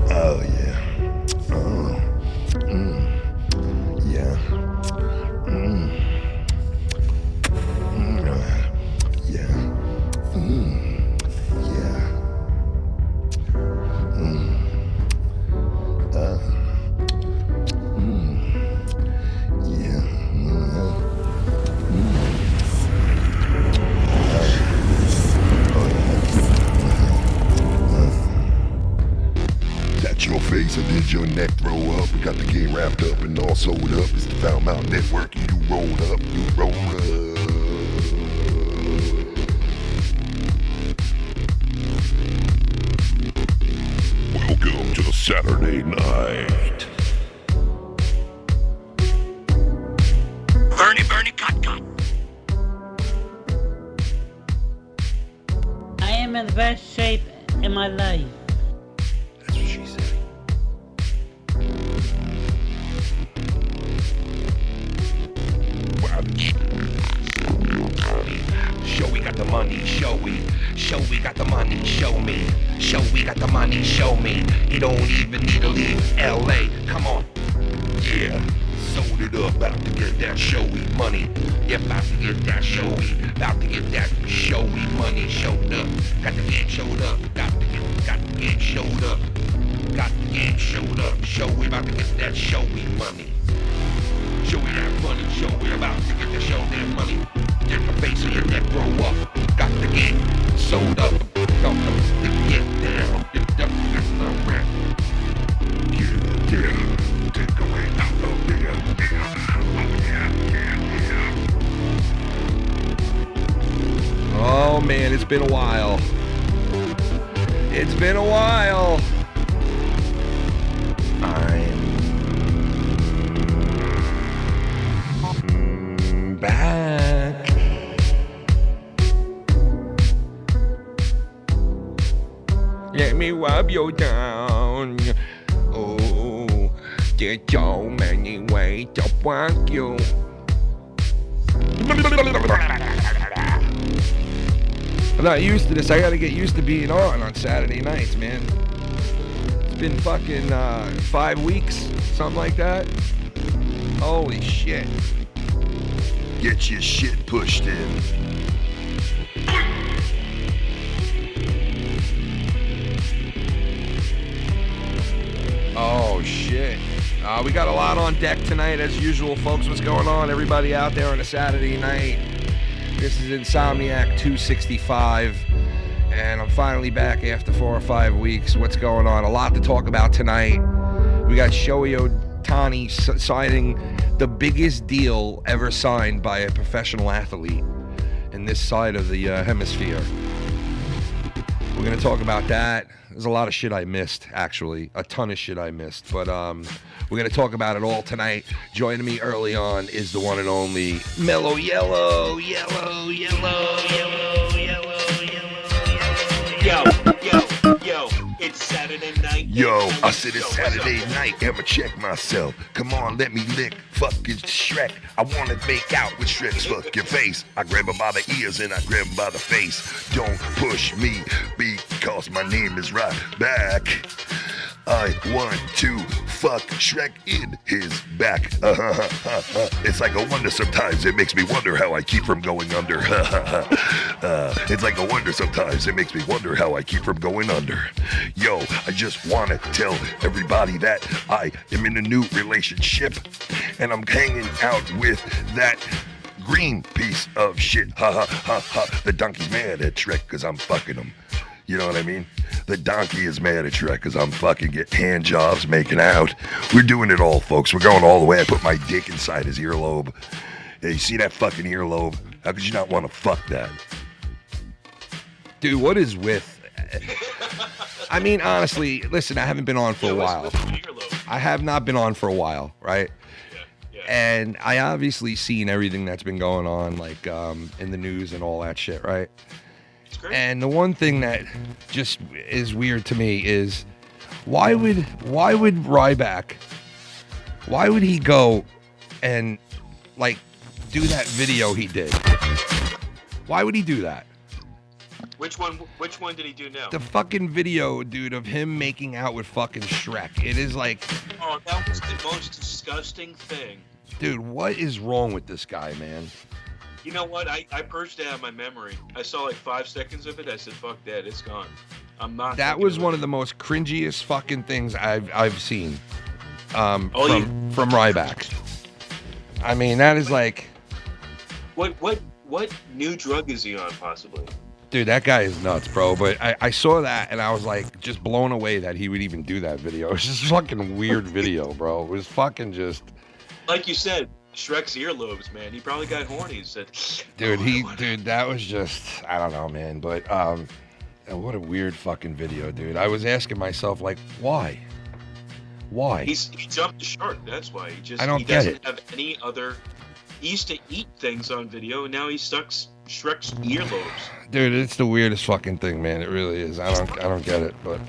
Oh yeah. Oh. Yeah. Yeah. Yeah. That's your face, or did your neck throw up? We got the game wrapped up and all sold up. It's the Foul Mount Network, and you rolled up, you rolled up. Welcome to the Saturday night. Bernie, cut. I am in the best shape in my life. That's what she said. Show we got the money, show we got the money, show me. Show we got the money, show me. You don't even need to leave LA, come on. Yeah, sold it up, about to get that showy money. Yeah, about to get that showy, about to get that showy money showed up. Got to get showed up, got to get showed up. Got to get showed up, show we about to get that showy money. Show me that money, show we about to get the show that money. Get the face of your neck, grow up. Got to get sold up. Got to get down. Get up, get somewhere. Get down. Take away out of there. Oh man, it's been a while. It's been a while. I'm back. Let me rub you down. Oh, there's so many ways to fuck you. I'm not used to this. I gotta get used to being on Saturday nights, man. It's been fucking 5 weeks, something like that. Holy shit. Get your shit pushed in. Oh shit. We got a lot on deck tonight as usual, folks. What's going on, everybody out there on a Saturday night? This is INSOMNIAC 265, and I'm finally back after 4 or 5 weeks. What's going on? A lot to talk about tonight. We got Shohei Ohtani signing the biggest deal ever signed by a professional athlete in this side of the hemisphere. We're going to talk about that. There's a lot of shit I missed, actually. A ton of shit I missed. But we're going to talk about it all tonight. Joining me early on is the one and only Mellow Yellow. Yo, it's Saturday night. Yo, I said it's Saturday night, I'ma check myself. Come on, let me lick fucking Shrek. I wanna make out with Shrek's fucking face. I grab him by the ears and I grab him by the face. Don't push me because my name is right back. I want to fuck Shrek in his back. It's like a wonder sometimes. It makes me wonder how I keep from going under. It's like a wonder sometimes. It makes me wonder how I keep from going under. Yo, I just want to tell everybody that I am in a new relationship and I'm hanging out with that green piece of shit. The donkey's mad at Shrek because I'm fucking him. You know what I mean? The donkey is mad at Shrek because I'm fucking getting hand jobs, making out. We're doing it all, folks. We're going all the way. I put my dick inside his earlobe. Yeah, you see that fucking earlobe? How could you not want to fuck that? Dude, what is with... I mean, honestly, listen, I haven't been on for a while. I have not been on for a while, right? Yeah. And I obviously seen everything that's been going on, like in the news and all that shit, right? And the one thing that just is weird to me is why would Ryback, why would he go and like do that video he did? Why would he do that? Which one? Which one did he do now? The fucking video, dude, of him making out with fucking Shrek. It is like, Oh, that was the most disgusting thing. dude, what is wrong with this guy, man? You know what? I purged it out of my memory. I saw like 5 seconds of it. I said, "Fuck that, it's gone." I'm not. That was one of the most cringiest fucking things I've seen. From Ryback. I mean, that is like, What new drug is he on, possibly? dude, that guy is nuts, bro. But I saw that and I was like just blown away that he would even do that video. It was just a fucking weird video, bro. It was fucking just. Like you said, Shrek's earlobes, man. He probably got horny and said, Dude, that was just, I don't know, man. But what a weird fucking video, dude. I was asking myself, like, why? Why? He jumped the shark. That's why. He get doesn't it. have any other. He used to eat things on video, and now he sucks Shrek's earlobes. Dude, it's the weirdest fucking thing, man. It really is. I don't get it. But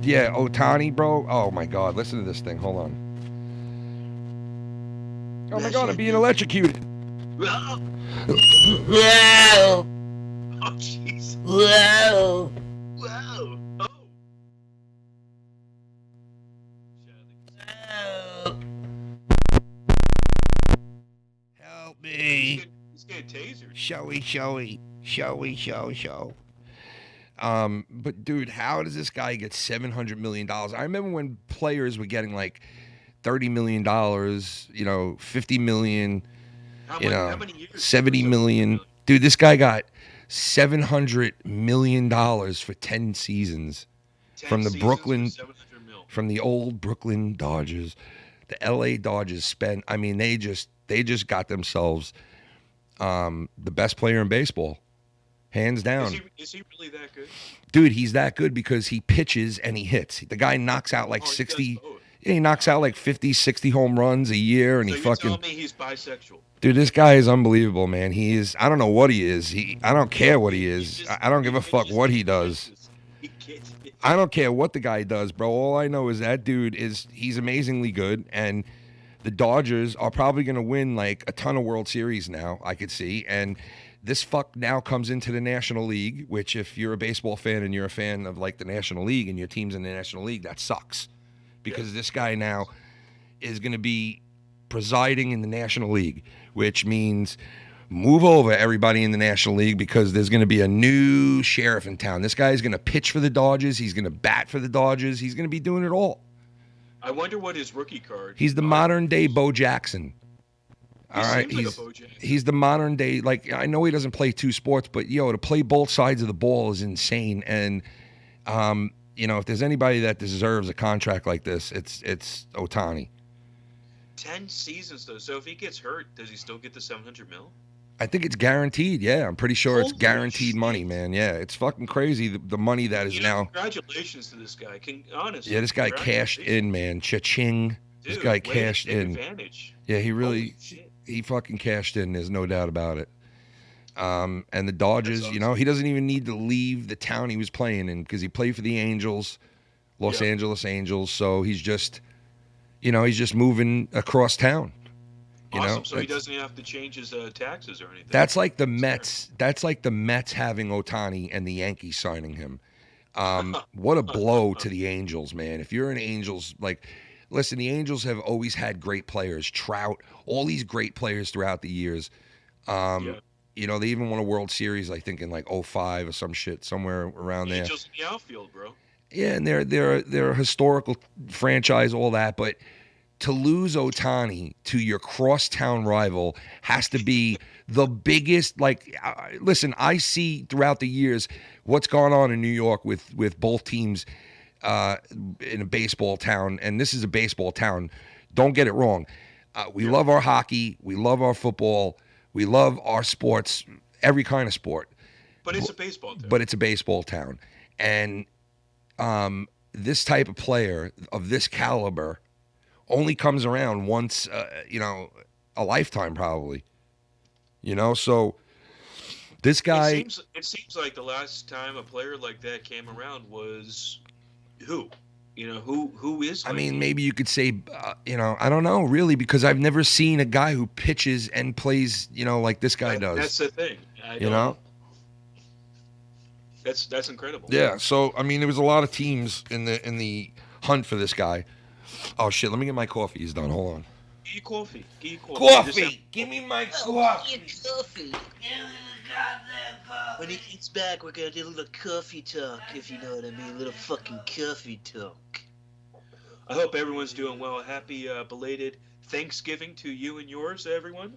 yeah, Ohtani, bro. Oh my God, listen to this thing. Hold on. Oh my God, I'm being electrocuted. Oh, jeez. Whoa. Whoa. Oh. Help me. He's getting tasered. Show. But dude, how does this guy get $700 million? I remember when players were getting like $30 million, you know, $50 million, How many years? 70 million. Dude, this guy got $700 million for 10 seasons. 10 from the seasons Brooklyn- for 700 mil. From the old Brooklyn Dodgers. The LA Dodgers spent, I mean, they just got themselves the best player in baseball. Hands down. Is he really that good? Dude, he's that good because he pitches and he hits. The guy knocks out like 60. He knocks out like 50, 60 home runs a year, and So he you're fucking. telling me he's bisexual? Dude, this guy is unbelievable, man. He is. I don't know what he is. I don't care what he is. I don't give a fuck what he does. I don't care what the guy does, bro. All I know is that dude he's amazingly good, and the Dodgers are probably gonna win like a ton of World Series now. I could see, and this fuck now comes into the National League, which if you're a baseball fan and you're a fan of like the National League and your team's in the National League, that sucks. Because this guy now is going to be presiding in the National League, which means move over everybody in the National League because there's going to be a new sheriff in town. This guy is going to pitch for the Dodgers. He's going to bat for the Dodgers. He's going to be doing it all. I wonder what his rookie card. He's the modern day Bo Jackson. All right, he's the modern day. Like, I know he doesn't play two sports, but to play both sides of the ball is insane. And if there's anybody that deserves a contract like this, it's Ohtani. 10 seasons though. So if he gets hurt, does he still get the 700 mil? I think it's guaranteed. Yeah, I'm pretty sure it's Holy guaranteed shit. money, man. Yeah, it's fucking crazy the money that is now. Congratulations to this guy. Honestly. Yeah, this guy cashed in, man. Cha-ching. This Dude, guy way to cashed take in. Advantage. Yeah, he really Holy shit. he fucking cashed in. There's no doubt about it. And the Dodgers, That's awesome. he doesn't even need to leave the town he was playing in because he played for the Angels, Los Angeles Angels. So he's just, he's just moving across town. Awesome. So he doesn't have to change his taxes or anything. That's like the Mets. That's like the Mets having Ohtani and the Yankees signing him. What a blow to the Angels, man. If you're an Angels, listen, the Angels have always had great players. Trout, all these great players throughout the years. They even won a World Series, I think, in like 05 or some shit, somewhere around there. Angels in the outfield, bro. Yeah, and they're a historical franchise, all that, but to lose Ohtani to your crosstown rival has to be the biggest. Listen, I see throughout the years what's gone on in New York with both teams in a baseball town, and this is a baseball town. Don't get it wrong. We love our hockey. We love our football. We love our sports, every kind of sport. But it's a baseball town. But it's a baseball town. And this type of player of this caliber only comes around once, a lifetime probably. So this guy... It seems like the last time a player like that came around was who? Who is like maybe you could say, I don't know, really, because I've never seen a guy who pitches and plays, like this guy does. That's the thing. That's incredible. Yeah. So I mean, there was a lot of teams in the hunt for this guy. Oh shit! Let me get my coffee. He's done. Hold on. Get your coffee. Get your coffee. Coffee. Give me my coffee. Coffee. When he gets back, we're gonna do a little coffee talk, if you know what I mean. A little fucking coffee talk. I hope everyone's doing well. Happy belated Thanksgiving to you and yours, everyone.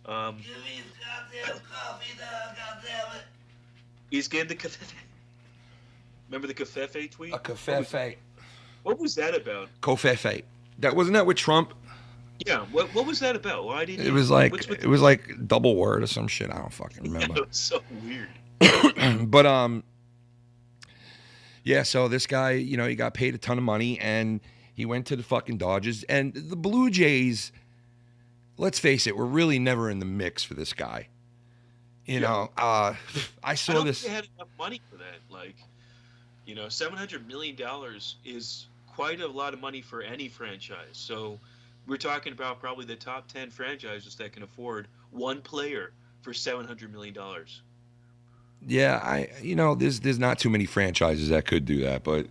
Give me goddamn coffee, though, goddammit. He's getting the cafefe. Remember the cafefe tweet? A cafefe. What was that about? Covfefe. That wasn't that with Trump? Yeah. What was that about? Why didn't It was like double word or some shit. I don't fucking remember. Yeah, it was so weird. But yeah. So this guy, you know, he got paid a ton of money and he went to the fucking Dodgers and the Blue Jays. Let's face it, we're really never in the mix for this guy. You know, I saw I don't this. think they had enough money for that. Like, you know, $700 million is quite a lot of money for any franchise. So we're talking about probably the top 10 franchises that can afford one player for $700 million. Yeah, there's not too many franchises that could do that, but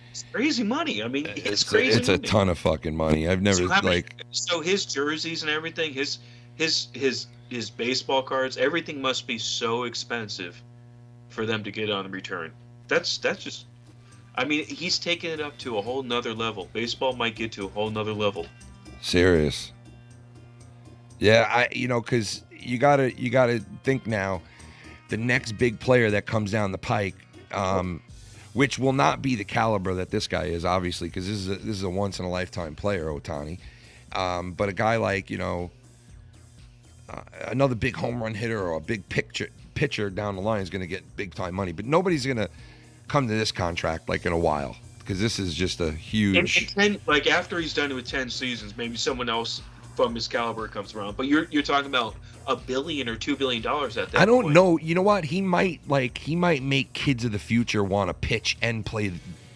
it's crazy money. I mean, it's crazy. It's a ton of fucking money. I've never So his jerseys and everything, his baseball cards, everything must be so expensive for them to get on the return. That's just, I mean, he's taking it up to a whole nother level. Baseball might get to a whole nother level. Serious. Yeah, because you gotta think now, the next big player that comes down the pike, which will not be the caliber that this guy is, obviously, because this is a once in a lifetime player, Ohtani. But a guy like another big home run hitter or a big pitcher down the line is going to get big time money. But nobody's going to come to this contract like in a while, because this is just a huge. And like after he's done it with 10 seasons, maybe someone else from his caliber comes around. But you're talking about $1 billion or $2 billion at that. I don't point. know. You know what? He might make kids of the future want to pitch and play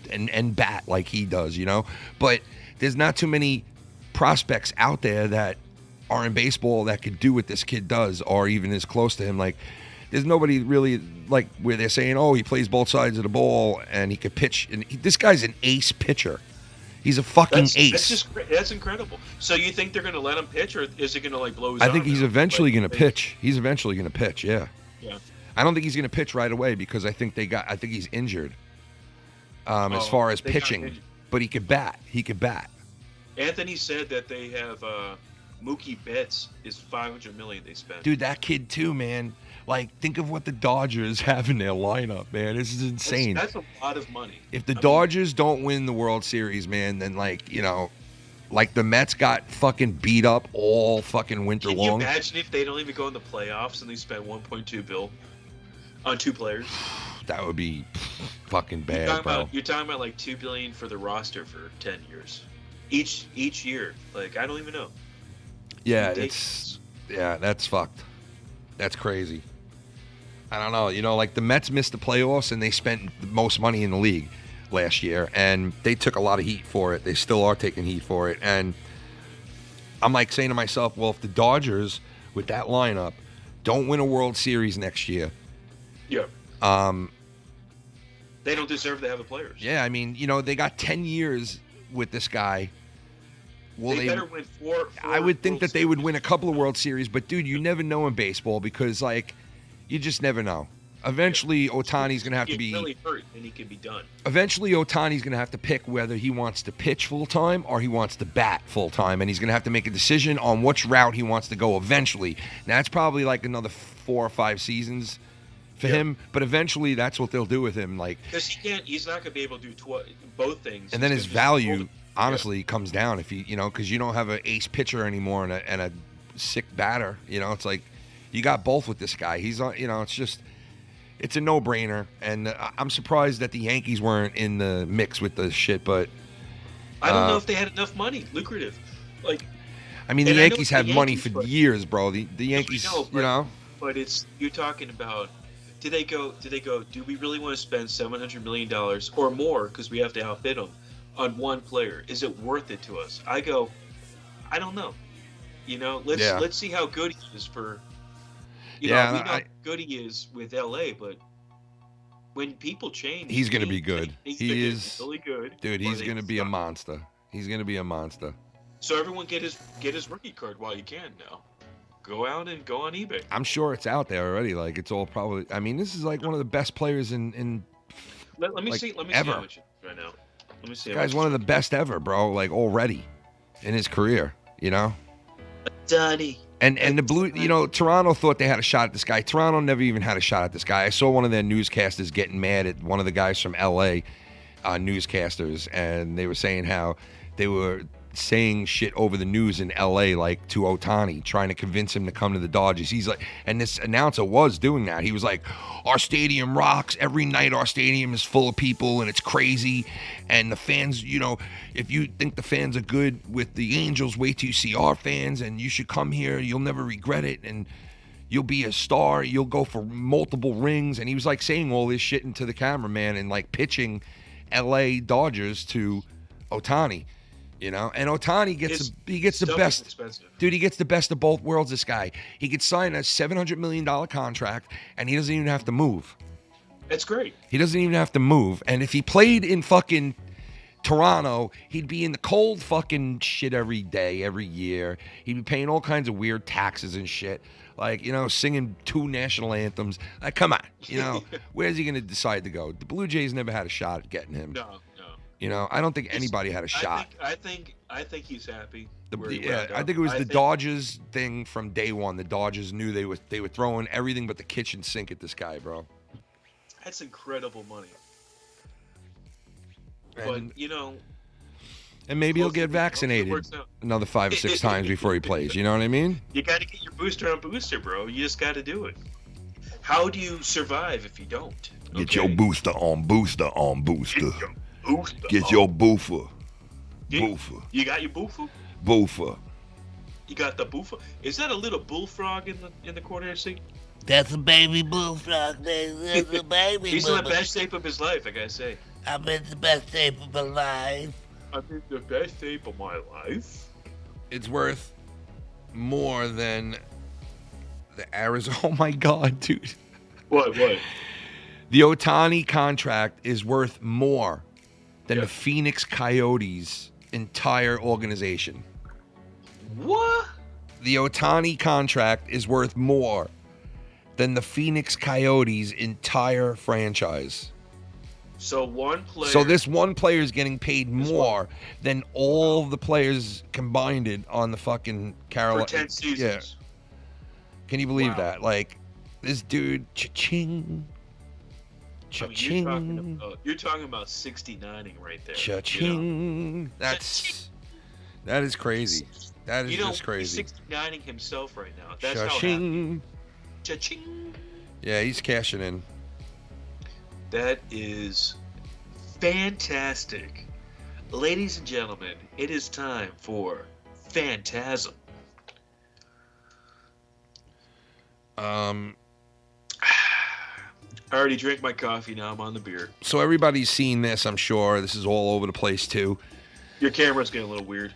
and bat like he does. You know, but there's not too many prospects out there that are in baseball that could do what this kid does, or even as close to him. Like, there's nobody really like where they're saying, "Oh, he plays both sides of the ball and he could pitch." And this guy's an ace pitcher. He's a fucking ace. That's incredible. So you think they're going to let him pitch, or is it going to like blow his I arm think he's out? eventually going to pitch. He's eventually going to pitch. Yeah. Yeah. I don't think he's going to pitch right away because I think he's injured. As far as pitching, but he could bat. Anthony said that they have Mookie Betts is $500 million they spent. Dude, that kid too, man. Like, think of what the Dodgers have in their lineup, man. This is insane. That's a lot of money. If the Dodgers don't win the World Series, man, then like the Mets got fucking beat up all fucking winter long. Can you imagine if they don't even go in the playoffs and they spend $1.2 billion on two players? That would be fucking bad, bro. You're talking about like $2 billion for the roster for 10 years, each year. Like, I don't even know. Yeah, that's fucked. That's crazy. I don't know. Like the Mets missed the playoffs and they spent the most money in the league last year, and they took a lot of heat for it. They still are taking heat for it. And I'm like saying to myself, well, if the Dodgers with that lineup don't win a World Series next year, yeah, they don't deserve to have the players. Yeah, I mean, they got 10 years with this guy. Well, they better win four I would think World that they would win a couple of World Series, but dude, you never know in baseball because like you just never know. Eventually, Ohtani's going to have to be really hurt, and he can be done. Eventually, Ohtani's going to have to pick whether he wants to pitch full time or he wants to bat full time, and he's going to have to make a decision on which route he wants to go. Eventually, now it's probably like another 4 or 5 seasons for him, but eventually that's what they'll do with him. Like, because he's not going to be able to do both things. And then his value honestly comes down if because you don't have an ace pitcher anymore and a sick batter. It's like you got both with this guy. He's on. It's a no-brainer, and I'm surprised that the Yankees weren't in the mix with the shit. But I don't know if they had enough money, lucrative. Like, I mean, the Yankees had money for years, bro. The Yankees, But you're talking about. Do they go? Do we really want to spend $700 million or more because we have to outbid them on one player? Is it worth it to us? I go, I don't know. Let's see how good he is for. We know how good he is with LA, but when people change, He's gonna be good. He's He is really good, dude. or He's they gonna be a stop. monster. He's gonna be a monster. So everyone get his rookie card while you can now. Go out and go on eBay. I'm sure it's out there already. Like it's all probably. I mean, this is like one of the best players in. Let me like, see. Let me ever. see how much right now. Let me see. This how guy's much one of the best ever, bro. Like already, in his career. You know. Donnie. And the Blue, you know, Toronto thought they had a shot at this guy. Toronto never even had a shot at this guy. I saw one of their newscasters getting mad at one of the guys from L.A. Newscasters, and they were saying how they were saying shit over the news in L.A. like to Ohtani, trying to convince him to come to the Dodgers. He's like, and this announcer was doing that. He was like, our stadium rocks. Every night our stadium is full of people, and it's crazy. And the fans, you know, if you think the fans are good with the Angels, wait till you see our fans, and you should come here. You'll never regret it, and you'll be a star. You'll go for multiple rings. And he was like saying all this shit into the cameraman and like pitching L.A. Dodgers to Ohtani. You know, and Ohtani gets the best, expensive. dude. He gets the best of both worlds. This guy, he could sign a $700 million contract, and he doesn't even have to move. That's great. He doesn't even have to move. And if he played in fucking Toronto, he'd be in the cold fucking shit every day, every year. He'd be paying all kinds of weird taxes and shit, like, you know, singing 2 national anthems. Like, come on, you know, where's he gonna decide to go? The Blue Jays never had a shot at getting him. No. You know, I don't think anybody had a shot. I think he's happy. I think it was the Dodgers thing from day one. The Dodgers knew they were throwing everything but the kitchen sink at this guy, bro. That's incredible money. And, but you know, and maybe he'll get vaccinated another 5 or 6 times before he plays. You know what I mean? You got to get your booster on booster, bro. You just got to do it. How do you survive if you don't? Get your booster on booster on booster. Booster Get on. your boofer. You- Boofer. You got your boofer? Boofer. You got the boofer? Is that a little bullfrog in the corner seat? That's a baby bullfrog. That's a baby He's in the bullfrog. best shape of his life, I gotta say. I'm in the best shape of my life. I'm in the best shape of my life. It's worth more than the Arizona. Oh my God, dude. What? The Ohtani contract is worth more than Yeah. the Phoenix Coyotes' entire organization. What? The Ohtani contract is worth more than the Phoenix Coyotes' entire franchise. So one player. So this one player is getting paid more than all the players combined on the fucking for Carolina. 10 seasons. Yeah. Can you believe Wow. that? Like, this dude, cha-ching, I mean, cha-ching, you're talking about 69ing right there. cha-ching. That is crazy. That is You know, just crazy. he's 69ing himself right now. That's how happy. Cha-ching. Cha-ching. Yeah, he's cashing in. That is fantastic. Ladies and gentlemen, it is time for Phantasm. I already drank my coffee, now I'm on the beer. So everybody's seen this, I'm sure. This is all over the place too. Your camera's getting a little weird.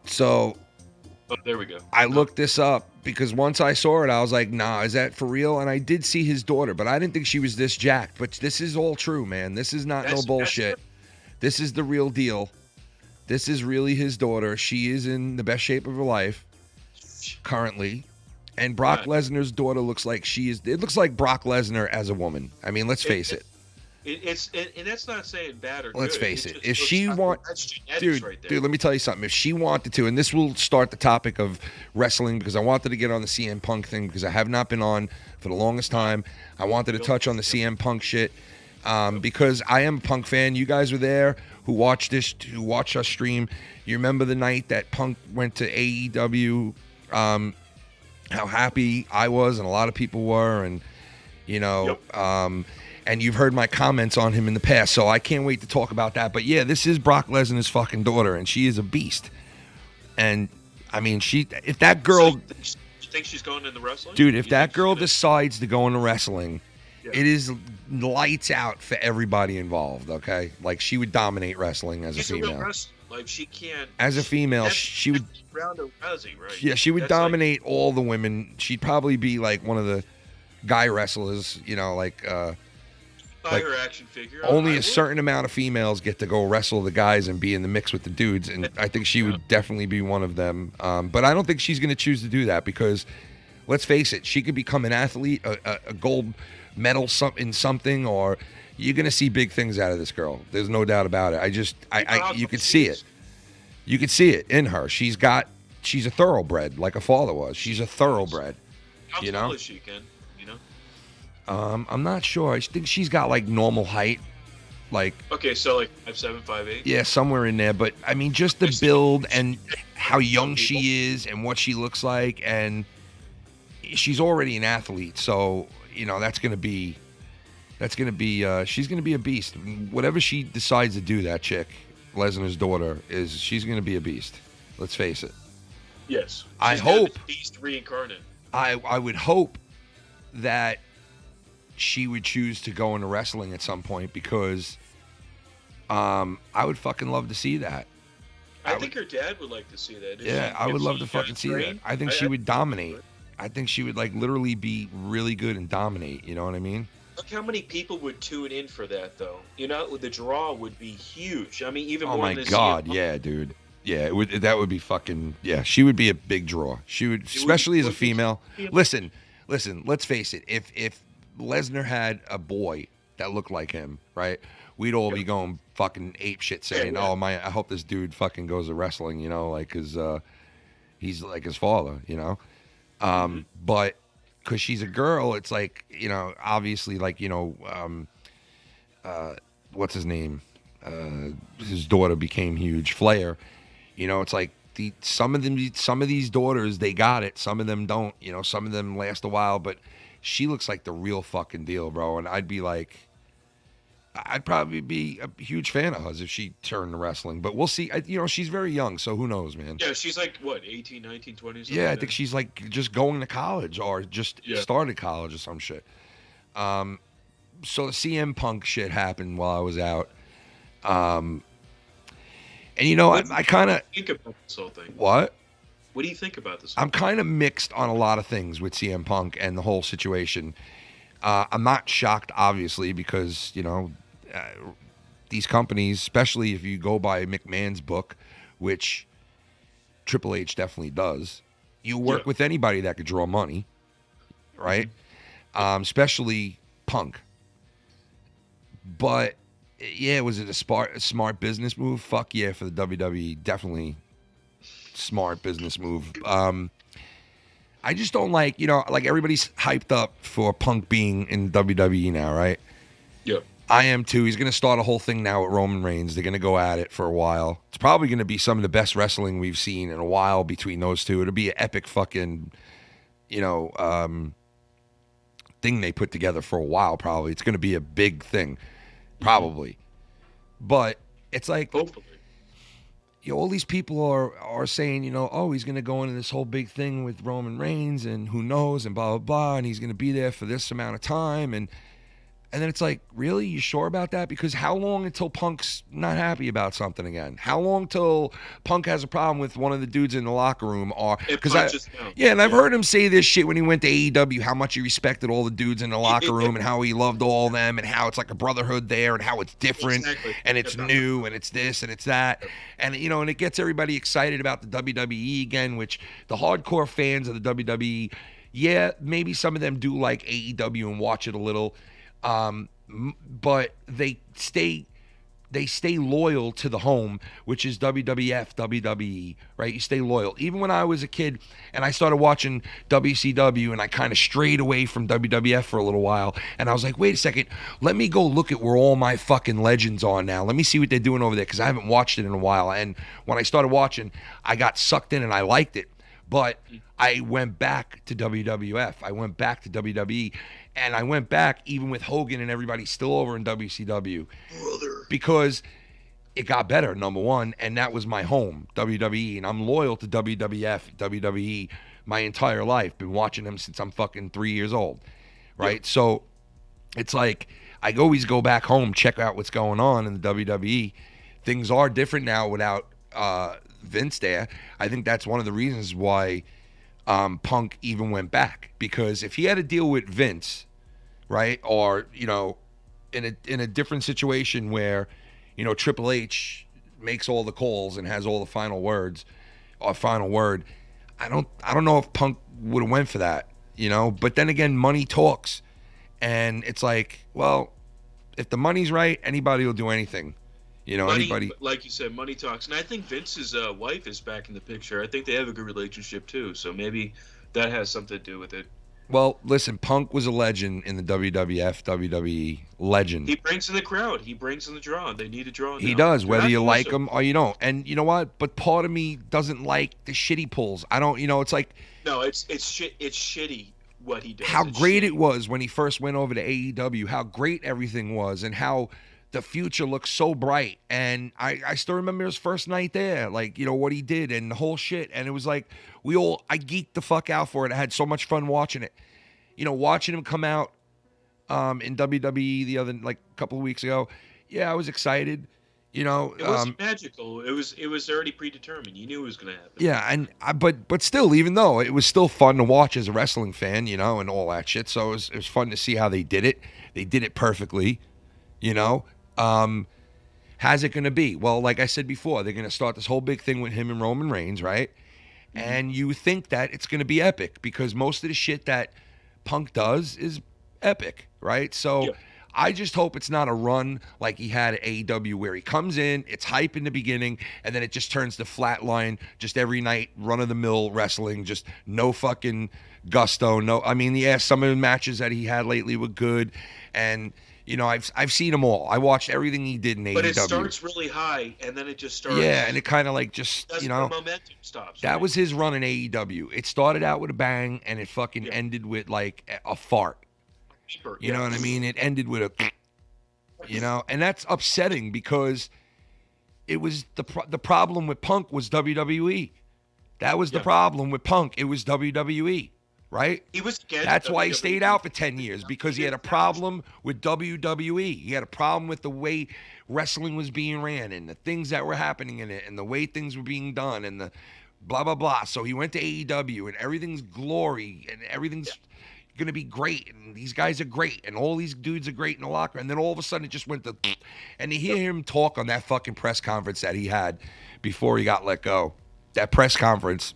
So Oh, there we go. I looked this up because once I saw it, I was like, nah, is that for real? And I did see his daughter, but I didn't think she was this jacked. But this is all true, man. This is not no bullshit. This is the real deal. This is really his daughter. She is in the best shape of her life currently. And Brock Lesnar's daughter looks like she is. It looks like Brock Lesnar as a woman. I mean, let's face it. And that's not saying bad or good. Let's face it. just If looks she like that's genetics dude, right there. dude, let me tell you something. If she wanted to, and this will start the topic of wrestling because I wanted to get on the CM Punk thing because I have not been on for the longest time. I wanted to touch on the CM Punk shit because I am a Punk fan. You guys were there who watched us stream. You remember the night that Punk went to AEW? How happy I was, and a lot of people were, and you know. Yep. And you've heard my comments on him in the past, so I can't wait to talk about that. But yeah, this is Brock Lesnar's fucking daughter, and she is a beast. And I mean, if that girl, So, you think she's going into wrestling? dude, if You that think girl she's gonna- decides to go into wrestling, Yeah. it is lights out for everybody involved. Okay, like she would dominate wrestling as she's a a real female. wrestler. Like she can't. As a female, that's- she would. that's Ronda Rousey, right? Yeah, she would That's like- dominate all the women. She'd probably be like one of the guy wrestlers, you know, like Buy her action figure. Only I a would. certain amount of females get to go wrestle the guys and be in the mix with the dudes, and I think she would definitely be one of them. But I don't think she's going to choose to do that because, let's face it, she could become an athlete, a gold medal in something, or you're going to see big things out of this girl. There's no doubt about it. You can see it. You can see it in her. She's a thoroughbred, like a father was. She's a thoroughbred. How you tall know? is she, Ken? You know? I'm not sure. I think she's got like normal height, like Okay, so like 5'7", 5'8". yeah, somewhere in there. But I mean, just the build and how young she is and what she looks like, and she's already an athlete. So you know she's gonna be a beast. Whatever she decides to do, that chick, Lesnar's daughter, she's gonna be a beast. Let's face it. Yes. I She's gonna hope- be Beast reincarnate. I would hope that she would choose to go into wrestling at some point because I would fucking love to see that. I think her dad would like to see that. Yeah, I would love to fucking see that. I think she would dominate. I think she would like literally be really good and dominate. You know what I mean? Look how many people would tune in for that, though. You know, the draw would be huge. I mean, even Oh more my than the god, CM. yeah, dude. Yeah, that would be fucking. Yeah, she would be a big draw. She would, especially as a female. Listen. Let's face it. If Lesnar had a boy that looked like him, right? We'd all be going fucking ape shit, saying, Yeah. "Oh I hope this dude fucking goes to wrestling," you know, like because he's like his father, you know. But because she's a girl, it's like obviously, like what's his name? His daughter became huge, Flair. It's like some of these daughters, they got it. Some of them don't. Some of them last a while, but she looks like the real fucking deal, bro. And I'd probably be a huge fan of hers if she turned to wrestling. But we'll see. She's very young, so who knows, man. Yeah, she's like, what, 18, 19, 20? Yeah, I think she's like just going to college or just started college or some shit. So the CM Punk shit happened while I was out. And I kind of think about this whole thing. What? What do you think about this? I'm kind of mixed on a lot of things with CM Punk and the whole situation. I'm not shocked, obviously, because these companies, especially if you go by McMahon's book, which Triple H definitely does, you work with anybody that could draw money, right? Especially Punk. But yeah, was it a smart business move? Fuck yeah, for the WWE, definitely smart business move. I just don't like everybody's hyped up for Punk being in WWE now, right? Yep. I am too. He's going to start a whole thing now with Roman Reigns. They're going to go at it for a while. It's probably going to be some of the best wrestling we've seen in a while between those two. It'll be an epic fucking, thing they put together for a while, probably. It's going to be a big thing, probably. But it's like, hopefully. All these people are saying, he's going to go into this whole big thing with Roman Reigns and who knows and blah, blah, blah, and he's going to be there for this amount of time. And then it's like, really? You sure about that? Because how long until Punk's not happy about something again? How long till Punk has a problem with one of the dudes in the locker room? And I've heard him say this shit when he went to AEW, how much he respected all the dudes in the locker room and how he loved all of them and how it's like a brotherhood there and how it's different and it's new and it's this and it's that. And, and it gets everybody excited about the WWE again, which the hardcore fans of the WWE, yeah, maybe some of them do like AEW and watch it a little. But they stay loyal to the home, which is WWF, WWE, right? You stay loyal. Even when I was a kid and I started watching WCW and I kind of strayed away from WWF for a little while, and I was like, wait a second, let me go look at where all my fucking legends are now. Let me see what they're doing over there, because I haven't watched it in a while. And when I started watching, I got sucked in and I liked it. But I went back to WWF. I went back to WWE. And I went back even with Hogan and everybody still over in WCW. Brother. Because it got better, number one. And that was my home, WWE. And I'm loyal to WWF, WWE my entire life. Been watching them since I'm fucking 3 years old. Right? Yeah. So it's like I always go back home, check out what's going on in the WWE. Things are different now without Vince there. I think that's one of the reasons why Punk even went back, because if he had to deal with Vince, right, or in a different situation where, you know, Triple H makes all the calls and has all the final words or final word, I don't know if Punk would have went for that, you know. But then again, money talks, and it's like, well, if the money's right, anybody will do anything, you know. Money, anybody. like you said, money talks, and I think Vince's wife is back in the picture. I think they have a good relationship too, so maybe that has something to do with it. Well, listen, Punk was a legend in the WWF, WWE legend. He brings in the crowd. He brings in the draw. They need a draw. He now. does, They're whether not you doing like so. him or you don't. And you know what? But part of me doesn't like the shitty pulls. I don't, you know, it's like No, it's shitty what he does. how It's great shitty. it was when he first went over to AEW, how great everything was, and how the future looks so bright. And I still remember his first night there, like, you know, what he did and the whole shit. And it was like, I geeked the fuck out for it. I had so much fun watching it. You know, watching him come out in WWE the other, like, couple of weeks ago. Yeah, I was excited. You know, It wasn't magical. It was already predetermined. You knew it was going to happen. yeah, and but still, even though it was still fun to watch as a wrestling fan, you know, and all that shit. So it was fun to see how they did it. They did it perfectly, you know. How's it going to be? Well, like I said before, they're going to start this whole big thing with him and Roman Reigns, right? Mm-hmm. And you think that it's going to be epic because most of the shit that Punk does is epic, right? So Yeah. I just hope it's not a run like he had at AEW where he comes in, it's hype in the beginning, and then it just turns to flatline, just every night, run-of-the-mill wrestling, just no fucking gusto. No, I mean, yeah, some of the matches that he had lately were good, and you know, I've seen them all. I watched everything he did in AEW. But it starts really high, and then it just starts. Yeah, and it kind of like just, That's you know, the momentum stops. that right? was his run in AEW. It started out with a bang, and it fucking ended with like a fart. You know what I mean? It ended with a, you know, and that's upsetting because it was the problem with Punk was WWE. That was the problem with Punk. It was WWE, right? He was against That's why he WWE. stayed out for 10 years because he had a problem with WWE. He had a problem with the way wrestling was being ran and the things that were happening in it and the way things were being done and the blah, blah, blah. So he went to AEW and everything's glory and everything's going to be great and these guys are great and all these dudes are great in the locker. And then all of a sudden it just went to, and to hear him talk on that fucking press conference that he had before he got let go, that press conference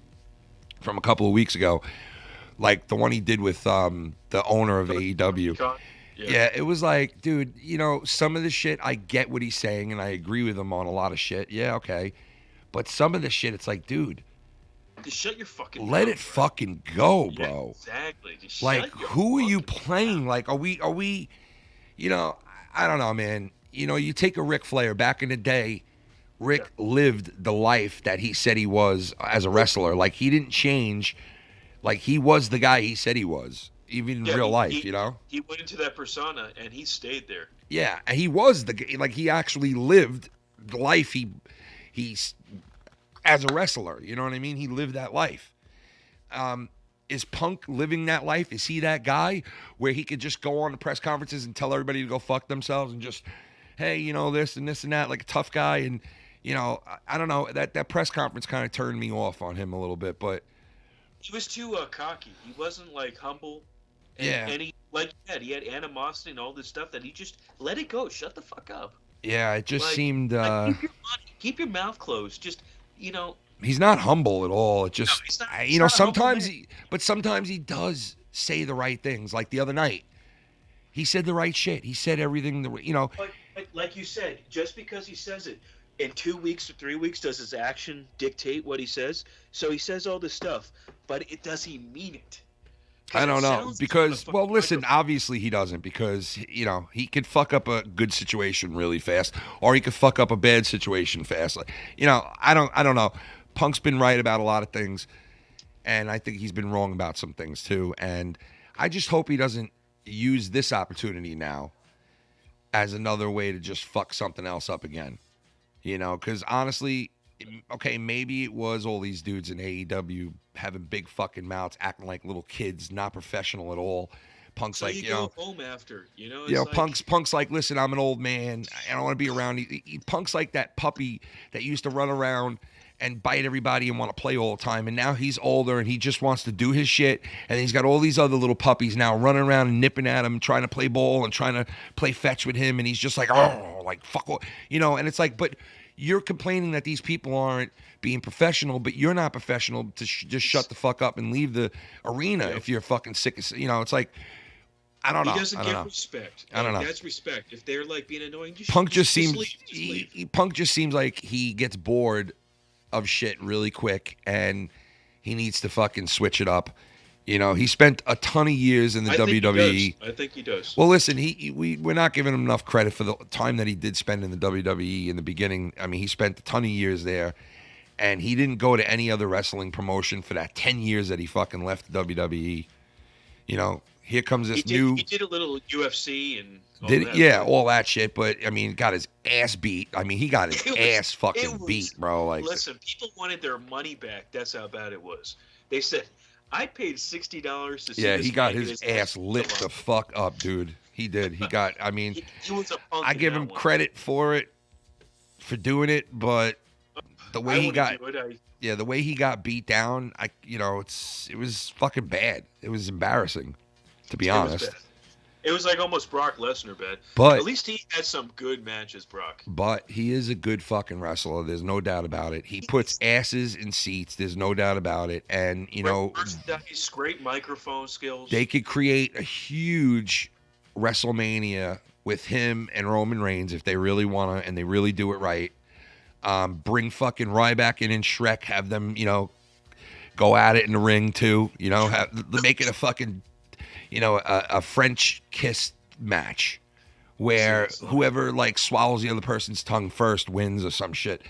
from a couple of weeks ago, like the one he did with the owner of AEW. Yeah, it was like, dude, you know, some of the shit, I get what he's saying and I agree with him on a lot of shit. Yeah, okay. But some of the shit, it's like, dude, Just shut your fucking let mouth, it fucking go, bro. Yeah, exactly. Just Like, shut your who are you fucking playing? Like, are we, you know, I don't know, man. You know, you take a Ric Flair back in the day, Rick lived the life that he said he was as a wrestler. Like, he didn't change. Like, he was the guy he said he was, even in real life, you know? He went into that persona, and he stayed there. Yeah, and he was like, he actually lived the life he's as a wrestler, you know what I mean? He lived that life. Is Punk living that life? Is he that guy where he could just go on the press conferences and tell everybody to go fuck themselves and just, hey, you know, this and this and that, like a tough guy? And, you know, I don't know. That press conference kind of turned me off on him a little bit, but. He was too cocky. He wasn't, like, humble. And, Yeah. And he had animosity and all this stuff that he just let it go. Shut the fuck up. Yeah, it just Like- seemed. Keep your mouth closed. Just, you know. He's not humble at all. It just, he's not- you he's know, not a humble sometimes man. sometimes he does say the right things. Like the other night, he said the right shit. He said everything, you know. But like you said, just because he says it, in 2 weeks or 3 weeks, does his action dictate what he says? So he says all this stuff, but does he mean it? 'Cause I don't it know sounds because, like a well, fucking listen, microphone. obviously he doesn't because, you know, he could fuck up a good situation really fast or he could fuck up a bad situation fast. Like, you know, I don't know. Punk's been right about a lot of things, and I think he's been wrong about some things too. And I just hope he doesn't use this opportunity now as another way to just fuck something else up again. You know, because honestly, okay, maybe it was all these dudes in AEW having big fucking mouths, acting like little kids, not professional at all. Punk's So like, you you go know, home after, you know. you know, it's like, Punk's like, listen, I'm an old man. I don't want to be around. Punk's like that puppy that used to run around and bite everybody and want to play all the time. And now he's older and he just wants to do his shit. And he's got all these other little puppies now running around and nipping at him, trying to play ball and trying to play fetch with him. And he's just like, oh, like, fuck. You know, and it's like, but you're complaining that these people aren't being professional, but you're not professional to just shut the fuck up and leave the arena if you're fucking sick. You know, it's like, I don't know. He doesn't get respect. I don't know. That's respect. If they're like being annoying, Punk just seems leave. Punk just seems like he gets bored of shit really quick, and he needs to fucking switch it up. You know, he spent a ton of years in the WWE. I think he does. Well, listen, we're not giving him enough credit for the time that he did spend in the WWE in the beginning. I mean, he spent a ton of years there, and he didn't go to any other wrestling promotion for that 10 years that he fucking left the WWE. You know, here comes this new. He did a little UFC and. All that shit. But I mean, got his ass beat. I mean, he got his ass fucking beat, bro. Like, listen, people wanted their money back. That's how bad it was. They said, "I paid $60 to see." Yeah, this he got man his ass lit the fuck up, dude. He did. He got. I mean, he was a punk. I give him credit for it, for doing it, but the way he got. Yeah, the way he got beat down, it was fucking bad. It was embarrassing, to be honest. It was like almost Brock Lesnar bad. But at least he had some good matches, Brock. But he is a good fucking wrestler. There's no doubt about it. He puts asses in seats. There's no doubt about it. And, you know, he's great microphone skills. They could create a huge WrestleMania with him and Roman Reigns if they really want to and they really do it right. Bring fucking Ryback in and Shrek. Have them, you know, go at it in the ring too. You know, make it a fucking, you know, a French kiss match where whoever like swallows the other person's tongue first wins or some shit,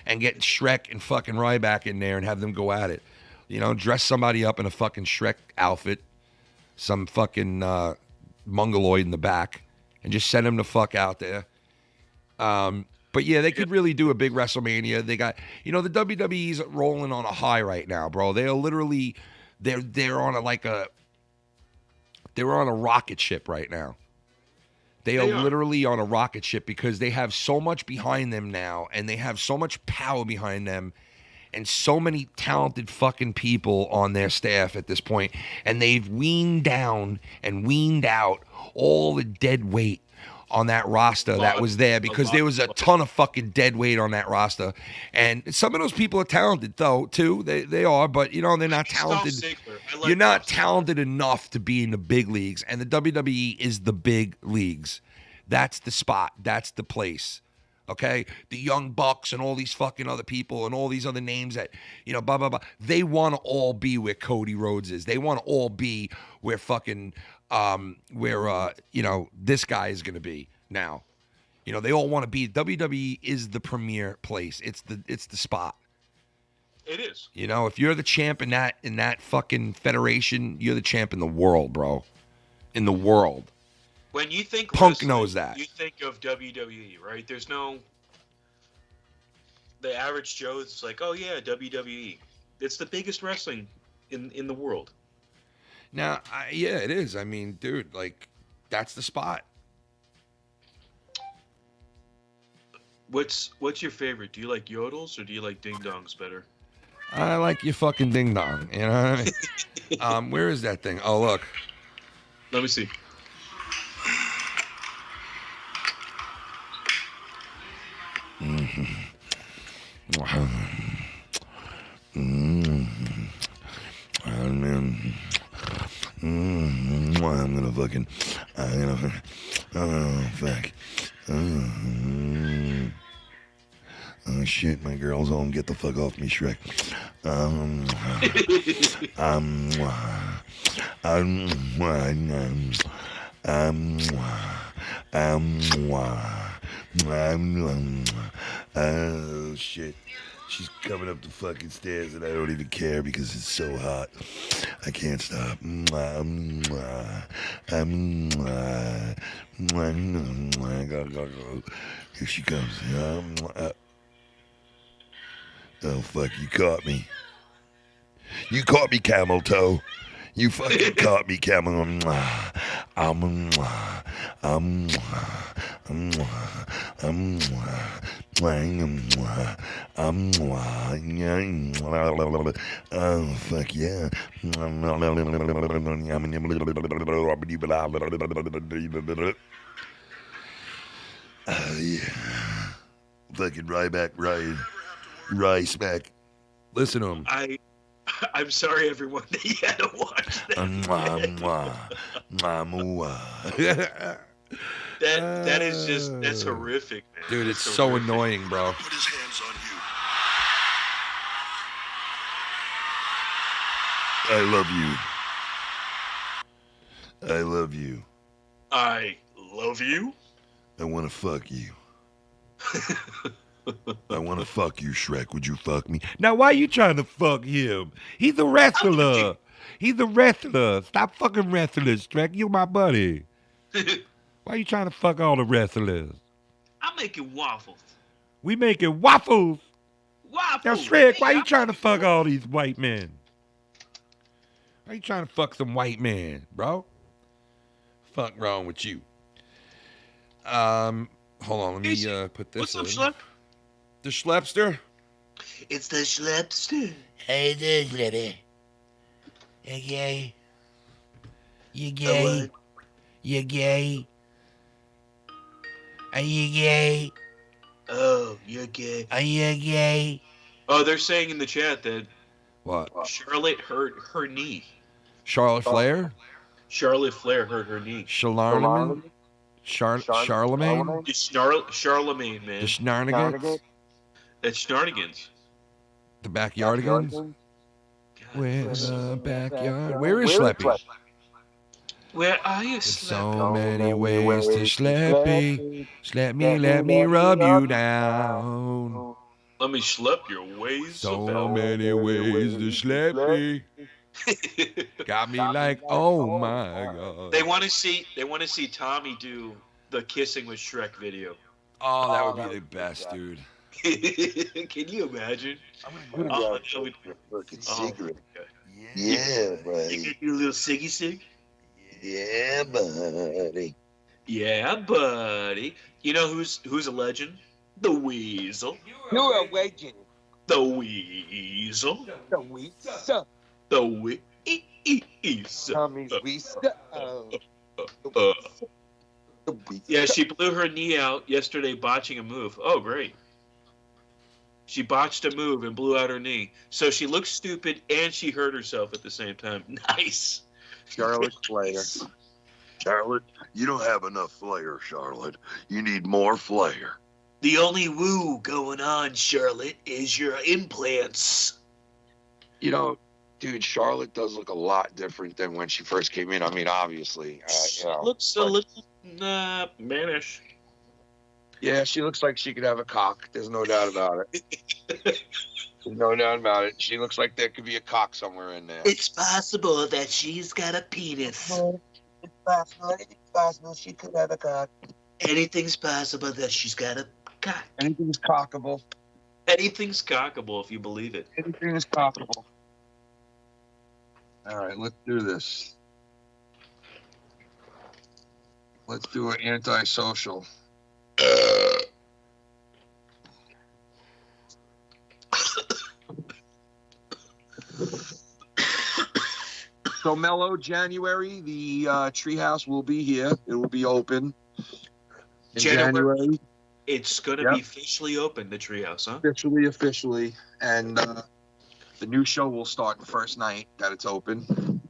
and get Shrek and fucking Ryback in there and have them go at it. You know, dress somebody up in a fucking Shrek outfit, some fucking mongoloid in the back, and just send him the fuck out there. But yeah, they could really do a big WrestleMania. They got, you know, the WWE's rolling on a high right now, bro. They are literally, they're on they're on a rocket ship right now. They are literally on a rocket ship because they have so much behind them now, and they have so much power behind them, and so many talented fucking people on their staff at this point, and they've weaned down and weaned out all the dead weight on that roster that was there, because there was a ton of fucking dead weight on that roster. And some of those people are talented though too. They are, but you know, they're not talented. You're not talented enough to be in the big leagues, and the WWE is the big leagues. That's the spot. That's the place. Okay? The Young Bucks and all these fucking other people and all these other names that, you know, blah, blah, blah. They want to all be where Cody Rhodes is. They want to all be where fucking you know, this guy is going to be now. You know, they all want to be. WWE is the premier place. It's the spot. It is. You know, if you're the champ in that fucking federation, you're the champ in the world, bro. In the world. When you think Punk knows that. You think of WWE, right? There's no the average Joe is like, oh yeah, WWE. It's the biggest wrestling in the world. Now, yeah, it is. I mean, dude, like, that's the spot. What's your favorite? Do you like yodels or do you like ding dongs better? I like your fucking ding dong. You know what I mean? Where is that thing? Oh, look. Let me see. I'm gonna fucking, oh fuck, oh shit, my girl's home. Get the fuck off me, Shrek. Oh shit. She's coming up the fucking stairs and I don't even care because it's so hot. I can't stop. Here she comes. Oh fuck, you caught me. You caught me, camel toe. You fucking caught me, camel. Oh, fuck yeah. Yeah. Fucking Rye smack. Listen to him. I'm sorry, everyone, that you had to watch that. That is just, that's horrific, man. Dude, That's it's so horrific. annoying, bro. Put his hands on you. I love you. I love you. I love you. I want to fuck you. I want to fuck you, Shrek. Would you fuck me? Now, why you trying to fuck him? He's a wrestler. He's a wrestler. Stop fucking wrestlers, Shrek. You my buddy. Why you trying to fuck all the wrestlers? I'm making waffles. We making waffles. Waffles. Now, Shrek, why you trying to fuck all these white men? Why you trying to fuck some white men, bro? Fuck wrong with you? Hold on, let me put this What's in. up, Schlep? The Schlepster? It's the Schlepster. How you doing, baby? You gay? You A gay? what? You gay? Are you gay? Oh, you're gay. Are you gay? Oh, they're saying in the chat that What? Charlotte hurt her knee. Charlotte Flair? Charlotte Flair hurt her knee. Charlemagne? Charlemagne? It's Charlemagne, man. The Schnarnigans? That's Schnarnigans. The Backyardigans? Where's the backyard? Where is Schleppy? Where are you, There's Slap? so many ways to Schleppy. Slap me, let me rub you down. Let me schlep your ways. So many ways to Schleppy. Got me like, oh my god. They want to see Tommy do the kissing with Shrek video. Oh, that would be the best, dude. Can you imagine? Oh, that would- Fucking oh, cigarette. okay. Yeah, You buddy. get your little siggy sig? Yeah, buddy. Yeah, buddy. You know who's a legend? The Weasel. You're a legend. The Weasel. The Weasel. The Weasel. Tommy's Weasel. Yeah, she blew her knee out yesterday botching a move. Oh, great. She botched a move and blew out her knee. So she looked stupid and she hurt herself at the same time. Nice. Charlotte Flair. Charlotte, you don't have enough flair, Charlotte. You need more flair. The only woo going on, Charlotte, is your implants. You know, dude, Charlotte does look a lot different than when she first came in. I mean, obviously, you know. Looks a little mannish. Yeah, she looks like she could have a cock. There's no doubt about it. There's no doubt about it. She looks like there could be a cock somewhere in there. It's possible that she's got a penis. It's possible. Anything's possible. She could have a cock. Anything's possible that she's got a cock. Anything's cockable. Anything's cockable if you believe it. Anything is cockable. All right, let's do this. Let's do an antisocial. So, Mellow, January, the treehouse will be here. It will be open. In January. It's going to Yep. be officially open, the treehouse, huh? Officially. And the new show will start the first night that it's open.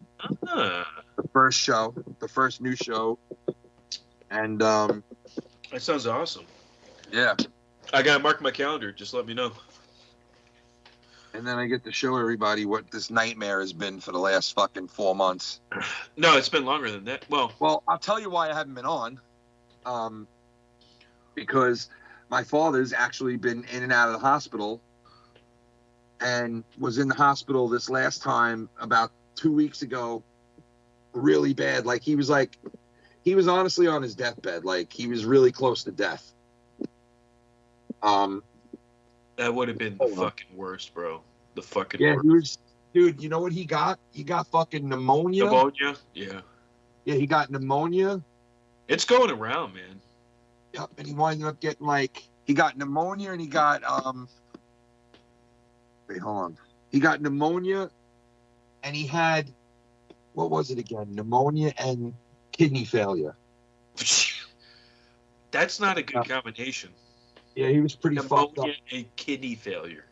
Ah, The first show, the first new show. And, that sounds awesome. yeah. I got to mark my calendar. Just let me know. And then I get to show everybody what this nightmare has been for the last fucking 4 months. No, it's been longer than that. Well, I'll tell you why I haven't been on. Because my father's actually been in and out of the hospital and was in the hospital this last time about 2 weeks ago, really bad. He was honestly on his deathbed. Like, he was really close to death. that would have been the fucking worst, bro. The fucking Yeah, worst. he was, dude, you know what he got? He got fucking pneumonia. Pneumonia? Yeah. Yeah, he got pneumonia. It's going around, man. Yep, and he winded up getting he got pneumonia and he got wait, hold on. He got pneumonia and he had, what was it again? Pneumonia and kidney failure. That's not a good combination. Yeah, he was pretty fucked up. Pneumonia and kidney failure.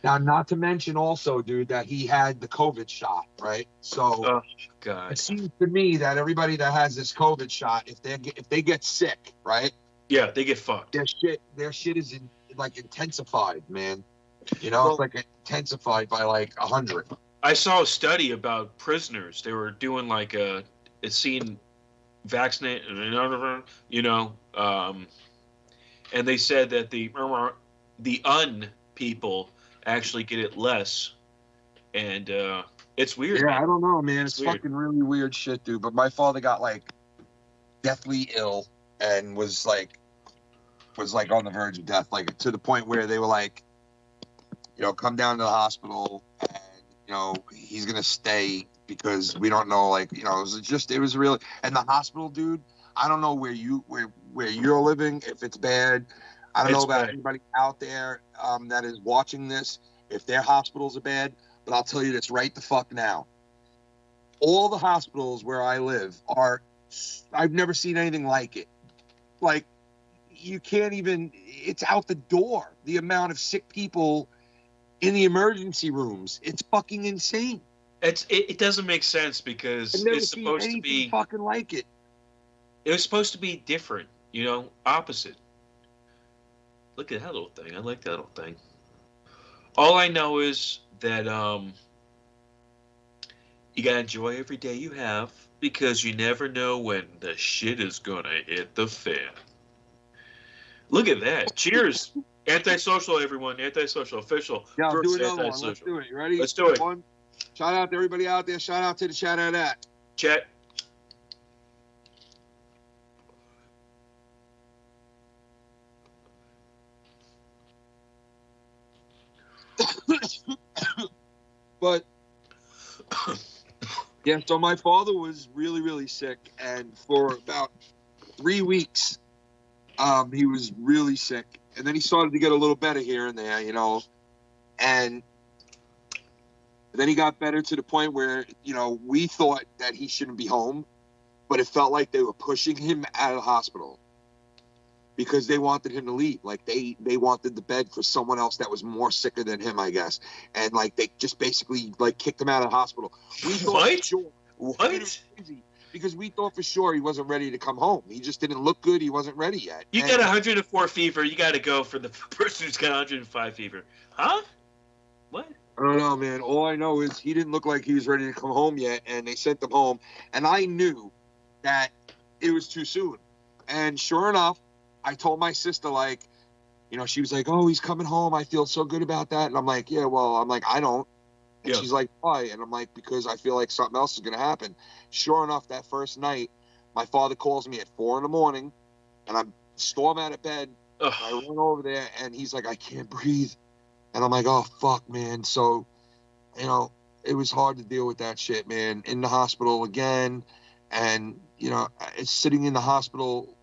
Now, not to mention also, dude, that he had the COVID shot, right? So Oh God. it seems to me that everybody that has this COVID shot, if they get sick, right? Yeah, they get fucked. Their shit is intensified, man. You know, it's intensified by 100. I saw a study about prisoners. They were doing it's seen vaccinate and another, and they said that the people actually get it less, and it's weird. Yeah, man. I don't know, man. It's weird. fucking really weird shit, dude. But my father got deathly ill and was on the verge of death, to the point where they were come down to the hospital and he's gonna stay because we don't know it was really, and the hospital, dude, I don't know where you're living, if it's bad. I don't know about anybody out there that is watching this, if their hospitals are bad, but I'll tell you this right the fuck now. All the hospitals where I live I've never seen anything like it. You can't even, it's out the door, the amount of sick people in the emergency rooms. It's fucking insane. It doesn't make sense because it's supposed to be fucking like it. It was supposed to be different, opposite. Look at that little thing. I like that little thing. All I know is that you gotta enjoy every day you have because you never know when the shit is gonna hit the fan. Look at that. Cheers. Antisocial, everyone. Antisocial. Official. Yeah, I'll do First another one. Let's do it. You ready? Let's do it. One. Shout out to everybody out there. Shout out to the chat out of that. Chat. But yeah, so my father was really, really sick, and for about 3 weeks, he was really sick, and then he started to get a little better here and there, and then he got better to the point where we thought that he shouldn't be home, but it felt like they were pushing him out of the hospital because they wanted him to leave. They wanted the bed for someone else that was more sicker than him, I guess. And they just basically kicked him out of the hospital. We thought What? for sure. What? It was crazy because we thought for sure he wasn't ready to come home. He just didn't look good. He wasn't ready yet. You got 104 fever. You got to go for the person who's got 105 fever. Huh? What? I don't know, man. All I know is he didn't look like he was ready to come home yet, and they sent him home. And I knew that it was too soon. And sure enough, I told my sister, she was like, oh, he's coming home. I feel so good about that. And I'm like, yeah, well, I don't. And she's like, why? And I'm like, because I feel like something else is going to happen. Sure enough, that first night, my father calls me at 4 a.m, and I storm out of bed. I run over there, and he's like, I can't breathe. And I'm like, oh, fuck, man. So, it was hard to deal with that shit, man. In the hospital again. And, it's sitting in the hospital,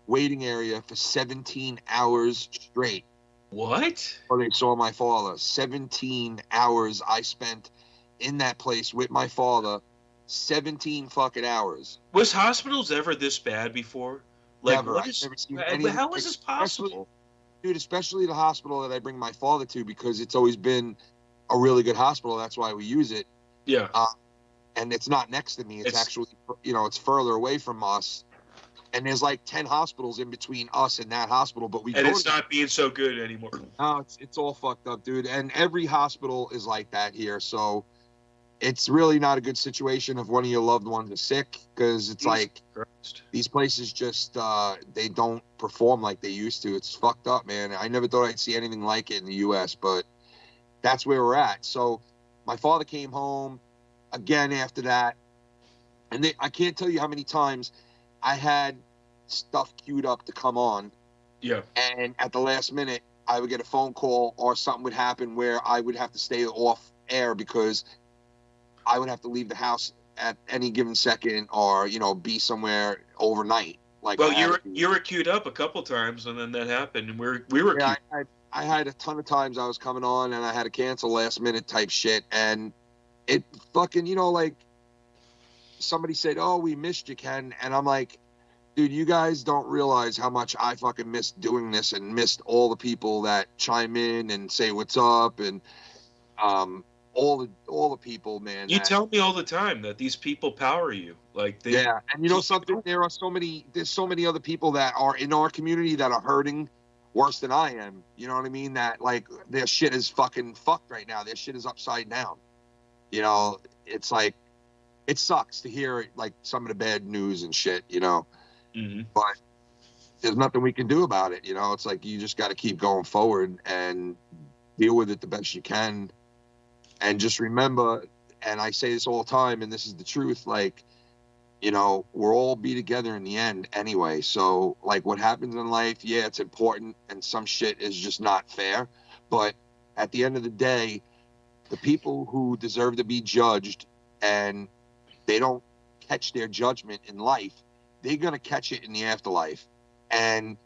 waiting area for 17 hours straight. What? Or they saw my father. 17 hours I spent in that place with my father. 17 fucking hours. Was hospitals ever this bad before? Never. How is this possible? Dude, especially the hospital that I bring my father to, because it's always been a really good hospital. That's why we use it. Yeah. And it's not next to me. It's actually, it's further away from us. And there's 10 hospitals in between us and that hospital, but it's not being so good anymore. No, it's all fucked up, dude. And every hospital is like that here. So it's really not a good situation if one of your loved ones is sick, because it's these places just, they don't perform like they used to. It's fucked up, man. I never thought I'd see anything like it in the U.S., but that's where we're at. So my father came home again after that. And I can't tell you how many times I had stuff queued up to come on. Yeah. And at the last minute, I would get a phone call or something would happen where I would have to stay off air because I would have to leave the house at any given second or, be somewhere overnight. Like, Well, you were queued up a couple times, and then that happened, and we were yeah, queued. I had a ton of times I was coming on, and I had to cancel last minute type shit, and it fucking, you know, like somebody said, "Oh, we missed you, Ken," and I'm like, dude, you guys don't realize how much I fucking missed doing this and missed all the people that chime in and say what's up, and all the people, man. You tell me all the time that these people power you, like they. Yeah, and you know something? There's so many other people that are in our community that are hurting worse than I am. You know what I mean? That like their shit is fucking fucked right now. Their shit is upside down. You know, it's like it sucks to hear like some of the bad news and shit. You know. Mm-hmm. But there's nothing we can do about it. You know, it's like you just got to keep going forward and deal with it the best you can. And just remember, and I say this all the time, and this is the truth, like, you know, we'll all be together in the end anyway. So, like, what happens in life, yeah, it's important, and some shit is just not fair. But at the end of the day, the people who deserve to be judged and they don't catch their judgment in life, they're going to catch it in the afterlife. And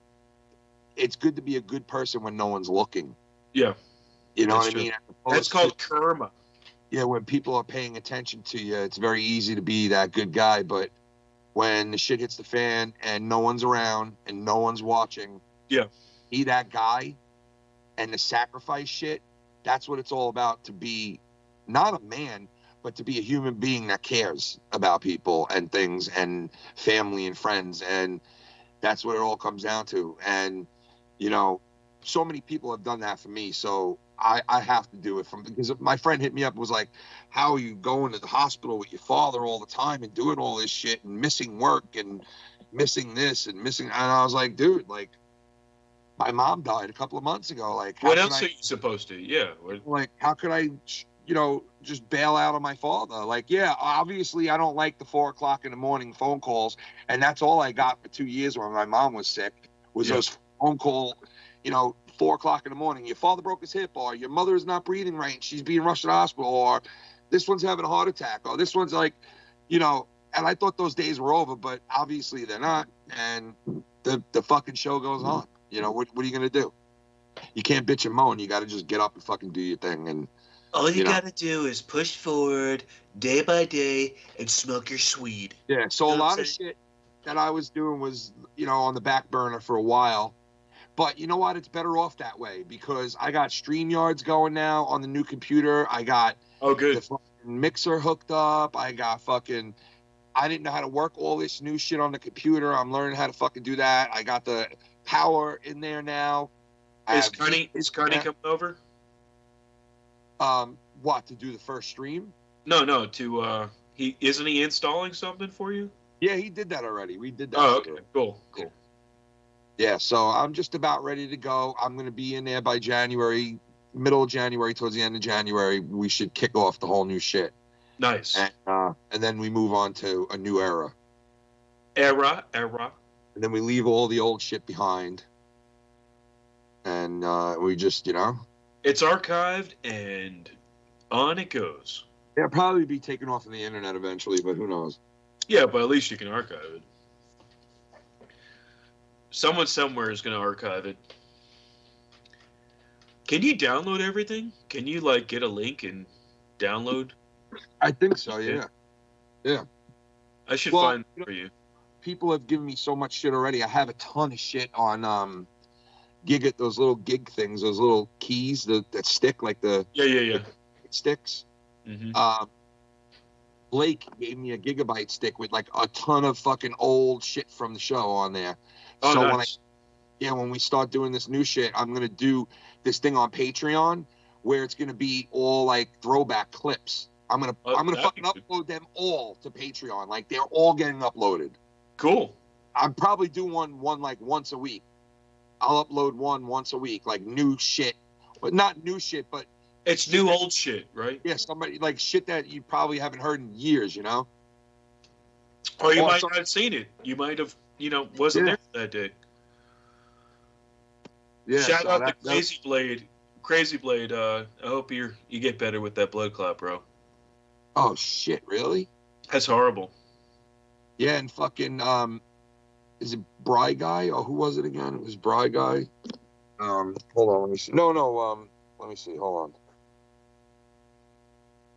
it's good to be a good person when no one's looking. Yeah. You know That's what true. I mean? That's called karma. Yeah, when people are paying attention to you, it's very easy to be that good guy. But when the shit hits the fan and no one's around and no one's watching, yeah, be that guy and the sacrifice shit, that's what it's all about, to be not a man, but to be a human being that cares about people and things and family and friends. And that's what it all comes down to. And, you know, so many people have done that for me. So I have to do it because my friend hit me up and was like, how are you going to the hospital with your father all the time and doing all this shit and missing work and missing this and missing. And I was like, dude, like my mom died a couple of months ago. Like, what else are you supposed to? Yeah. Like, how could I, you know, just bail out on my father? Like, yeah, obviously I don't like the 4 o'clock in the morning phone calls. And that's all I got for 2 years when my mom was sick was those phone call, you know, 4 o'clock in the morning. Your father broke his hip, or your mother is not breathing right and she's being rushed to the hospital, or this one's having a heart attack, or this one's like, you know, and I thought those days were over, but obviously they're not. And the fucking show goes on. You know, what are you going to do? You can't bitch and moan. You got to just get up and fucking do your thing. And all you gotta do is push forward day by day and smoke your weed. Yeah, so a lot of shit that I was doing was, you know, on the back burner for a while. But you know what? It's better off that way because I got StreamYards going now on the new computer. I got the fucking mixer hooked up. I got fucking... I didn't know how to work all this new shit on the computer. I'm learning how to fucking do that. I got the power in there now. Is Cunny coming over? What, to do the first stream? No, isn't he installing something for you? Yeah, he did that already. We did that. Oh, okay, cool. Yeah, so I'm just about ready to go. I'm going to be in there by January, middle of January, towards the end of January. We should kick off the whole new shit. Nice. And then we move on to a new era. Era. And then we leave all the old shit behind. And we just, you know. It's archived and on it goes. It'll probably be taken off of the internet eventually, but who knows? Yeah, but at least you can archive it. Someone somewhere is going to archive it. Can you download everything? Can you, like, get a link and download? I think so, yeah. Yeah. I should find it for you. People have given me so much shit already. I have a ton of shit on Gig, those little gig things, those little keys that stick, like the... Yeah. It sticks. Mm-hmm. Blake gave me a gigabyte stick with, like, a ton of fucking old shit from the show on there. Oh, so nice. when we start doing this new shit, I'm going to do this thing on Patreon where it's going to be all, like, throwback clips. I'm gonna fucking upload them all to Patreon. Like, they're all getting uploaded. Cool. I'm probably doing one like once a week. I'll upload one once a week, like new shit, but not new shit, but it's new old shit, right? Yeah, somebody like shit that you probably haven't heard in years, you know. Or you might not have seen it. You might have, wasn't there that day. Yeah. Shout out to Crazy Blade. Crazy Blade. I hope you get better with that blood clot, bro. Oh shit! Really? That's horrible. Yeah, and fucking is it Bry Guy or who was it again? It was Bry Guy. Hold on, let me see. No, let me see. Hold on.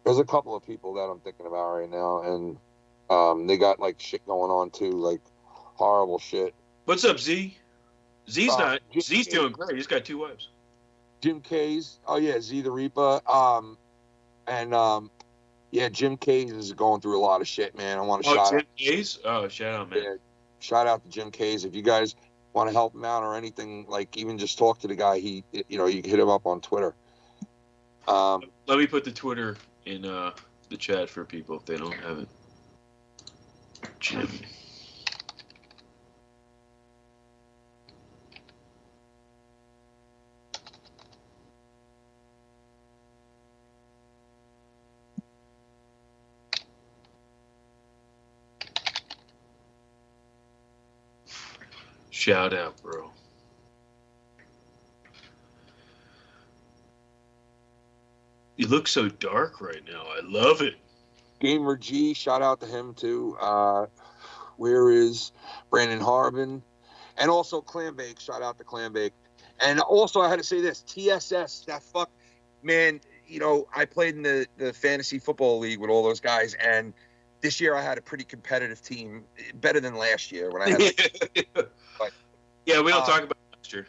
There's a couple of people that I'm thinking about right now, and they got like shit going on too, like horrible shit. What's up, Z? Z's doing great. He's got 2 wives. Jim K's. Oh yeah, Z the Reaper. Yeah, Jim K's is going through a lot of shit, man. I want to shout Jim out. K's? Oh, shout out, man. Yeah, shout out to Jim K's. If you guys want to help him out or anything, like even just talk to the guy, you can hit him up on Twitter. Let me put the Twitter in the chat for people if they don't have it. Jim. Shout out, bro. You look so dark right now. I love it. Gamer G, shout out to him too. Where is Brandon Harbin? And also Clambake, shout out to Clambake. And also I had to say this, TSS, that fuck, man, I played in the fantasy football league with all those guys, and this year I had a pretty competitive team, better than last year when I had yeah, we don't talk about last year.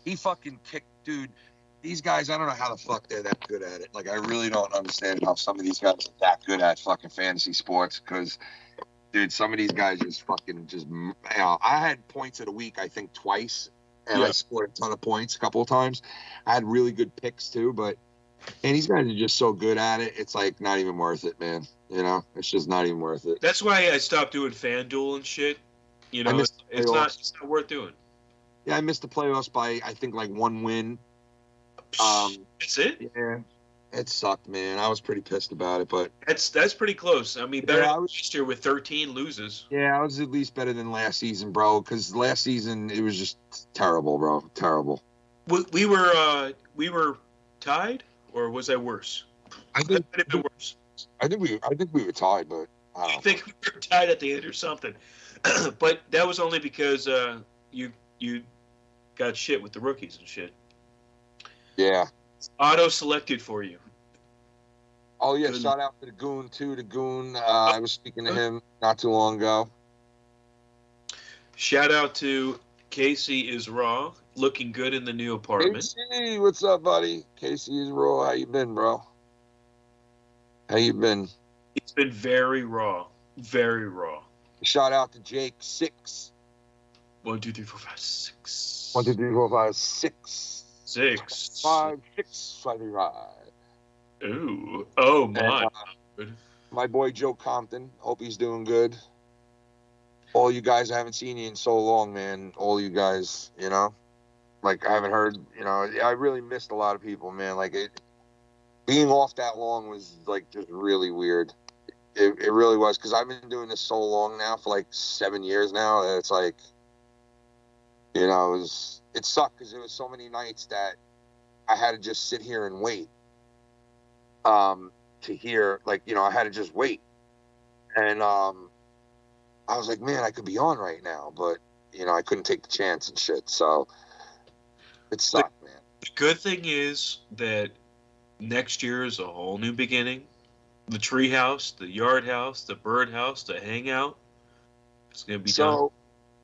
He fucking kicked, dude. These guys, I don't know how the fuck they're that good at it. Like, I really don't understand how some of these guys are that good at fucking fantasy sports. Because, dude, some of these guys I had points of the week, I think, twice. And I scored a ton of points a couple of times. I had really good picks, too. But, and these guys are just so good at it. It's, like, not even worth it, man. It's just not even worth it. That's why I stopped doing FanDuel and shit. It's not worth doing. Yeah, I missed the playoffs by, I think, like 1 win. That's it? Yeah. It sucked, man. I was pretty pissed about it, but that's pretty close. I mean, better than last year with 13 loses. Yeah, I was at least better than last season, bro, because last season it was just terrible, bro. Terrible. We were tied, or was that worse? I think it been worse. I think we were tied, but I think we were tied at the end or something. But that was only because you got shit with the rookies and shit. Yeah. Auto selected for you. Oh yeah, shout out to the Goon too. The Goon, I was speaking to him not too long ago. Shout out to Casey is Raw, looking good in the new apartment. Casey, what's up, buddy? Casey is Raw. How you been, bro? How you been? It's been very raw. Very raw. Shout out to Jake 6. 1, 2, 3, 4, 5, 6. 1, 2, 3, 4, 5, 6. 6. 5, 6, 5, 5. Ooh. Oh my. My boy Joe Compton. Hope he's doing good. All you guys, I haven't seen you in so long, man. All you guys, like I haven't heard, I really missed a lot of people, man. Like being off that long was like just really weird. It really was, because I've been doing this so long now, for like 7 years now, that it's like, it sucked because there was so many nights that I had to just sit here and wait to hear, like, I had to just wait. And I was like, man, I could be on right now, but, I couldn't take the chance and shit, so it sucked, man. The good thing is that next year is a whole new beginning. The tree house, the yard house, the bird house, the hangout. It's going to be done.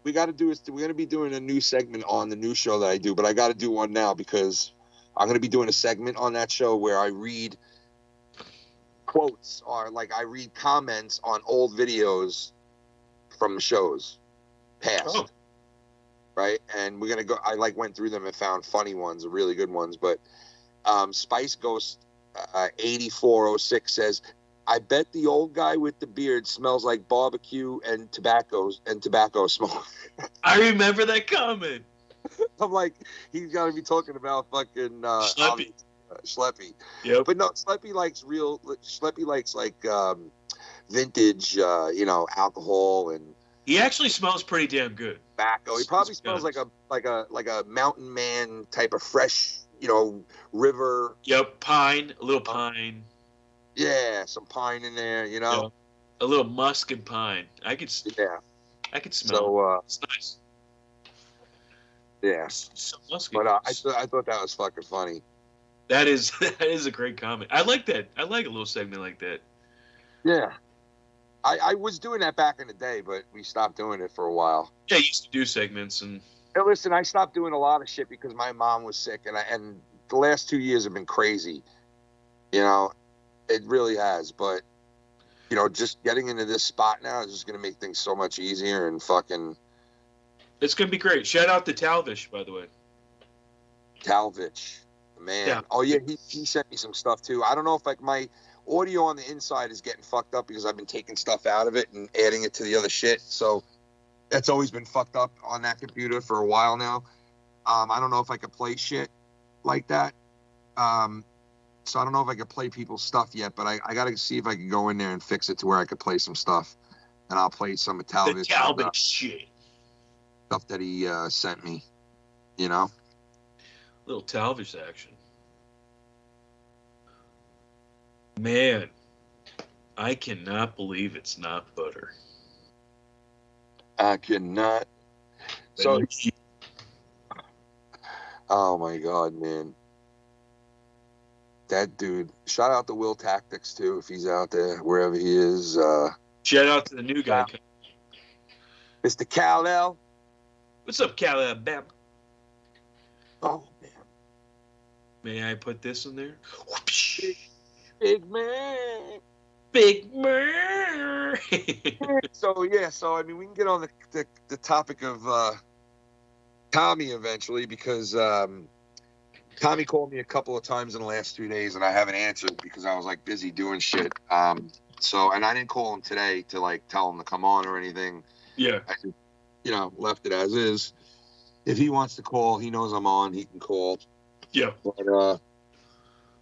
We're going to be doing a new segment on the new show that I do, but I got to do one now because I'm going to be doing a segment on that show where I read quotes, or like I read comments on old videos from shows past. Oh. Right? And we're going to go, I went through them and found funny ones, really good ones, but Spice Ghost 8406 says, I bet the old guy with the beard smells like barbecue and tobacco smoke. I remember that comment. I'm like, he's got to be talking about fucking Schleppy. Schleppy. Yep. But no, Schleppy likes like vintage, alcohol, and he actually smells pretty damn good. Tobacco. He probably smells like a mountain man type of fresh, river. Yep, pine, a little pine. Yeah, some pine in there, Yeah. A little musk and pine. I could. Yeah. I can smell it. It's nice. Yeah. So musky. But I thought that was fucking funny. That is a great comment. I like that. I like a little segment like that. Yeah. I was doing that back in the day, but we stopped doing it for a while. Yeah, I used to do segments and. Hey, listen, I stopped doing a lot of shit because my mom was sick, and the last 2 years have been crazy. You know, it really has. But you know, just getting into this spot now is just gonna make things so much easier and fucking. It's gonna be great. Shout out to Talvish, by the way. Talvich, man. Yeah. Oh yeah, he sent me some stuff too. I don't know if like my audio on the inside is getting fucked up because I've been taking stuff out of it and adding it to the other shit. So that's always been fucked up on that computer for a while now. I don't know if I could play shit like that. So I don't know if I could play people's stuff yet, but I got to see if I can go in there and fix it to where I could play some stuff. And I'll play some of Talvich shit. Stuff that he sent me, you know? Little Talvish action. Man, I cannot believe it's not butter. I cannot. So, oh my God, man. That dude, shout out to Will Tactics too, if he's out there, wherever he is. Shout out to the new guy. Mr. Kal-El. What's up, Kal-El? Bam. Oh, man. May I put this in there? Big man. Big man. So, yeah, I mean, we can get on the topic of Tommy eventually because Tommy called me a couple of times in the last 2 days and I haven't answered because I was like busy doing shit. So, and I didn't call him today to like tell him to come on or anything. Yeah. I just, you know, left it as is. If he wants to call, he knows I'm on. He can call. Yeah. But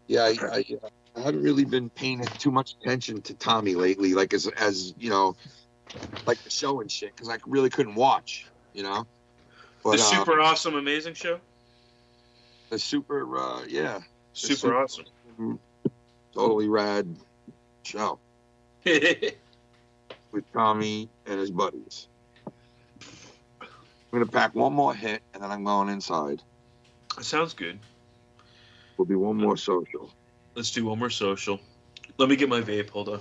yeah, I haven't really been paying too much attention to Tommy lately, like as you know, like the show and shit, because I really couldn't watch, you know. But, the super awesome, amazing show. The super, yeah. Super awesome. Totally rad show. With Tommy and his buddies. I'm going to pack one more hit, and then I'm going inside. Sounds good. Will be one more social. Let's do one more social. Let me get my vape. Hold on.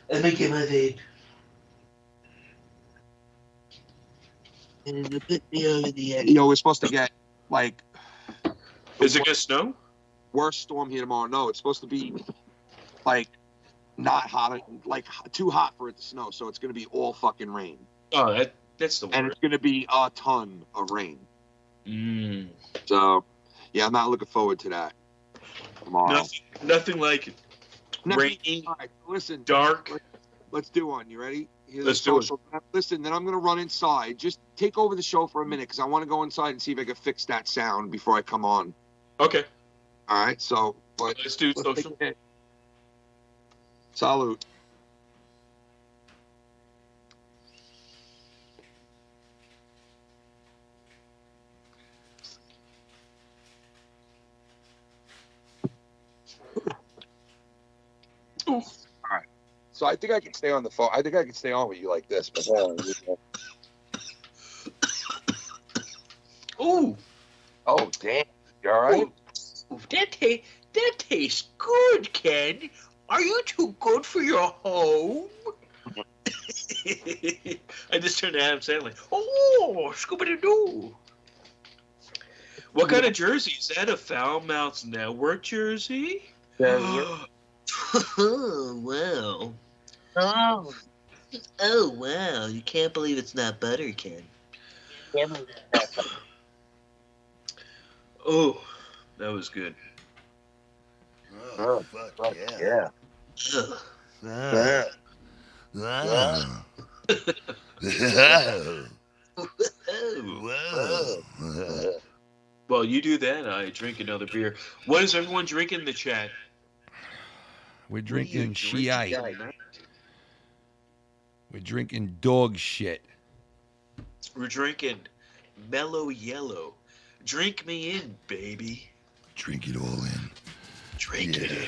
Let me get my vape. And put me over the edge. You know, we're supposed to get, like... Is it going to snow? Worst storm here tomorrow. No, it's supposed to be, like, not hot, like, too hot for it to snow, so it's going to be all fucking rain. Oh, that's the word. And it's going to be a ton of rain. Mm. So, yeah, I'm not looking forward to that tomorrow. Nothing like it. Rainy, all right, listen, dark. Let's do one. You ready? Here's Let's do it. Listen, then I'm going to run inside. Just take over the show for a minute because I want to go inside and see if I can fix that sound before I come on. Okay. All right, so let's do social. Salute. All right. So I think I can stay on the phone. I think I can stay on with you like this. But hold on. Ooh. Oh, damn. You all right? Ooh, that tastes good, Ken. Are you too good for your home? I just turned to Adam Sandler. Oh, Scooby-Doo. What kind of jersey? Is that a Foul Mouths Network jersey? Oh, wow. Oh, wow. You can't believe it's not butter, Ken. Oh, that was good. Oh, fuck yeah. Well, you do that, I drink another beer. What is everyone drinking in the chat? We're drinking Shiite. We're drinking dog shit. We're drinking Mellow Yellow. Drink me in, baby. Drink it all in. Drink it in.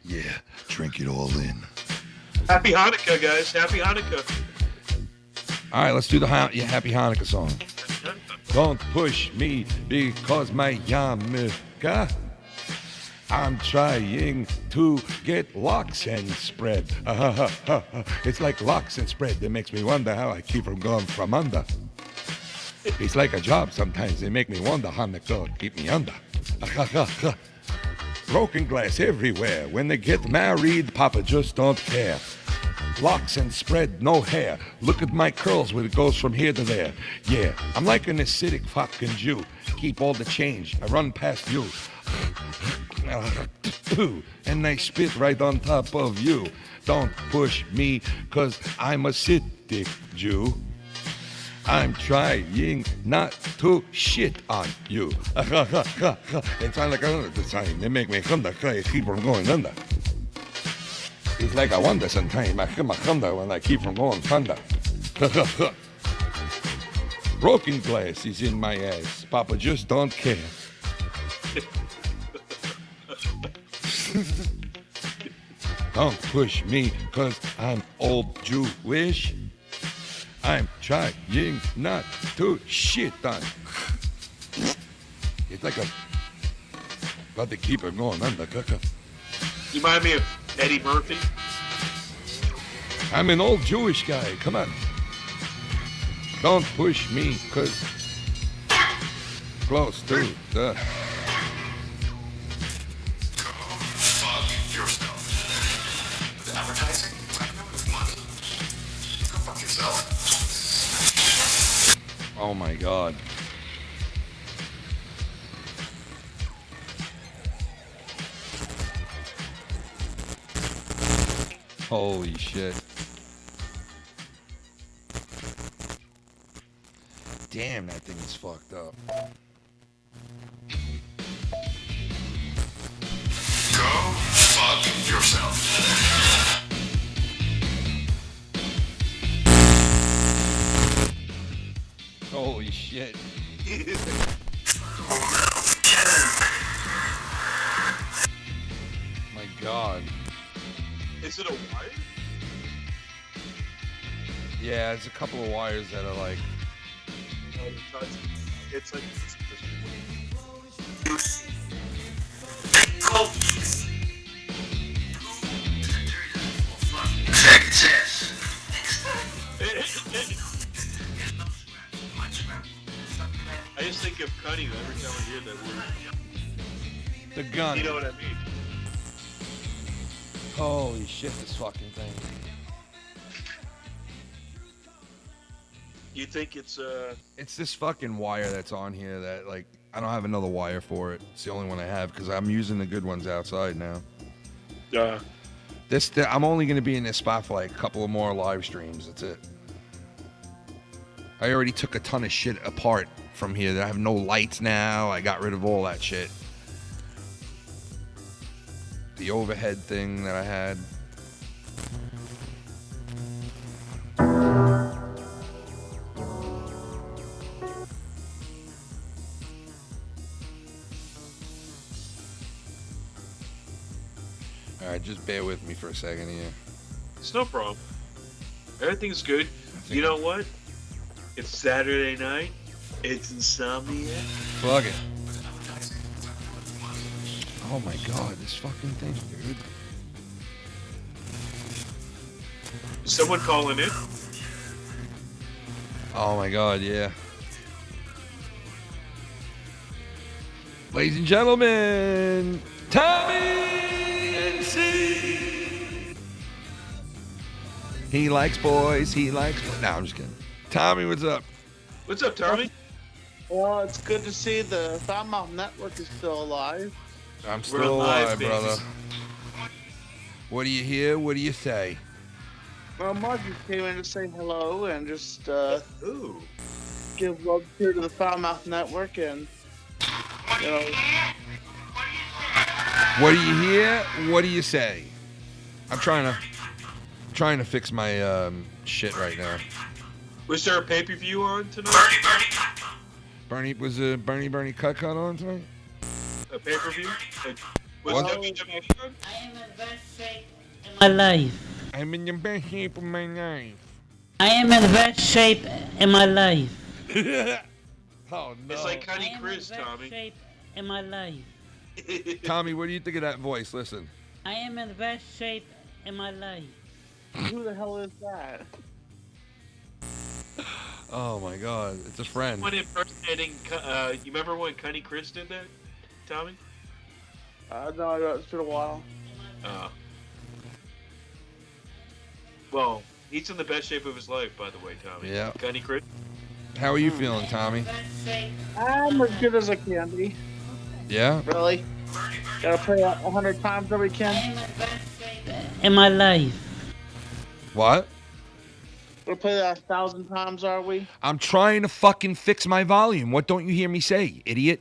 Yeah, drink it all in. Happy Hanukkah, guys. Happy Hanukkah. All right, let's do the Happy Hanukkah song. Don't push me because my yarmulke. I'm trying to get locks and spread. It's like locks and spread that makes me wonder how I keep from going from under. It's like a job sometimes. They make me wonder how to go keep me under. Broken glass everywhere. When they get married, Papa just don't care. Locks and spread, no hair. Look at my curls where it goes from here to there. Yeah, I'm like an acidic fucking Jew. Keep all the change. I run past you. And I spit right on top of you. Don't push me, cause I'm a acidic Jew. I'm trying not to shit on you. They sound like another sign. They make me thunder, keep from going under. It's like I wonder sometimes. I hear my thunder when I keep from going thunder. Broken glass is in my ass. Papa just don't care. Don't push me, cause I'm old Jewish. I'm trying not to shit on. It's like a... Got to keep it going under. You remind me of Eddie Murphy. I'm an old Jewish guy. Come on. Don't push me, cause... Close to the... Oh my God. Holy shit. Damn, that thing is fucked up. Go fuck yourself. Holy shit. My God. Is it a wire? Yeah, it's a couple of wires that are like... It's like... I just think of CUNNY every time I hear that word. The gun. You know what I mean? Holy shit, this fucking thing. You think it's It's this fucking wire that's on here that, like, I don't have another wire for it. It's the only one I have because I'm using the good ones outside now. I'm only going to be in this spot for like a couple of more live streams. That's it. I already took a ton of shit apart from here. I have no lights now. I got rid of all that shit. The overhead thing that I had. Alright, just bear with me for a second here. It's no problem. Everything's good. You know what? It's Saturday night. It's Insomniac. Fuck it. Oh my God, this fucking thing, dude. Is someone calling in? Oh my God, yeah. Ladies and gentlemen, Tommy C. He likes boys. He likes boys. No, I'm just kidding. Tommy, what's up? What's up, Tommy? Well, it's good to see the Foulmouth Network is still alive. I'm still alive, brother. What do you hear? What do you say? Well, Mark just came in to say hello and just Ooh. give love here to the Foulmouth Network and, you know. What do you hear? What do you say? I'm trying to fix my shit right now. Was there a pay-per-view on tonight? Bernie was a Bernie cut on tonight? A pay-per-view? Was What? WWE on? I am in best shape in my life. I'm in the best shape of my life. I am in the best shape in my life. Oh, no. It's like Cunny Chris, I am in the best Tommy. shape in my life. Tommy, what do you think of that voice? Listen. I am in the best shape in my life. Who the hell is that? Oh, my God. It's a friend. When impersonating, you remember when Cunny Chris did that, Tommy? No, it's been a while. Well, he's in the best shape of his life, by the way, Tommy. Yeah. Cunny Chris? How are you feeling, Tommy? I'm as good as I can be. Yeah? Really? Gotta play 100 times every weekend. In my life. What? Gotta play that 1,000 times, are we? I'm trying to fucking fix my volume. What don't you hear me say, idiot?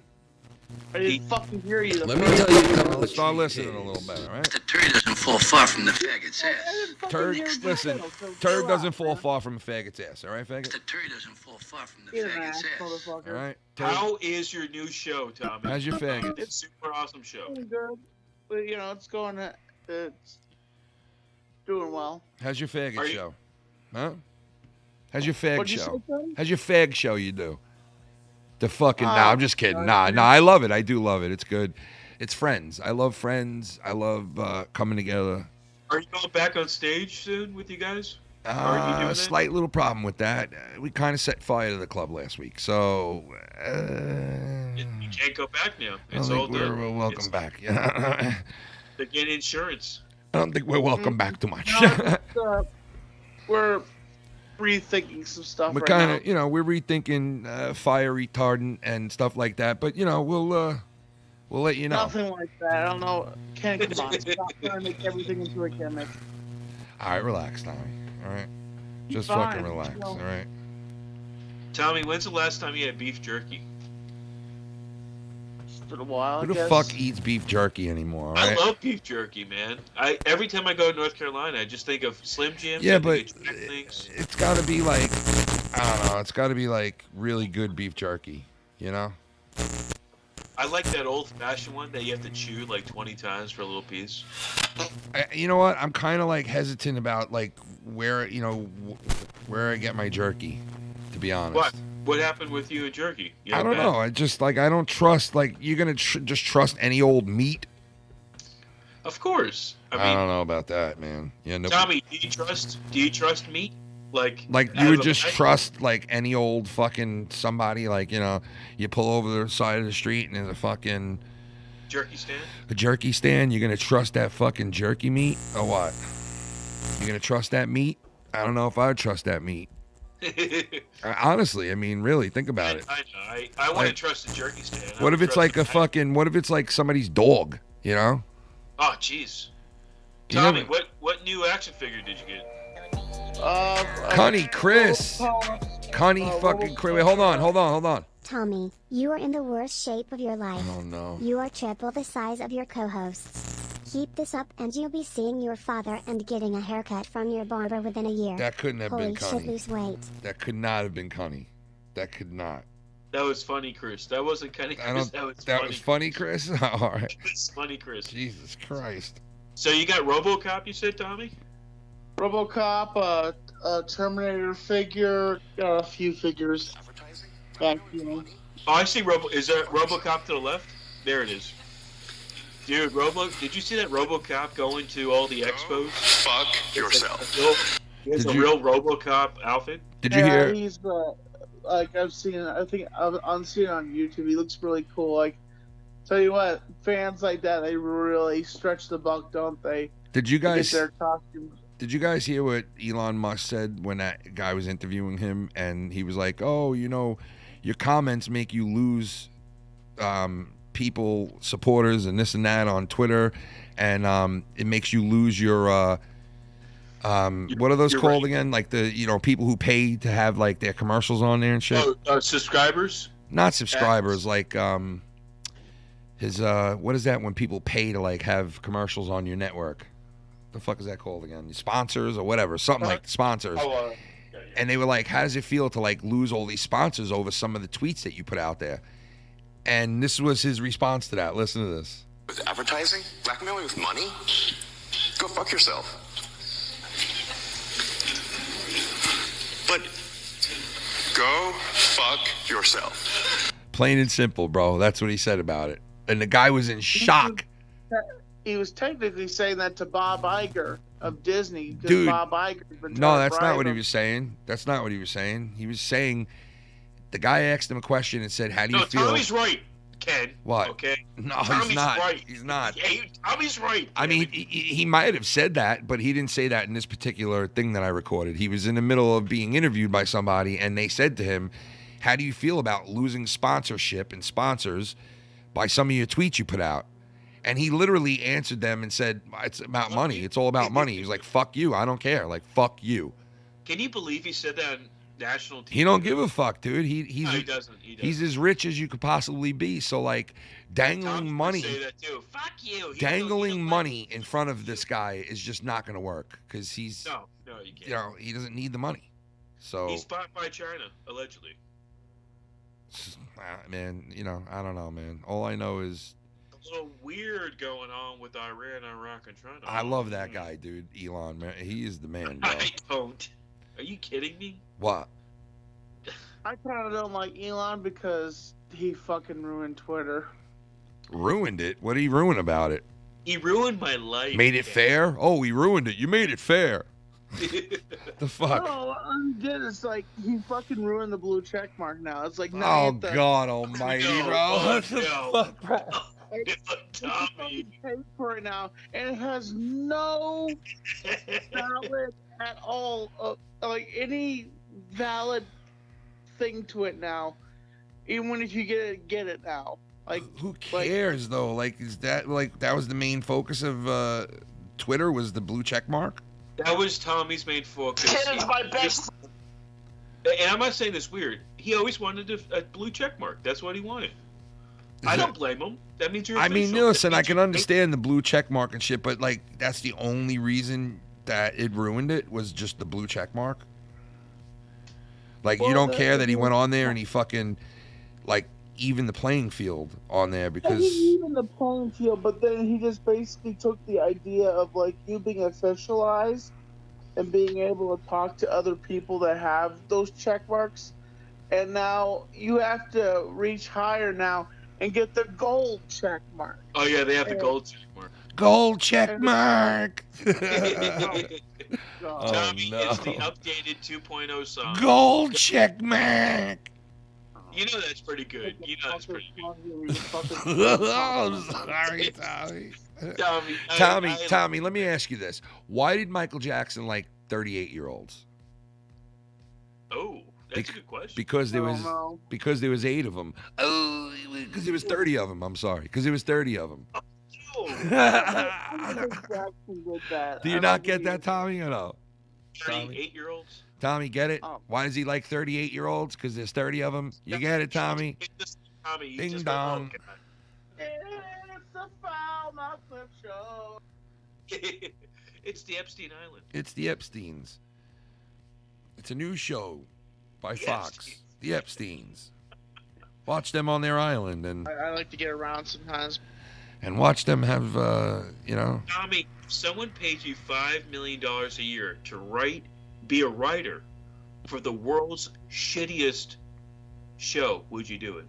I didn't fucking hear you. Let me tell you a couple of Start listening a little better, all right? The tree doesn't fall far from the faggot's ass. Turd, listen, turd doesn't fall far from a faggot's ass, all right, faggot? The tree doesn't fall far from the Get an faggot's ass, ass. motherfucker. All right? Turd, How is your new show, Tommy? how's your faggot? It's a super awesome show. Doing good. But, you know, it's going. It's doing well. How's your faggot Are you- show? Huh? How's your fag What'd you show? say, Tony? How's your fag show you do? The fucking, Uh, nah, I'm just kidding. Nah, I love it. I do love it. It's good. It's Friends. I love Friends. I love coming together. Are you going back on stage soon with you guys? Are you doing A that? slight little problem with that. We kind of set fire to the club last week, so You can't go back now. I It's don't all think done. we're welcome It's- back. Yeah. To get insurance. I don't think we're welcome back too much. No, it's, we're rethinking some stuff We're right kind now. of, we're rethinking fire retardant and stuff like that. But we'll let you know. Nothing like that. I don't know. Ken, come on. Stop trying to make everything into a gimmick. All right, relax, Tommy. All right, just Fine, fucking relax. chill. All right. Tommy, when's the last time you had beef jerky? It's been a while. Who I the guess. fuck eats beef jerky anymore? All I right. love beef jerky, man. Every time I go to North Carolina, I just think of Slim Jims. Yeah, I but think of Jack Links. it's got to be like, I don't know. It's got to be like really good beef jerky. You know? I like that old-fashioned one that you have to chew like 20 times for a little piece. You know what? I'm kind of like hesitant about like where where I get my jerky. To be honest. What? What happened with you and jerky? You I know, don't bad? know. I just like I don't trust like you're gonna just trust any old meat. Of course. I I mean, don't know about that, man. Yeah, no. Tommy, do you trust meat? Like Like out you would of just the bag? trust like any old fucking somebody, like, you pull over the side of the street and there's a fucking jerky stand? a jerky stand. You're gonna trust that fucking jerky meat or what? You're gonna trust that meat? I don't know if I would trust that meat. Honestly, I mean, really, think about it. I know. I want to Like, trust the jerky stand. I What would if it's trust like the a fucking? What if it's like somebody's dog? You know? Oh, jeez. You Tommy, never- what new action figure did you get? Connie, Chris, Connie, fucking Chris. Wait, hold on. Tommy, you are in the worst shape of your life. Oh no. You are triple the size of your co-hosts. Keep this up and you'll be seeing your father and getting a haircut from your barber within a year. That couldn't have been Holy shit, Connie. lose weight. That could not have been Connie. That could not. That was funny, Chris. That wasn't Kenny I Chris. don't. That was funny. Chris. All right. It was funny, Chris. Jesus Christ. So you got RoboCop, you said, Tommy? RoboCop, a Terminator figure, got a few figures. Back, Oh, I see Is there RoboCop to the left? There it is. Dude, did you see that RoboCop going to all the expos? Fuck yourself. He has Did a you- real RoboCop outfit. Did you hear? He's like I'm seeing it on YouTube. He looks really cool. Like, tell you what, fans like that, they really stretch the buck, don't they? Did you To get guys? their costumes. Did you guys hear what Elon Musk said when that guy was interviewing him, and he was like, "Oh, your comments make you lose people, supporters, and this and that on Twitter, and it makes you lose your what are those you're called right. again? Like the people who pay to have like their commercials on there and shit. Oh, subscribers? Not subscribers, like his what is that when people pay to like have commercials on your network? The fuck is that called again? Sponsors or whatever, something like sponsors. And they were like, how does it feel to like lose all these sponsors over some of the tweets that you put out there? And this was his response to that. Listen to this. With advertising? Blackmail me with money? Go fuck yourself. Go fuck yourself. Plain and simple, bro. That's what he said about it. And the guy was in shock. He was technically saying that to Bob Iger of Disney. Because Dude, Bob Iger's been no, trying to that's not bribe what he him. was saying. That's not what he was saying. He was saying the guy asked him a question and said, "How do you No, feel?" Tommy's right, Ken. What? Okay. No, Tommy's he's not. right. He's not. Yeah, Tommy's right. I mean, he might have said that, but he didn't say that in this particular thing that I recorded. He was in the middle of being interviewed by somebody, and they said to him, "How do you feel about losing sponsorship and sponsors by some of your tweets you put out?" And he literally answered them and said, "It's about money. It's all about money." He was like, "Fuck you. I don't care. Like, fuck you." Can you believe he said that on national TV? He don't give a fuck, dude. He's No, he doesn't. He doesn't. he's as rich as you could possibly be. So like, dangling Tommy would money, say that too. Fuck you. He dangling money in front of this guy is just not going to work because he's, No, you can't. you know, he doesn't need the money. So, He's bought by China, allegedly. man, you know, I don't know, man. All I know is A little weird going on with Iran, Iraq, and China. I love that guy, dude. Elon, man, he is the man, bro. I don't. Are you kidding me? What? I kind of don't like Elon because he fucking ruined Twitter. Ruined it? What did he ruin about it? He ruined my life. Made it fair? Oh, he ruined it. You made it fair. The fuck? No, he did. It's like he fucking ruined the blue check mark now. It's like Oh, God almighty, No, bro. oh, What the no. fuck, bro? Tommy paid for it now, and it has no valid at all, like any valid thing to it now. Even if you get it now. Like who cares though? Like, is that like that was the main focus of Twitter? Was the blue check mark? That was Tommy's main focus. Ken is my best. And I'm not saying this weird. He always wanted a blue check mark. That's what he wanted. I don't blame him. That means you're I mean, official. listen, That I means can you're- understand the blue check mark and shit, but like that's the only reason that it ruined it was just the blue check mark. Like, you don't care that he went on there and he fucking like even the playing field on there I because think even the playing field, but then he just basically took the idea of like you being officialized and being able to talk to other people that have those check marks, and now you have to reach higher now and get the gold check mark. Oh yeah, they have the gold check mark. gold check mark. Oh, Tommy no. is the updated 2.0 song. Gold check mark. You know that's pretty good. You know that's pretty good. I'm sorry, Tommy. Tommy, let me ask you this. Why did Michael Jackson like 38-year-olds? Oh, that's a good question. Because there was 8 of them. Oh, because there was 30 of them. I'm sorry. Because there was 30 of them. Do you not get that, Tommy, or no? 38-year-olds? Tommy, get it? Why does he like 38-year-olds? Because there's 30 of them. You get it, Tommy? Tommy, you Ding just dong. It's a foul mouth clip show. It's the Epstein Island. It's the Epsteins. It's a new show by Fox. The Epsteins. Watch them on their island and I like to get around sometimes. watch them have, you know. Tommy, if someone paid you $5 million a year to be a writer for the world's shittiest show, would you do it?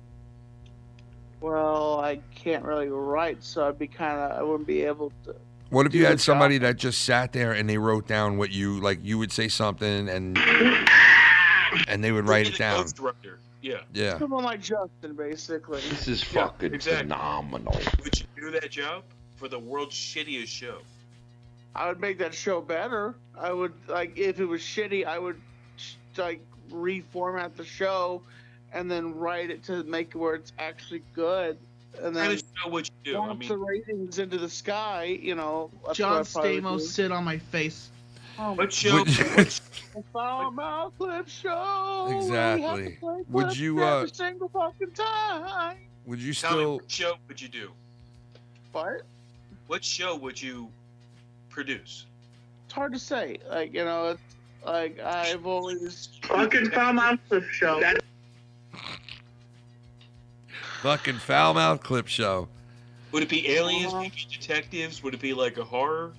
Well, I can't really write, so I wouldn't be able to. What if do you the had somebody job. that just sat there and they wrote down what you, like, you would say something and they would write it down. Ghostwriter. Yeah. Yeah. Someone like Justin, basically. This is fucking phenomenal. Would you do that job for the world's shittiest show? I would make that show better. I would, like, if it was shitty, I would, like, reformat the show and then write it to make it where it's actually good. And What kind then of show would you do? I launch mean, the ratings into the sky, you know. that's John what I probably would Stamos, do. sit on my face. what show? Foul mouth clip show. Exactly. We have to play Would clips you, every single fucking time. Would you Tommy, still, what show would you do? What? What show would you produce? It's hard to say. Like, you know, it's like I've always Fucking foul mouth clip show. fucking foul mouth clip show? Would it be aliens? Would it be detectives? Would it be like a horror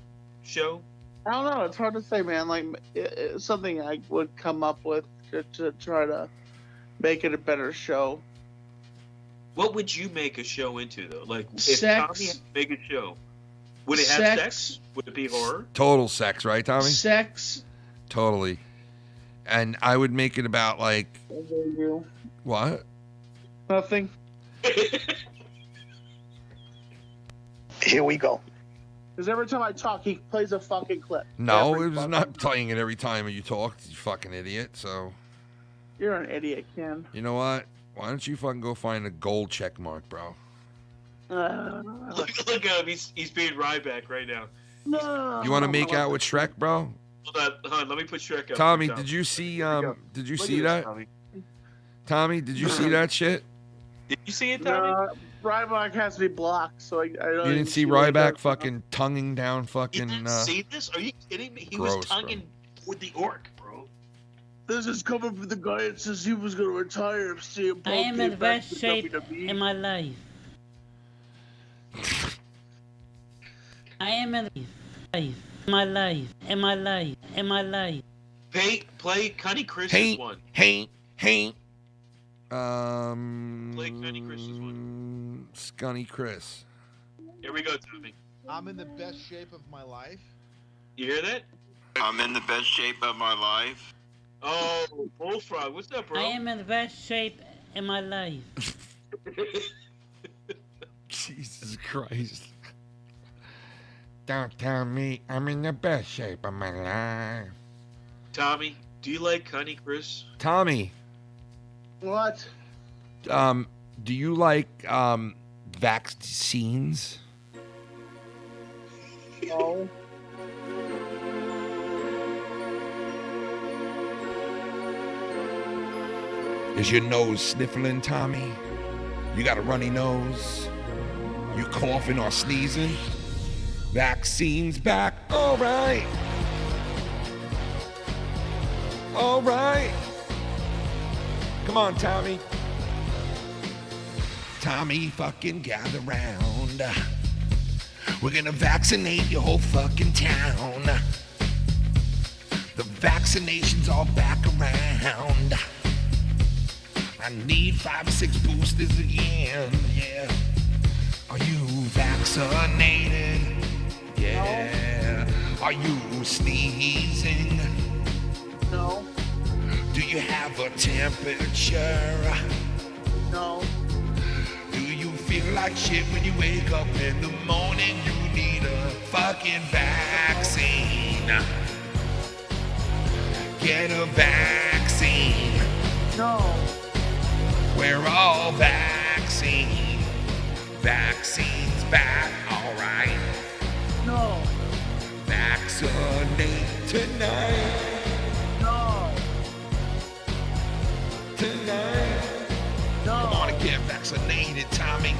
show? I don't know. It's hard to say, man. Like, it's something I would come up with to try to make it a better show. What would you make a show into though? Like if Sex. Tommy had to make a show, would it have sex? Would it be horror? Total sex, right, Tommy? Sex. Totally. And I would make it about like what? Nothing. Here we go. Because every time I talk, he plays a fucking clip. No, Every it was fucking not time. playing it every time you talked, you fucking idiot. So You're an idiot, Ken. you know what? Why don't you fucking go find a gold check mark, bro? Look at him. He's being Ryback right now. No. You want to make out with Shrek, bro? Hold on. Let me put Shrek up. Tommy, for did you see did you Look see at that? this, Tommy. Tommy, did you see that shit? Did you see it, Tommy? Ryback has to be blocked, so I don't. You didn't see Ryback fucking tonguing down fucking You didn't see this? Are you kidding me? He gross, was tonguing with the orc, bro. This is coming from the guy that says he was going to retire if CM Punk I am in came the back best to shape WWE. in my life. I am in my life. In my life. Play Cunny Chris's Hey, one. hey. Play Cunny Chris's one. Scunny Chris. Here we go, Tommy. I'm in the best shape of my life. You hear that? I'm in the best shape of my life. Oh, Bullfrog. What's up, bro? I am in the best shape in my life. Jesus Christ. Don't tell me I'm in the best shape of my life. Tommy, do you like Cunny Chris? Tommy, What? do you like vaccines? No. Is your nose sniffling, Tommy? You got a runny nose? You coughing or sneezing? Vaccines back, all right. All right. Come on, Tommy. Tommy, fucking gather round. We're gonna vaccinate your whole fucking town. The vaccination's all back around. I need 5 or 6 boosters again, yeah. Are you vaccinated? Yeah. Are you sneezing? No. Do you have a temperature? No. Do you feel like shit when you wake up in the morning? You need a fucking vaccine. Get a vaccine. No. We're all vaccine. Vaccines back, alright. No. Vaccinate tonight. No. Tonight. No. Come on and get vaccinated, Tommy.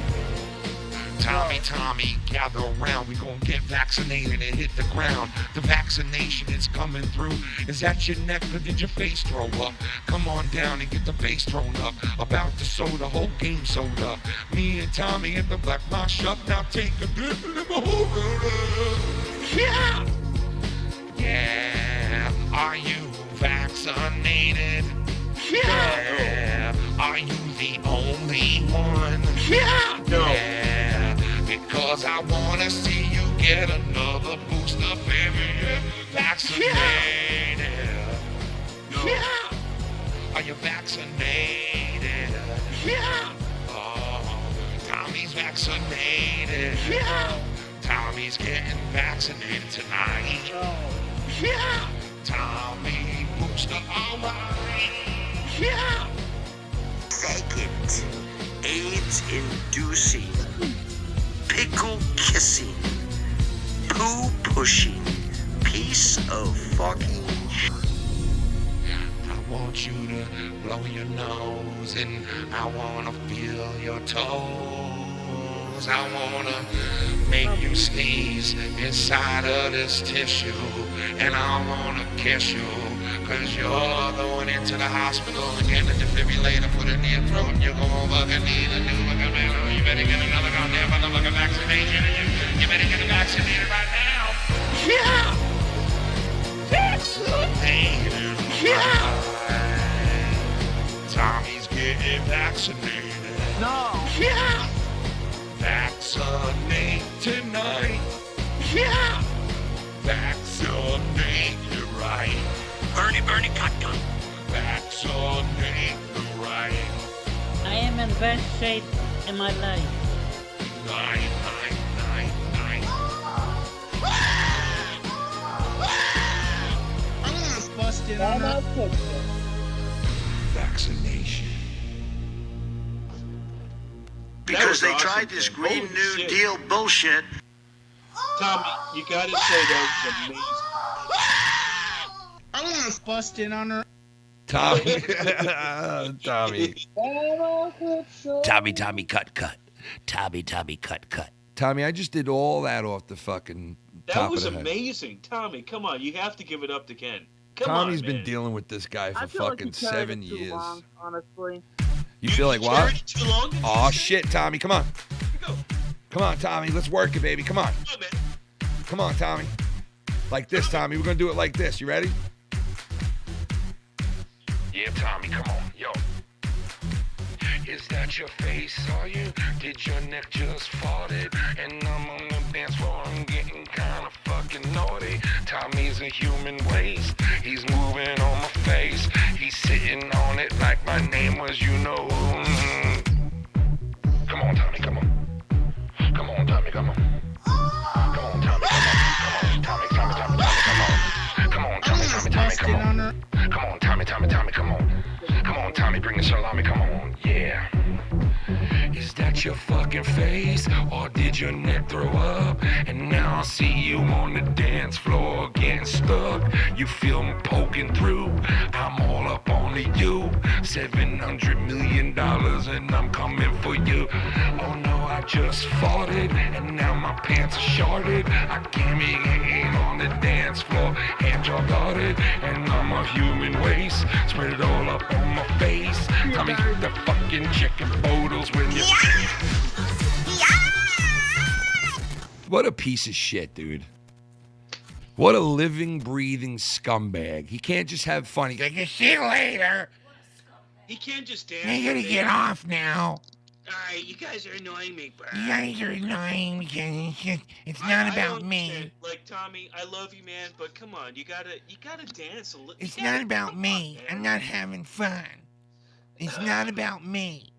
Tommy, gather around. We gonna get vaccinated and hit the ground. The vaccination is coming through. Is that your neck or did your face throw up? Come on down and get the face thrown up. About to sew the whole game sewed up. Me and Tommy in the black mosh up. Now take a dip in the yeah. Yeah. Are you vaccinated? Yeah. Are you the only one? Yeah. No. Yeah. Because I wanna see you get another booster, baby. Vaccinated. No. Yeah. Are you vaccinated? Yeah. Oh, Tommy's vaccinated. Yeah. Tommy's getting vaccinated tonight. Yeah. Tommy booster, alright. Yeah. Second, AIDS-inducing, pickle-kissing, poo-pushing piece of fucking shit. I want you to blow your nose and I wanna feel your toes. I wanna make you sneeze inside of this tissue and I wanna kiss you. Cause you're going into the hospital and getting a defibrillator put in your throat and you're gonna fucking need a new fucking man. You better get another goddamn motherfucking vaccination and you better get vaccinated right now. Yeah! Vaccinated. Yeah! Tommy's Get vaccinated. No. Yeah. Vaccinate tonight. Yeah. Vaccinate you right. Bernie, cut. Vaccinate you right. I am in best shape in my life. Nine. I'm gonna bust in on that. Vaccination. Because they awesome, tried this man. Green Holy New shit. Deal bullshit. Tommy, you gotta say that was amazing. I'm gonna bust in on her. Tommy. Tommy, cut. Tommy, cut. Tommy, I just did all that off the fucking That top was of the head. amazing. Tommy, come on. You have to give it up to Ken. Tommy's on, been man. dealing with this guy for I feel like fucking he carried 7 it too years. long, honestly. You feel like carried what? it too long? Oh shit, Tommy, come on. Go. Come on, Tommy, let's work it, baby. Come on. Come on, man. Come on, Tommy. Like this, Tommy. We're gonna do it like this. You ready? Yeah, Tommy, come on, yo. Is that your face, are you? Did your neck just farted? And I'm on the dance floor, I'm getting kinda fucking naughty. Tommy's a human waste, he's moving on my face. He's sitting on it like my name was you know who. Come on, Tommy, come on. Come on, Tommy, come on. Come on, Tommy, come on. Come on, Tommy, come on. Come on, Tommy, come on. Come on, Tommy, come on. Come on, Tommy, bring the salami, come on, yeah. Is that your fucking face, or did your neck throw up? And now I see you on the dance floor getting stuck. You feel me poking through, I'm all up on you. $700 million and I'm coming for you. Oh no, I just farted, and now my pants are shorted. I can't make it on the dance floor, and y'all got it. And I'm a human waste, spread it all up on my face. Tell me the fucking chicken boodles when you... What a piece of shit, dude. What a living, breathing scumbag. He can't just have fun. He gotta see you later. He can't just dance. You gotta get off now. Alright, you guys are annoying me, bro. You guys are annoying because it's not I about don't me. understand. Like, Tommy, I love you, man, but come on, you gotta dance a little. It's not about me. I'm not having fun. It's not about me.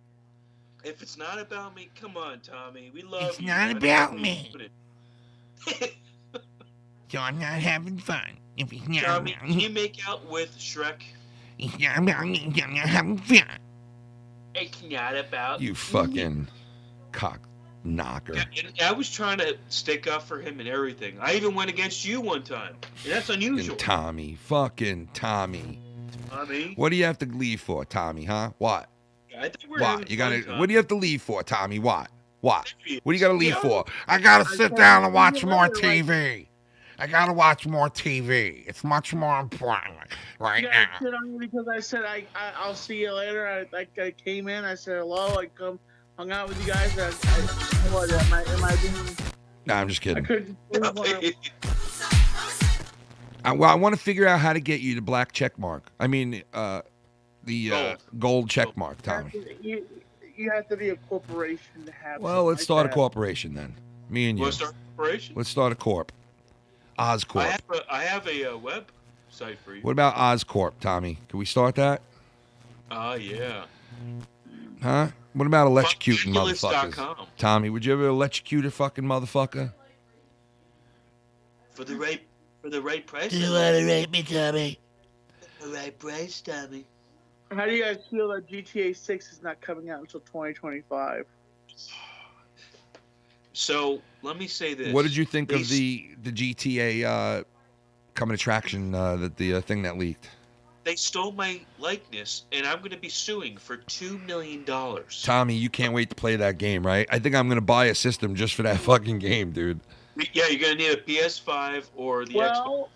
If it's not about me, come on, Tommy. We love It's you. not man. about Don't me. put it- So I'm not having fun. If it's not Tommy, about can me, you make out with Shrek? it's not about me. I'm not having fun. It's not about You fucking cock knocker. And I was trying to stick up for him and everything. I even went against you one time. And that's unusual. Fucking Tommy. Tommy. What do you have to leave for, Tommy, huh? What? I think we're What? having You fun, gotta Tommy. what do you have to leave for, Tommy? What? What do you gotta leave Yeah. for? I gotta sit down and watch more TV. I gotta watch more TV. It's much more important right Yeah, now. I shit on you because I said I'll see you later. I came in, I said hello, I hung out with you guys. What am I doing? Nah, I'm just I kidding. couldn't. I want to figure out how to get you the black check mark. I mean, the gold check mark, Tommy. You have to be a corporation to have. Well, let's start a that. corporation then. Me and you. Wanna start a corporation? Let's start a corp. Oscorp. I have a website for you. What about Oscorp, Tommy? Can we start that? Yeah. Huh? What about electrocuting Fuckridiculous.com. motherfuckers? Tommy, would you ever electrocute a fucking motherfucker? For the right price. Do you want to rape me, Tommy? The right price, Tommy. How do you guys feel that GTA 6 is not coming out until 2025? So let me say this. What did you think of the GTA coming attraction, the thing that leaked? They stole my likeness, and I'm going to be suing for $2 million. Tommy, you can't wait to play that game, right? I think I'm going to buy a system just for that fucking game, dude. Yeah, you're going to need a PS5 or the Xbox. Well,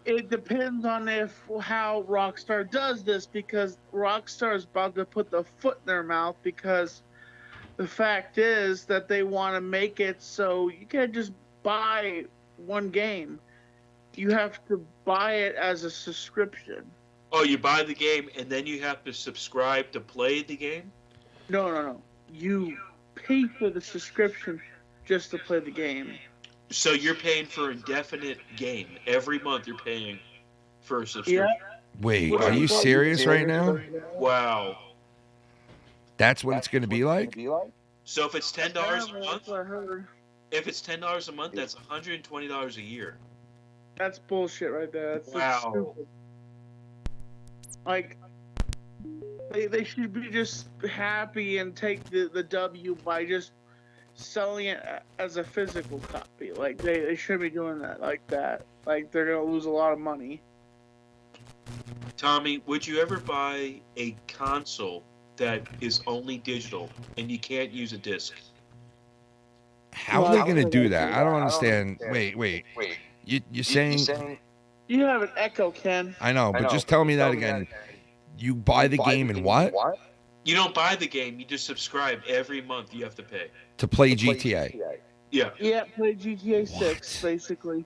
it depends on how Rockstar does this, because Rockstar is about to put the foot in their mouth, because the fact is that they want to make it so you can't just buy one game. You have to buy it as a subscription. Oh, you buy the game and then you have to subscribe to play the game? No. You pay for the subscription just to play the game. So you're paying for indefinite game. Every month you're paying for a subscription. Yeah. Wait, are you serious right now? Wow. That's what it's going to be like? So if it's $10 a month, That's what I heard. if it's $10 a month, that's $120 a year. That's bullshit right there. That's Wow. stupid. Like, they should be just happy and take the W by just selling it as a physical copy. Like, they shouldn't be doing that like that. Like, they're going to lose a lot of money. Tommy, would you ever buy a console that is only digital and you can't use a disc? How are they going to do that? I don't understand. Wait. You're saying... You have an echo, Ken. I know, but just tell me that again. You buy the game and what? You don't buy the game. You just subscribe every month. You have to pay To play GTA. Yeah. Yeah, play GTA 6, basically.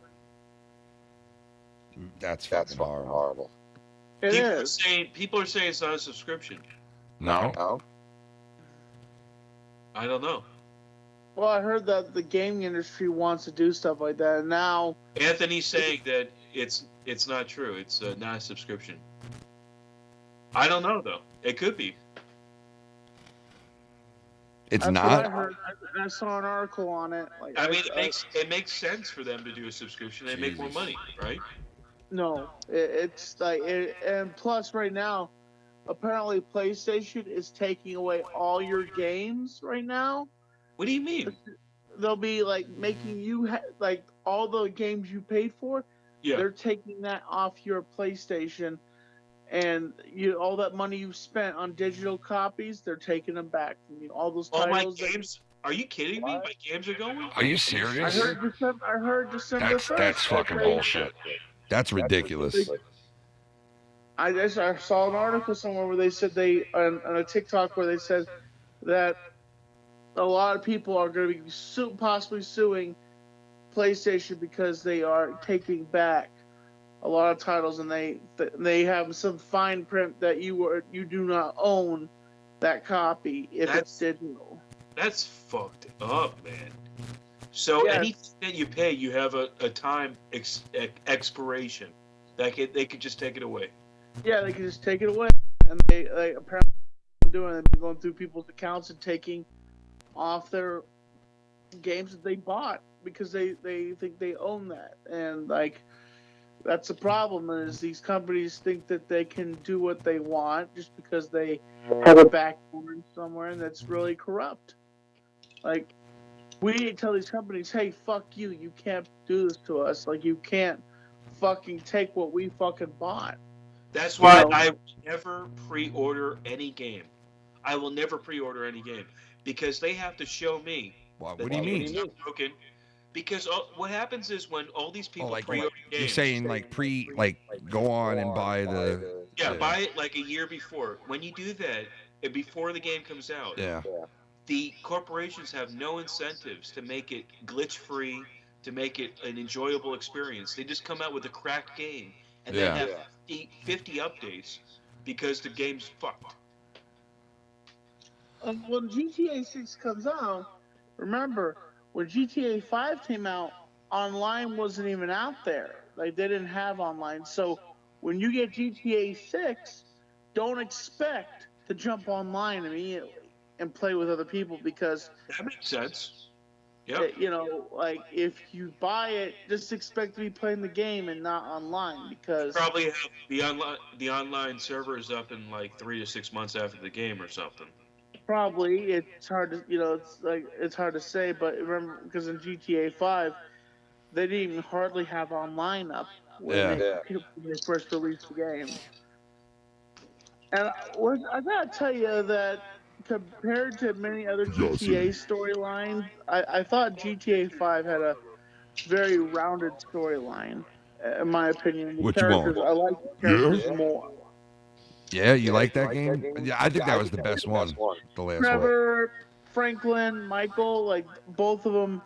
That's fucking horrible. People are saying it's not a subscription. No. I don't know. Well, I heard that the gaming industry wants to do stuff like that, and now Anthony's saying that it's not true. It's not a subscription. I don't know though. It could be. It's that's not. What I heard. I saw an article on it. Like, I mean, it makes sense for them to do a subscription. They make more money, right? No, it's like, and plus, right now, apparently PlayStation is taking away all your games right now. What do you mean? They'll be like making you like all the games you paid for. Yeah. They're taking that off your PlayStation, and all that money you spent on digital copies, they're taking them back from you. All those all titles. My games. Are you kidding me? My games are going. Are you serious? I heard December 1st. That's fucking bullshit. That's ridiculous. I saw an article somewhere where they said on a TikTok where they said that a lot of people are going to be possibly suing PlayStation because they are taking back a lot of titles, and they have some fine print that you do not own that copy if it's digital. That's fucked up, man. So anything that you pay, you have a time expiration. They could just take it away. Yeah, they can just take it away, and they apparently doing. They've been going through people's accounts and taking off their games that they bought because they think they own that, and like that's the problem. Is these companies think that they can do what they want just because they have a backbone somewhere, and that's really corrupt. Like, we need to tell these companies, hey, fuck you, you can't do this to us. Like, you can't fucking take what we fucking bought. That's why I will never pre-order any game. I will never pre-order any game because they have to show me. What do you mean? Broken. Because what happens is when all these people pre-order games, you're saying go on and buy the buy it like a year before. When you do that, before the game comes out, the corporations have no incentives to make it glitch-free, to make it an enjoyable experience. They just come out with a cracked game, and they have 50 updates because the game's fucked. When GTA 6 comes out, remember, when GTA 5 came out, online wasn't even out there. Like, they didn't have online. So when you get GTA 6, don't expect to jump online immediately and play with other people, because that makes sense. Yeah. Like, if you buy it, just expect to be playing the game and not online, because probably have the online servers up in like 3 to 6 months after the game or something. Probably. It's hard to it's hard to say, but remember, because in GTA 5 they didn't even hardly have online up when they first released the game. And I gotta tell you that compared to many other GTA storylines, I thought GTA 5 had a very rounded storyline, in my opinion. Which one? I like the characters more. Yeah, you like that game? Yeah, I think that was the best one. The last Trevor, Franklin, Michael, like both of them,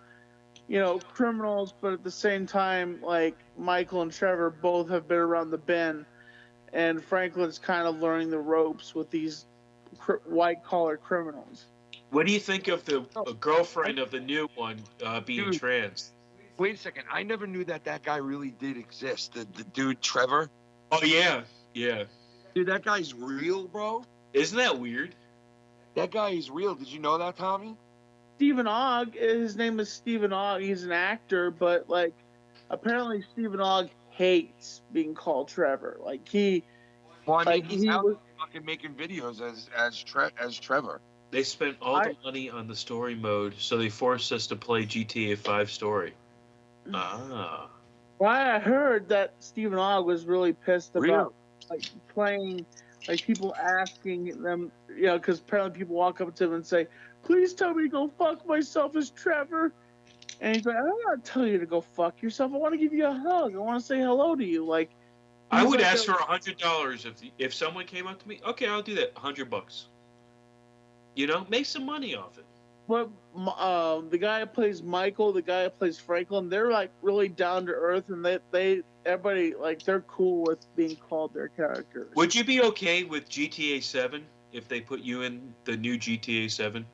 criminals, but at the same time, like Michael and Trevor both have been around the bend, and Franklin's kind of learning the ropes with these white collar criminals. What do you think of the girlfriend of the new one being trans? Wait a second. I never knew that guy really did exist. The dude Trevor. Oh yeah, yeah. Dude, that guy's real, bro. Isn't that weird? That guy is real. Did you know that, Tommy? Stephen Ogg. His name is Stephen Ogg. He's an actor, but like, apparently Stephen Ogg hates being called Trevor. Like he's out fucking making videos as Trevor. They spent all the money on the story mode, so they forced us to play GTA 5 story. Ah. Well, I heard that Stephen Ogg was really pissed about like playing, like people asking them, you know, because apparently people walk up to him and say, "Please tell me to go fuck myself as Trevor." And he's like, "I don't want to tell you to go fuck yourself. I want to give you a hug. I want to say hello to you." Like, I would ask for $100 if someone came up to me. Okay, I'll do that. $100. You know, make some money off it. But the guy who plays Michael, the guy who plays Franklin, they're like really down to earth, and everybody like they're cool with being called their characters. Would you be okay with GTA 7 if they put you in the new GTA 7?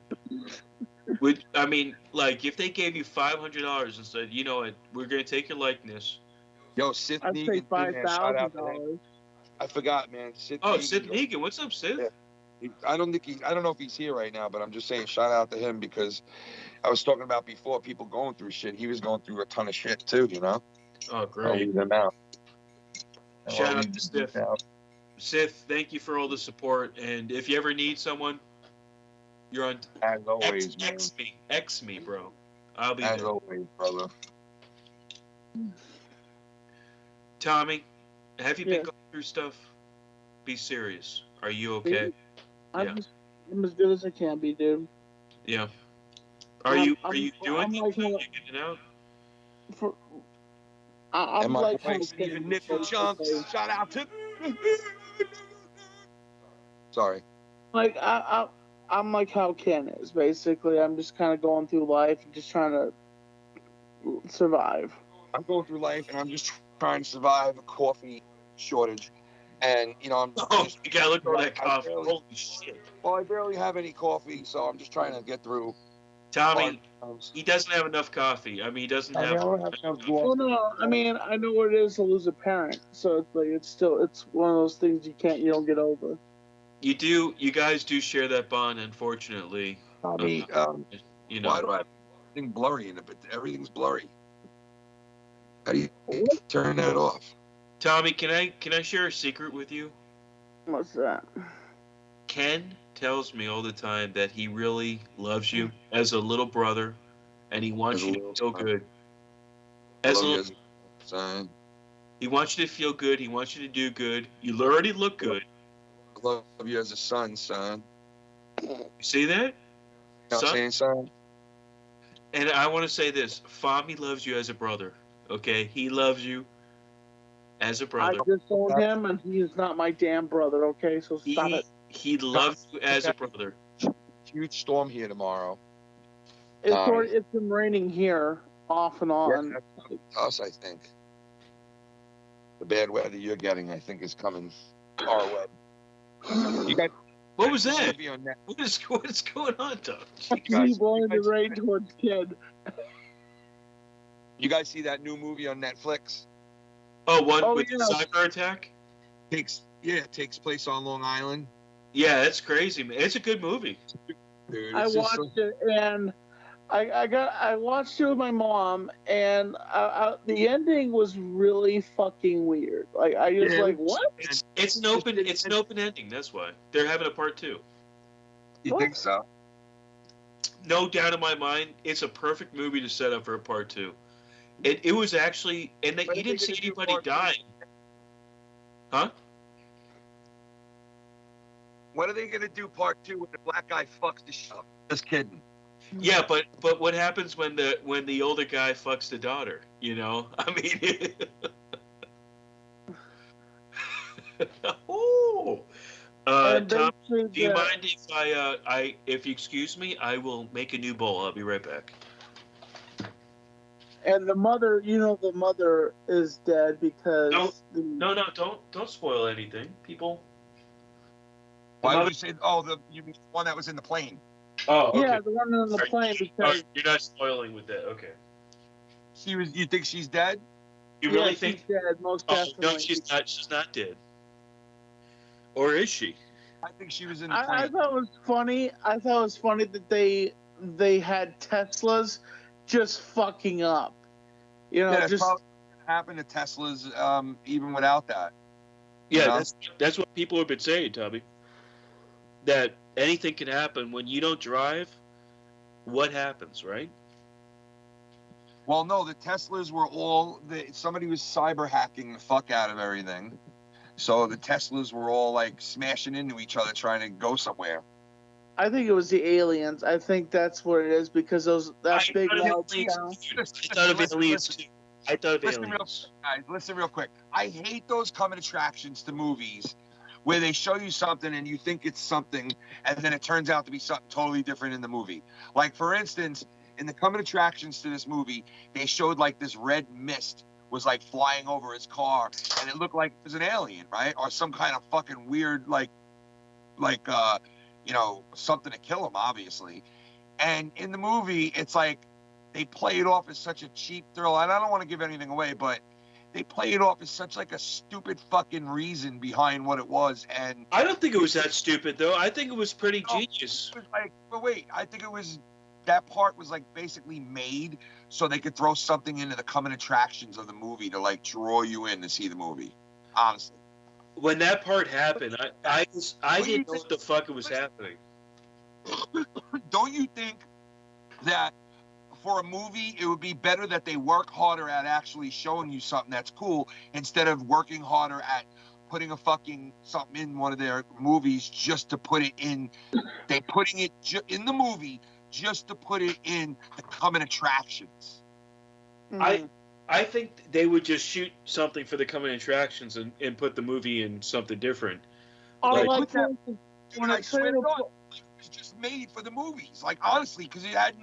I mean, like if they gave you $500 and said, you know what, we're gonna take your likeness. Yo, Sith I'd say $5,000. I forgot, man. Sith Negan, what's up, Sith? Yeah. I don't know if he's here right now, but I'm just saying shout out to him because I was talking about before people going through shit. He was going through a ton of shit too, you know. Oh, great! Shout out to Sith. Sith, thank you for all the support, and if you ever need someone, you're on. As always, man. X me, bro. I'll be as there. always, brother. Tommy, have you been going through stuff? Be serious. Are you okay? I'm as good as I can be, dude. Yeah. Are you doing it? You getting out? I'm like even nickel chunks. Shout out to. Sorry. Like I'm like how Ken is basically. I'm just kind of going through life and just trying to survive. I'm going through life and I'm just trying to survive a coffee shortage. And, you know, I'm just... you gotta look at that coffee. Holy shit. Well, I barely have any coffee, so I'm just trying to get through. Tommy, he doesn't have enough coffee. I mean, he doesn't have... Well, no, I mean, I know what it is to lose a parent. So, it's like, it's one of those things you don't get over. You guys do share that bond, unfortunately. Tommy, you know. Why do I have everything blurry in it? But everything's blurry. How do you turn that off? Tommy, can I share a secret with you? What's that? Ken tells me all the time that he really loves you as a little brother, and he wants you to feel good. As a little son. He wants you to feel good. He wants you to do good. You already look good. I love you as a son. You see that? I'm saying son. And I want to say this. Fami loves you as a brother. Okay? He loves you as a brother. I disowned him, and he is not my damn brother, okay? So stop it. He loves you as a brother. Huge storm here tomorrow. It's been raining here off and on. Yes, us, I think. The bad weather you're getting, I think, is coming our way. You got what was that? What is going on, Tom? He's blowing the rain towards Kid. You guys see that new movie on Netflix? Oh, with the cyber attack? It takes place on Long Island. Yeah, that's crazy, man. It's a good movie. Dude, I watched it, and I watched it with my mom, and the ending was really fucking weird. Like I just like what? It's an open ending. That's why they're having a part 2. You think so? No doubt in my mind, it's a perfect movie to set up for a part 2. It was actually, and you didn't see anybody dying. Huh? When are they gonna do part 2 when the black guy fucks the shit up? Just kidding. Yeah, but what happens when the older guy fucks the daughter? You know, I mean. Tom, do you mind if if you excuse me? I will make a new bowl. I'll be right back. And the mother, the mother is dead because don't spoil anything, people. Why would you say? Oh, you mean the one that was in the plane? Oh, okay. Yeah, the one on the plane. Because you're not spoiling with that. Okay. You think she's dead? You really think she's dead? Most definitely. No, she's not. She's not dead. Or is she? I think she was in the plane. I thought it was funny. I thought it was funny that they had Teslas just fucking up. That's probably gonna happen to Teslas even without that. Yeah, that's what people have been saying, Tommy. That anything can happen when you don't drive. What happens, right? Well, no, the Teslas were all somebody was cyber hacking the fuck out of everything, so the Teslas were all like smashing into each other trying to go somewhere. I think it was the aliens. I think that's what it is because that big loud sound. I thought of aliens too. I thought of aliens. Guys, listen real quick. I hate those coming attractions to movies where they show you something and you think it's something and then it turns out to be something totally different in the movie. Like, for instance, in the coming attractions to this movie, they showed like this red mist was like flying over his car and it looked like it was an alien, right? Or some kind of fucking weird something to kill him, obviously. And in the movie, it's like they play it off as such a cheap thrill. And I don't want to give anything away, but they play it off as such like a stupid fucking reason behind what it was. And I don't think it was that stupid, though. I think it was pretty genius. It was but wait, I think that part was like basically made so they could throw something into the coming attractions of the movie to like draw you in to see the movie. Honestly. When that part happened, I didn't know what the fuck it was happening. Don't you think that for a movie it would be better that they work harder at actually showing you something that's cool instead of working harder at putting a fucking something in one of their movies just to put it in? They putting it in the movie just to put it in the coming attractions. Mm-hmm. I think they would just shoot something for the coming attractions and put the movie in something different. When I swear to God, it was just made for the movies. Like, honestly, because it had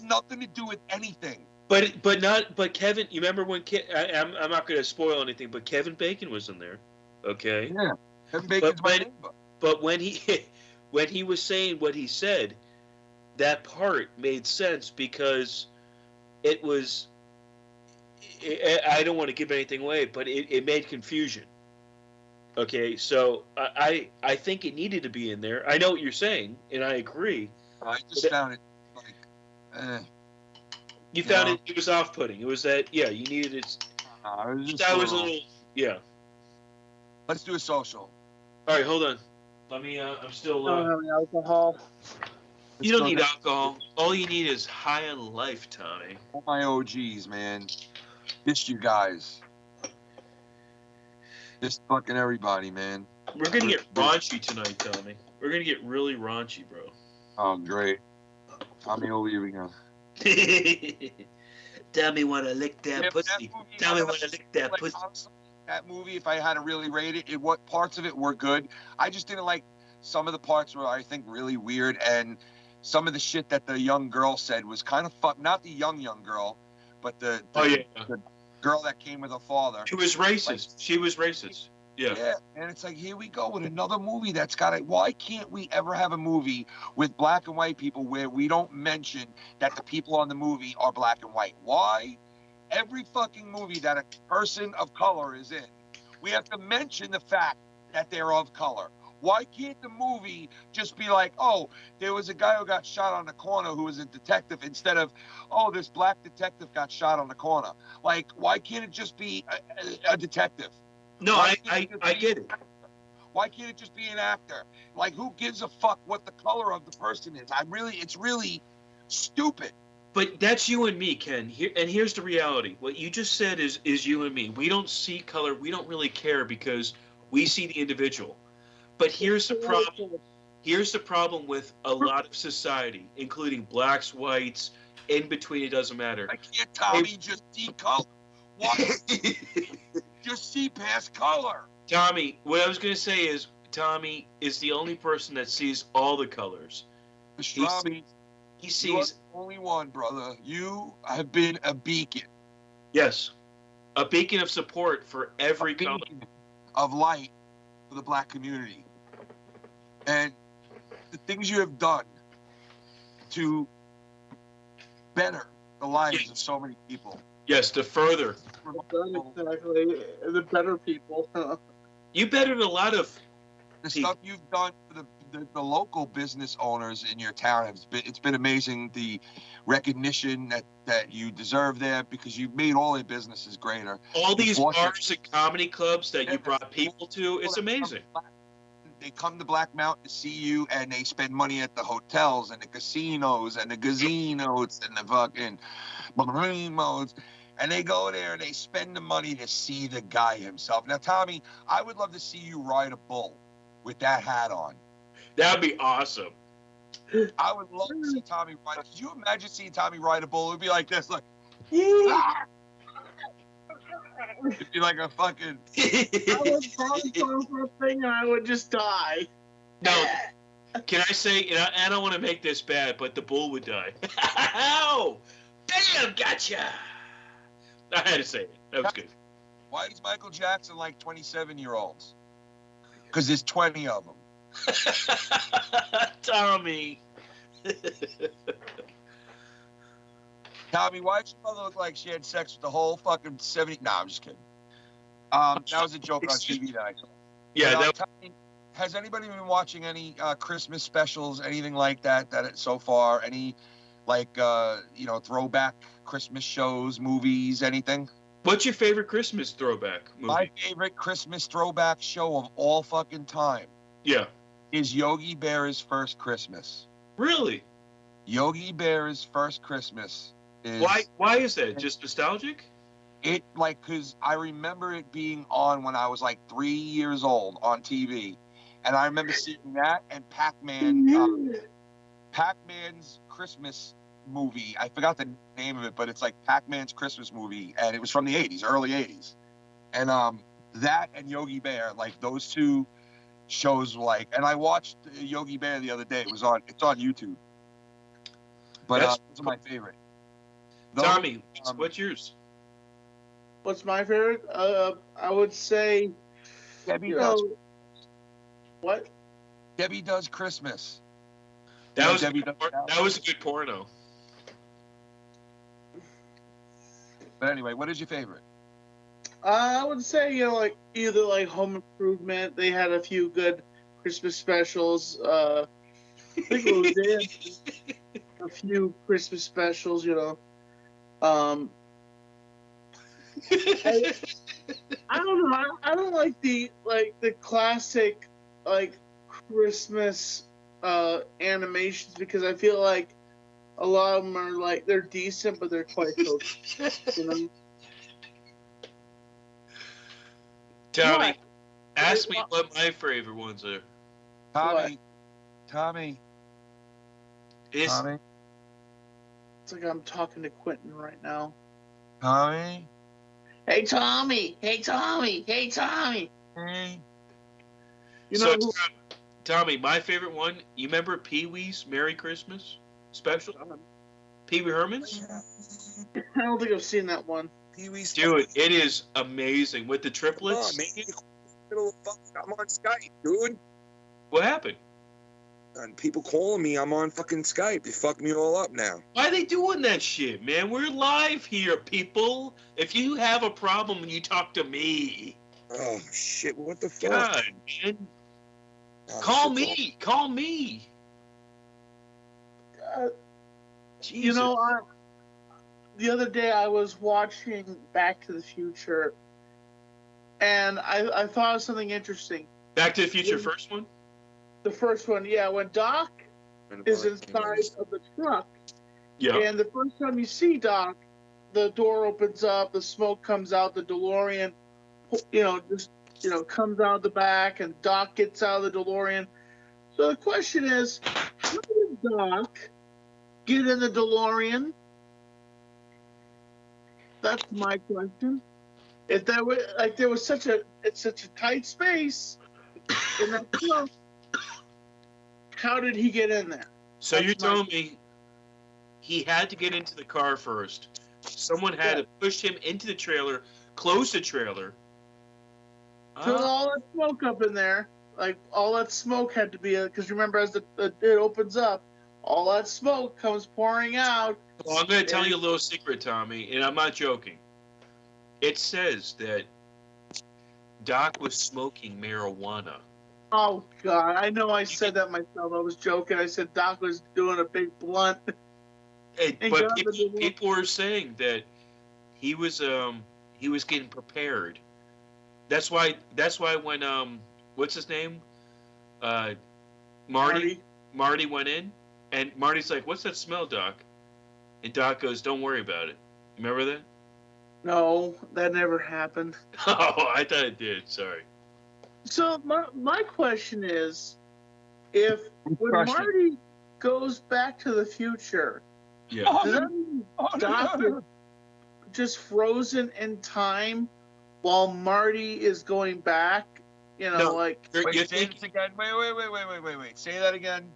nothing to do with anything. But Kevin, you remember when I'm not going to spoil anything, but Kevin Bacon was in there, okay? Yeah, Kevin Bacon's my neighbor. But when he was saying what he said, that part made sense because it was. I don't want to give anything away, but it made confusion. Okay, so I think it needed to be in there. I know what you're saying, and I agree. I just found it like, You found it was off-putting. It was that, you needed it. That was a little, Let's do a social. All right, hold on. Let me. I'm still. I don't have any alcohol. You don't need alcohol. All you need is high on life, Tommy. All my OGs, man. Missed you guys. Just fucking everybody, man. We're gonna get raunchy tonight, Tommy. We're gonna get really raunchy, bro. Oh, great. Tommy, over here we go. Tommy wanna lick that pussy. Tommy wanna lick that pussy. Honestly, that movie, if I had to really rate it, what parts of it were good. I just didn't like some of the parts were, I think, really weird, and some of the shit that the young girl said was kind of fuck. Not the young girl, but the girl that came with her father. She was racist. She was racist. Yeah. Yeah, and it's like, here we go with another movie that's got it. Why can't we ever have a movie with black and white people where we don't mention that the people on the movie are black and white? Why? Every fucking movie that a person of color is in, we have to mention the fact that they're of color. Why can't the movie just be like, oh, there was a guy who got shot on the corner who was a detective, instead of, oh, this black detective got shot on the corner? Like, why can't it just be a detective? No, I get it. Why can't it just be an actor? Like, who gives a fuck what the color of the person is? It's really stupid. But that's you and me, Ken. Here's the reality. What you just said is you and me. We don't see color. We don't really care because we see the individual. But here's the problem. Here's the problem with a lot of society, including blacks, whites, in between. It doesn't matter. I can't, Tommy, just see color. Why? Just see past color. Tommy, what I was going to say is Tommy is the only person that sees all the colors. Pastrami. He You are sees. the only one, brother. You have been a beacon. Yes. A beacon of support for every color. Of light for the black community. And the things you have done to better the lives of so many people. Yes, to further. Exactly. The better people. You bettered a lot of the stuff you've done for the local business owners in your town. It's been amazing, the recognition that you deserve there, because you've made all their businesses greater. All these bars and comedy clubs that you brought people to. It's amazing. They come to Black Mountain to see you, and they spend money at the hotels and the casinos and the gazinos and the fucking modes. And they go there and they spend the money to see the guy himself. Now, Tommy, I would love to see you ride a bull with that hat on. That would be awesome. I would love to see Tommy ride. Could you imagine seeing Tommy ride a bull? It would be like this, look. It'd be like a fucking. I would probably go for a thing and I would just die. No. Can I say, and I don't want to make this bad, but the bull would die. Ow! Bam! Gotcha! I had to say it. That was good. Why is Michael Jackson like 27-year-olds? Because there's 20 of them. Tommy. Tommy, why did your mother look like she had sex with the whole fucking 70? No, I'm just kidding. That was a joke on TV that I saw. Yeah. Tommy, has anybody been watching any Christmas specials, anything like that so far? Any throwback Christmas shows, movies, anything? What's your favorite Christmas throwback movie? My favorite Christmas throwback show of all fucking time. Yeah. Is Yogi Berra's First Christmas. Really? Yogi Berra's First Christmas is. Why is that? Just nostalgic? Because I remember it being on when I was like 3 years old on TV. And I remember seeing that and Pac-Man. Pac-Man's Christmas movie. I forgot the name of it, but it's like Pac-Man's Christmas movie, and it was from the 80s, early 80s. And that and Yogi Bear, like those two shows, and I watched Yogi Bear the other day. It's on YouTube. But those are my favorite. Tommy, what's yours? What's my favorite? I would say Debbie does. What? Debbie Does Christmas. That was a good porno. But anyway, what is your favorite? I would say, either Home Improvement. They had a few good Christmas specials. I think it was a few Christmas specials, I don't know. I don't like the classic Christmas animations, because I feel like a lot of them are they're decent, but they're quite okay. Tommy, ask me what my favorite ones are. Tommy. It's like I'm talking to Quentin right now. Tommy. Hey, Tommy. Hey, Tommy. Hey, Tommy. Hey. Tommy, my favorite one, you remember Pee-wee's Merry Christmas special? Pee-wee Herman's? I don't think I've seen that one. Pee-wee's. Dude, it is amazing with the triplets. I'm on Skype, dude. What happened? And people calling me, I'm on fucking Skype. They fucked me all up now. Why are they doing that shit, man? We're live here, people. If you have a problem, you talk to me. Oh, shit. What the fuck? God, man. Call me. Call me. The other day I was watching Back to the Future, and I thought of something interesting. Back to the Future, first one? The first one, yeah. When Doc is inside of the truck, and the first time you see Doc, the door opens up, the smoke comes out, the DeLorean, comes out the back, and Doc gets out of the DeLorean. So the question is, how did Doc get in the DeLorean? That's my question. If that was there was such a tight space in that truck, how did he get in there? So you're telling me he had to get into the car first. Someone had to push him into the trailer, close the trailer. Put all that smoke up in there. Like, all that smoke had to be, because remember, as it opens up, all that smoke comes pouring out. Well, I'm going to tell you a little secret, Tommy, and I'm not joking. It says that Doc was smoking marijuana. Oh, God. I know I said that myself. I was joking. I said Doc was doing a big blunt. But people were saying that he was getting prepared. That's why when what's his name? Marty went in, and Marty's like, "What's that smell, Doc?" And Doc goes, "Don't worry about it." Remember that? No, that never happened. Oh, I thought it did. Sorry. So my question is, when Marty goes back to the future, does that mean Doc is just frozen in time while Marty is going back? You know, Wait, say this again. Wait. Say that again.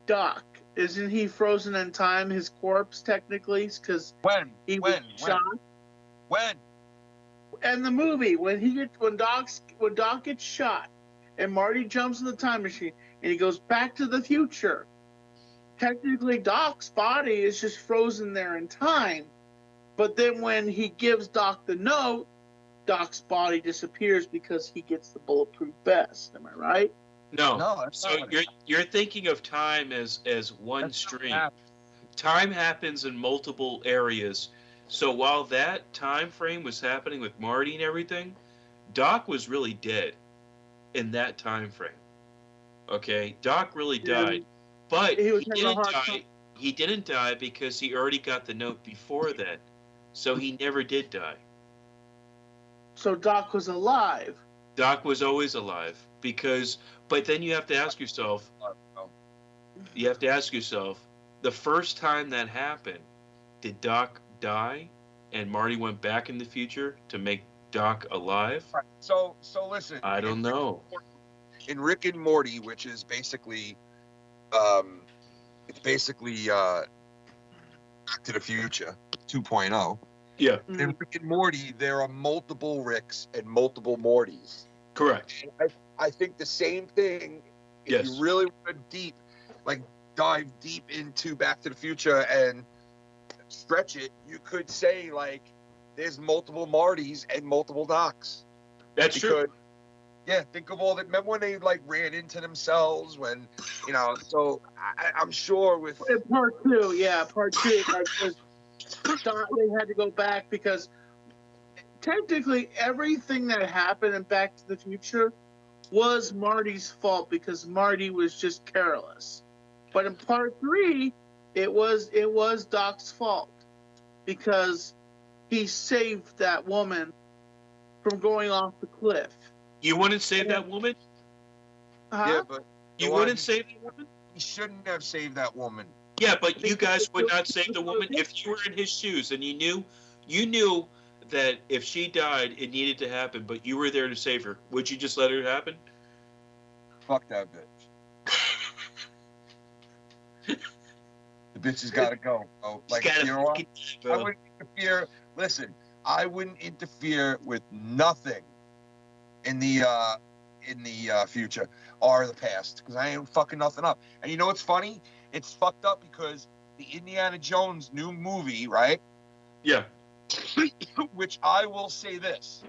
Doc, isn't he frozen in time? His corpse, technically, because he was shot. When? And the movie, when Doc gets shot, and Marty jumps in the time machine, and he goes back to the future. Technically, Doc's body is just frozen there in time, but then when he gives Doc the note, Doc's body disappears because he gets the bulletproof vest. Am I right? No. So you're thinking of time as one stream. Time happens in multiple areas. So while that time frame was happening with Marty and everything, Doc was really dead in that time frame. Okay, Doc really died, but he didn't die because he already got the note before that, so he never did die. So Doc was alive. Doc was always alive but then you have to ask yourself. The first time that happened, did Doc die, and Marty went back in the future to make Doc alive? Right. So listen. I don't know. In Rick and Morty, which is basically, Back to the Future 2.0. Yeah. In Rick and Morty, there are multiple Ricks and multiple Mortys. Correct. I think the same thing. If you really want to dive deep into Back to the Future and stretch it, you could say there's multiple Martys and multiple Docs. That's true. Yeah, think of all that. Remember when they ran into themselves when, so I'm sure with part two, because they had to go back because technically everything that happened in Back to the Future was Marty's fault because Marty was just careless. But in part 3, it was Doc's fault because he saved that woman from going off the cliff. You wouldn't save that woman? Uh-huh. Yeah, but you wouldn't save that woman? He shouldn't have saved that woman. Yeah, but you guys would not save the woman if you were in his shoes and you knew that if she died, it needed to happen, but you were there to save her. Would you just let it happen? Fuck that bitch. The bitch has got to go. Oh, you know what? I wouldn't interfere. Listen, I wouldn't interfere with nothing in the future or the past because I ain't fucking nothing up. And you know what's funny? It's fucked up because the Indiana Jones new movie, right? Yeah. Which I will say this.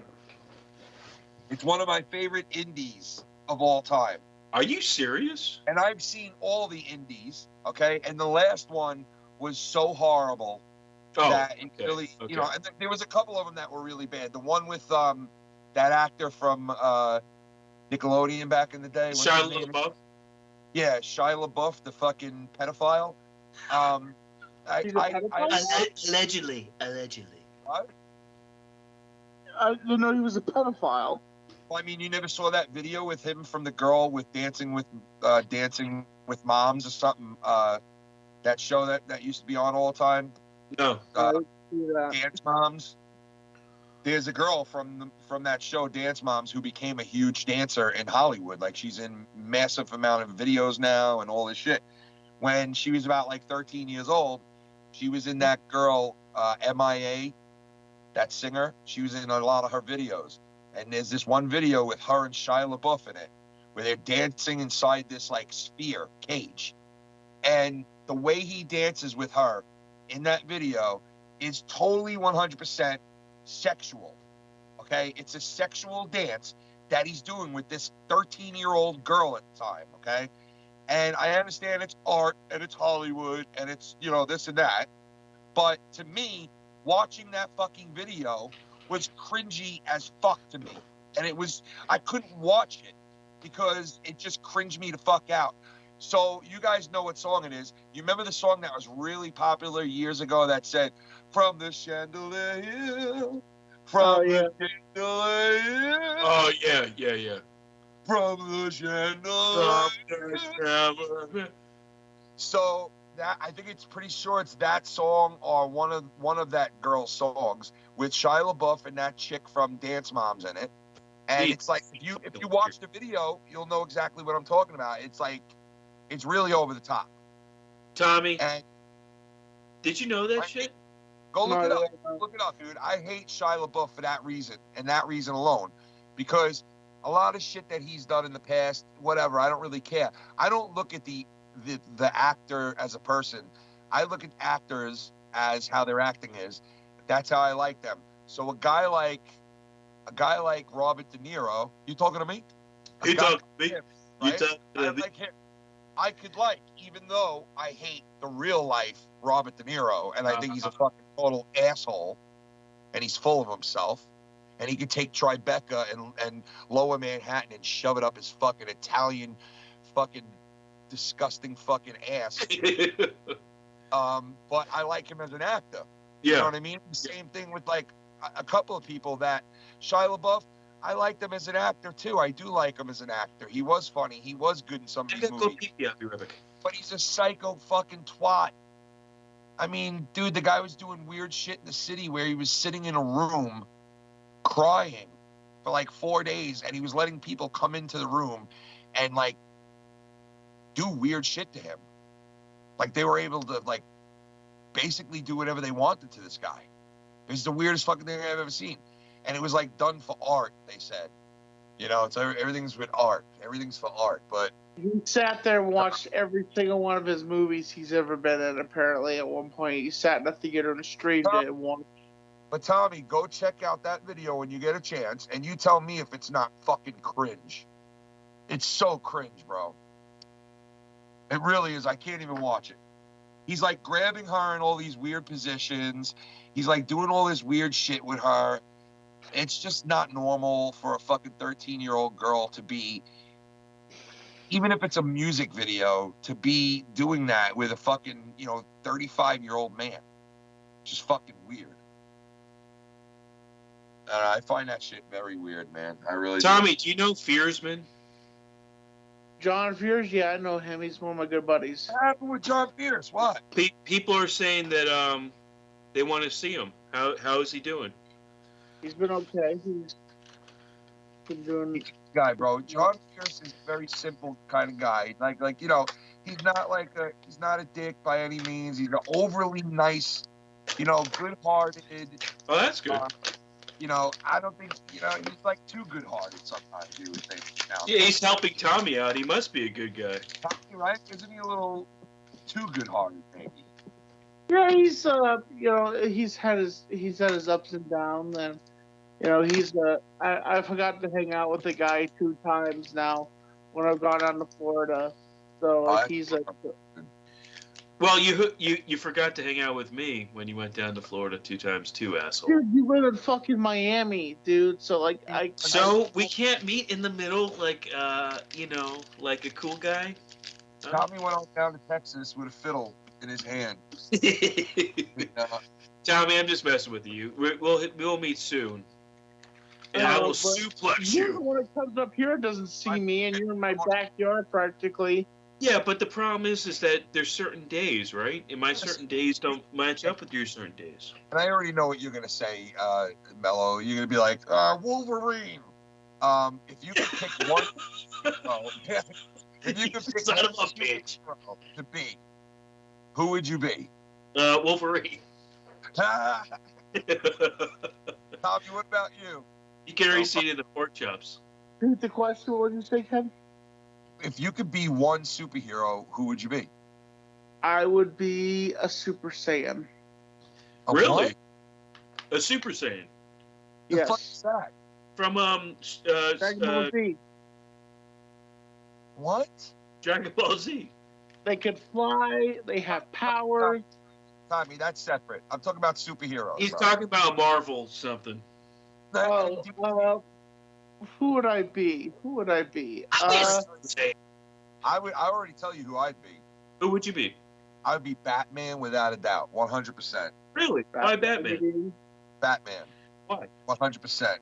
It's one of my favorite indies of all time. Are you serious? And I've seen all the indies, okay? And the last one was so horrible that it really, and there was a couple of them that were really bad. The one with that actor from Nickelodeon back in the day. Shia LaBeouf? Yeah, Shia LaBeouf, the fucking pedophile. Allegedly. What? I didn't know he was a pedophile. Well, I mean, you never saw that video with him from the girl with Dancing with Moms or something? That show that used to be on all the time? No. Dance Moms. There's a girl from that show, Dance Moms, who became a huge dancer in Hollywood. She's in massive amount of videos now and all this shit. when she was about like 13 years old. She was in that girl, MIA, that singer. She was in a lot of her videos. And there's this one video with her and Shia LaBeouf in it, where they're dancing inside this like sphere cage. And the way he dances with her in that video is totally 100% sexual. Okay? It's a sexual dance that he's doing with this 13-year-old girl at the time. Okay? And I understand it's art and it's Hollywood and it's, you know, this and that. But to me, watching that fucking video was cringy as fuck to me. And it was, I couldn't watch it because it just cringed me to fuck out. So you guys know what song it is. You remember the song that was really popular years ago that said, "From the chandelier hill, from the chandelier." Oh, yeah. From the chandelier. So that, I think it's pretty sure it's that song or one of that girl's songs with Shia LaBeouf and that chick from Dance Moms in it. And it's like, if you watch the video, you'll know exactly what I'm talking about. It's like, it's really over the top. Tommy, and did you know that shit? Go look it up. Look it up, dude. I hate Shia LaBeouf for that reason, and that reason alone. Because a lot of shit that he's done in the past, whatever, I don't really care. I don't look at the actor as a person. I look at actors as how their acting is. That's how I like them. So a guy like Robert De Niro, you talking to me? You talking to me? Him, right? I like him. I could like, even though I hate the real life Robert De Niro, and I think he's a fucking total asshole, and he's full of himself, and he could take Tribeca and Lower Manhattan and shove it up his fucking Italian fucking disgusting fucking ass. But I like him as an actor. You know what I mean? The same thing with like a couple of people that Shia LaBeouf, I liked him as an actor too. I do like him as an actor. He was funny. He was good in some of these movies. But he's a psycho fucking twat. I mean, dude, the guy was doing weird shit in the city where he was sitting in a room crying for like 4 days, and he was letting people come into the room and like do weird shit to him. Like they were able to like basically do whatever they wanted to this guy. It's the weirdest fucking thing I've ever seen. And it was like done for art, they said. You know, it's everything's with art. Everything's for art. But he sat there and watched every single one of his movies he's ever been in, apparently, at one point. He sat in a theater and streamed it and watched. But Tommy, go check out that video when you get a chance, and you tell me if it's not fucking cringe. It's so cringe, bro. It really is. I can't even watch it. He's like grabbing her in all these weird positions. He's like doing all this weird shit with her. It's just not normal for a fucking 13-year-old girl to be, even if it's a music video, to be doing that with a fucking, 35-year-old man. Just fucking weird. I find that shit very weird, man. I really Tommy, do you know Fearsman? John Fierce? Yeah, I know him. He's one of my good buddies. What happened with John Fierce? What? People are saying that they want to see him. How is he doing? He's been okay. He's been doing. Guy, bro. John Fierce is a very simple kind of guy. Like he's not a dick by any means. He's an overly nice, good-hearted. Oh, that's good. I don't think, he's like too good-hearted sometimes, you would think. Yeah, he's helping Tommy out. He must be a good guy. Tommy, right? Isn't he a little too good-hearted, maybe? Yeah, he's he's had his ups and downs, and I forgot to hang out with the guy 2 times now when I've gone down to Florida. So he's like. Well, you forgot to hang out with me when you went down to Florida 2 times too, asshole. Dude, you live in fucking Miami, dude. So like we can't meet in the middle, like like a cool guy. Tommy went on down to Texas with a fiddle in his hand. Tommy, I'm just messing with you. We'll meet soon. And I will suplex you. When it comes up here, it doesn't see me, and you're in my backyard practically. Yeah, but the problem is that there's certain days, right? And my certain days don't match up with your certain days. And I already know what you're gonna say, Mellow. You're gonna be like, Wolverine. If you could pick one, if you could pick son of a bitch to be, Who would you be? Wolverine. Tommy, what about you? You can already see it in the pork chops. Repeat the question. What did you say, Ken? If you could be one superhero, who would you be? I would be a Super Saiyan. Really? What? A Super Saiyan. The Yes. fuck is that? From Dragon Ball Z. What? Dragon Ball Z. They can fly. They have power. Tommy, that's separate. I'm talking about superheroes. He's bro. talking about Marvel something. Oh, who would I be? Who would I be? I already tell you who I'd be. Who would you be? I would be Batman without a doubt, 100%. Really? Why Batman? Batman. Why? 100%.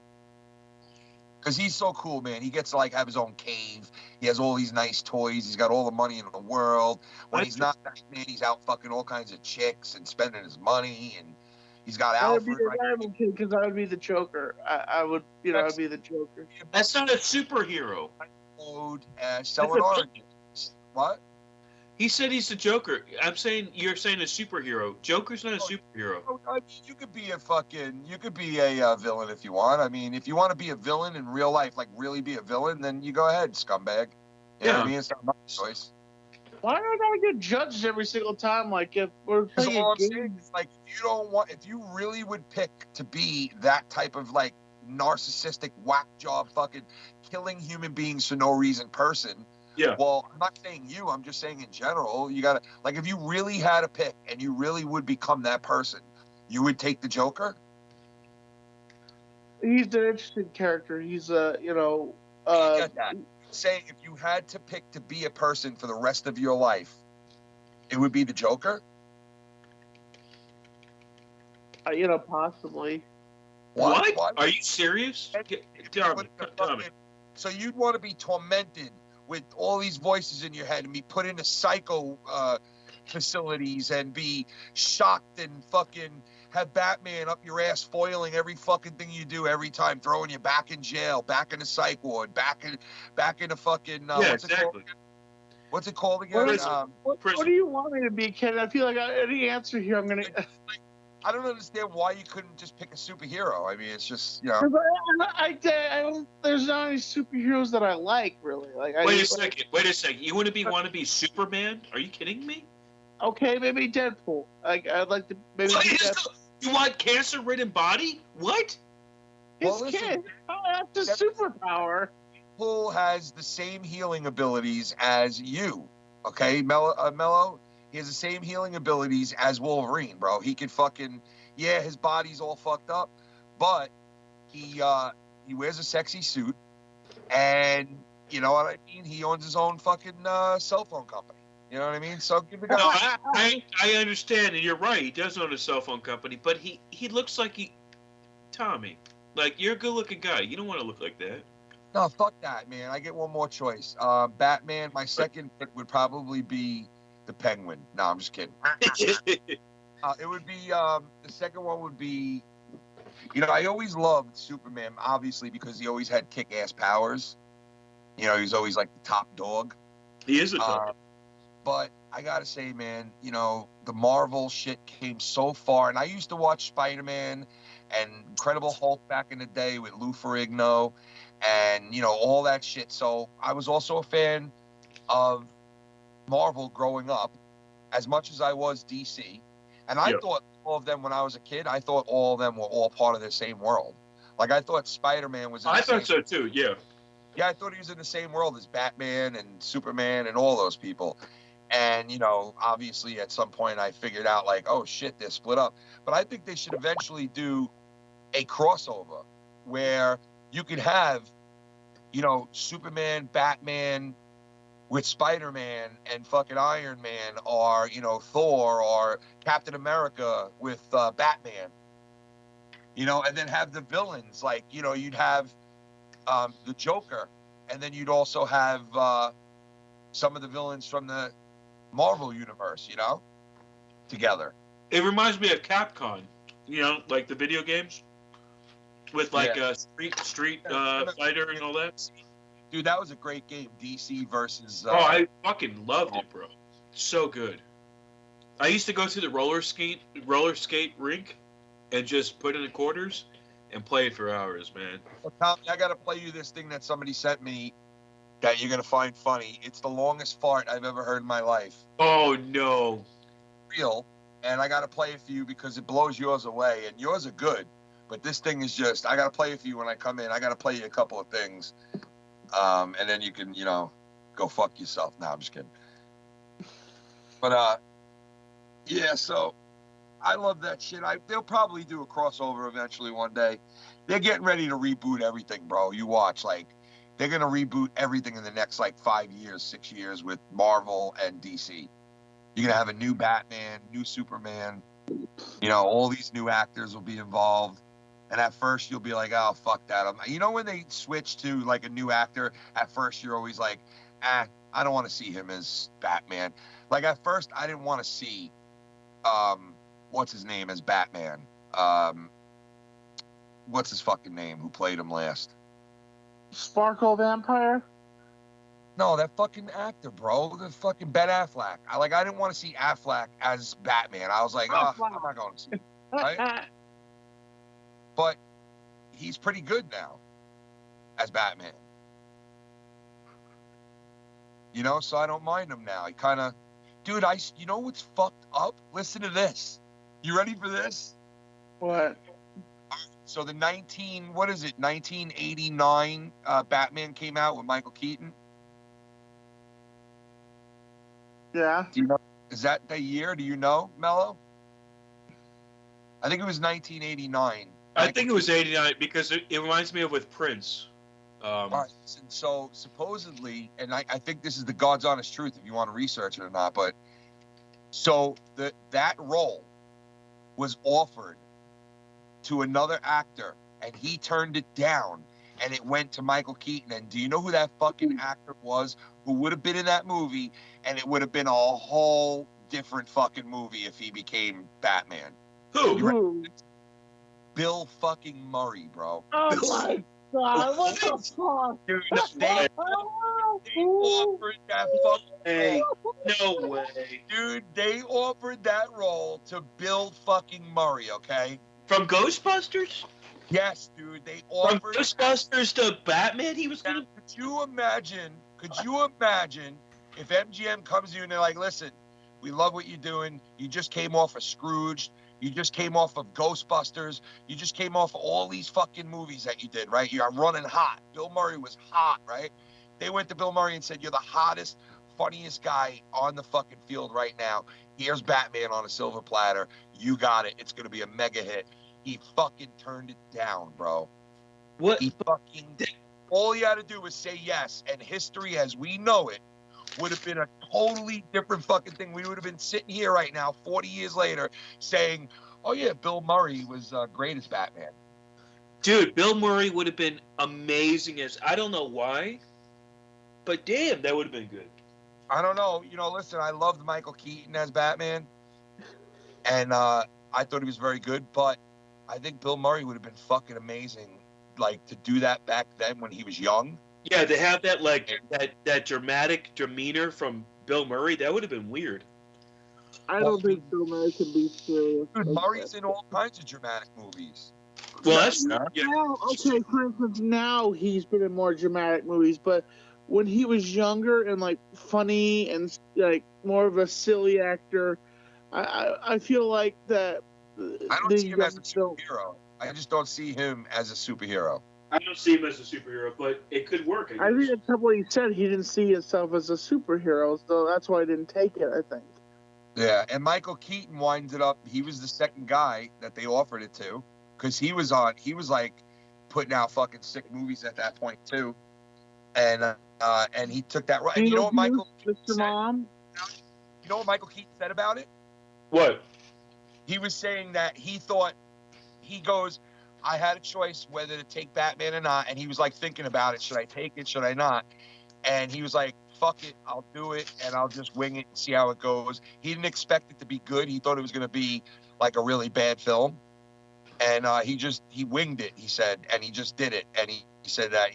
Because he's so cool, man. He gets to like have his own cave. He has all these nice toys. He's got all the money in the world. When he's not Batman, he's out fucking all kinds of chicks and spending his money. And he's got I would Alfred. be the rival kid because I would be the Joker. I would, I'd be the Joker. That's not a superhero. Selling oranges. What? He said he's the Joker. You're saying a superhero. Joker's not a superhero. I mean, you could be a villain if you want. I mean, if you want to be a villain in real life, like really be a villain, then you go ahead, scumbag. You know what I mean? It's not my choice. Why do I gotta get judged every single time? Like if we're playing all a I'm game. saying is, like, if you really would pick to be that type of like narcissistic whack job, fucking killing human beings for no reason person. Yeah. Well, I'm not saying you. I'm just saying in general. You gotta like if you really had a pick and you really would become that person, you would take the Joker. He's an interesting character. He's I get that. Saying if you had to pick to be a person for the rest of your life, it would be the Joker. Possibly. What? Are you serious? So you'd want to be tormented with all these voices in your head and be put into psycho facilities and be shocked and fucking have Batman up your ass foiling every fucking thing you do every time, throwing you back in jail, back in the psych ward, back in a fucking what's it called again? What do you want me to be, Ken? I feel like any answer here, I'm gonna. I don't understand why you couldn't just pick a superhero. I mean, it's just I don't. There's not any superheroes that I like really. Like, Wait a second. You want to be Superman? Are you kidding me? Okay, maybe Deadpool. Like, I'd like to maybe. You want cancer-ridden body? What? That's a superpower. Deadpool has the same healing abilities as you. Okay, Mellow. He has the same healing abilities as Wolverine, bro. He could his body's all fucked up, but he wears a sexy suit, and you know what I mean? He owns his own fucking cell phone company. You know what I mean? So give the guy. No, I understand, and you're right. He does own a cell phone company, but he looks like Tommy. Like, you're a good-looking guy. You don't want to look like that. No, fuck that, man. I get one more choice. Batman. My second pick would probably be the Penguin. No, I'm just kidding. It would be the second one would be, I always loved Superman, obviously, because he always had kick-ass powers. He was always like the top dog. He is a top. But I gotta say, man, the Marvel shit came so far, and I used to watch Spider-Man and Incredible Hulk back in the day with Lou Ferrigno, and all that shit. So I was also a fan of Marvel growing up, as much as I was DC, and I thought all of them when I was a kid. I thought all of them were all part of the same world. Like I thought Spider-Man was. I thought so too. Yeah. Yeah, I thought he was in the same world as Batman and Superman and all those people. And, obviously at some point I figured out like, oh shit, they're split up. But I think they should eventually do a crossover where you could have, Superman, Batman with Spider-Man and fucking Iron Man, or, Thor or Captain America with Batman, and then have the villains. Like, you'd have the Joker, and then you'd also have some of the villains from the Marvel universe, together. It reminds me of Capcom, like the video games with like Street Fighter and all that. Dude, that was a great game. DC versus. I fucking loved it, bro. So good. I used to go to the roller skate rink and just put in the quarters and play it for hours, man. Well, Tommy, I got to play you this thing that somebody sent me that you're going to find funny. It's the longest fart I've ever heard in my life. Oh, no. Real. And I got to play it for you because it blows yours away. And yours are good. But this thing is just, I got to play it for you when I come in. I got to play you a couple of things. And then you can, go fuck yourself. No, I'm just kidding. But, yeah, so I love that shit. They'll probably do a crossover eventually one day. They're getting ready to reboot everything, bro. You watch, they're going to reboot everything in the next, 5 years, 6 years with Marvel and DC. You're going to have a new Batman, new Superman. All these new actors will be involved. And at first, you'll be like, oh, fuck that. When they switch to, a new actor, at first, you're always like, I don't want to see him as Batman. At first, I didn't want to see, what's his name as Batman? What's his fucking name? Who played him last? Sparkle Vampire? No, that fucking actor, bro. The fucking Ben Affleck. I didn't want to see Affleck as Batman. I was like, I'm not going to see him. Right? But he's pretty good now as Batman. So I don't mind him now. He kind of, dude, you know what's fucked up? Listen to this. You ready for this? What? So the 1989 Batman came out with Michael Keaton. Yeah. Do you know? Is that the year? Do you know, Mello? I think it was 1989. I think it was 89 because it reminds me of with Prince. All right, so supposedly, and I think this is the God's honest truth if you want to research it or not, but so that role was offered to another actor and he turned it down and it went to Michael Keaton. And do you know who that fucking actor was who would have been in that movie? And it would have been a whole different fucking movie if he became Batman. Who? Bill fucking Murray, bro. Oh my God, what the fuck? Dude, they offered that fucking Hey, no way. Dude, they offered that role to Bill fucking Murray, okay? From Ghostbusters? Yes, dude, they offered... From Ghostbusters to Batman, he was going to... Could you imagine if MGM comes to you and they're like, listen, we love what you're doing. You just came off of Scrooge. You just came off of Ghostbusters. You just came off of all these fucking movies that you did, right? You're running hot. Bill Murray was hot, right? They went to Bill Murray and said, you're the hottest, funniest guy on the fucking field right now. Here's Batman on a silver platter. You got it. It's going to be a mega hit. He fucking turned it down, bro. What? He fucking did. All he had to do was say yes, and history as we know it would have been a totally different fucking thing. We would have been sitting here right now, 40 years later, saying, oh yeah, Bill Murray was great as Batman. Dude, Bill Murray would have been amazing as... I don't know why, but damn, that would have been good. I don't know. Listen, I loved Michael Keaton as Batman, and I thought he was very good, but I think Bill Murray would have been fucking amazing, to do that back then when he was young. Yeah, to have that that dramatic demeanor from Bill Murray, that would have been weird. I don't think Bill Murray can be serious. Dude, Murray's in all kinds of dramatic movies. Well, that's now, okay. For instance, now he's been in more dramatic movies, but when he was younger and funny and more of a silly actor, I feel like that. I don't see him as a superhero. I just don't see him as a superhero. I don't see him as a superhero, but it could work. I think that's what he said. He didn't see himself as a superhero, so that's why he didn't take it, I think. Yeah, and Michael Keaton winds it up. He was the second guy that they offered it to because he was putting out fucking sick movies at that point too. And he took that right. And you know what Michael Keaton said? You know what Michael Keaton said about it? What? He was saying that he goes, I had a choice whether to take Batman or not, and he was thinking about it. Should I take it? Should I not? And he was like, fuck it, I'll do it, and I'll just wing it and see how it goes. He didn't expect it to be good. He thought it was going to be a really bad film. And he winged it, he said, and he just did it. And he said that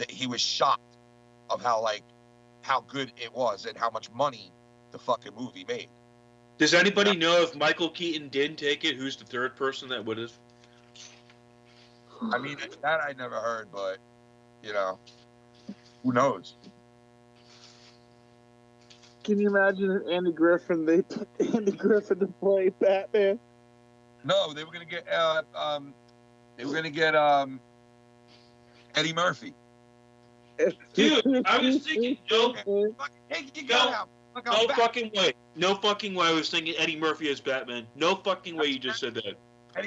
he was shocked of how good it was and how much money the fucking movie made. Does anybody know if Michael Keaton didn't take it? Who's the third person that would have? I mean, that I never heard, but who knows? Can you imagine if Andy Griffin? They put Andy Griffin to play Batman. No, they were gonna get Eddie Murphy. Dude, I was thinking, no fucking way. No fucking way I was thinking Eddie Murphy as Batman. No fucking way you just said that. I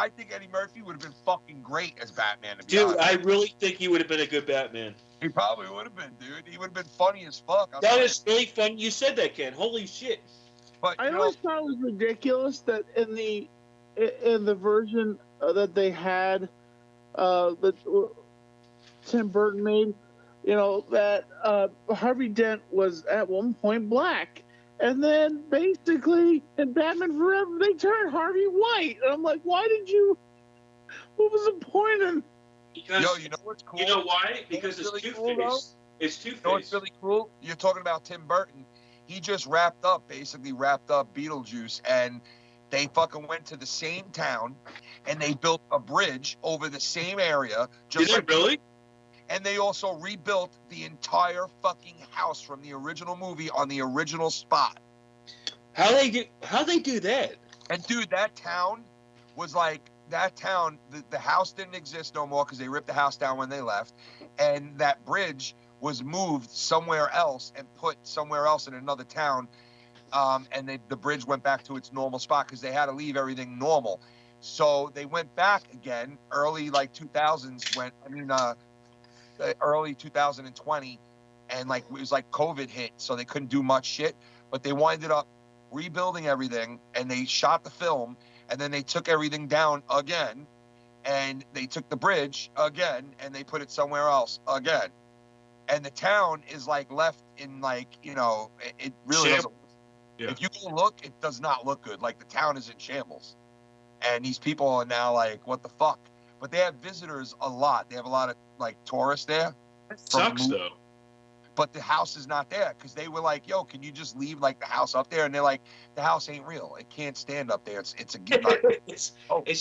think Eddie Murphy would have been fucking great as Batman. To be Dude, honest. I really think he would have been a good Batman. He probably would have been, dude. He would have been funny as fuck. That is really funny. You said that, Ken. Holy shit. But I always thought it was ridiculous that in the version that they had, that Tim Burton made, that Harvey Dent was at one point black. And then basically in Batman Forever, they turned Harvey white. And I'm like, why did you? What was the point in? Because, you know what's cool? You know why? Because it's really Two-Face. cool, It's Two-Face. You know what's really cool? You're talking about Tim Burton. He just wrapped up Beetlejuice, and they fucking went to the same town, and they built a bridge over the same area. Did they really? And they also rebuilt the entire fucking house from the original movie on the original spot. How they do that? And dude, that town was like the house didn't exist no more because they ripped the house down when they left, and that bridge was moved somewhere else and put somewhere else in another town, and the bridge went back to its normal spot because they had to leave everything normal. So they went back again, early 2000s early 2020, and it was like COVID hit, so they couldn't do much shit, but they winded up rebuilding everything, and they shot the film, and then they took everything down again, and they took the bridge again, and they put it somewhere else again. And the town is left in it really doesn't. Yeah. If you go look, it does not look good. The town is in shambles. And these people are now what the fuck? But they have visitors a lot. They have a lot of tourists there. That sucks though. But the house is not there because they were like, yo, can you just leave the house up there? And they're like, the house ain't real. It can't stand up there. It's it's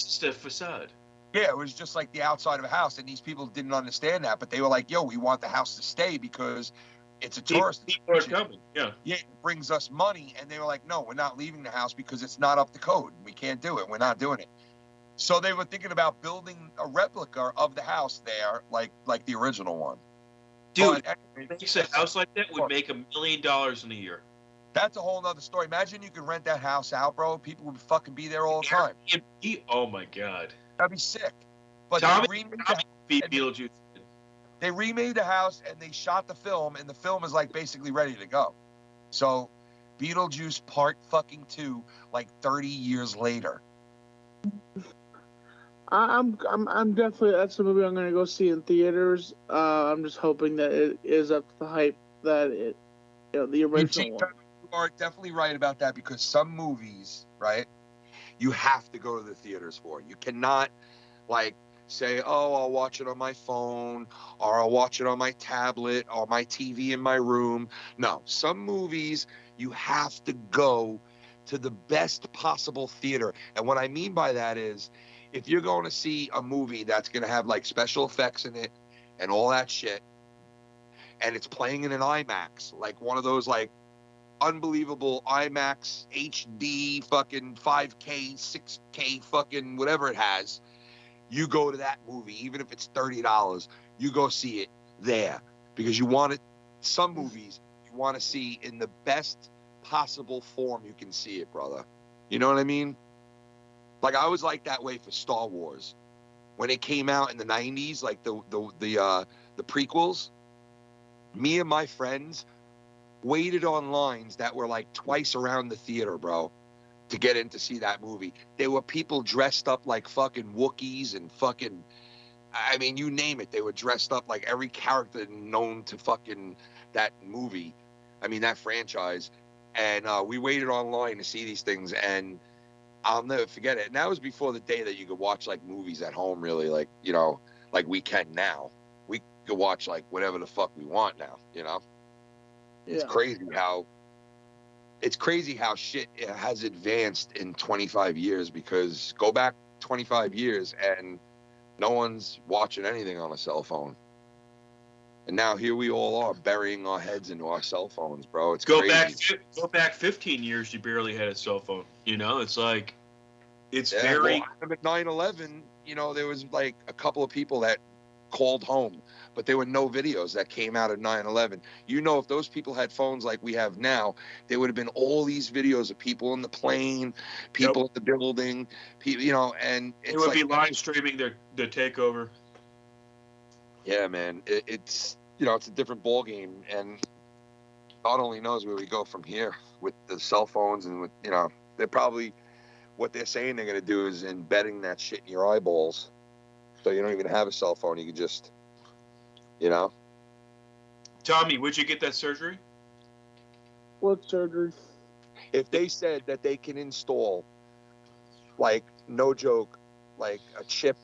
just a facade. Yeah, it was just the outside of a house, and these people didn't understand that, but they were like, yo, we want the house to stay because it's a tourist. People are coming, yeah. Yeah, it brings us money, and they were like, no, we're not leaving the house because it's not up to code. We can't do it. We're not doing it. So they were thinking about building a replica of the house there, like the original one. Dude, a house like that would make $1 million in a year. That's a whole nother story. Imagine you could rent that house out, bro. People would fucking be there all the time. Oh, my God. That'd be sick. But they remade the house, and they shot the film, and the film is basically ready to go. So Beetlejuice Part fucking 2, 30 years later. I'm definitely, that's a movie I'm going to go see in theaters. I'm just hoping that it is up to the hype that it, the original one. You are definitely right about that, because some movies, right, you have to go to the theaters for. You cannot say, oh, I'll watch it on my phone, or I'll watch it on my tablet, or my TV in my room. No, some movies you have to go to the best possible theater. And what I mean by that is, if you're going to see a movie that's going to have special effects in it and all that shit, and it's playing in an IMAX, one of those unbelievable IMAX HD fucking 5K, 6K fucking whatever it has, you go to that movie, even if it's $30, you go see it there, because you want it. Some movies you want to see in the best possible form you can see it, brother. You know what I mean? I was that way for Star Wars when it came out in the 90s, the prequels. Me and my friends waited on lines that were twice around the theater, bro, to get in to see that movie. There were people dressed up like fucking Wookiees and fucking, I mean, you name it. They were dressed up like every character known to fucking that movie. I mean, that franchise. And we waited online to see these things, and I'll never forget it. And that was before the day that you could watch movies at home, really, like we can now. We could watch whatever the fuck we want now, you know? Yeah. It's crazy how it's crazy how shit has advanced in 25 years, because go back 25 years and no one's watching anything on a cell phone. And now here we all are burying our heads into our cell phones, bro. It's crazy. Go back 15 years, you barely had a cell phone. You know, it's like, it's Yeah, very. well, I remember 9/11, you know, there was like a couple of people that called home, but there were no videos that came out of 9/11. You know, if those people had phones like we have now, there would have been all these videos of people in the plane, people at the building, people, you know, and It it's would like, be live streaming the takeover. yeah, man, it's, you know, it's a different ball game, and God only knows where we go from here with the cell phones, and with, you know, they're probably, what they're saying they're going to do is embedding that shit in your eyeballs. So you don't even have a cell phone. You can just, you know. Tommy, would you get that surgery? What surgery? If they said that they can install, like, no joke, like a chip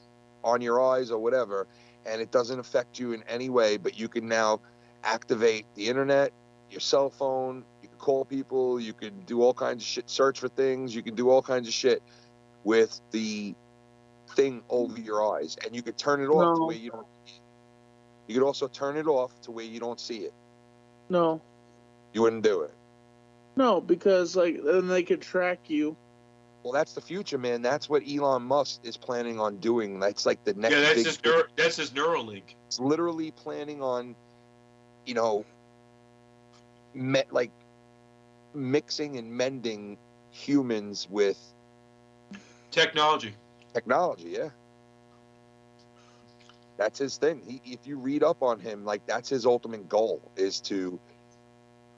on your eyes or whatever, and it doesn't affect you in any way, but you can now activate the internet, your cell phone, you can call people, you can do all kinds of shit, search for things, you can do all kinds of shit with the thing over your eyes, and you could turn it off to where you don't see it. You could also turn it off to where you don't see it. No. You wouldn't do it. No, because like then they could track you. Well, that's the future, man. That's what Elon Musk is planning on doing. That's like the next. Yeah, big thing. that's his Neuralink. It's literally planning on, you know, like mixing and mending humans with technology. Technology, yeah. That's his thing. If you read up on him, like, that's his ultimate goal, is to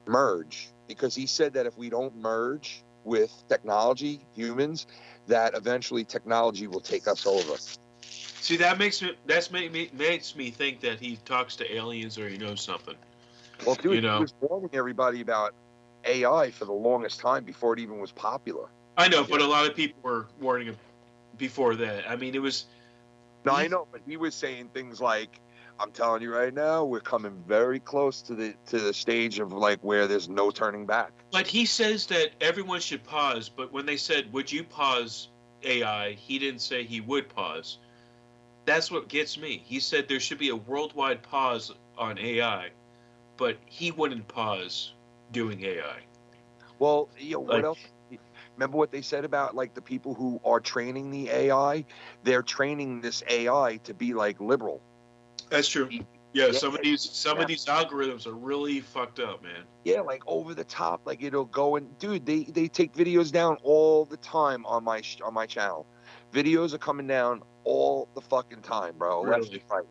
merge. Because he said that if we don't merge with technology, humans, that eventually technology will take us over. See, makes me think that he talks to aliens or he knows something. Well, dude, you know? he was warning everybody about AI for the longest time before it even was popular. I know, but a lot of people were warning him before that. I mean, it was. No, I know, but he was saying things like, "I'm telling you right now, we're coming very close to the stage of like where there's no turning back." But he says that everyone should pause. But when they said, "Would you pause AI?" he didn't say he would pause. That's what gets me. He said there should be a worldwide pause on AI, but he wouldn't pause doing AI. Well, you know, what else? Remember what they said about like the people who are training the AI? They're training this AI to be like liberal. That's true. Yeah, some of these algorithms are really fucked up, man. Yeah, like over the top. Like it'll go and dude, they take videos down all the time on my channel. Videos are coming down all the fucking time, bro. Really? Right.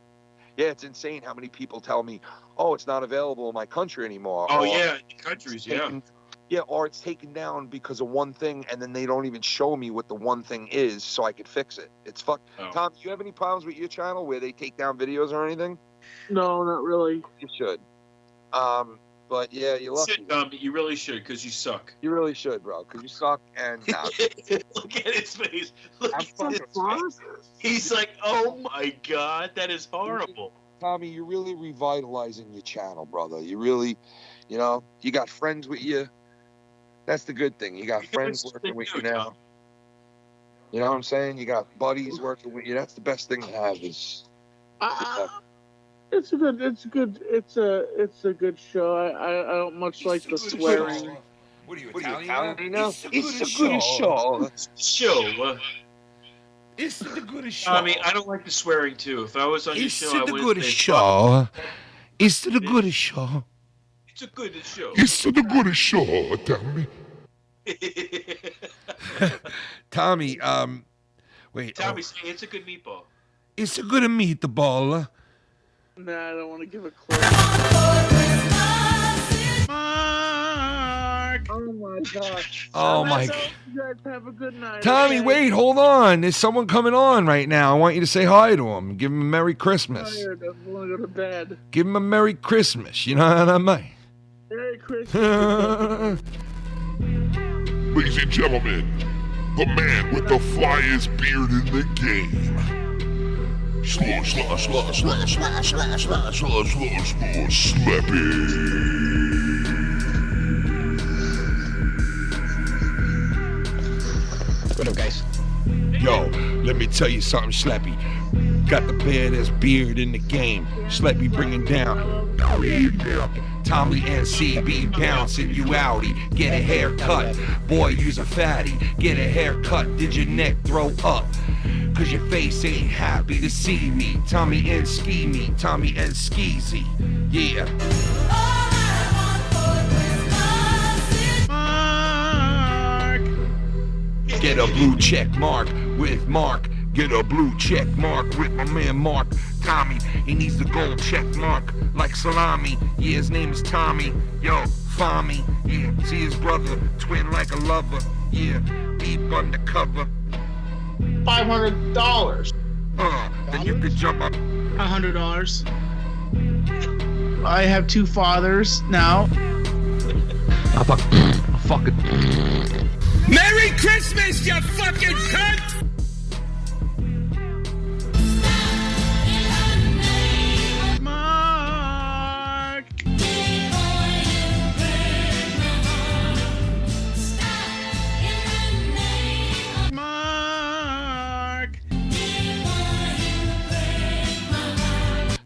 Yeah, it's insane how many people tell me, "Oh, it's not available in my country anymore." Oh or, yeah, countries, yeah. Yeah, or it's taken down because of one thing, and then they don't even show me what the one thing is so I could fix it. It's fuck. Oh. Tom, do you have any problems with your channel where they take down videos or anything? No, not really. You should. But yeah, you're lucky. You really should, because you suck. You really should, bro, because you suck. And look at his face. Look at his face. He's like, "Oh my god, that is horrible." Tommy, you're really revitalizing your channel, brother. You really, you know, you got friends with you. That's the good thing. You got friends working with you now. You know what I'm saying? You got buddies working with you. That's the best thing to have. Is it's a good show. I don't much like the swearing. What are you, Italian now? It's a good show. It's the good show. I mean, I don't like the swearing too. If I was on your show, I It's the wouldn't good say show. It's the good show. It's a good show. It's the good show, Tommy. Tommy, wait. Tommy, say it's a good meatball. It's a good meatball. Nah, I don't want to give a clue. Oh my gosh. Oh my god. You guys have a good night. Tommy, okay? wait, hold on. There's someone coming on right now. I want you to say hi to him. Give him a Merry Christmas. I want to go to bed. Give him a Merry Christmas. You know what I mean? Merry Christmas. Ladies and gentlemen, the man with the flyest beard in the game. Slappy. What up, guys? Yo, let me tell you something, Slappy. Got the baddest beard in the game. Slappy bringing down. Tommy and CB bouncing you outie. Get a haircut. Boy, you's a fatty. Get a haircut. Did your neck throw up? Cause your face ain't happy to see me. Tommy and Ski Me. Tommy and Skeezy. Yeah. Get a blue check mark with Mark. Get a blue check mark with my man Mark. Tommy, he needs the gold check mark like salami. Yeah, his name is Tommy. Yo, Fami. Yeah, see his brother, twin like a lover. Yeah, deep undercover. $500. Then you could jump up. $100. I have 2 fathers now. I fucking. Merry Christmas, you fucking cunt! Mark. Mark.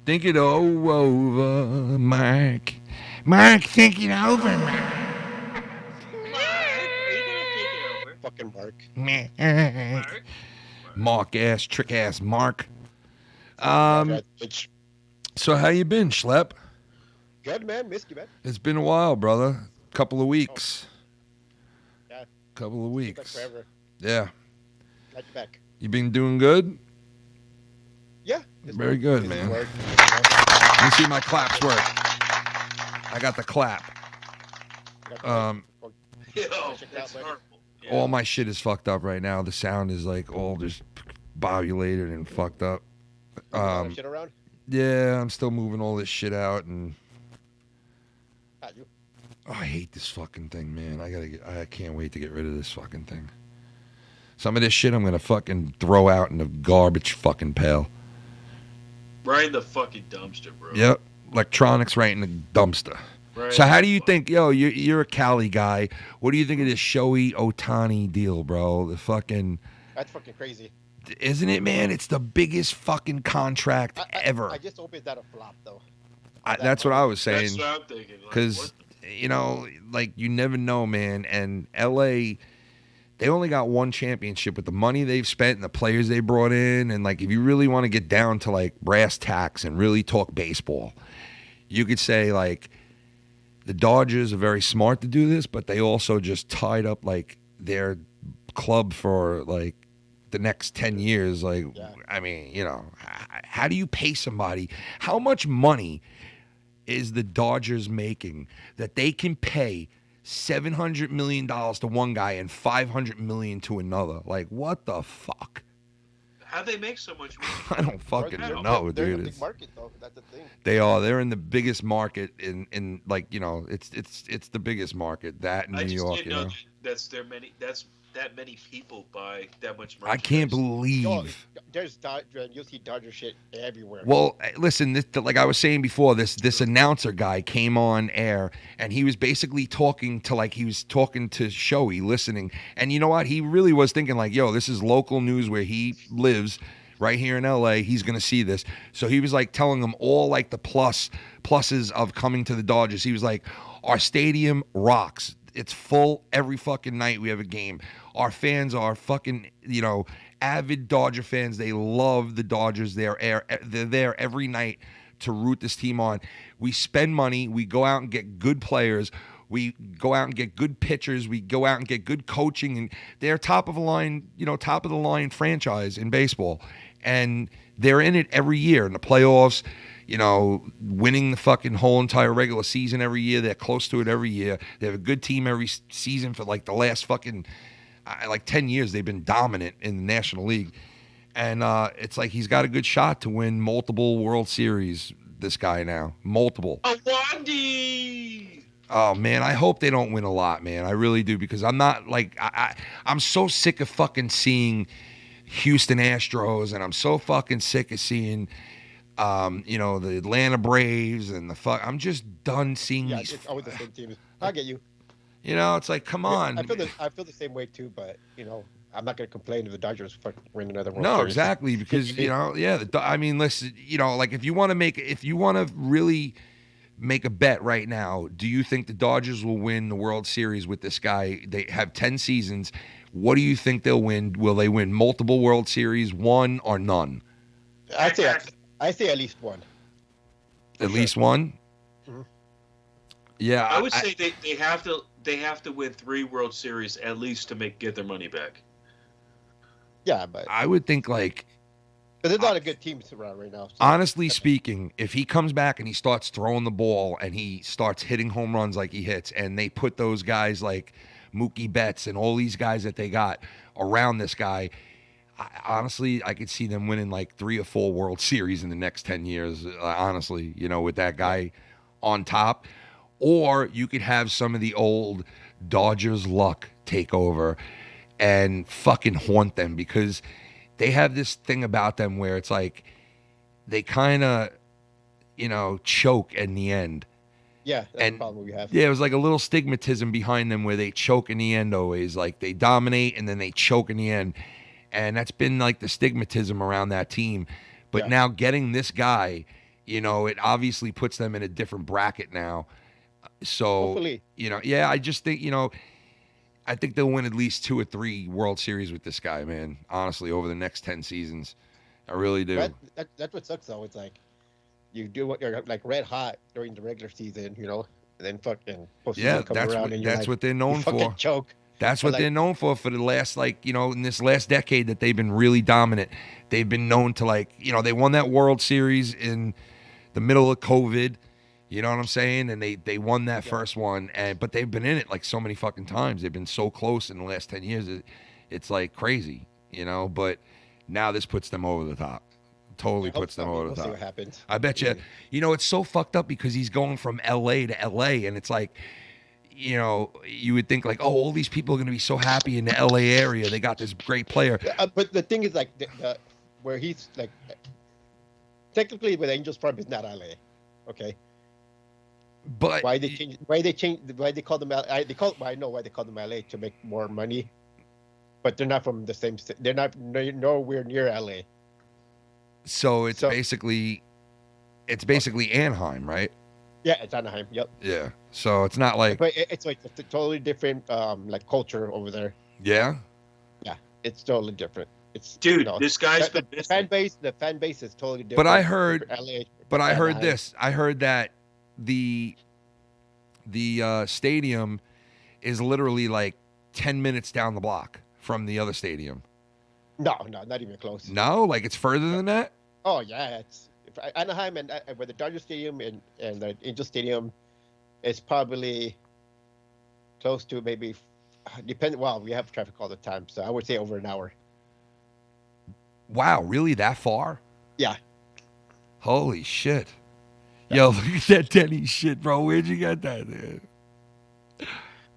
Think it all over, Mark. Mark, think it over, Mark. Fucking Mark. Mark ass, trick ass Mark. So how you been, Schlep? Good, man. Missed you, man. It's been a while, brother. Couple of weeks. Yeah. Couple of weeks. Like forever. Yeah. Glad you're back. You been doing good? Yeah. Very good, man. Let me see my claps work. I got the clap. That's hurtful. All my shit is fucked up right now. The sound is like all just bobulated and fucked up. Shit around? Yeah, I'm still moving all this shit out and. You. Oh, I hate this fucking thing, man. I can't wait to get rid of this fucking thing. Some of this shit I'm gonna fucking throw out in the garbage fucking pail. Right in the fucking dumpster, bro. Yep, electronics right in the dumpster. Right. So how do you think, you're a Cali guy. What do you think of this Shohei Ohtani deal, bro? The fucking... That's fucking crazy. Isn't it, man? It's the biggest fucking contract ever. I just hope it's not a flop, though. That's what I was saying. That's what I'm thinking. Because, you never know, man. And L.A., they only got one championship with the money they've spent and the players they brought in. And, if you really want to get down to, brass tacks and really talk baseball, you could say, the Dodgers are very smart to do this, but they also just tied up their club for the next 10 years. I mean, how do you pay somebody? How much money is the Dodgers making that they can pay $700 million to one guy and $500 million to another? What the fuck? How'd they make so much money? I don't fucking know, dude. They're in the big market, though. That's the thing. They are. They're in the biggest market in it's the biggest market. That in New York, didn't know that's that many people buy that much merchandise. I can't believe. You'll see Dodger shit everywhere. Well, listen, like I was saying before, this announcer guy came on air and he was basically talking to Shohei, listening. And you know what? He really was thinking this is local news where he lives right here in LA. He's going to see this. So he was telling them all the pluses of coming to the Dodgers. He was like, our stadium rocks. It's full every fucking night we have a game. Our fans are fucking, avid Dodger fans. They love the Dodgers. They're there every night to root this team on. We spend money. We go out and get good players. We go out and get good pitchers. We go out and get good coaching. And they're top of the line franchise in baseball. And they're in it every year in the playoffs. Winning the fucking whole entire regular season every year. They're close to it every year. They have a good team every season for the last fucking 10 years. They've been dominant in the National League. And it's he's got a good shot to win multiple World Series, this guy now. Multiple. Awandi! Oh, man, I hope they don't win a lot, man. I really do, because I'm not I'm so sick of fucking seeing Houston Astros, and I'm so fucking sick of seeing the Atlanta Braves and I'm just done seeing these. It's always the same team. I get you. It's come on. I feel the same way too, but I'm not gonna complain if the Dodgers win another World No, Series. exactly, because I mean, listen, like if you want to really make a bet right now, do you think the Dodgers will win the World Series with this guy? They have 10 seasons. What do you think they'll win? Will they win multiple World Series, one or none? I say at least one. At least one? Mhm. Yeah, I would say they have to win 3 World Series at least to get their money back. Yeah, but I would think like. But there's a lot of good teams around right now. So. Honestly speaking, if he comes back and he starts throwing the ball and he starts hitting home runs like he hits, and they put those guys like Mookie Betts and all these guys that they got around this guy, honestly, I could see them winning like 3 or 4 World Series in the next 10 years, honestly, with that guy on top. Or you could have some of the old Dodgers luck take over and fucking haunt them, because they have this thing about them where it's like they kind of, choke in the end. Yeah, that's the problem we have. Yeah, it was like a little stigmatism behind them where they choke in the end always. Like they dominate and then they choke in the end. And that's been like the stigmatism around that team. But now getting this guy, it obviously puts them in a different bracket now. So, hopefully. I just think, I think they'll win at least 2 or 3 World Series with this guy, man. Honestly, over the next 10 seasons. I really do. That's what sucks, though. It's like you do what you're like red hot during the regular season, and then fucking postseason comes around and that's what they're known for. Choke. That's what they're known for the last, in this last decade that they've been really dominant. They've been known to, they won that World Series in the middle of COVID. You know what I'm saying? And they won that first one, but they've been in it like so many fucking times. They've been so close in the last 10 years. It's like crazy, but now this puts them over the top. Totally puts them over the top. See what happens. I bet you. It's so fucked up because he's going from LA to LA, and it's like, you would think like, oh, all these people are going to be so happy in the LA area. They got this great player. But the thing is, like, where he's like, technically with Angels Farm is not LA, okay? But why they call them I know why they call them LA, to make more money, but they're not from the same. They're nowhere near LA. So it's basically Anaheim, right? Yeah, it's Anaheim. Yep. Yeah. So it's not like. But it's like a totally different like culture over there. Yeah. Yeah, it's totally different. It's this guy's the fan base. The fan base is totally different. But I heard. LA, I heard this. I heard that the stadium is literally like 10 minutes down the block from the other stadium. No, not even close. No, like it's further than that. Oh yeah, it's Anaheim and where the Dodger Stadium and the Angel Stadium is probably close to maybe Well, we have traffic all the time, so I would say over an hour. Wow, really that far? Yeah. Holy shit. Yo, look at that Denny shit, bro. Where'd you get that, dude?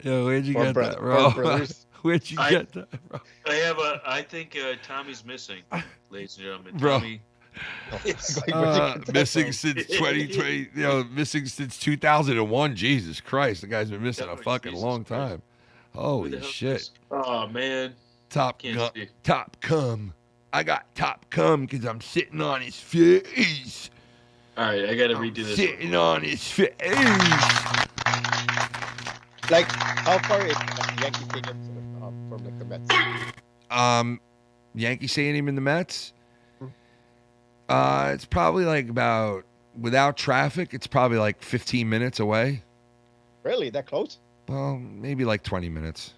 Yo, where'd you get that, bro? Where'd you get that, bro? I think Tommy's missing, ladies and gentlemen. Bro. Tommy. Missing since 2020, missing since 2001. Jesus Christ, the guy's been missing a fucking long time. Holy shit. Oh, man. Top cum. I got top cum because I'm sitting on his face. All right, I got to redo this. Sitting on his face. Like, how far is Yankee Stadium from like the Mets? Yankee Stadium in the Mets? It's probably like about, without traffic, it's probably like 15 minutes away. Really? That close? Well, maybe like 20 minutes.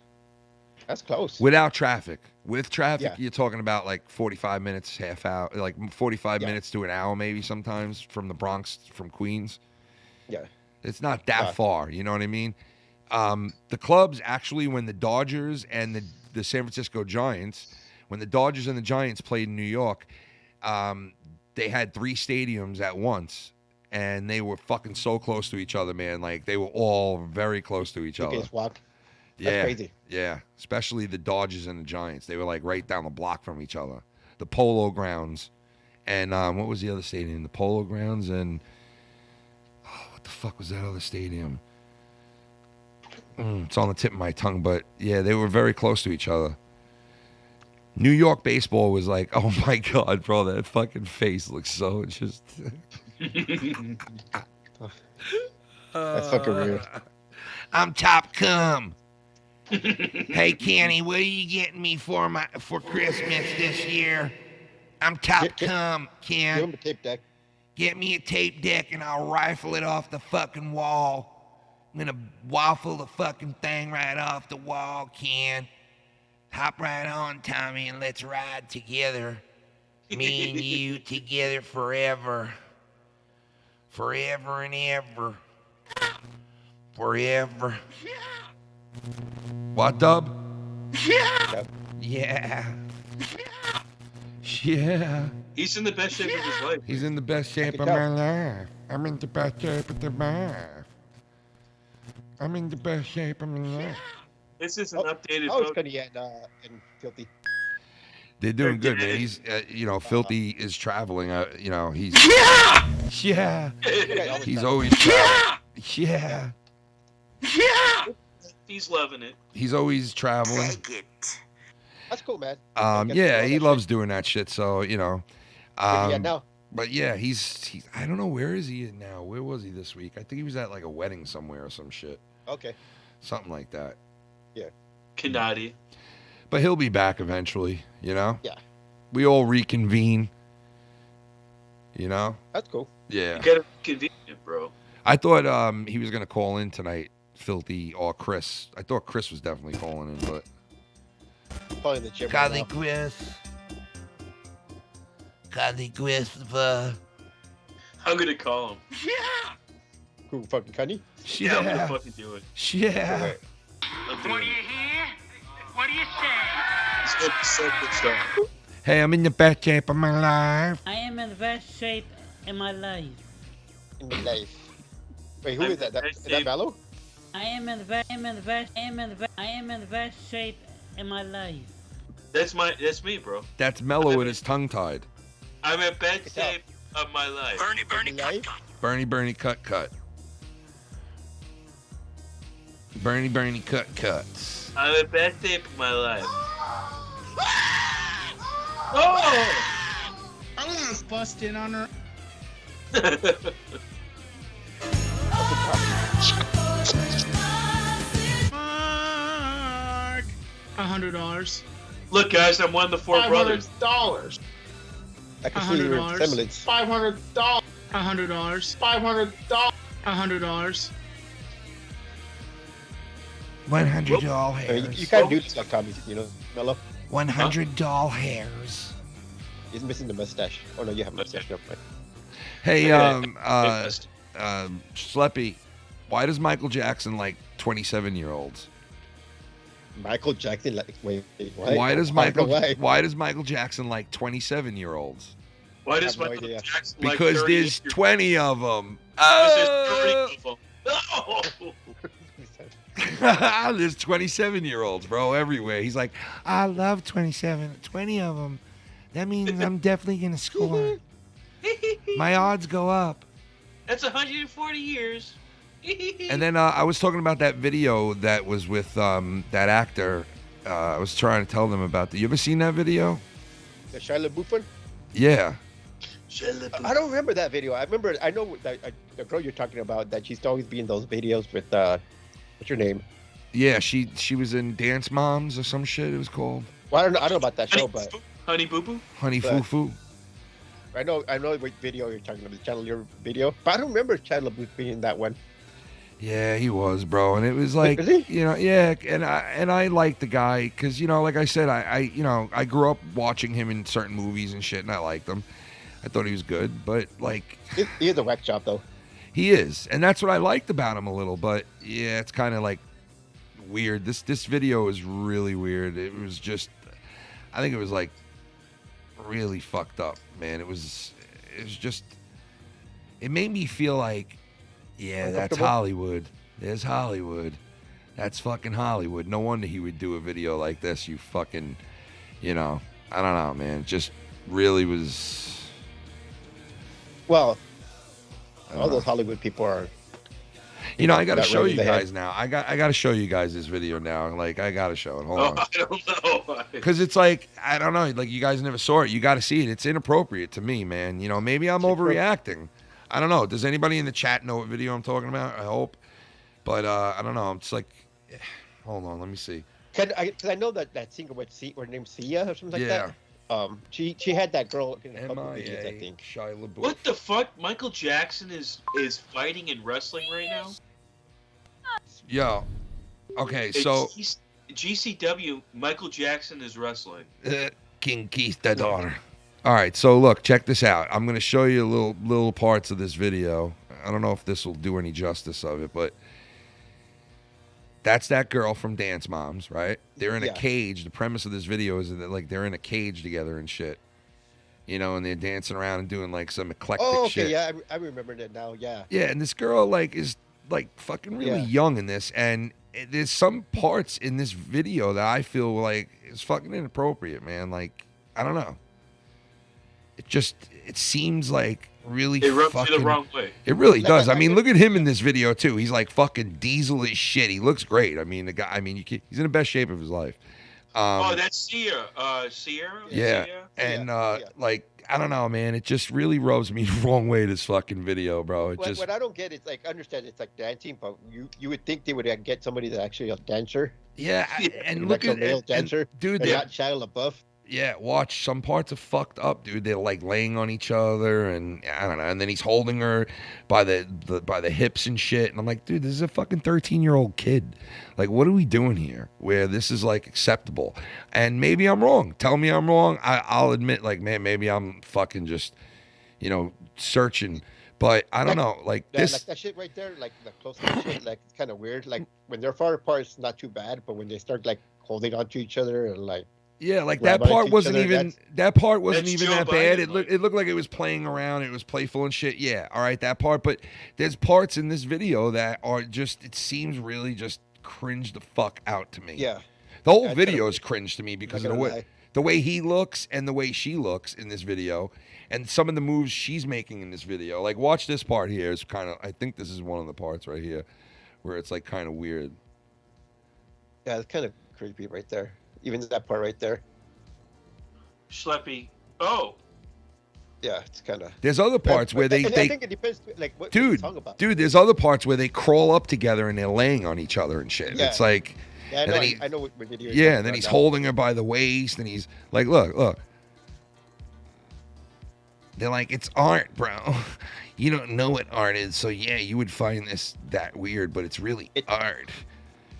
That's close. Without traffic. With traffic, you're talking about like 45 minutes, half hour, like 45 minutes to an hour maybe sometimes from the Bronx, from Queens. Yeah. It's not that far, you know what I mean? The clubs actually, when the Dodgers and the San Francisco Giants, when the Dodgers and the Giants played in New York, they had 3 stadiums at once, and they were fucking so close to each other, man. Like, they were all very close to each other. Walk. Yeah, crazy. Yeah, especially the Dodgers and the Giants. They were like right down the block from each other. The Polo Grounds, and what was the other stadium? The Polo Grounds and what the fuck was that other stadium? It's on the tip of my tongue, but yeah, they were very close to each other. New York baseball was like, oh my God, bro, that fucking face looks so just. That's fucking weird. I'm top cum. Hey Kenny, what are you getting me for Christmas this year? I'm top cum, Ken. Give him a tape deck. Get me a tape deck and I'll rifle it off the fucking wall. I'm gonna waffle the fucking thing right off the wall, Ken. Hop right on, Tommy, and let's ride together. Me and you together forever. Forever and ever. Forever. What, Dub? Yeah. Yeah. Yeah. He's in the best shape of his life. He's in the best shape of my life. I'm in the best shape of my life. I'm in the best shape of my life. This is an updated Oh, it's photo. Cunny and Filthy. They're doing good, man. He's, Filthy is traveling. He's. Yeah. He's always traveling. Yeah. He's loving it. He's always traveling. That's cool, man. Yeah, he loves doing that shit. So now? But yeah, he's. I don't know, where is he now? Where was he this week? I think he was at like a wedding somewhere or some shit. Okay. Something like that. Yeah. Kanadi. But he'll be back eventually. Yeah. We all reconvene. That's cool. Yeah. You gotta be convenient, bro. I thought he was gonna call in tonight, Filthy or Chris. I thought Chris was definitely calling in, but Probably the gym. Call right now. Chris. Call Christopher. I'm gonna call him. Who, fucking Cunny? Yeah, I'm gonna fucking do it. Yeah. I'm doing it. What do you say? It's gonna be so good stuff. Hey, I'm in the best shape of my life. I am in the best shape in my life. In my life. Wait, who is that? Is that Mellow? I am in the best shape in my life. That's me, bro. That's Mellow with his tongue tied. I'm in best shape of my life. Bernie, cut. Bernie, cuts. I'm in best shape of my life. Oh! I want to bust in on her. Mark. $100. Look, guys, I'm one of the four brothers. $500. I can see your $100. semblance. $500. $100. $500. $100. $100 I mean, hairs. you can't do this like Tommy, Mellow. $100 hairs. He's missing the mustache. Oh no, you have a mustache. No, right. Hey, Sleppy, why does Michael Jackson like 27-year-olds? Michael Jackson, like, wait, what? Why does I don't know Why does Michael Jackson like 27-year-olds? Why does I have no Michael idea. Jackson like Because 30 there's 20 of them. Because there's 30 of them. There's 27-year-olds, bro, everywhere. He's like, I love 27, 20 of them. That means I'm definitely gonna score. My odds go up. That's 140 years. And then I was talking about that video that was with that actor. I was trying to tell them about that. You ever seen that video? The Shia LaBeouf one? Yeah. I don't remember that video. I know that the girl you're talking about, that she's always be in those videos with what's your name? Yeah, she was in Dance Moms or some shit it was called. Well, I don't know about that show, but Honey Boo Boo? Honey Foo Foo. I know what video you're talking about, the Chandler video, but I don't remember Shia LaBeouf being in that one. Yeah, he was, bro, and it was like, yeah, and I like the guy because like I said, I grew up watching him in certain movies and shit, and I liked him. I thought he was good, but like, he is a whack job though. He is, and that's what I liked about him a little. But yeah, it's kind of like weird. This video is really weird. It was just, I think it was like really fucked up, man. It was just, it made me feel like, yeah, that's Hollywood. There's Hollywood. That's fucking Hollywood. No wonder he would do a video like this. You fucking, I don't know, man. Just really was. Well, all those Hollywood people are. You know, I got to Not show right you in the head. guys now. I got to show you guys this video now. Like, I got to show it. Hold on. I don't know. Because it's like, I don't know. Like, you guys never saw it. You got to see it. It's inappropriate to me, man. You know, maybe I'm overreacting. I don't know. Does anybody in the chat know what video I'm talking about? I hope. But I don't know. It's like, hold on. Let me see. Because I know that singer with her name's Sia or something like that. She had that girl in a couple videos, I think. What the fuck? Michael Jackson is fighting and wrestling right now? Yo. Okay, It's so. GCW, Michael Jackson is wrestling. Conquistador. All right, so look, check this out. I'm going to show you little parts of this video. I don't know if this will do any justice of it, but that's that girl from Dance Moms, right? They're in a cage. The premise of this video is that like they're in a cage together and shit. You know, and they're dancing around and doing like some eclectic shit. Yeah, I remember that now. Yeah. Yeah, and this girl like is like fucking really young in this, and there's some parts in this video that I feel like is fucking inappropriate, man. Like, I don't know. It seems like really It rubs fucking, you the wrong way. It really does. I mean, look at him in this video too. He's like fucking diesel as shit. He looks great. I mean, the guy. I mean, he's in the best shape of his life. That's Sierra. Yeah, and like I don't know, man. It just really rubs me the wrong way. This fucking video, bro. What I don't get is like, I understand it's like dancing, but you would think they would get somebody that's actually a dancer. Yeah, and like look a real dancer, dude, and not Shia LaBeouf. Yeah, watch, some parts are fucked up, dude. They're like laying on each other, and I don't know. And then he's holding her by the hips and shit. And I'm like, dude, this is a fucking 13-year-old kid. Like, what are we doing here? Where this is like acceptable? And maybe I'm wrong. Tell me I'm wrong. I'll admit, like, man, maybe I'm fucking just, you know, searching. But I don't know, like this. Like that shit right there, like the close-up shit, like it's kind of weird. Like when they're far apart, it's not too bad. But when they start like holding onto each other and like. Yeah, like that part wasn't even that bad. It looked like it was playing around. It was playful and shit. Yeah, all right, that part. But there's parts in this video that are just. It seems really just cringe the fuck out to me. Yeah, the whole video is cringe to me because of the way he looks and the way she looks in this video, and some of the moves she's making in this video. Like, watch this part here. It's kind of. I think this is one of the parts right here where it's like kind of weird. Yeah, it's kind of creepy right there. Even that part right there. Schleppy. Oh. Yeah, it's kind of. There's other parts where they I think it depends, like what dude, the song about. Dude, there's other parts where they crawl up together and they're laying on each other and shit. Yeah. It's like. Yeah, I know what video. Yeah, and then he's holding her by the waist, and he's like, look. They're like, it's art, bro. You don't know what art is, so yeah, you would find that weird, but it's really art.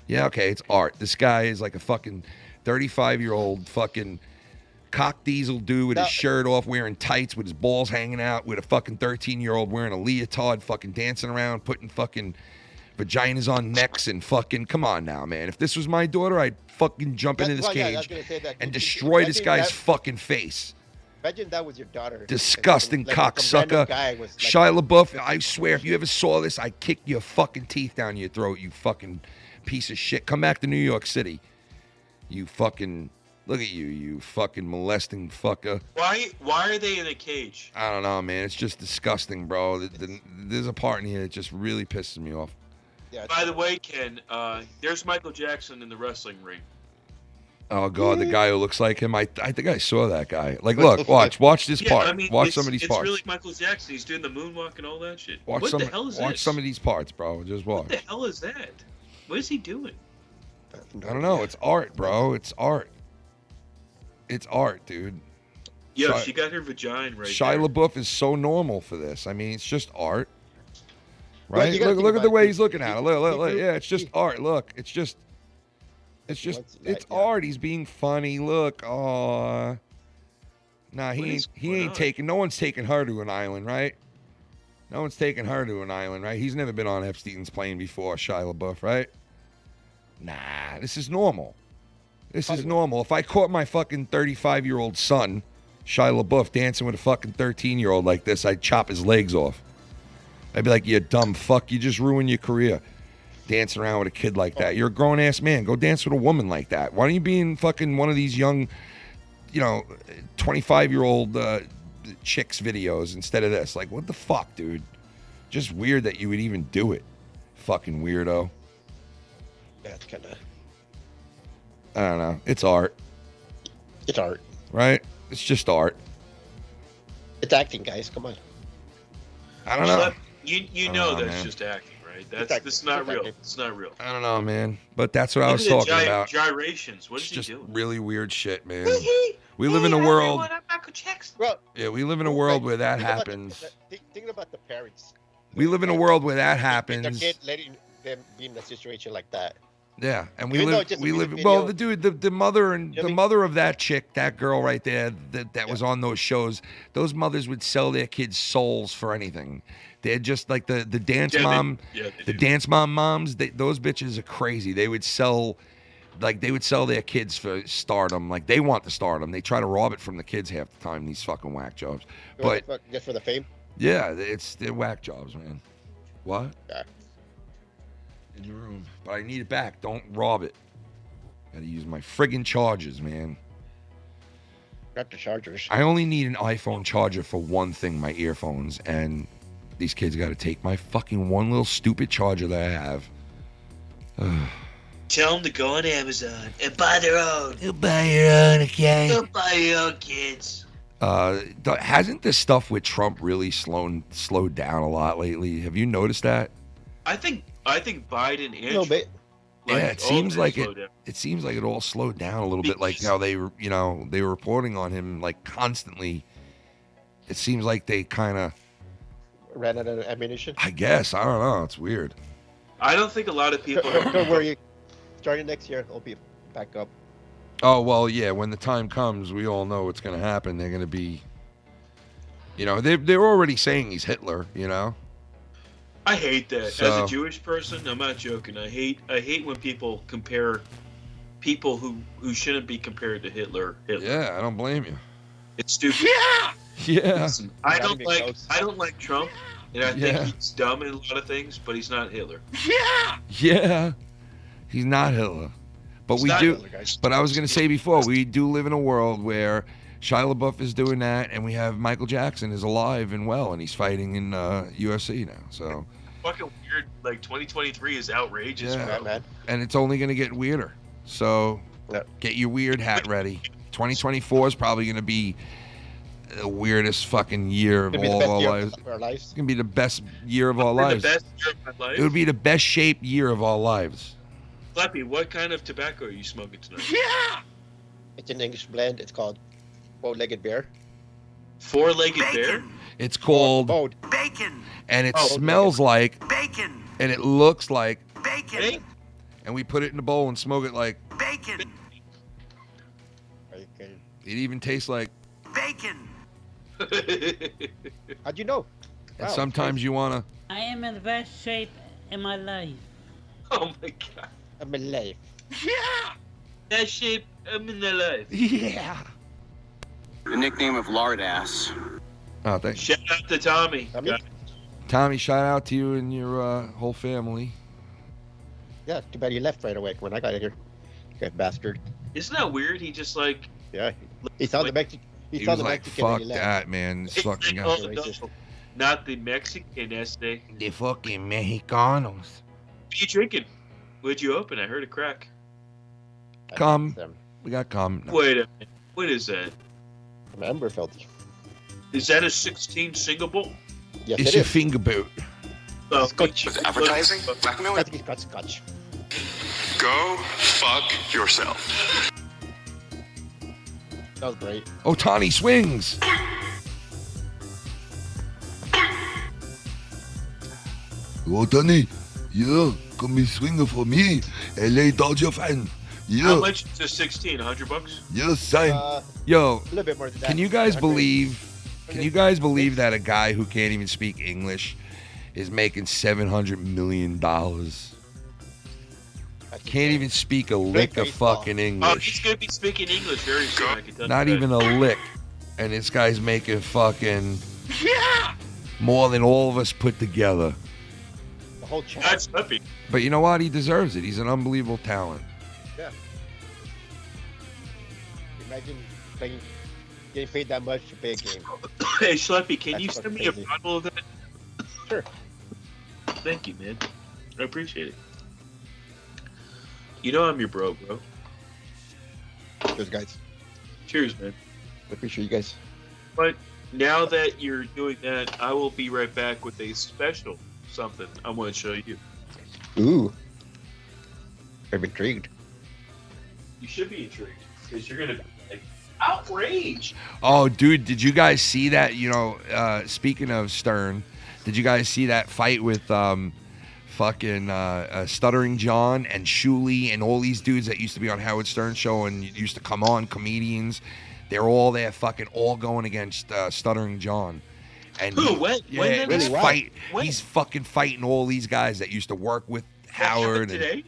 Yeah, okay, it's art. This guy is like a fucking 35-year-old fucking cock diesel dude with his shirt off, wearing tights with his balls hanging out, with a fucking 13-year-old wearing a leotard, fucking dancing around, putting fucking vaginas on necks and fucking, come on now, man. If this was my daughter, I'd fucking jump into this cage and destroy this guy's fucking face. Imagine that was your daughter. Disgusting cocksucker. Shia LaBeouf, I swear, if you ever saw this, I'd kick your fucking teeth down your throat, you fucking piece of shit. Come back to New York City. You fucking, look at you fucking molesting fucker. Why are they in a cage? I don't know, man. It's just disgusting, bro. There's a part in here that just really pisses me off. Yeah, by the way, Ken, there's Michael Jackson in the wrestling ring. Oh God, the guy who looks like him. I think I saw that guy. Like, look, watch this part. I mean, watch some of these parts. It's really Michael Jackson. He's doing the moonwalk and all that shit. Watch what the hell is this? Watch some of these parts, bro. Just watch. What the hell is that? What is he doing? I don't know. It's art, bro. It's art. It's art, dude. Yeah, she got her vagina right Shia there. LaBeouf is so normal for this. I mean, it's just art. Right? Look at the way he's looking at it. Look. Yeah, it's just art. Look, it's art. He's being funny. Look, nah, he ain't taking. No one's taking her to an island, right? No one's taking her to an island, right? He's never been on Epstein's plane before, Shia LaBeouf, right? Nah, this is normal. This is normal. If I caught my fucking 35-year-old son, Shia LaBeouf, dancing with a fucking 13-year-old like this, I'd chop his legs off. I'd be like, you dumb fuck, you just ruined your career. Dancing around with a kid like that. You're a grown-ass man. Go dance with a woman like that. Why don't you be in fucking one of these young, 25-year-old chicks videos instead of this? Like, what the fuck, dude? Just weird that you would even do it. Fucking weirdo. Yeah, it's kind of. I don't know. It's art. It's art. Right? It's just art. It's acting, guys. Come on. I don't know. You I know don't know, that's man. just acting, right? That's not real. It's not real. I don't know, man. But that's what I Look was at the talking about. Gyrations. What is It's he just doing? really weird shit, man. We live in a world. Well, Yeah, we live in a world where that happens. Think about the parents. We live in a world where that Their happens. kid letting them be in a situation like that. Yeah, and we Even though live. it's just a We music live. Well, video. the mother and You know what I the mean? mother of that chick, that girl right there, that was on those shows. Those mothers would sell their kids' souls for anything. They're just like the dance mom, the dance moms. Those bitches are crazy. They would sell. Like they would sell their kids for stardom. Like they want the stardom. They try to rob it from the kids half the time. These fucking whack jobs. But Just for the fame. yeah, they're whack jobs, man. What? Yeah. In your room. But I need it back. Don't rob it. Gotta use my friggin' chargers, man. Got the chargers. I only need an iPhone charger for one thing, my earphones, and these kids gotta take my fucking one little stupid charger that I have. Tell them to go on Amazon and buy their own. You buy your own, okay? Go buy your own, kids. Hasn't this stuff with Trump really slowed down a lot lately? Have you noticed that? I think Biden and little bit. Yeah, it all seems of like slowed down. it seems like it all slowed down a little bit. Like how they were reporting on him like constantly. It seems like they kind of Ran out of ammunition. I guess I don't know. It's weird. I don't think a lot of people. Don't worry. Starting next year, it'll be back up. Oh well, yeah. When the time comes, we all know what's going to happen. They're going to be, they're already saying he's Hitler. I hate that. As So- a Jewish person, I'm not joking. I hate when people compare people who shouldn't be compared to Hitler. Yeah, I don't blame you. It's stupid. Yeah. Listen, I don't like Trump, and I Yeah. think he's dumb in a lot of things, but he's not Hitler. Yeah, he's not Hitler, but He's we not do. Hitler, guys. But I was going to say before, we do live in a world where Shia LaBeouf is doing that, and we have Michael Jackson is alive and well, and he's fighting in UFC now. So, Fucking weird. Like 2023 is outrageous. Yeah. man. and it's only going to get weirder. So, get your weird hat ready. 2024 is probably going to be the weirdest fucking year of It'll be the all best our year lives. of our lives. It's going to be the best year of our The lives. best year of my life. It would be the best shaped year of our lives. Slappy, what kind of tobacco are you smoking tonight? It's an English blend. It's called Four-Legged Bear. Four-legged bear? It's called Bacon. and it Oh, smells like Bacon. and it looks like Bacon. and we put it in a bowl and smoke it like Bacon. it even tastes like Bacon. How'd you know? and Wow. sometimes you want to I am in the best shape in my life. Oh my god. I'm alive. That shape, I'm in the life. Yeah. The nickname of Lardass. Oh, thanks. Shout out to Tommy. Tommy, shout out to you and your whole family. Yeah, too bad he left right away when I got here. That bastard. Isn't that weird? He just like. Yeah. He saw the Mexican. He saw was the like, Mexican fuck and he left. that, man. This fucking guy. Oh, no. Not the Mexican este. The fucking Mexicanos. What are you drinking? What'd you open? I heard a crack. Come. We got come. No. Wait a minute. What is that? I'm Amber Felty. Is that a 16 single bolt? Yes, It's it your is. finger boot. Oh, Scotch. Advertising? Blackmail? I think it's got scotch. Go fuck yourself. That was great. Ohtani swings. Ohtani, yeah, come swing for me. LA Dodger fan. Yeah. How much is a 16? $100? Yes, sign. Yo, A little bit more than that. can you guys 100. believe? Can you guys believe that a guy who can't even speak English is making $700 million? Can't even speak a lick of fucking Oh, he's English. going to be speaking English very soon. I can tell Not you even that. a lick. And this guy's making fucking more than all of us put together. The whole chat. That's Slappy. But you know what? He deserves it. He's an unbelievable talent. Yeah. Imagine playing, getting paid that much to play a game. Hey, Slappy, can That's you fucking send me a crazy. bottle of that? Sure. Thank you, man. I appreciate it. You know I'm your bro. Cheers, guys. Cheers, man. I appreciate you guys. But now that you're doing that, I will be right back with a special something I want to show you. Ooh. I'm intrigued. You should be intrigued because you're gonna be like outraged. Oh, dude, did you guys see that? You know, speaking of Stern, did you guys see that fight with fucking Stuttering John and Shuley and all these dudes that used to be on Howard Stern show and used to come on, comedians? They're all there, fucking all going against Stuttering John. And Who? When? Yeah, When? he's Really? fight. When? He's fucking fighting all these guys that used to work with Howard. And, today?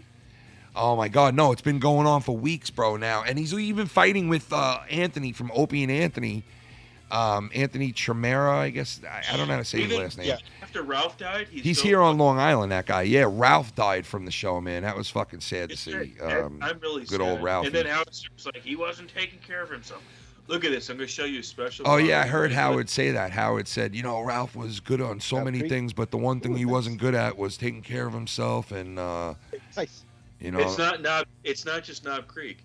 oh my God, no! It's been going on for weeks, bro. Now, and he's even fighting with Anthony from Opie and Anthony. Anthony Tremera, I guess. I don't know how to say his last name. Yeah. After Ralph died, He's still here on Long Island, that guy. Yeah, Ralph died from the show, man. That was fucking sad to see. I'm really good sad. old Ralph. And then Howard was like, he wasn't taking care of himself. Look at this. I'm going to show you a special. Oh, yeah, I heard Howard say that. Howard said, you know, Ralph was good on so many things, but the one thing he wasn't good at was taking care of himself. And, you know. It's not just Knob Creek.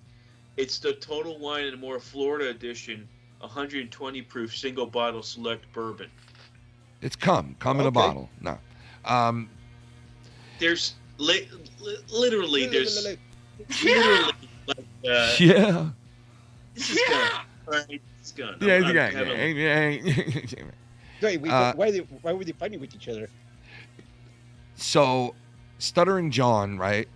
It's the Total Wine and More Florida edition, 120 proof single bottle select bourbon. It's cum in a bottle. No. There's literally like yeah. This is gone. All right, it's gone. Yeah, it's gone. Wait, why were they fighting with each other? So, Stuttering John, right,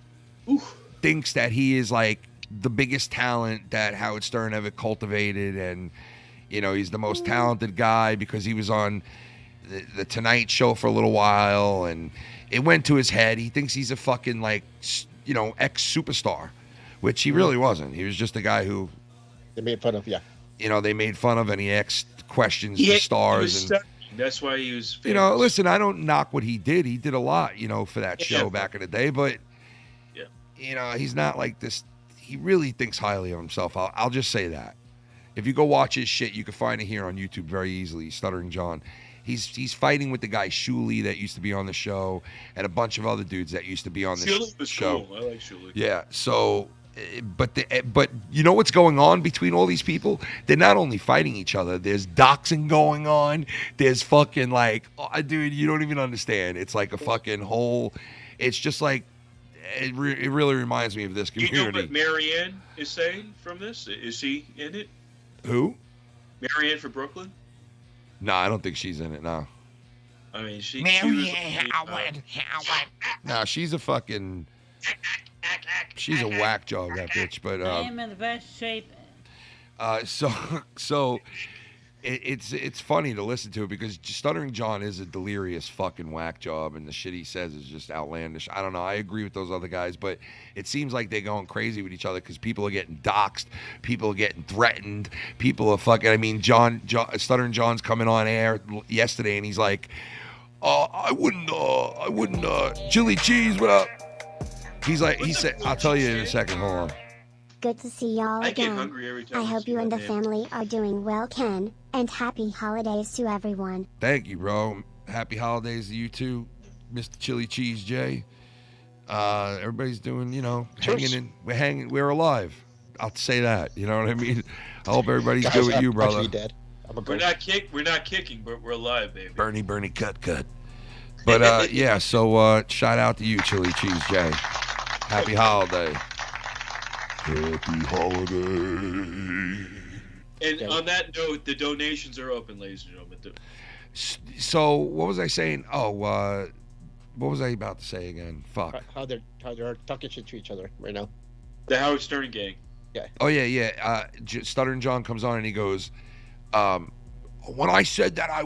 thinks that he is like the biggest talent that Howard Stern ever cultivated, and you know he's the most talented guy because he was on the Tonight Show for a little while, and it went to his head. He thinks he's a fucking like you know ex-superstar, which he really wasn't. He was just a guy who they made fun of. Yeah, you know they made fun of, and he asked questions to stars. And that's why he was famous. You know, listen, I don't knock what he did. He did a lot, you know, for that show back in the day. But, you know, he's not like this. He really thinks highly of himself. I'll just say that. If you go watch his shit, you can find it here on YouTube very easily, Stuttering John. He's fighting with the guy Shuley that used to be on the show and a bunch of other dudes that used to be on the Shuley was show. Cool. I like Shuley. Yeah, so... But you know what's going on between all these people? They're not only fighting each other. There's doxing going on. There's fucking like, oh, dude, you don't even understand. It's like a fucking whole. It's just like it really reminds me of this community. You know what Marianne is saying from this? Is she in it? Who? Marianne for Brooklyn? No, I don't think she's in it. No. I mean, she. Marianne Howard. No, she's a fucking. She's a whack job, that bitch. But I am in the best shape. So it's funny to listen to it because Stuttering John is a delirious fucking whack job, and the shit he says is just outlandish. I don't know. I agree with those other guys, but it seems like they're going crazy with each other because people are getting doxxed, people are getting threatened, people are fucking. I mean, Stuttering John's coming on air yesterday, and he's like, I wouldn't, chili cheese, what up? He said, I'll tell you in a second. Hold on. Good to see y'all I get again. hungry every time I I hope see you and the that name. family are doing well, Ken, and happy holidays to everyone. Thank you, bro. Happy holidays to you too, Mr. Chili Cheese J. Everybody's doing, you know, we're alive. I'll say that. You know what I mean? I hope everybody's good with you, brother. Dead. We're not kicking, but we're alive, baby. Bernie, cut. But yeah, so shout out to you, Chili Cheese J. Happy holiday. Happy holiday. And on that note, the donations are open, ladies and gentlemen. So what was I saying? Oh, what was I about to say again? Fuck. How they're talking shit to each other right now. The Howard Stern gang. Yeah. Oh yeah. Stuttering John comes on and he goes, when I said that I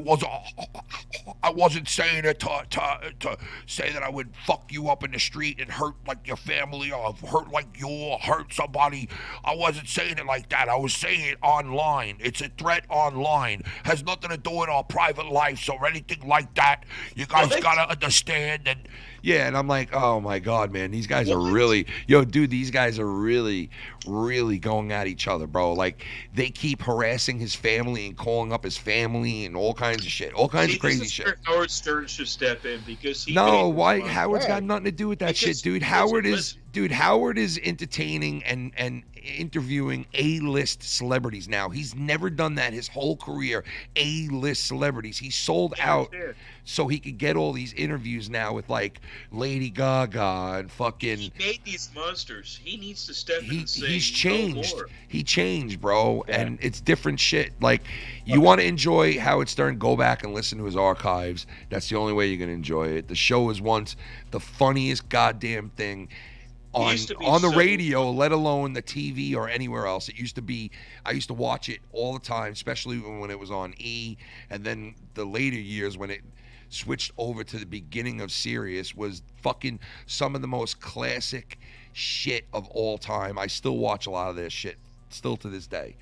wasn't saying it to say that I would fuck you up in the street and hurt like your family or hurt like you or hurt somebody. I wasn't saying it like that. I was saying it online. It's a threat online. Has nothing to do with our private lives or anything like that. You guys gotta understand. And Yeah, and I'm like, oh my God, man, these guys are really, yo, dude, these guys are really, really going at each other, bro. Like, they keep harassing his family and calling up his family and all kinds of shit, all kinds of crazy shit. Howard Stern should step in because he. No, made why? this Howard's got money. nothing to do with that Because- shit, dude. Howard is entertaining and interviewing A-list celebrities now. He's never done that his whole career. A-list celebrities. He sold out so he could get all these interviews now with like Lady Gaga and fucking. He made these monsters. He needs to step in and say, He's "No changed. more." He changed, bro, and it's different shit. Like, you want to enjoy Howard Stern, go back and listen to his archives. That's the only way you're gonna enjoy it. The show was once the funniest goddamn thing on the radio, let alone the TV or anywhere else. It used to be. I used to watch it all the time, especially when it was on E, and then the later years when it switched over to the beginning of Sirius was fucking some of the most classic shit of all time. I still watch a lot of this shit still to this day,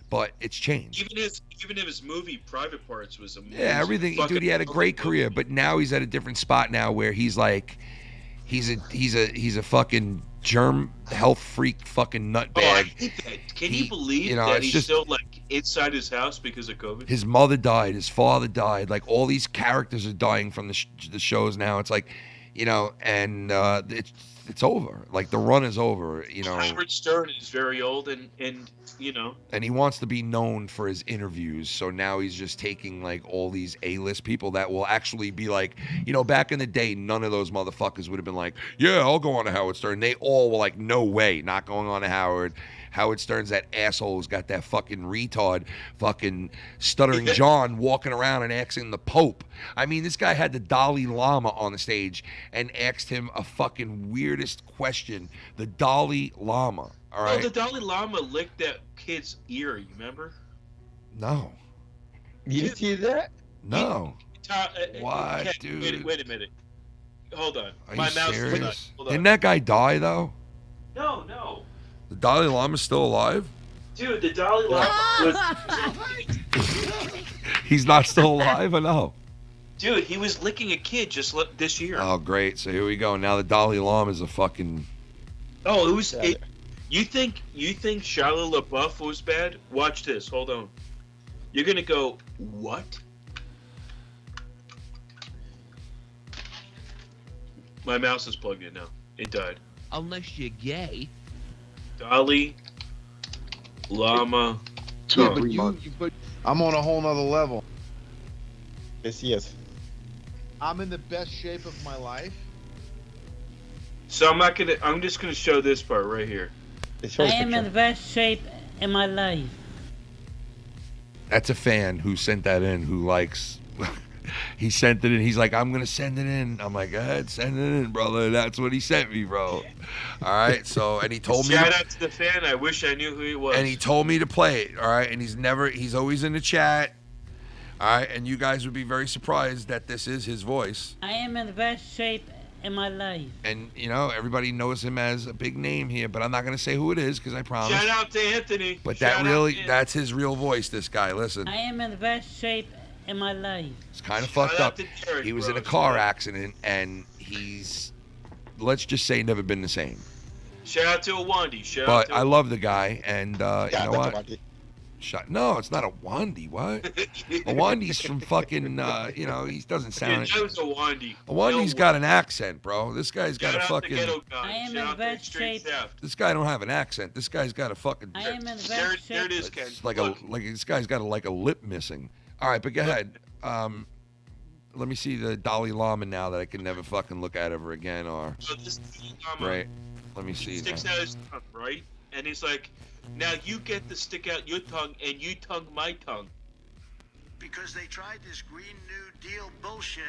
but it's changed. Even if his movie Private Parts was amazing. Yeah, everything, dude. He had a great career, but now he's at a different spot now where he's like, he's a fucking germ health freak, fucking nutbag. Oh, I hate that. Can you believe that it's he's just, still like inside his house because of COVID? his mother died, his father died. Like, all these characters are dying from the shows now. It's like, and it's over. Like, the run is over. Howard Stern is very old, and And he wants to be known for his interviews, so now he's just taking like all these A-list people that will actually be like, back in the day, none of those motherfuckers would have been like, yeah, I'll go on to Howard Stern. They all were like, no way, not going on to Howard. Howard Stern's that asshole who's got that fucking retard, fucking stuttering John walking around and asking the Pope. I mean, this guy had the Dalai Lama on the stage and asked him a fucking weirdest question. The Dalai Lama. All right. Oh, the Dalai Lama licked that kid's ear. You remember? No. You didn't see that? No. What, Ken, dude? Wait a minute. Hold on. Are My you mouse is serious? not. Hold on. Didn't that guy die though? No. The Dalai Lama's still alive? Dude, the Dalai Lama was. He's not still alive, or no? Dude, he was licking a kid just this year. Oh, great. So here we go. Now the Dalai Lama's a fucking. Oh, it was. You think Shia LaBeouf was bad? Watch this. Hold on. You're gonna go, what? My mouse is plugged in now. It died. Unless you're gay. Dalai Lama. Yeah, but I'm on a whole nother level. Yes. I'm in the best shape of my life. So I'm just gonna show this part right here. I am in the best shape in my life. That's a fan who sent that in, who likes. He sent it in. He's like, I'm gonna send it in. I'm like, go ahead, send it in, brother. That's what he sent me, bro. All right. So, and he told me. Shout out to the fan. I wish I knew who he was. And he told me to play it. All right. And he's always in the chat. All right. And you guys would be very surprised that this is his voice. I am in the best shape in my life. And everybody knows him as a big name here, but I'm not gonna say who it is because I promise. Shout out to Anthony. But Shout that's his real voice. This guy. Listen. I am in the best shape in my life. It's kind of fucked up. He was in a car accident, and he's, let's just say, never been the same. Shout out to Awandi. But I love the guy, and you know what? No, it's not a Wandy. What? Awandi's from fucking. He doesn't sound. Yeah, that was Awandi. Awandi's got an accent, bro. This guy's got a fucking. I am in the best shape. This guy don't have an accent. This guy's got a fucking. I am in the best shape. There it is, Ken. It's like this guy's got a lip missing. All right, but go ahead. Let me see the Dalai Lama now that I can never fucking look at ever again. Or So this Lama, right. Let me see. sticks out his tongue, right? And he's like, now you get to stick out your tongue and you tongue my tongue. Because they tried this Green New Deal bullshit.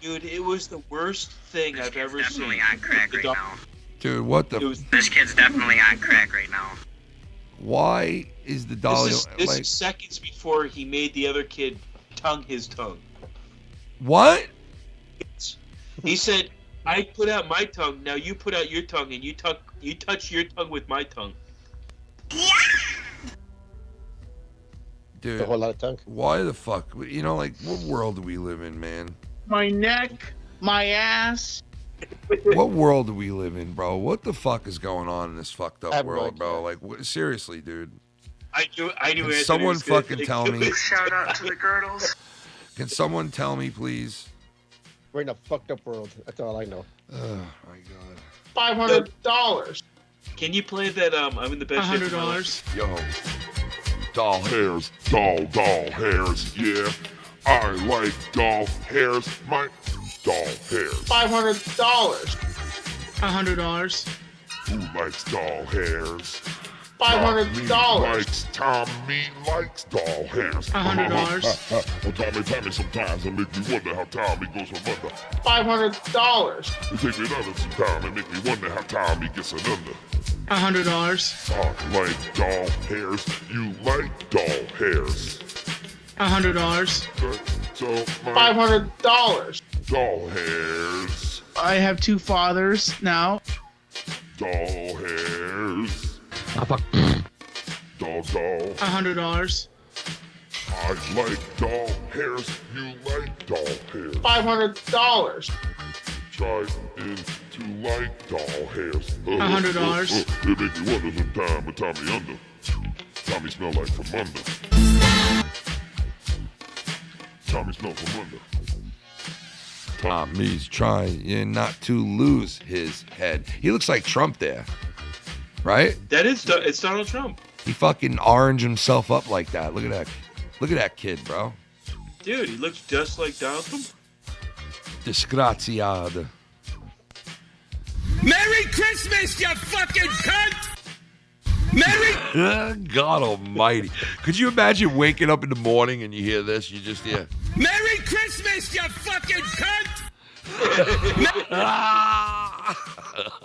Dude, it was the worst thing I've ever seen. Definitely on crack right now. Dude, what the? This kid's definitely on crack right now. Why is the Dalai? This is seconds before he made the other kid tongue his tongue. What? He said, I put out my tongue, now you put out your tongue, and you touch your tongue with my tongue. Dude, a whole lot of tongue. Why the fuck? What world do we live in, man? My neck, my ass, What world do we live in, bro? What the fuck is going on in this fucked up I have no world, bro? idea. Like, seriously, dude. I knew. Can Anthony someone was gonna fucking take tell the me? big Shout out to the girdles. Can someone tell me, please? We're in a fucked up world. That's all I know. Oh my god. $500. Can you play that? I'm in the best shape of my $100. life? Yo. Doll hairs, doll hairs, yeah. I like doll hairs, my doll hairs. $500. $100. Who likes doll hairs? $500. Tommy likes doll hairs. $100. Well, Tommy sometimes and make me wonder how Tommy goes from under. $500. It take me another some time and make me wonder how Tommy gets it under. $100. I like doll hairs. You like doll hairs. $100. So my $500. doll hairs. I have 2 fathers now. Doll hairs. Doll. $100. I like doll hairs. You like doll hairs. $500. Try to like doll hairs. $100. They make me wonder sometime with Tommy under. Tommy smell like from under. Tommy smell from under. Tommy's trying not to lose his head. He looks like Trump there, right? That is. It's Donald Trump. He fucking orange himself up like that. Look at that. Look at that kid, bro. Dude, he looks just like Donald Trump. Disgraziado. Merry Christmas, you fucking cunt! Merry. God almighty. Could you imagine waking up in the morning and you hear this? You just hear. Merry Christmas, you fucking cunt!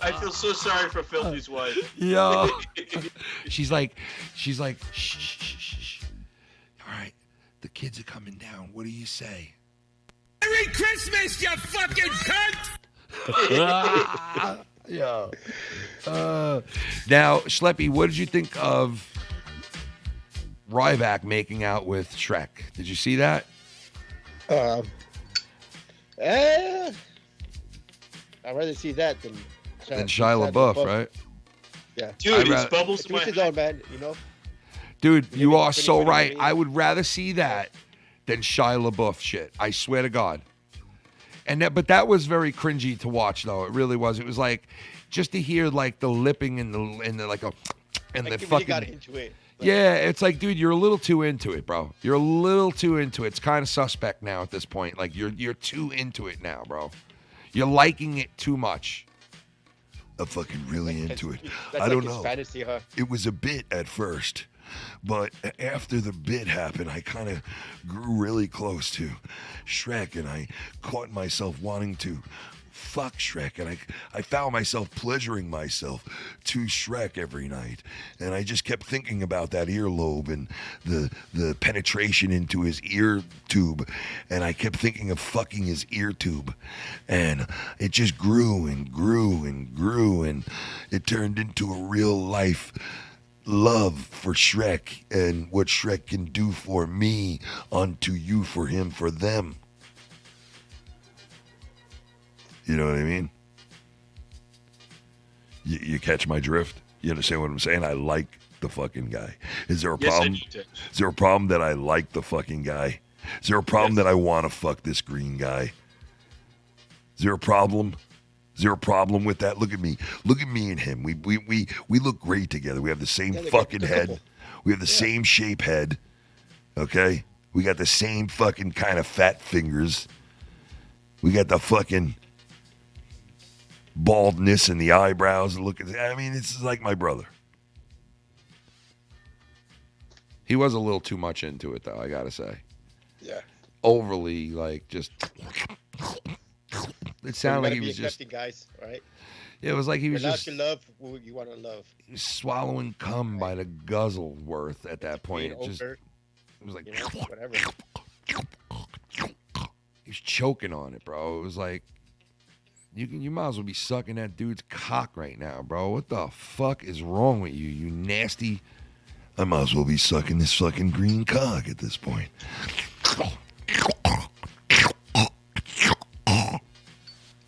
I feel so sorry for Filthy's wife. Yo. She's like, shh, shh, shh, shh. All right, the kids are coming down. What do you say? Merry Christmas, you fucking cunt! Yo. Now, Schleppy, what did you think of Ryback making out with Shrek? Did you see that? I'd rather see that than Shia LaBeouf, right? Yeah. Dude, he's bubbles in my his own, man, you know? Dude, you are so right. I would rather see that than Shia LaBeouf shit. I swear to God. But that was very cringy to watch, though. It really was. It was like just to hear like the lipping and the like a and the Really fucking. got into it. Yeah, it's like, dude, you're a little too into it, bro. You're a little too into it. It's kind of suspect now at this point. Like you're too into it now, bro. You're liking it too much. I'm fucking really into it. That's I like don't his know. fantasy, huh? It was a bit at first, but after the bit happened, I kind of grew really close to Shrek, and I caught myself wanting to fuck Shrek, and I found myself pleasuring myself to Shrek every night, and I just kept thinking about that earlobe and the penetration into his ear tube, and I kept thinking of fucking his ear tube, and it just grew and grew and grew, and it turned into a real life love for Shrek and what Shrek can do for me, unto you, for him, for them. You know what I mean? You catch my drift? You understand what I'm saying? I like the fucking guy. Is there a problem? Is there a problem that I like the fucking guy? Is there a problem that I want to fuck this green guy? Is there a problem? Is there a problem with that? Look at me. Look at me and him. We look great together. We have the same fucking head. We have the same shape head. Okay? We got the same fucking kind of fat fingers. We got the fucking baldness and the eyebrows. I mean, it's like my brother. He was a little too much into it, though, I gotta say. Yeah. Overly, like, just. It sounded like he was just. Guys, right? Yeah, it was like he was just. You're allowed to love who you want to love. He was swallowing cum by the guzzle worth at that point. It was like. Whatever. He was choking on it, bro. It was like. You might as well be sucking that dude's cock right now, bro. What the fuck is wrong with you, you nasty? I might as well be sucking this fucking green cock at this point.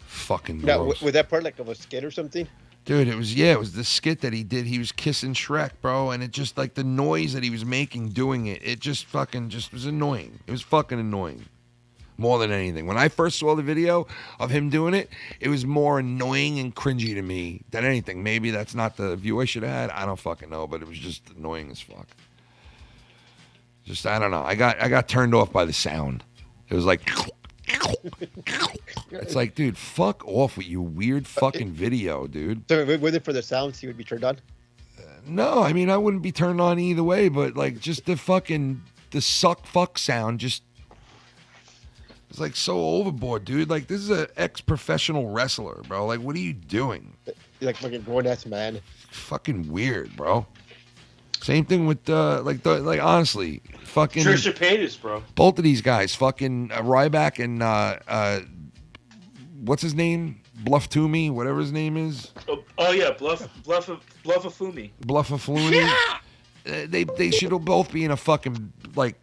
Fucking Now, gross. was that part like of a skit or something? Dude, it was the skit that he did. He was kissing Shrek, bro, and it just like the noise that he was making doing it. It just fucking just was annoying. It was fucking annoying. More than anything. When I first saw the video of him doing it, it was more annoying and cringy to me than anything. Maybe that's not the view I should have had. I don't fucking know, but it was just annoying as fuck. Just I don't know. I got turned off by the sound. It was like it's like, dude, fuck off with your weird fucking video, dude. So was it for the sounds he would be turned on? No, I mean I wouldn't be turned on either way, but like just the suck fuck sound just it's like so overboard, dude. Like this is an ex-professional wrestler, bro. Like what are you doing? You're like fucking grown ass man. Fucking weird, bro. Same thing with like honestly, fucking Trisha Paytas, bro. Both of these guys, fucking Ryback and what's his name? Bluff Toomey, whatever his name is. Oh yeah, Bluffafumi. Bluffafumi. Yeah. They should both be in a fucking like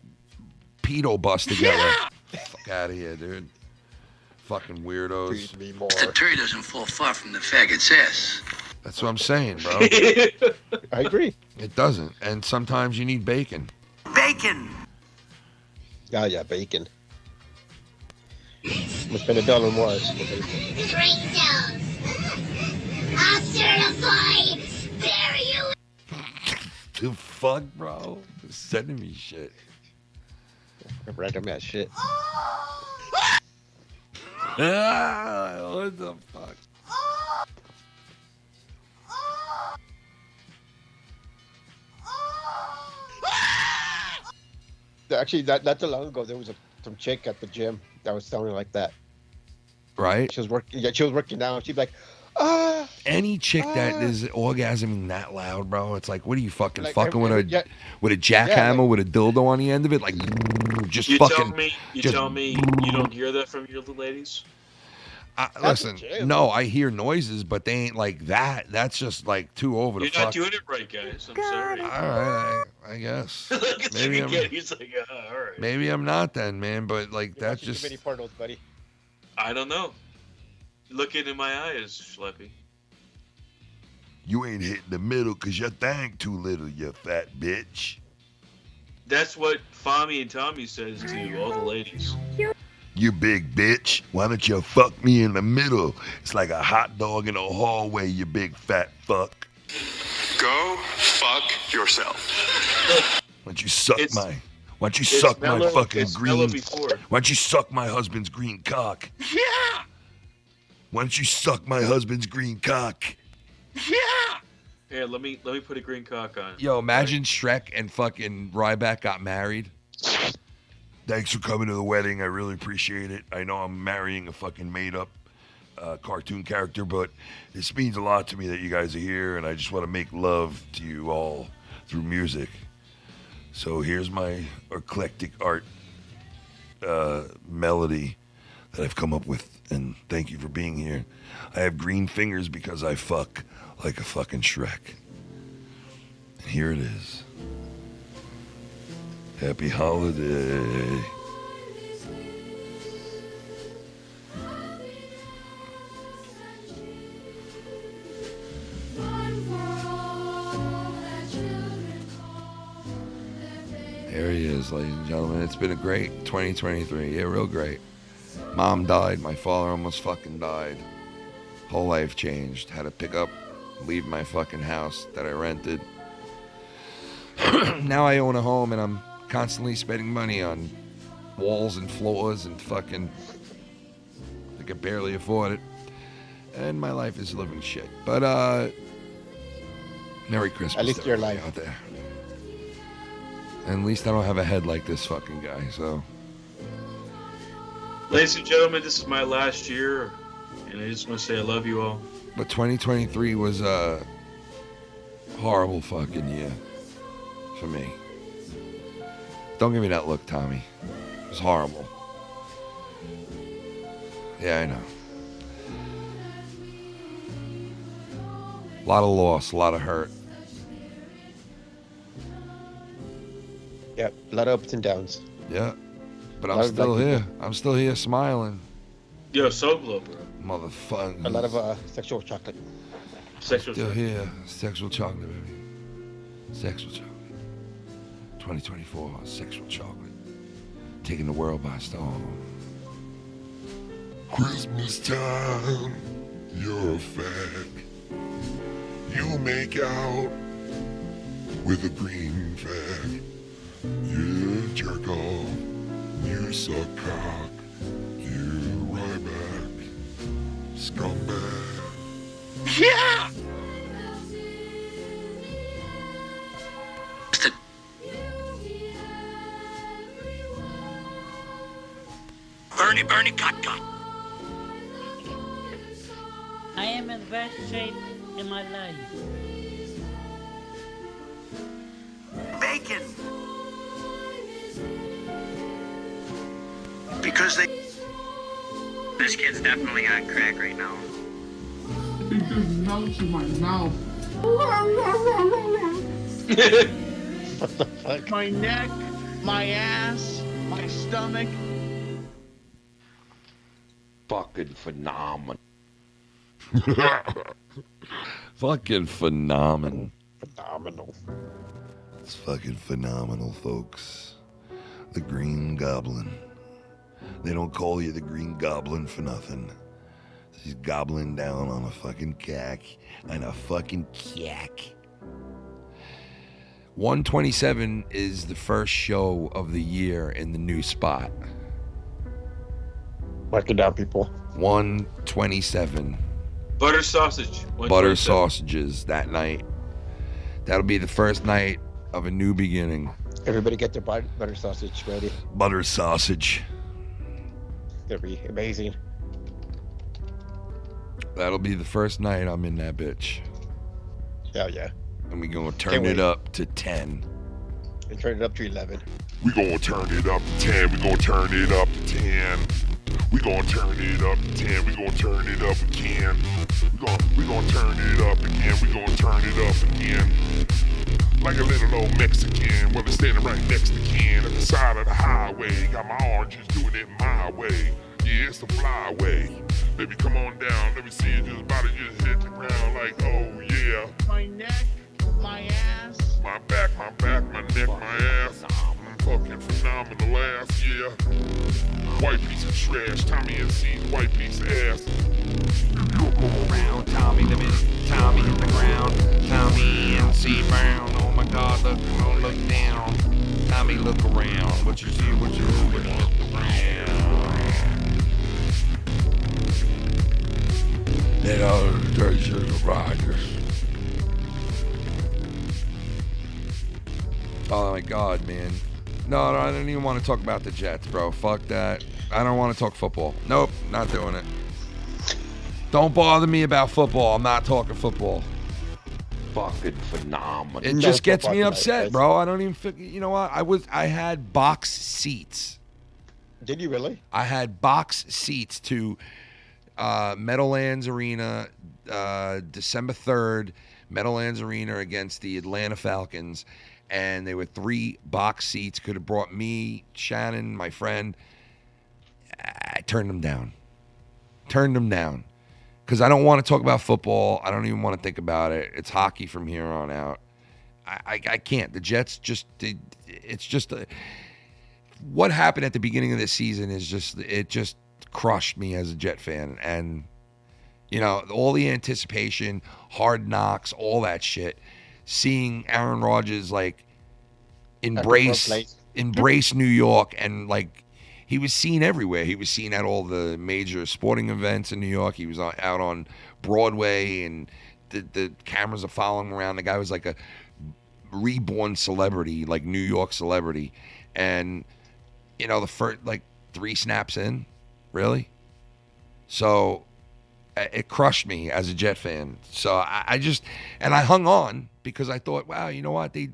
pedo bus together. Yeah. Fuck out of here, dude. Fucking weirdos. The tree doesn't fall far from the faggot's ass. That's what I'm saying, bro. I agree. It doesn't. And sometimes you need bacon. Bacon! Oh, yeah, bacon. We'll spend $1 more. Great sounds. I'll certify bury you. The fuck, bro? You're sending me shit. Random ass shit. What the fuck? Actually, not too long ago, there was some chick at the gym that was sounding like that. Right? She was working. Yeah, she was working out. She'd be like, any chick that is orgasming that loud, bro, it's like, what are you fucking Like, fucking with yeah. a jackhammer with a dildo on the end of it? Like, just You fucking. tell me you don't hear that from your little ladies? Listen, no, I hear noises, but they ain't like that. That's just like too over the You're fuck. not doing it right, guys. I'm sorry. All right, I guess. Look at Maybe him I'm. again. He's like, all right. Maybe I'm not then, man. But like that's just. too many pornos, buddy. I don't know. Look into my eyes, Schleppy. You ain't hitting the middle because your thing too little, you fat bitch. That's what Fami and Tommy says to all the ladies. You big bitch. Why don't you fuck me in the middle? It's like a hot dog in a hallway, you big fat fuck. Go fuck yourself. Why don't you suck It's- my... Why don't you suck my mellow- fucking it's green... mellow before. Why don't you suck my husband's green cock? Yeah! Why don't you suck my husband's green cock? Yeah! Here, let me put a green cock on. Yo, imagine Shrek and fucking Ryback got married. Thanks for coming to the wedding. I really appreciate it. I know I'm marrying a fucking made-up cartoon character, but this means a lot to me that you guys are here, and I just want to make love to you all through music. So here's my eclectic art melody that I've come up with, and thank you for being here. I have green fingers because I fuck like a fucking Shrek. And here it is. Happy holiday. There he is, ladies and gentlemen. It's been a great 2023. Yeah, real great. Mom died. My father almost fucking died. Whole life changed. Had to pick up, leave my fucking house that I rented. Now I own a home and I'm constantly spending money on walls and floors and fucking... I can barely afford it. And my life is living shit. But, Merry Christmas. At least to your everybody life. out there. And at least I don't have a head like this fucking guy, so... Ladies and gentlemen, this is my last year, and I just want to say I love you all. But 2023 was a horrible fucking year for me. Don't give me that look, Tommy. It was horrible. Yeah, I know. A lot of loss, a lot of hurt. Yeah, a lot of ups and downs. Yeah. But A I'm lot of still black here. people. I'm still here smiling. Yo, so glow, bro. Motherfucker. A lot of sexual chocolate. Sexual Still chocolate. here. Sexual chocolate, baby. Sexual chocolate. 2024, sexual chocolate. Taking the world by storm. Christmas time, you're a fag. You make out with a green fag. You jerk off, you suck cock, you ride back, scumbag. Yeah! Bernie, cut. I am in the best shape in my life. Bacon. Because they... This kid's definitely on crack right now. It just melts in my mouth. What the fuck? My neck, my ass, my stomach. Fucking phenomenal. Fucking phenomenal. Phenomenal. It's fucking phenomenal, folks. The Green Goblin. They don't call you the Green Goblin for nothing. He's gobbling down on a fucking cack. On a fucking cack. 127 is the first show of the year in the new spot. Mark it down, people. 127. Butter sausage. Butter sausages that night. That'll be the first night of a new beginning. Everybody get their butter sausage ready. Butter sausage. It's gonna be amazing. That'll be the first night I'm in that bitch. Hell yeah. And we gonna turn it up to 10. And turn it up to 11. We gonna turn it up to 10. We gonna turn it up to 10. We gonna turn it up to 10. We gonna turn it up again. We gonna turn it up again. We gonna turn it up again. Like a little old Mexican, well, it's standing right next to Ken at the side of the highway. Got my oranges doing it my way. Yeah, it's the flyway. Baby, come on down. Let me see you just body just hit the ground like, oh yeah. My neck, my ass. My back, my neck, my ass. Fucking phenomenal ass, yeah. White piece of trash, Tommy NC's white piece of ass. Look around, Tommy the minute, Tommy hit the ground, Tommy NC Brown, oh my god, look down, Tommy look around, what you see, what you look around. You know, there's just Rogers. Oh my god, man. No, I don't even want to talk about the Jets, bro. Fuck that. I don't want to talk football. Nope, not doing it. Don't bother me about football. I'm not talking football. Fucking phenomenal. It just gets me upset, bro. I don't even figure. You know what? I had box seats. Did you really? I had box seats to Meadowlands Arena, December 3rd, Meadowlands Arena against the Atlanta Falcons. And they were 3 box seats. Could have brought me, Shannon, my friend. I turned them down. Because I don't want to talk about football. I don't even want to think about it. It's hockey from here on out. I can't. The Jets it's just what happened at the beginning of this season it just crushed me as a Jet fan. And, you know, all the anticipation, Hard Knocks, all that shit. Seeing Aaron Rodgers like embrace New York, and like he was seen everywhere. He was seen at all the major sporting events in New York. He was out on Broadway, and the cameras are following him around. The guy was like a reborn celebrity, like New York celebrity. And you know, the first like 3 snaps in, really. So it crushed me as a Jet fan. So I hung on because I thought, wow, you know what? I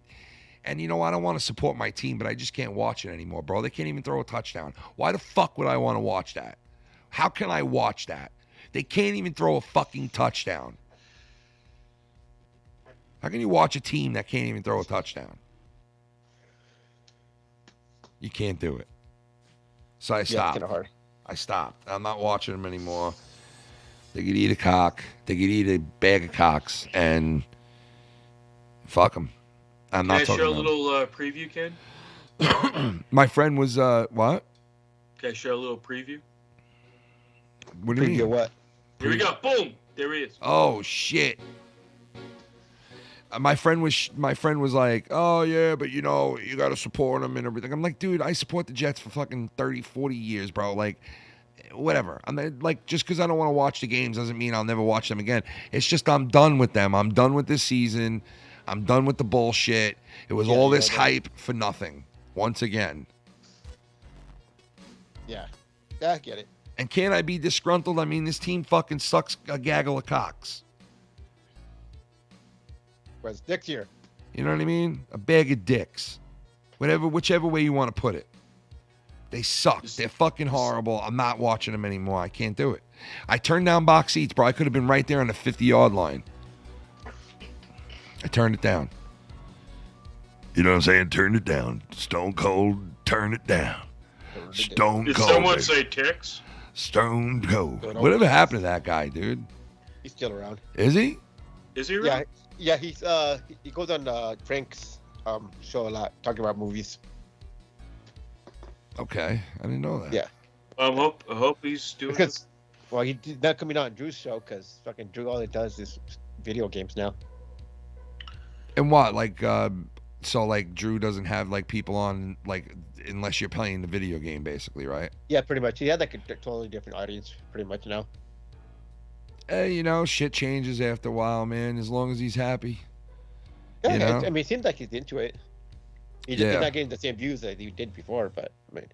don't want to support my team, but I just can't watch it anymore, bro. They can't even throw a touchdown. Why the fuck would I want to watch that? How can I watch that? They can't even throw a fucking touchdown. How can you watch a team that can't even throw a touchdown? You can't do it. So I stopped. Yeah, it's kind of hard. I stopped. I'm not watching them anymore. They could eat a cock. They could eat a bag of cocks and fuck them. I'm Can not I talking share a about little preview, Ken? My friend was what? Can I share a little preview? What do you mean? What? Here we go. Boom. There he is. Oh shit. My friend was like, oh yeah, but you know, you got to support them and everything. I'm like, dude, I support the Jets for fucking 30, 40 years, bro. Like, whatever. I'm not, like, just because I don't want to watch the games doesn't mean I'll never watch them again. It's just I'm done with them. I'm done with this season. I'm done with the bullshit. It was all this hype for nothing. Once again. Yeah. Yeah, I get it. And can't I be disgruntled? I mean, this team fucking sucks a gaggle of cocks. Where's Dick's here? You know what I mean? A bag of dicks. Whichever way you want to put it. They suck. They're fucking horrible. I'm not watching them anymore. I can't do it. I turned down box seats, bro. I could have been right there on the 50-yard line. I turned it down. You know what I'm saying? Turn it down. Stone Cold, turn it down. Stone Did Cold. someone baby. say Tex? Stone Cold. Whatever happened to that guy, dude? He's still around. Is he? Is he around? Yeah, he's he goes on Frank's show a lot, talking about movies. Okay, I didn't know that. Yeah. I hope he's doing because, well, he's not coming on Drew's show because fucking Drew all he does is video games now. And what, like, so like Drew doesn't have like people on, like, unless you're playing the video game, basically, right? Yeah, pretty much. He had like a totally different audience, pretty much now. You know, shit changes after a while, man. As long as he's happy. Yeah, you know? I mean, it seems like he's into it. He's just not getting the same views that he did before, but I mean.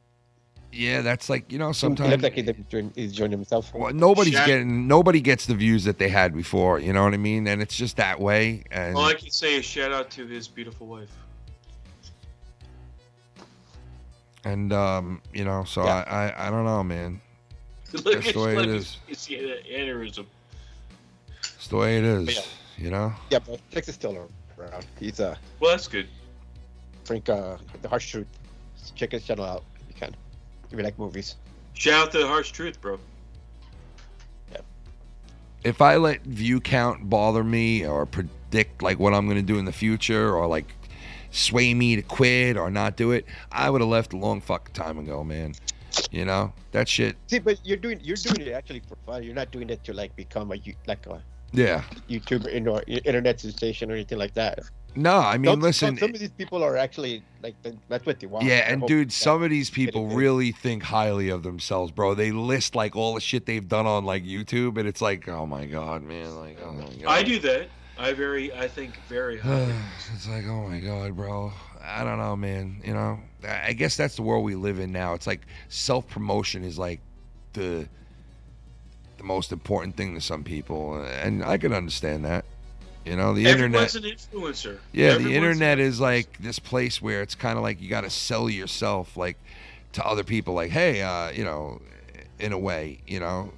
Yeah, that's like, you know, He sometimes. looks like he's enjoying himself. Well, nobody gets the views that they had before. You know what I mean? And it's just that way. And All I can say is shout out to his beautiful wife. And you know, so I don't know, man. Look That's the way it is. You see that aneurysm. It's the way it is. Yeah. You know. Yeah, but Tex is still around. He's well, that's good. Frank, the Harsh Truth. Check his channel out if you can. If you like movies. Shout out to the Harsh Truth, bro. Yeah. If I let view count bother me or predict like what I'm gonna do in the future or like sway me to quit or not do it, I would have left a long fucking time ago, man. You know that shit. See, but you're doing it actually for fun. You're not doing it to like become a Yeah. YouTuber or internet sensation or anything like that. No, I mean, listen. Some of these people are actually like that's what they want. Yeah, I and hope dude, that some of these people getting really think highly of themselves, bro. They list like all the shit they've done on like YouTube, and it's like, oh my god, man, like, oh my god. I do that. I think very highly. It's like, oh my god, bro. I don't know, man. You know, I guess that's the world we live in now. It's like self-promotion is like the most important thing to some people, and I can understand that. You know, the Everyone's internet. an influencer. Yeah, the internet is like this place where it's kind of like you got to sell yourself, like to other people. Like, hey, you know, in a way, you know.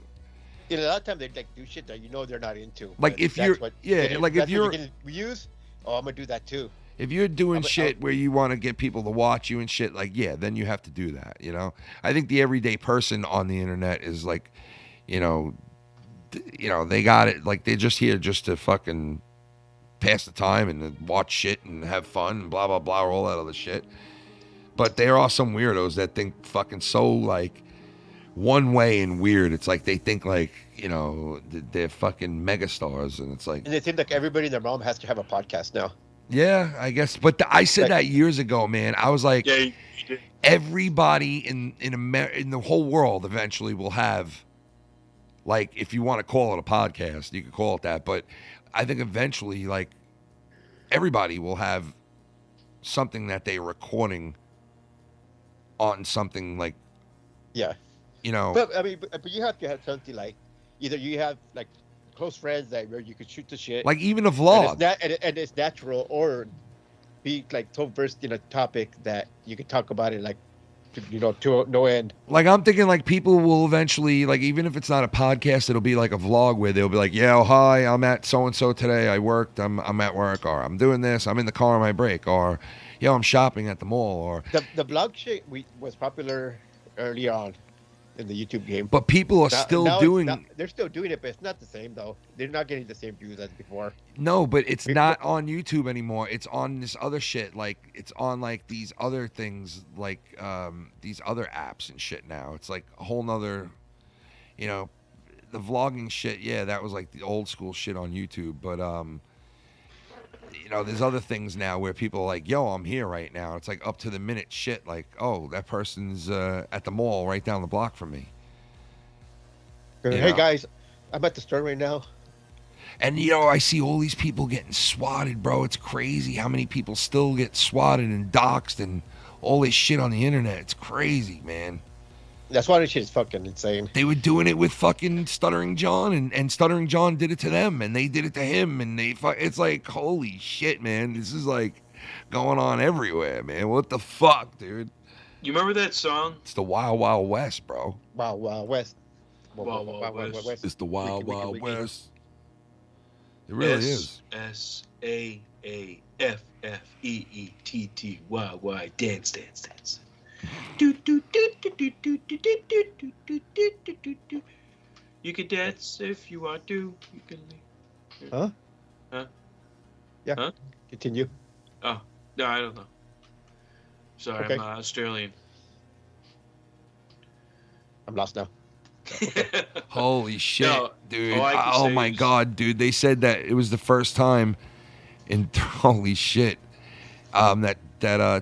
You know, a lot of times they like do shit that you know they're not into. Like if you're, like if you're getting views, oh, I'm gonna do that too. If you're doing shit where you want to get people to watch you and shit, like, yeah, then you have to do that, you know? I think the everyday person on the internet is like, you know, they got it. Like, they're just here just to fucking pass the time and to watch shit and have fun and blah, blah, blah, all that other shit. But there are some weirdos that think fucking so, like, one way and weird. It's like they think, like, you know, they're fucking megastars. And it's like. And it seems like everybody and their mom has to have a podcast now. Yeah, I guess. But I said that years ago, man. I was like, yeah, you did. Everybody in the whole world eventually will have, like, if you want to call it a podcast, you could call it that. But I think eventually, like, everybody will have something that they're recording on something like, yeah, you know. But I mean, but you have to have something like either you have like close friends that where you could shoot the shit, like even a vlog, and it's natural, or be like so versed in a topic that you could talk about it like, you know, to no end. Like I'm thinking like people will eventually, like even if it's not a podcast, it'll be like a vlog where they'll be like, yeah, oh, hi, I'm at so-and-so today. I worked, I'm at work, or I'm doing this, I'm in the car on my break, or, yo, I'm shopping at the mall, or. The vlog shit was popular early on. in the YouTube game. But people are still doing. They're still doing it, but it's not the same though. They're not getting the same views as before. No, but it's not on YouTube anymore. It's on this other shit. Like it's on like these other things, like these other apps and shit. Now it's like a whole nother, you know, the vlogging shit. Yeah, that was like the old school shit on YouTube. But you know, there's other things now where people are like, yo, I'm here right now. It's like up to the minute shit. Like, oh, that person's at the mall right down the block from me. Hey guys, I'm at the store right now. And, you know, I see all these people getting swatted, bro. It's crazy how many people still get swatted and doxxed and all this shit on the internet. It's crazy, man. That's why this shit is fucking insane. They were doing it with fucking Stuttering John, and Stuttering John did it to them, and they did it to him, and it's like, holy shit, man. This is like going on everywhere, man. What the fuck, dude? You remember that song? It's the Wild Wild West, bro. Wild Wild West. Wild Wild West. It's the Wild Wild West. It really is. SAAFFEETTYY. Dance, dance, dance. You can dance if you want to. You can. Huh? Huh? Yeah. Huh? Continue. Oh no, I don't know. Sorry, Okay. I'm Australian. I'm lost now. Holy shit, No, dude. all I can Oh say my is- God, dude. They said that it was the first time in holy shit that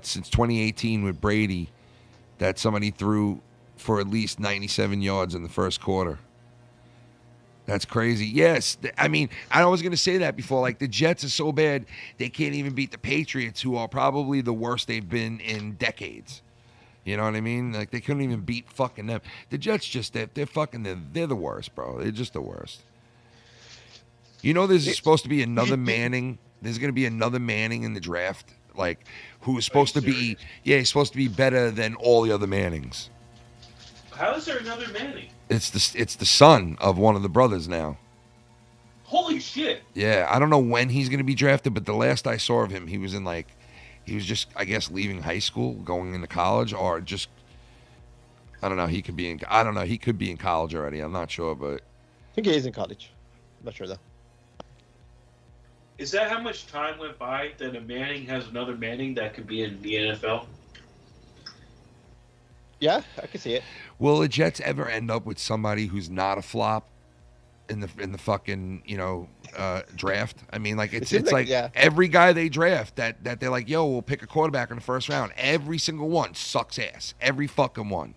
since 2018 with Brady that somebody threw for at least 97 yards in the first quarter. That's crazy. Yes, I mean, I was going to say that before. Like, the Jets are so bad, they can't even beat the Patriots, who are probably the worst they've been in decades. You know what I mean? Like, they couldn't even beat fucking them. The Jets just, they're the worst, bro. They're just the worst. You know, there's supposed to be another Manning. There's going to be another Manning in the draft, like, who is supposed to be, he's supposed to be better than all the other Mannings. How is there another Manning? It's the son of one of the brothers now. Holy shit! Yeah, I don't know when he's going to be drafted, but the last I saw of him, he was just, I guess, leaving high school, going into college, or just, I don't know, he could be in college already. I'm not sure, but I think he is in college. I'm not sure though. Is that how much time went by that a Manning has another Manning that could be in the NFL? Yeah, I can see it. will the Jets ever end up with somebody who's not a flop in the fucking, you know, draft? I mean, like, it's like every guy they draft that they're like, yo, we'll pick a quarterback in the first round. Every single one sucks ass. Every fucking one.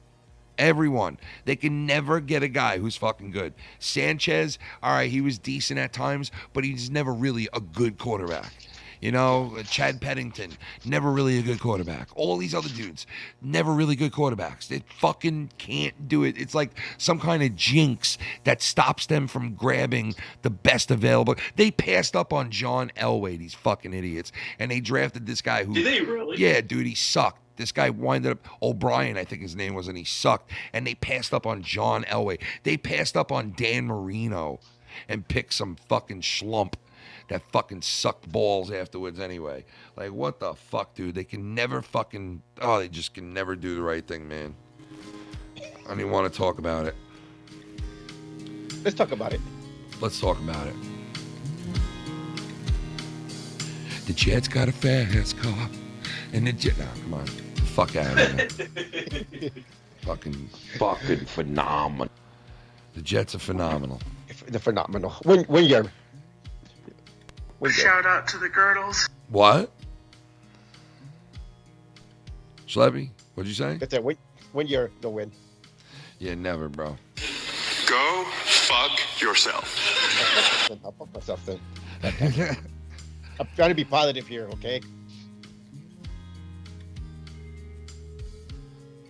Everyone. They can never get a guy who's fucking good. Sanchez, all right, he was decent at times, but he's never really a good quarterback. You know, Chad Pennington, never really a good quarterback. All these other dudes, never really good quarterbacks. They fucking can't do it. It's like some kind of jinx that stops them from grabbing the best available. They passed up on John Elway, these fucking idiots, and they drafted this guy who... Did they really? Yeah, dude, he sucked. This guy winded up, O'Brien, I think his name was, and he sucked. And they passed up on John Elway. They passed up on Dan Marino and picked some fucking schlump that fucking sucked balls afterwards anyway. Like, what the fuck, dude? They can never fucking, they just can never do the right thing, man. I don't even want to talk about it. Let's talk about it. Let's talk about it. The Jets got a fast car. And the Jets, come on. Fuck out of here. Fucking phenomenal. The Jets are phenomenal. They're phenomenal. Win year. Shout out to the girdles. What? Slappy, what'd you say? It's a win year, they'll win. Yeah, never, bro. Go fuck yourself. I'll fuck myself then. I'm trying to be positive here, okay?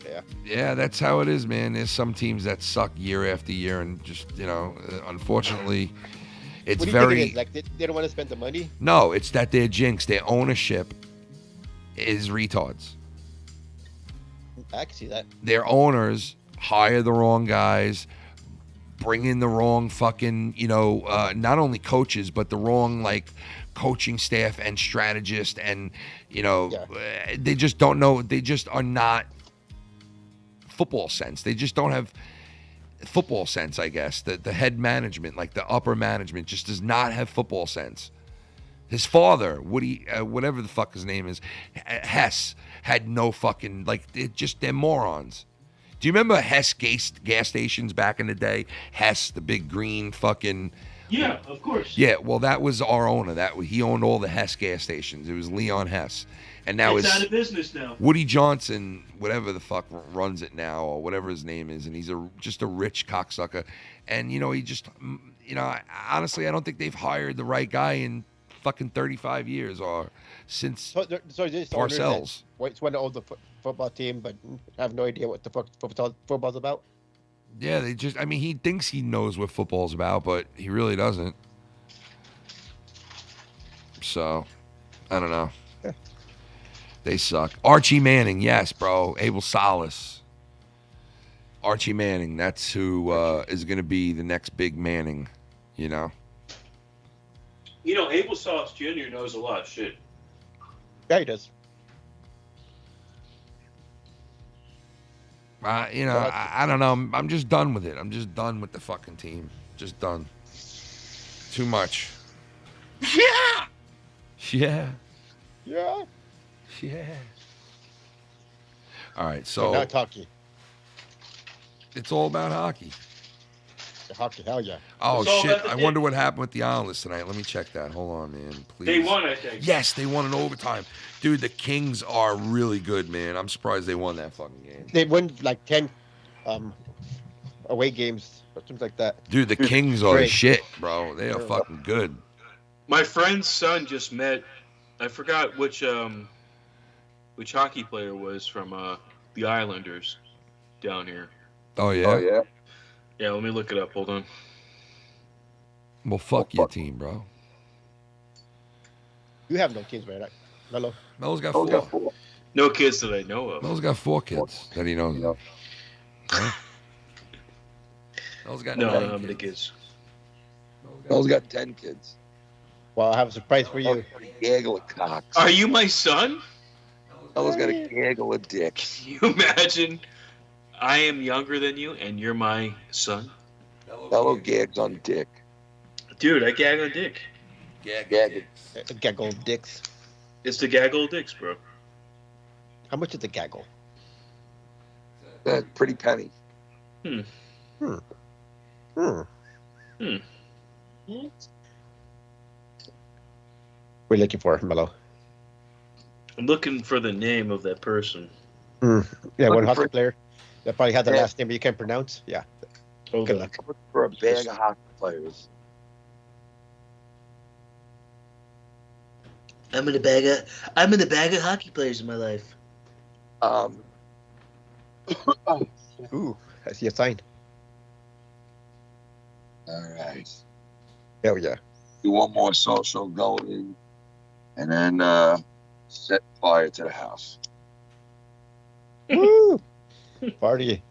Yeah. Yeah, that's how it is, man. There's some teams that suck year after year, and just, you know, unfortunately, it's What do you very... think it is? Like, they don't want to spend the money? No, it's that they're jinx. Their ownership is retards. I can see that. Their owners hire the wrong guys, bring in the wrong fucking, you know, not only coaches, but the wrong, like, coaching staff and strategist, and, you know, they just don't know. They just are not football sense. They just don't have, football sense, I guess. The head management, like the upper management, just does not have football sense. His father, Woody, whatever the fuck his name is, Hess, had no fucking, like, they're morons. Do you remember Hess gas stations back in the day? Hess, the big green fucking... Yeah, of course. Yeah, well, that was our owner. He owned all the Hess gas stations. It was Leon Hess. And now it's out of business now. Woody Johnson, whatever the fuck, runs it now, or whatever his name is, and he's just a rich cocksucker. And, you know, he just, you know, honestly, I don't think they've hired the right guy in fucking 35 years or since Parcells. It's one of the football team, but have no idea what the fuck football's about. Yeah, I mean, he thinks he knows what football's about, but he really doesn't. So, I don't know. Yeah. They suck. Archie Manning, yes, bro. Abel Salas. Archie Manning, that's who is going to be the next big Manning, you know? You know, Abel Salas Jr. knows a lot of shit. Yeah, he does. You know, I don't know. I'm just done with it. I'm just done with the fucking team. Just done. Too much. Yeah. Yeah. Yeah. Yeah. All right, so not hockey. It's all about hockey. The hockey, hell yeah. Oh shit! I wonder what happened with the Islanders tonight. Let me check that. Hold on, man. Please. They won, I think. Yes, they won in overtime. Dude, the Kings are really good, man. I'm surprised they won that fucking game. They won like 10 away games or something like that. Dude, the Kings are the shit, bro. They are fucking good. My friend's son just met. I forgot which hockey player was from the Islanders down here. Oh yeah. Oh yeah. Yeah, let me look it up. Hold on. Well, fuck your team, bro. You have no kids, right? Mellow. Mello's got four. No kids that I know of. Mello's got 4 kids that he knows of. Huh? Mello's got 9 how many kids? Mello's got 10 kids. Well, I have a surprise for you. Gaggle of cocks. Are you my son? Mello's got a gaggle of dick. Can you imagine? I am younger than you, and you're my son. Mellow gags on dick. Dude, I gag on dick. Gaggle dicks. It's the gaggle dicks, bro. How much is the gaggle? Pretty penny. What are you looking for, Mellow? I'm looking for the name of that person. Yeah, one hockey player. That probably had the last name you can't pronounce. Yeah. Good luck. Look for a bag of hockey players. I'm in a bag of hockey players in my life. Ooh, I see a sign. All right. Hell yeah. Do one more social going, and then set fire to the house. Woo! Party.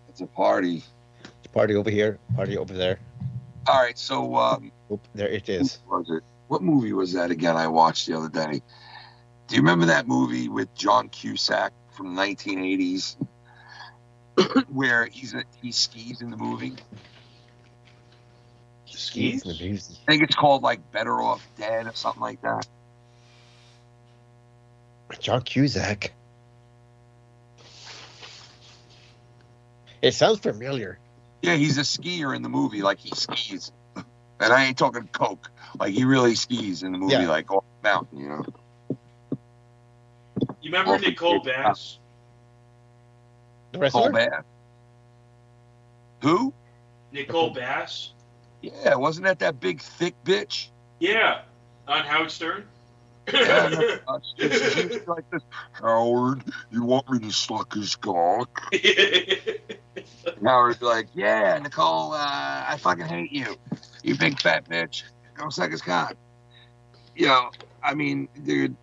It's a party. It's a party over here. Party over there. All right, so there it is. What movie was that again? I watched the other day. Do you remember that movie with John Cusack from the 1980s, where he skis in the movie? Skis? I think it's called like Better Off Dead or something like that. John Cusack. It sounds familiar. Yeah, he's a skier in the movie. Like he skis, and I ain't talking coke. Like he really skis in the movie, like off the mountain, you know. You remember Nicole Bass? The wrestler? Nicole Bass. Who? Nicole Bass. Yeah, wasn't that big thick bitch? Yeah, on Howard Stern. Yeah, she's like this. Howard, you want me to suck his cock? Howard'd be like, yeah, Nicole, I fucking hate you. You big fat bitch. Go suck his cock. You know, I mean, dude,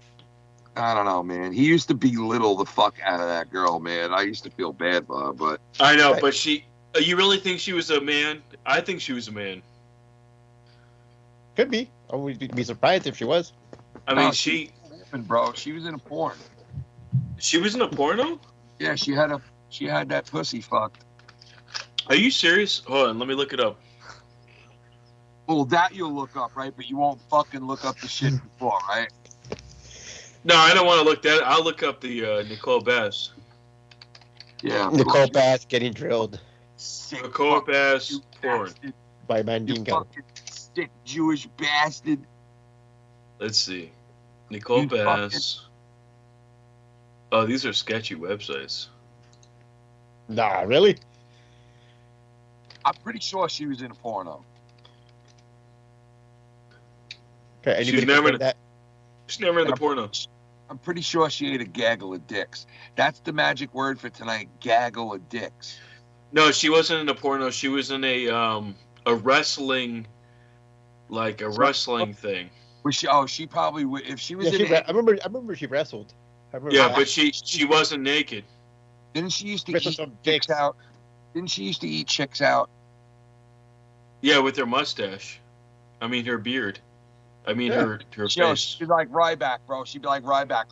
I don't know, man. He used to belittle the fuck out of that girl, man. I used to feel bad for her, but... I know, but you really think she was a man? I think she was a man. Could be. I would be surprised if she was. I mean, bro, she was in a porn. She was in a porno? Yeah, she had She had that pussy fucked. Are you serious? Hold on, let me look it up. Well, that you'll look up, right? But you won't fucking look up the shit before, right? No, I don't want to look that. I'll look up the Nicole Bass. Yeah. Nicole Bass getting drilled. Sick Nicole Bass porn. By You Mandingo. fucking sick Jewish bastard. Let's see. Nicole You Bass. Oh, these are sketchy websites. Nah, really? I'm pretty sure she was in a porno. Okay, She's anybody never, confirm that? she's never in the porno. I'm pretty sure she ate a gaggle of dicks. That's the magic word for tonight, gaggle of dicks. No, she wasn't in a porno. She was in a wrestling, like a wrestling thing. Was she? Oh, she probably would. If she was Yeah, in, I remember she wrestled. I remember Yeah, that. but she wasn't naked. didn't she used to Wrestled eat some chicks dicks. out? Didn't she used to eat chicks out? Yeah, with her mustache. I mean, her beard. I mean, Yeah. her She'd face. be like Ryback, bro. She'd be like Ryback.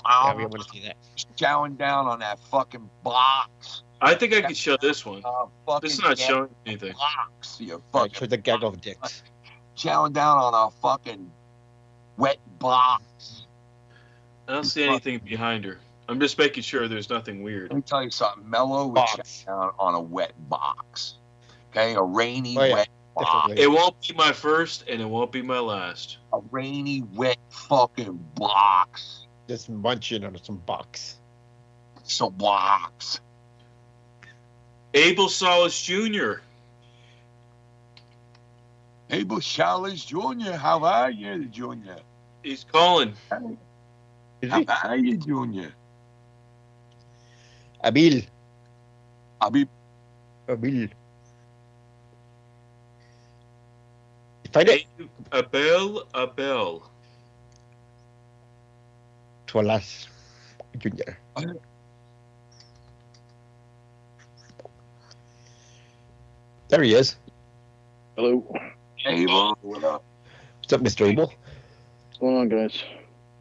Yeah, we want to see that. Chowing down on that fucking box. I think I could show this one. This is not Fucking showing anything. box. You Right, fucking show the gaggle of dicks. chowing down on a fucking wet box. I don't see anything behind her. I'm just making sure there's nothing weird. Let me tell you something. Mellow would Box. chow down on a wet box. Okay, a rainy Oh, yeah. wet box. Definitely. It won't be my first, and it won't be my last. A rainy wet fucking box. Just munching on some box. Some box. Abel Salas Jr. Abel Salas Jr., how are you, Junior? He's calling. Is How he? are you, Junior? Abil. Abib. Abil. Find it. Abel. Twalas Junior. There he is. Hello. Abel, what up? What's up, Mr. Abel? What's going on, guys?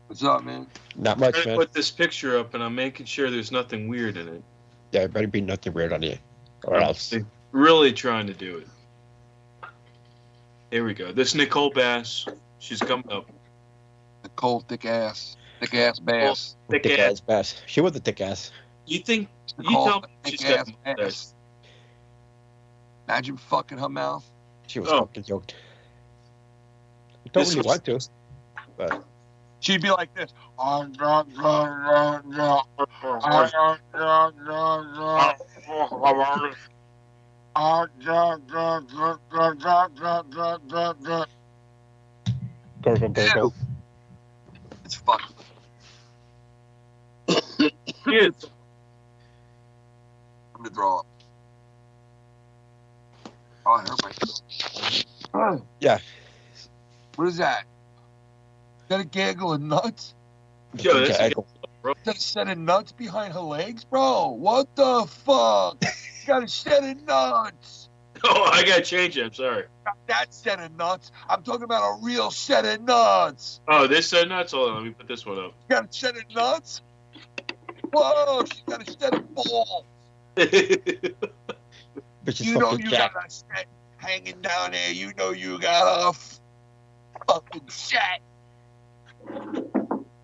What's up, man? Not I'm much, trying to man. put this picture up, and I'm making sure there's nothing weird in it. Yeah, it better be nothing weird on you. Or else. I'm really trying to do it. Here we go. This Nicole Bass. She's coming up. Nicole thick ass bass. Thick Thick ass. ass bass. She was a thick ass. You think? You Nicole tell me thick she's got ass a mustache. ass. Imagine fucking her mouth. She was Oh. fucking yoked. I don't This really was- want to. But She'd be like this. gurgle, gurgle. It's fucking. Kids. I'm gonna draw up. Oh, I hurt my. Yeah. What is that? Is that a gaggle of nuts? Yo, that's a, Is that a set of nuts behind her legs, bro? What the fuck? You got a set of nuts. oh, I gotta change it. I'm sorry. Not that set of nuts. I'm talking about a real set of nuts. Oh, this nuts. Hold on, let me put this one up. You got a set of nuts? Whoa, she got a set of balls. Bitch is You know fucking you jacked. got a set hanging down there. You know you got a fucking set.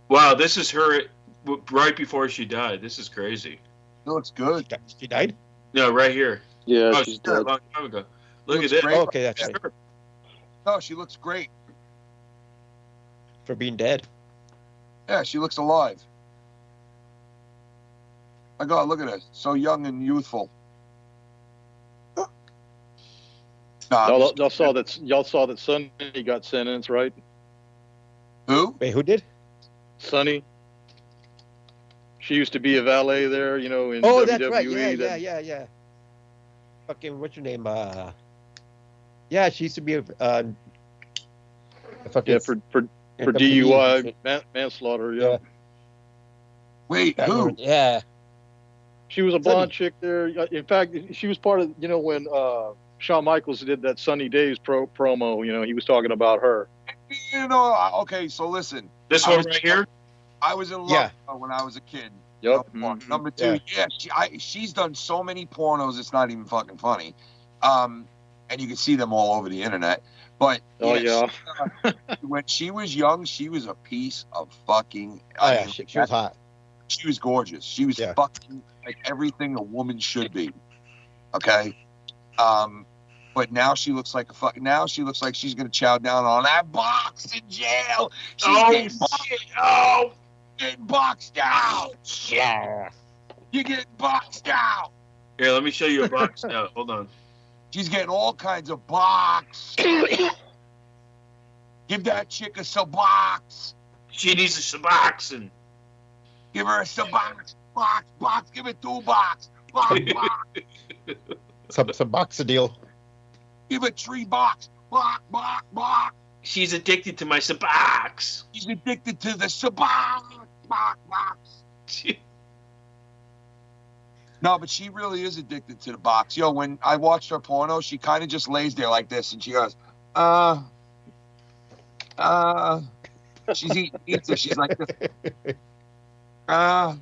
Wow, this is her right before she died. This is crazy. It looks good. She died? No, right here. Yeah, Oh, she's she died a dead. long time ago. Look Looks at this. great. Oh, okay, that's right. No, she looks great. For being dead. Yeah, she looks alive. My God, look at her. So young and youthful. Nah, Y'all saw that Sonny got sentenced, right? who? Wait, who did? Sonny. She used to be a valet there, you know, in Oh, WWE. that's right. that- Yeah. Fucking, what's your name? Yeah, she used to be a fucking Yeah, for DUI manslaughter. Yeah. Wait, who? Yeah. She was a blonde chick there. In fact, she was part of, you know, when Shawn Michaels did that Sunny Days promo, you know, he was talking about her. You know, okay, so listen. This I one was- right here? I was in love Yeah. with her when I was a kid. Yep. Number two, she's done so many pornos, it's not even fucking funny. And you can see them all over the internet. But when she was young, she was a piece of fucking. She was hot. She was gorgeous. She was fucking like everything a woman should be. Okay. But now she looks like now she looks like she's gonna chow down on that box in jail. She's getting boxed out. Yeah. You get boxed out. Here, let me show you a box now. Hold on. She's getting all kinds of box. Give that chick a sabox. She needs a saboxing. Give her a sabox. Box. Give it 2 box. Box. Some box a deal. Give it 3 box. Box. She's addicted to my sabox. She's addicted to the sabox. Box. No, but she really is addicted to the box. Yo, when I watched her porno, she kind of just lays there like this, and she goes, she's eating pizza. She's like this. Oh,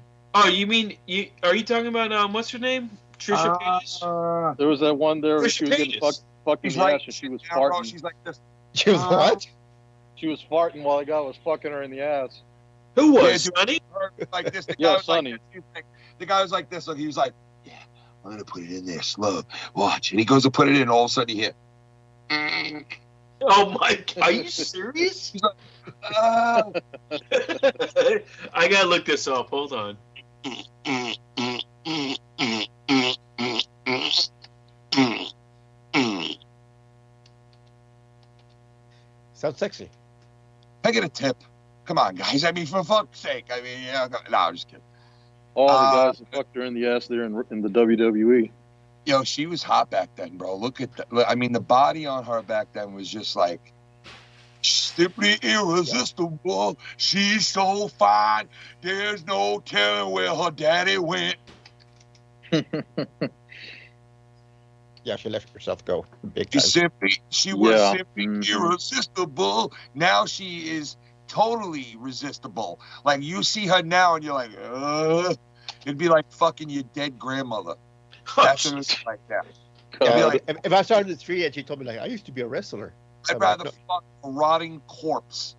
you mean are you talking about what's her name? Trisha Paytas? There was that one there where Trisha she was getting Paytas. fucking She's the like, ass and she was down, bro. farting. She's like this. She was what? She was farting while the guy was fucking her in the ass. Who was? Sonny? Like this. The guy Yeah, was Sonny. like this. The guy was like this. Look, he was like, yeah, I'm gonna put it in there slow. Watch. And he goes to put it in. All of a sudden, you hear. Oh my! Are you serious? He's like, I gotta look this up. Hold on. Sounds sexy. I get a tip. Come on, guys. I mean, for fuck's sake. I mean, yeah. No, I'm just kidding. All the guys that fucked her in the ass there in the WWE. Yo, she was hot back then, bro. Look at that. I mean, the body on her back then was just like simply irresistible. She's so fine. There's no telling where her daddy went. Yeah, she let herself go big time. She was simply irresistible. Now she is totally resistible. Like, you see her now and you're like, it'd be like fucking your dead grandmother. That's what it's like that. If I started the street and she told me, like, I used to be a wrestler. I'd rather fuck a rotting corpse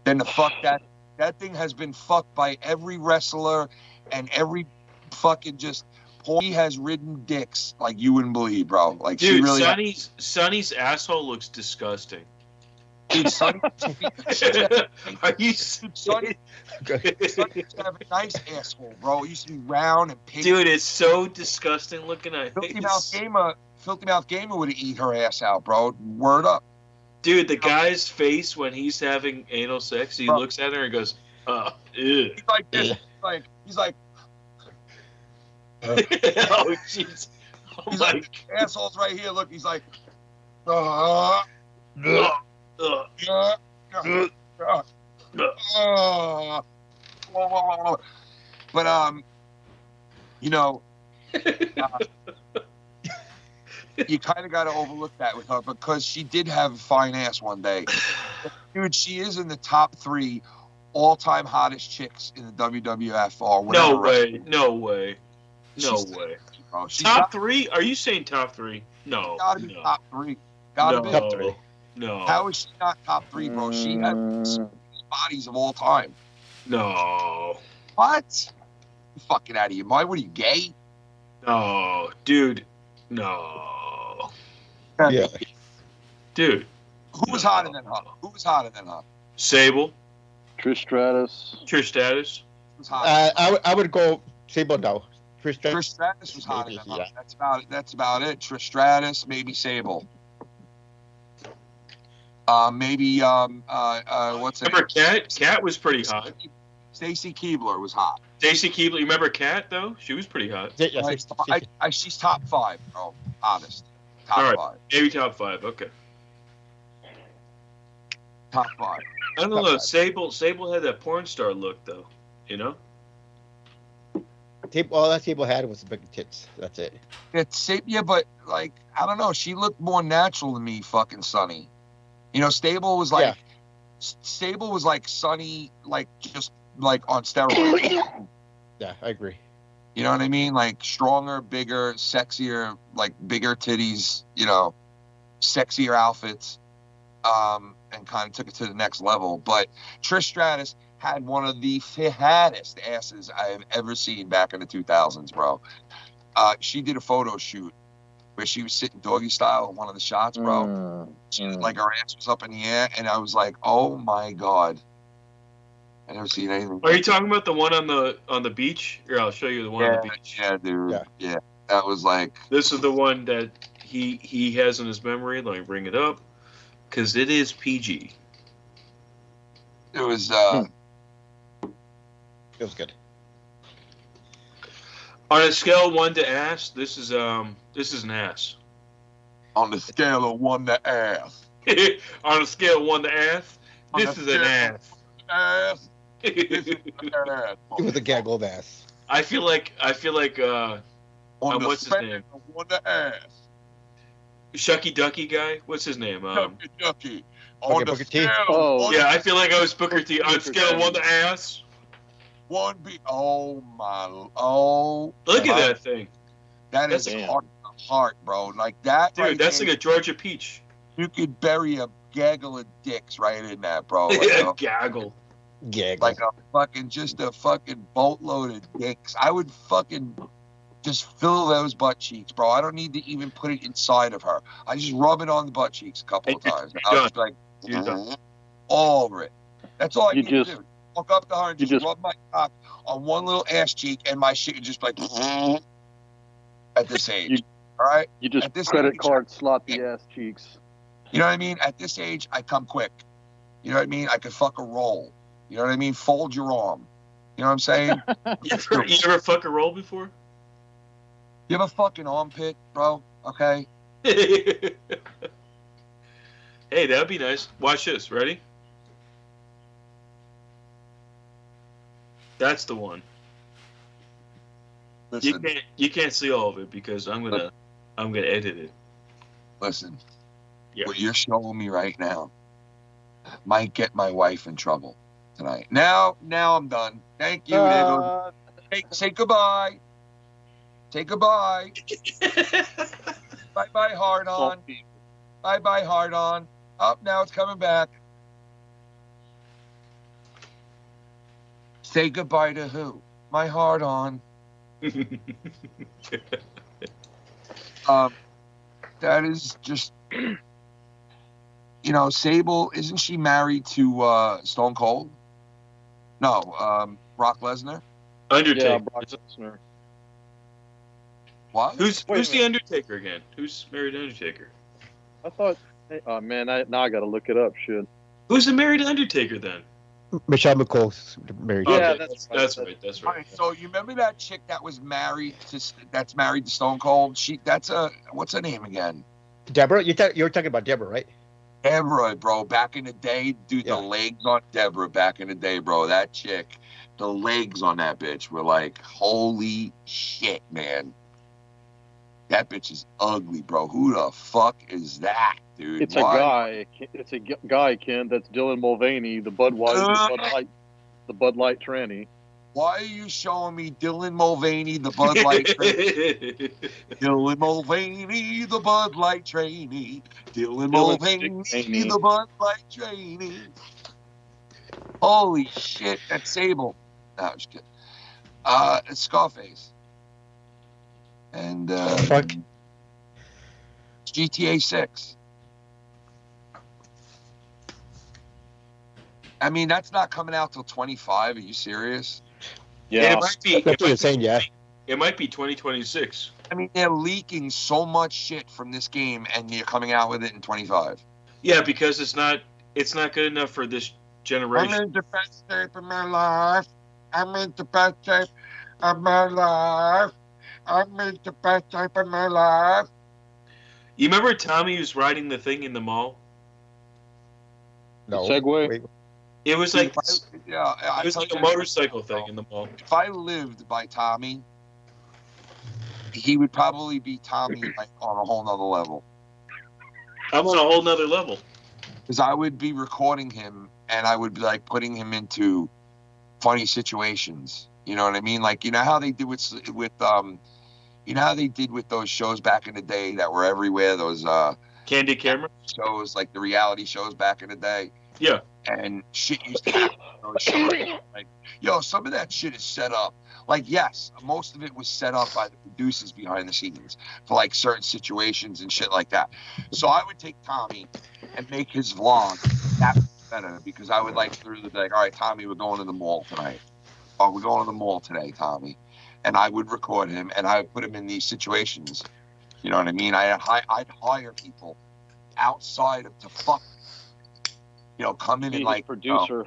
than to fuck that. That thing has been fucked by every wrestler and every fucking just. He has ridden dicks like you wouldn't believe, bro. Like, dude, she really. Sonny's asshole looks disgusting. Dude, Sonny. Are you Sonny used to have a nice asshole, bro. It used to be round and pink. Dude, it's so disgusting looking at Filthy Mouth Gamer would have eat her ass out, bro. Word up. Dude, the guy's face when he's having anal sex, he looks at her and goes, ew. He's like this. He's like. Oh, jeez. Oh, he's my like, God. asshole's right here. Look, he's like, But you know, you kind of got to overlook that with her because she did have a fine ass one day. Dude, she is in the top 3 all-time hottest chicks in the WWF or whatever. No way. Bro. Top 3? Are you saying top 3? No. Gotta be top 3. Gotta be top 3. No. How is she not top 3, bro? She had the bodies of all time. No. What? You fucking out of your mind? What are you, gay? No, dude. No. Yeah. Dude. Who was hotter than her? Sable. Trish Stratus. Trish Stratus. Who's hotter? I would go Sable now. Trish Stratus was hotter than her. That's about it. Trish Stratus, maybe Sable. Maybe what's her Remember name? Kat was pretty hot. Stacy Keibler was hot. Stacy Keibler, you remember Kat though? She was pretty hot. She's top 5, bro. Honest. All right, 5. maybe top 5. Okay. Top 5. I don't know. Sable had that porn star look though. You know. All that Sable had was the big tits. That's it. But like, I don't know. She looked more natural to me, fucking Sonny. You know, Sable was like, Sable was like Sonny, like just like on steroids. Yeah, I agree. You know what I mean? Like stronger, bigger, sexier, like bigger titties, you know, sexier outfits, and kind of took it to the next level. But Trish Stratus had one of the fattest asses I have ever seen back in the 2000s, bro. She did a photo shoot where she was sitting doggy style in one of the shots, bro. Like her ass was up in the air, and I was like, oh my God. I never seen anything. Are you talking about the one on the beach? Here, I'll show you the one on the beach. Yeah, dude. Yeah. That was like. This is the one that he has in his memory. Let me bring it up, because it is PG. It was. It was good. On a scale of 1 to ass, this is an ass. On the scale of 1 to ass. On a scale of 1 to ass, this is an ass. Ass. This is an ass. It was a gaggle of ass. I feel like on the what's his name? Of 1 to ass. Shucky Ducky guy. What's his name? Shucky Ducky. Okay, Booker T. Yeah, I feel like I was Booker T. On a scale of 1 to ass. Oh my. Look at that thing. That's heart, bro. Like that. Dude, right that's there, like a Georgia peach. You could bury a gaggle of dicks right in that, bro. Like Gaggle. Like just a fucking boatload of dicks. I would fucking just fill those butt cheeks, bro. I don't need to even put it inside of her. I just rub it on the butt cheeks a couple of times. I was like, all over it. That's all I need to do. Walk up to her and just rub my cock on one little ass cheek, and my shit would just like at this age. All right? You just credit card slot the ass cheeks. You know what I mean? At this age, I come quick. You know what I mean? I could fuck a roll. You know what I mean? Fold your arm. You know what I'm saying? You ever fuck a roll before? You have a fucking armpit, bro? Okay. Hey, that'd be nice. Watch this. Ready? That's the one. Listen, you can't see all of it because I'm gonna edit it. Listen. Yeah. What you're showing me right now might get my wife in trouble tonight. Now I'm done. Thank you. Say goodbye. Say goodbye. Bye-bye, hard on. Bye-bye, hard on. Up now, it's coming back. Say goodbye to who? My hard on. That is just, you know, Sable, isn't she married to Stone Cold? No, Brock Lesnar? Undertaker. Yeah, Brock Lesnar. What? Who's the Undertaker again? Who's married to Undertaker? I thought, oh man, now I gotta look it up. Shit. Who's the married Undertaker then? Michelle McColl's married. Yeah, that's right. That's right. All right, so you remember that chick that was married to Stone Cold? What's her name again? Deborah? You were talking about Deborah, right? Deborah, bro. Back in the day, dude, the legs on Deborah back in the day, bro. That chick, the legs on that bitch were like, holy shit, man. That bitch is ugly, bro. Who the fuck is that, dude? It's a guy. It's a guy, Ken. That's Dylan Mulvaney, the Bud Light tranny. Why are you showing me Dylan Mulvaney, the Bud Light trainee? Dylan Mulvaney, the Bud Light trainee. Dylan Mulvaney, the Bud Light trainee. Holy shit, that's Sable. No, I'm just kidding. It's Scarface. And GTA 6. I mean, that's not coming out till 25. Are you serious? Yeah, it might be. It might be 2026. I mean, they're leaking so much shit from this game, and you're coming out with it in 25. Yeah, because it's not good enough for this generation. I'm in the best shape of my life. I'm in the best shape of my life. I'm in the best shape of my life. You remember Tommy was riding the thing in the mall? No. Segway? Wait. It was like it was like a motorcycle thing in the mall. If I lived by Tommy, he would probably be Tommy like on a whole nother level. I'm on a whole nother level. Because I would be recording him and I would be like putting him into funny situations. You know what I mean? Like, you know how they did with you know how they did with those shows back in the day that were everywhere, those Candy Camera shows, like the reality shows back in the day. Yeah. And shit used to happen on those shows. Like, yo, some of that shit is set up. Like, yes, most of it was set up by the producers behind the scenes for like certain situations and shit like that. So I would take Tommy and make his vlog that much better, because I would like through the like, all right, Tommy, we're going to the mall tonight. Oh, we're going to the mall today, Tommy. And I would record him and I would put him in these situations. You know what I mean? I'd hire people outside of to fuck. You know, come in and like producer.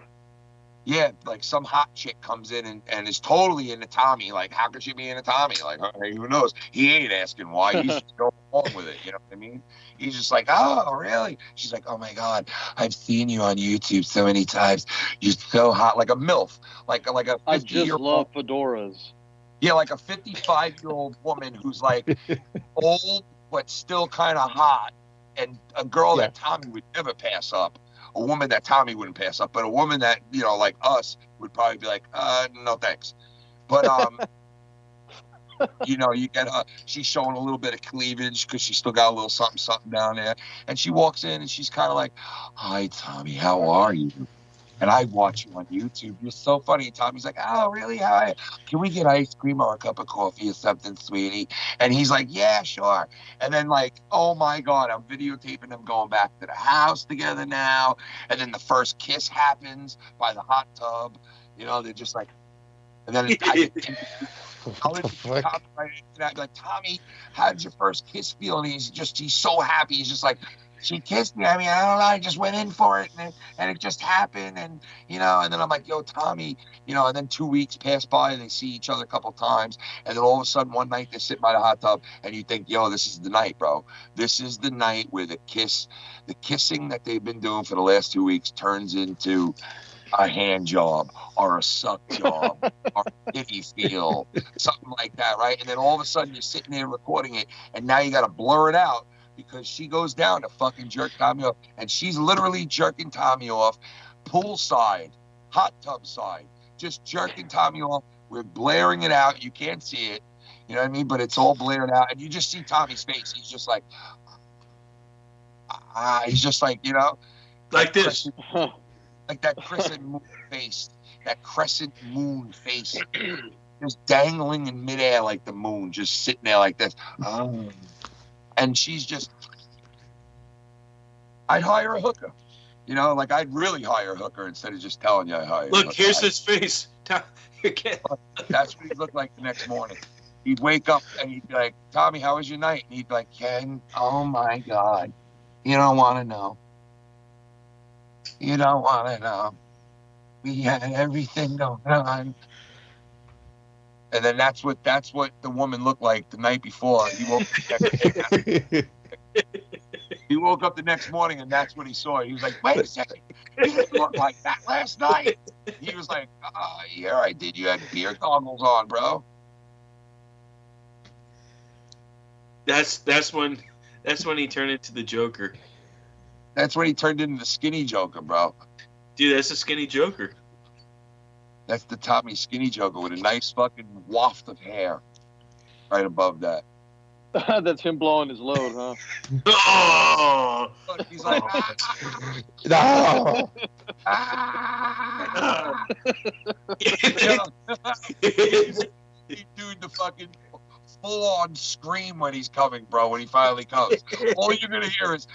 Yeah, like some hot chick comes in and is totally into Tommy. Like, how could she be into Tommy? Like, hey, who knows? He ain't asking why. He's just going along with it. You know what I mean? He's just like, oh, really? She's like, oh my God, I've seen you on YouTube so many times. You're so hot, like a MILF, like a 50-year-old. I just love fedoras. Yeah, like a 55-year-old woman who's like old but still kind of hot, and a girl that Tommy would never pass up. A woman that Tommy wouldn't pass up, but a woman that, you know, like us would probably be like, no thanks. But you know, you get her, she's showing a little bit of cleavage because she's still got a little something down there, and she walks in and she's kind of like, hi Tommy, how are you? And I watch you on YouTube. You're so funny. Tommy's like, oh, really? Hi. Can we get ice cream or a cup of coffee or something, sweetie? And he's like, yeah, sure. And then, like, oh, my God, I'm videotaping them going back to the house together now. And then the first kiss happens by the hot tub. You know, they're just like, and then I'll be like, Tommy, how did your first kiss feel? And he's so happy. He's just like, she kissed me. I mean, I don't know. I just went in for it, and it just happened. And, you know, and then I'm like, yo, Tommy, you know, and then 2 weeks pass by and they see each other a couple times. And then all of a sudden one night they're sitting by the hot tub and you think, yo, this is the night, bro. This is the night where the kissing that they've been doing for the last 2 weeks turns into a hand job or a suck job or a titty feel, something like that, right? And then all of a sudden you're sitting there recording it, and now you got to blur it out, because she goes down to fucking jerk Tommy off, and she's literally jerking Tommy off poolside, hot tub side, just jerking Tommy off. We're blaring it out. You can't see it, you know what I mean? But it's all blared out, and you just see Tommy's face. He's just like, he's just like, you know, like this, like that crescent moon face, just dangling in midair like the moon, just sitting there like this. And she's just, I'd hire a hooker. You know, like I'd really hire a hooker instead of just telling you I hire a hooker. Look, here's his face. That's what he'd look like the next morning. He'd wake up and he'd be like, Tommy, how was your night? And he'd be like, Ken, oh my God. You don't want to know. You don't want to know. We had everything going on. And then that's what the woman looked like the night before. He woke up the next morning, and that's what he saw. He was like, wait a second, you didn't look like that last night. He was like, yeah, I did. You had beer goggles on, bro. That's when he turned into the Joker. That's when he turned into the skinny Joker, bro. Dude, that's a skinny Joker. That's the Tommy skinny Joker with a nice fucking waft of hair right above that. That's him blowing his load, huh? Oh! Look, he's like, No! He's doing the fucking full-on scream when he's coming, bro, when he finally comes. All you're going to hear is,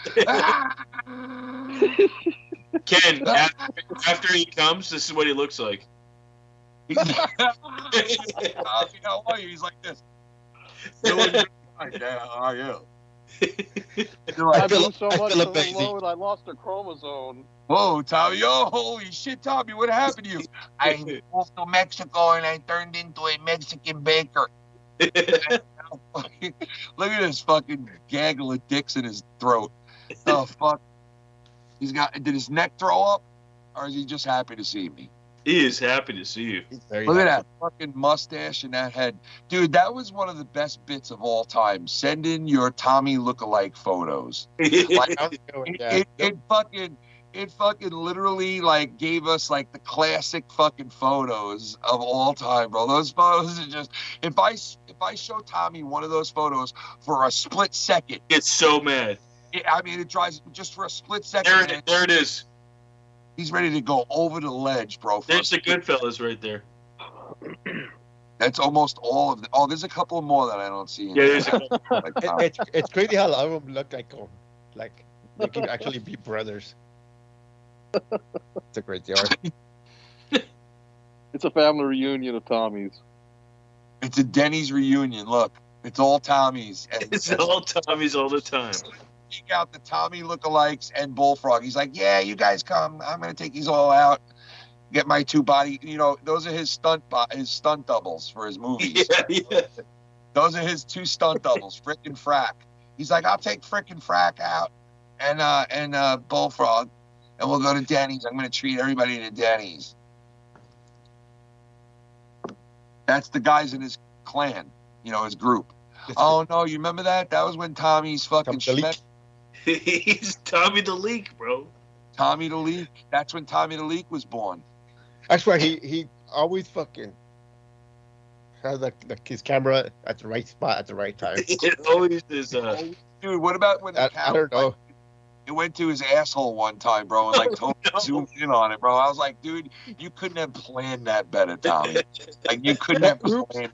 Ken, after he comes, this is what he looks like. How are you? He's like this. Yeah, how are you? I blew so much of the load, I lost a chromosome. Whoa, Tommy. Oh, holy shit, Tommy. What happened to you? I moved to Mexico and I turned into a Mexican baker. Look at this fucking gaggle of dicks in his throat. Oh, fuck. Did his neck throw up? Or is he just happy to see me? He is happy to see you. Look at that fucking mustache and that head. Dude, that was one of the best bits of all time. Send in your Tommy lookalike photos. Like, it fucking literally like gave us like the classic fucking photos of all time, bro. Those photos are just, if I show Tommy one of those photos for a split second, It's so mad. I mean, it drives just for a split second. There it is. He's ready to go over the ledge, bro. There's the Goodfellas right there. That's almost all of them. Oh, there's a couple more that I don't see. Yeah, there's a couple. It's crazy how a lot of them look like they can actually be brothers. It's a great art. It's a family reunion of Tommies. It's a Denny's reunion. Look, it's all Tommies. And It's all Tommies all the time. Take out the Tommy lookalikes and Bullfrog. He's like, yeah, you guys come. I'm gonna take these all out. Get my two body. You know, those are his stunt doubles for his movies. Yeah. Those are his two stunt doubles, Frick and Frack. He's like, I'll take Frick and Frack out and Bullfrog, and we'll go to Denny's. I'm gonna treat everybody to Denny's. That's the guys in his clan, you know, his group. Oh no, you remember that? That was when Tommy's fucking Schmet. He's Tommy the Leak, bro. Tommy the Leak. That's when Tommy the Leak was born. That's why he always fucking has like his camera at the right spot at the right time. It always is. Dude, what about when the I don't know. It went to his asshole one time, bro, and like totally zoomed in on it, bro. I was like, dude, you couldn't have planned that better, Tommy. Like you couldn't have planned.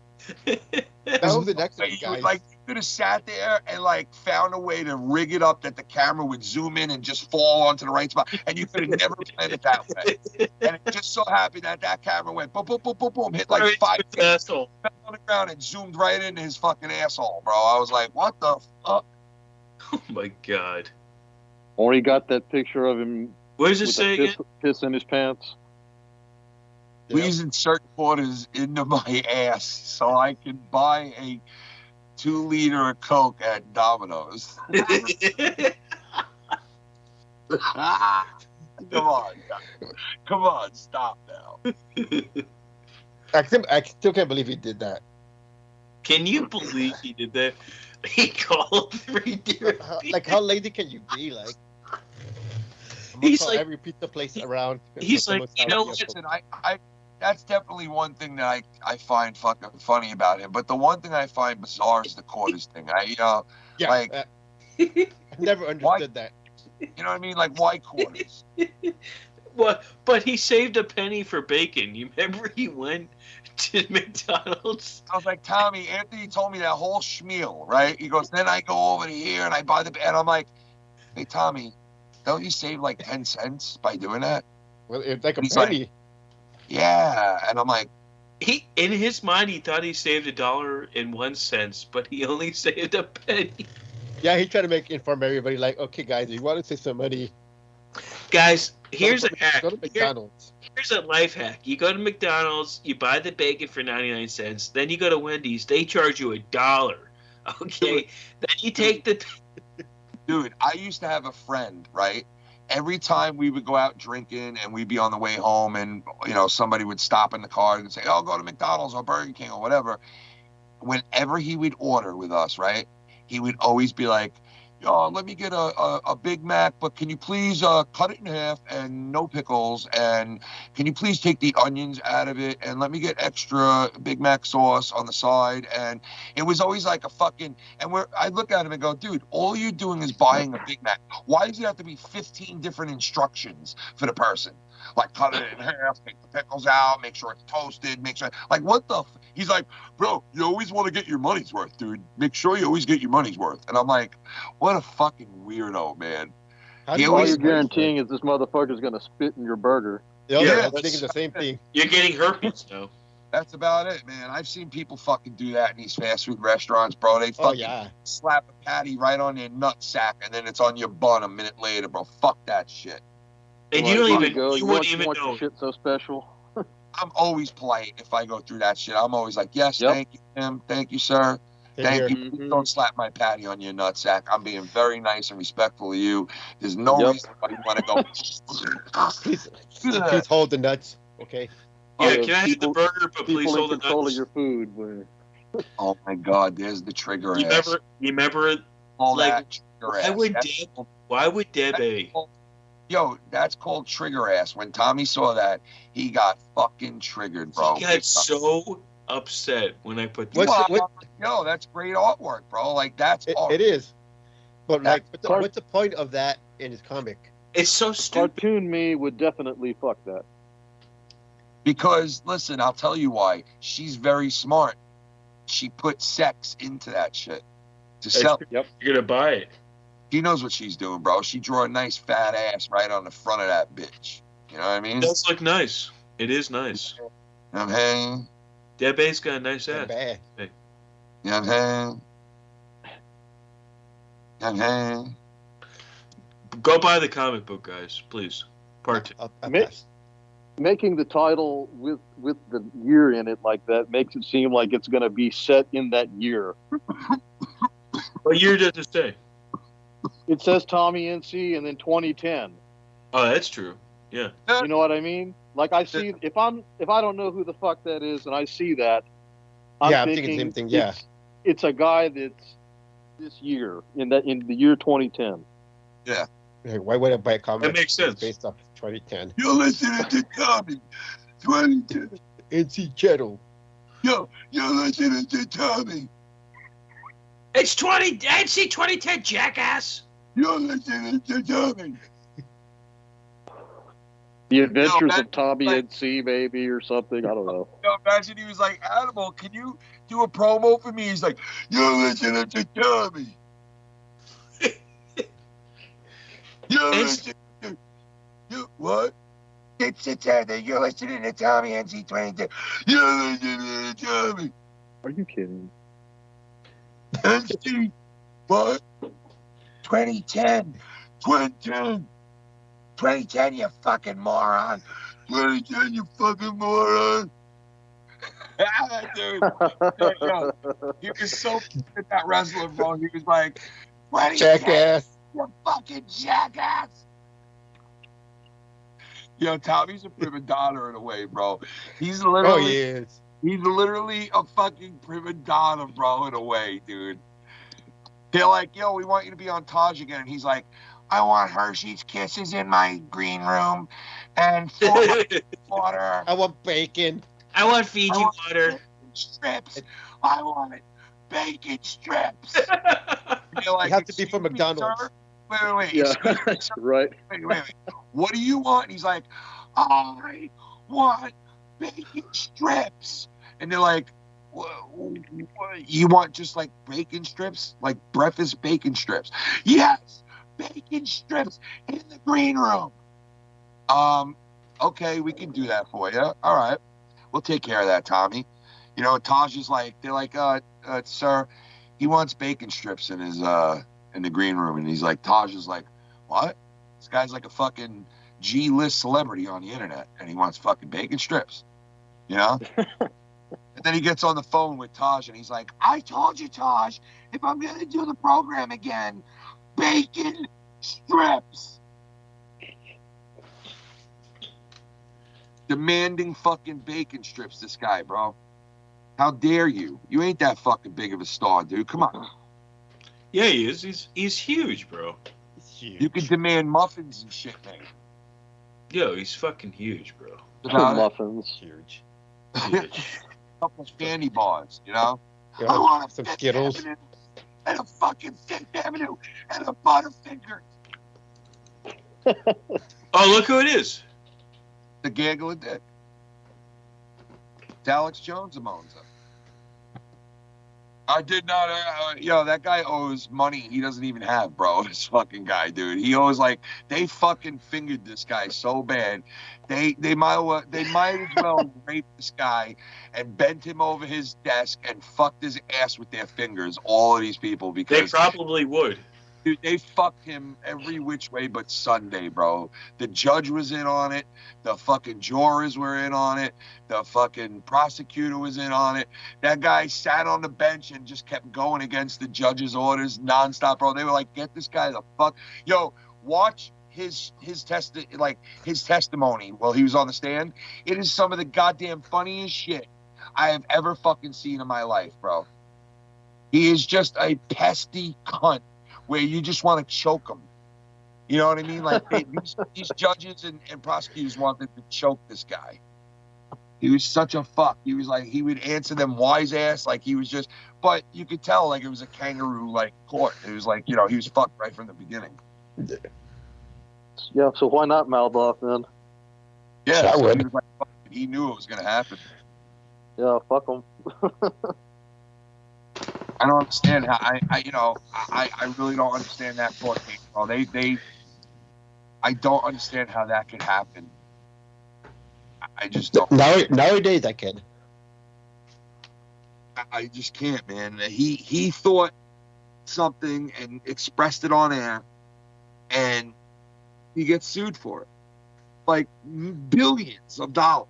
That was the next one, guys. Like you could have sat there and like found a way to rig it up that the camera would zoom in and just fall onto the right spot, and you could have never planned it that way. And it just so happened that camera went boom, boom, boom, boom, boom, hit like 5 asshole, fell on the ground and zoomed right into his fucking asshole, bro. I was like, what the fuck? Oh my god. Or he got that picture of him. What does it say again? Piss in his pants. Please insert quarters into my ass so I can buy a 2-liter of Coke at Domino's. Come on, stop now. I still can't believe he did that. Can you believe he did that? He called 3 different people. Like, how lazy can you be? Like, he's like every pizza place around. He's like, you know, listen, I that's definitely one thing that I find fucking funny about him. But the one thing I find bizarre is the quarters thing. I've never understood that. You know what I mean? Like, why quarters? What? But he saved a penny for bacon. You remember he went to McDonald's? I was like, Tommy, Anthony told me that whole schmeal, right? He goes, then I go over to here and I buy and I'm like, hey, Tommy, don't you save like 10 cents by doing that? Well, it's like a penny. Like, yeah. And I'm like, in his mind, he thought he saved $1.01, but he only saved a penny. Yeah, he tried to inform everybody, like, okay, guys, you want to save some money. Guys, here's a hack. Go to McDonald's. Here's a life hack. You go to McDonald's, you buy the bacon for 99 cents, then you go to Wendy's, they charge you $1. Okay? Then you take the... Dude, I used to have a friend, right? Every time we would go out drinking and we'd be on the way home and, you know, somebody would stop in the car and say, oh, go to McDonald's or Burger King or whatever. Whenever he would order with us, right, he would always be like, oh, let me get a Big Mac, but can you please cut it in half and no pickles, and can you please take the onions out of it, and let me get extra Big Mac sauce on the side. And it was always like a fucking, and I look at him and go, dude, all you're doing is buying a Big Mac. Why does it have to be 15 different instructions for the person? Like, cut it in half, take the pickles out, make sure it's toasted, make sure, like, what the he's like, bro, you always want to get your money's worth, dude. Make sure you always get your money's worth. And I'm like, what a fucking weirdo, man. All you're guaranteeing is this motherfucker's going to spit in your burger. Yeah, I'm thinking the same thing. You're getting herpes, though. That's about it, man. I've seen people fucking do that in these fast food restaurants, bro. They fucking slap a patty right on your nut sack, and then it's on your bun a minute later, bro. Fuck that shit. And you don't even, you wouldn't even know. Your shit so special. I'm always polite if I go through that shit. I'm always like, yes, thank you, Tim. Thank you, sir. Thank you. Please don't slap my patty on your nutsack. I'm being very nice and respectful of you. There's no reason why you want to go. Please hold the nuts, okay? Yeah, can I have the burger, but please hold the nuts? Control of your food. Man. Oh my God, there's the trigger. You remember all like, that trigger why would Deb A? Yo, that's called trigger ass. When Tommy saw that, he got fucking triggered, bro. He got so upset when I put Yo, that's great artwork, bro. Like, that's art. It is. But, like, what's the point of that in his comic? It's so stupid. Cartoon me would definitely fuck that. Because, listen, I'll tell you why. She's very smart. She put sex into that shit to sell. Yep. You're going to buy it. She knows what she's doing, bro. She drew a nice fat ass right on the front of that bitch. You know what I mean? It does look nice. It is nice. You know what I'm saying? That bass got a nice ass. Hey. You know what I'm saying? You know what I'm saying? Go buy the comic book, guys, please. Part 2. Making the title with the year in it like that makes it seem like it's going to be set in that year. What year does it say? It says Tommy NC and then 2010. Oh, that's true. Yeah. You know what I mean? Like, I see, if I don't know who the fuck that is and I see that, I'm thinking the same thing. Yeah, it's a guy that's this year in the year 2010. Yeah. Why would I buy a comic? That makes sense. Based off 2010. You're listening to Tommy 2010 NC channel. Yo, you're listening to Tommy. It's NC 2010, jackass. You're listening to Tommy. The Adventures of Tommy NC, maybe, or something. I don't know. Yo, imagine he was like, Animal, can you do a promo for me? He's like, you're listening to Tommy. You're listening to... What? It's a tether. You're listening to Tommy NC 2010. You're listening to Tommy. Are you kidding? NC, what? 2010. 2010. 2010, you fucking moron. 2010, you fucking moron. Dude. Yo, he was so at that wrestling, bro. He was like, 2010, jackass. You fucking jackass. Yo, Tommy's a prima donna in a way, bro. He's literally... Oh, he is. He's literally a fucking prima donna, bro, in a way, dude. They're like, yo, we want you to be on Taj again. And he's like, I want Hershey's Kisses in my green room and water. I want bacon. I want Fiji water. Strips. I want it. Bacon strips. Like, you have to be from McDonald's. Sir? Wait. Yeah, right. Wait. What do you want? And he's like, I want bacon strips. And they're like, you want just like bacon strips? Like breakfast bacon strips? Yes, bacon strips in the green room. Okay, we can do that for you. All right. We'll take care of that, Tommy. You know, Taj is like, they're like, sir, he wants bacon strips in his in the green room. And he's like, Taj is like, what? This guy's like a fucking G-list celebrity on the internet, and he wants fucking bacon strips. You know? And then he gets on the phone with Taj, and he's like, I told you, Taj, if I'm going to do the program again, bacon strips. Demanding fucking bacon strips, this guy, bro. How dare you? You ain't that fucking big of a star, dude. Come on. Yeah, he is. He's huge, bro. He's huge. You can demand muffins and shit, man. Yo, he's fucking huge, bro. Muffins. Huge. A couple of candy bars, you know? Yeah, I want some Fifth Skittles. Avenue and a fucking Fifth Avenue and a Butterfinger. Oh, look who it is. The gaggle of dick. It's Alex Jones owns it. I did not, yo, that guy owes money he doesn't even have, bro. This fucking guy, dude. He owes, like, they fucking fingered this guy so bad. They might as well rape this guy and bent him over his desk and fucked his ass with their fingers, all of these people, because... They probably would. Dude, they fucked him every which way but Sunday, bro. The judge was in on it. The fucking jurors were in on it. The fucking prosecutor was in on it. That guy sat on the bench and just kept going against the judge's orders nonstop, bro. They were like, get this guy the fuck. Yo, watch his testimony while he was on the stand. It is some of the goddamn funniest shit I have ever fucking seen in my life, bro. He is just a pesty cunt where you just want to choke him. You know what I mean? Like these judges and prosecutors wanted to choke this guy. He was such a fuck. He was like, he would answer them wise ass like he was just. But you could tell like it was a kangaroo like court. It was like, you know, he was fucked right from the beginning. Yeah. So why not mouth off then? Yeah, I so would. he was like, he knew it was gonna happen. Yeah. Fuck him. I don't understand how I really don't understand that court case. Bro. I don't understand how that could happen. I just don't. Nowadays, I can. I just can't, man. He thought something and expressed it on air, and he gets sued for it, like billions of dollars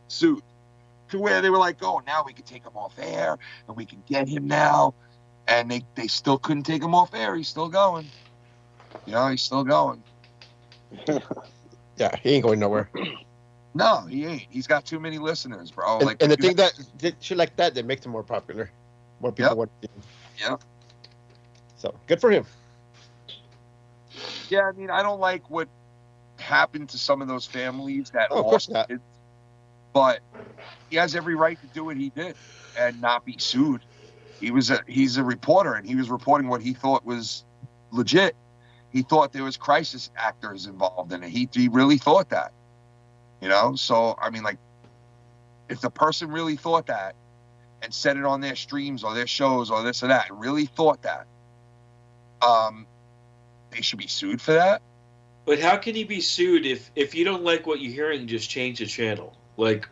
sued, to where they were like, "Oh, now we can take him off air, and we can get him now," and they still couldn't take him off air. He's still going. You know, he's still going. Yeah, he ain't going nowhere. No, he ain't. He's got too many listeners, bro. And, like, and the thing that shit like that makes him more popular. More people want to see him. Yeah. So good for him. Yeah, I mean, I don't like what happened to some of those families that of course not. Kids, but he has every right to do what he did and not be sued. He's a reporter, and he was reporting what he thought was legit. He thought there was crisis actors involved in it. He really thought that. You know, so I mean, like, if the person really thought that and said it on their streams or their shows or this or that, and really thought that, they should be sued for that. But how can he be sued if you don't like what you're hearing? Just change the channel. Like,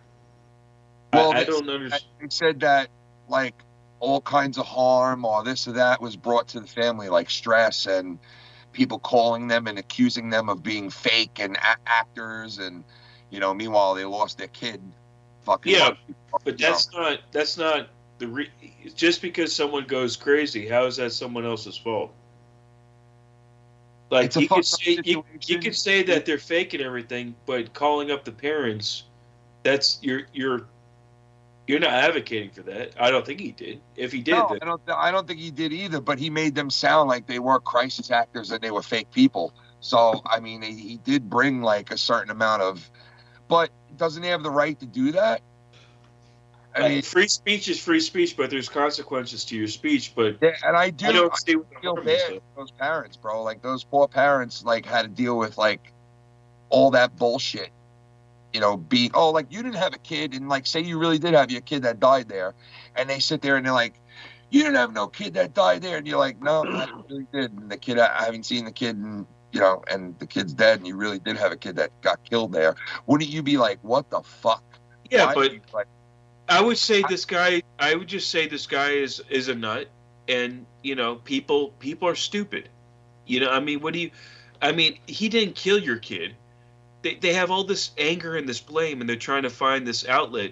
well, I don't understand. They said that like all kinds of harm or this or that was brought to the family, like stress and people calling them and accusing them of being fake and actors and. You know, meanwhile they lost their kid. Fucking yeah, but that's not the just because someone goes crazy. How is that someone else's fault? Like you could say that they're fake and everything, but calling up the parents, that's you're not advocating for that. I don't think he did. If he did, no, I don't think he did either. But he made them sound like they were crisis actors and they were fake people. So I mean, he did bring like a certain amount of. But doesn't he have the right to do that? I mean, free speech is free speech, but there's consequences to your speech. But yeah, and I feel bad for those parents, bro. Like those poor parents, like had to deal with like all that bullshit. You know, like you didn't have a kid, and like say you really did have your kid that died there, and they sit there and they're like, you didn't have no kid that died there, and you're like, no, I really did. And the kid, I haven't seen the kid, and you know, and the kid's dead, and you really did have a kid that got killed there. Wouldn't you be like, what the fuck? Yeah, but like, I would say this guy. I would just say this guy is a nut, and you know, people are stupid. You know, I mean, he didn't kill your kid. They have all this anger and this blame, and they're trying to find this outlet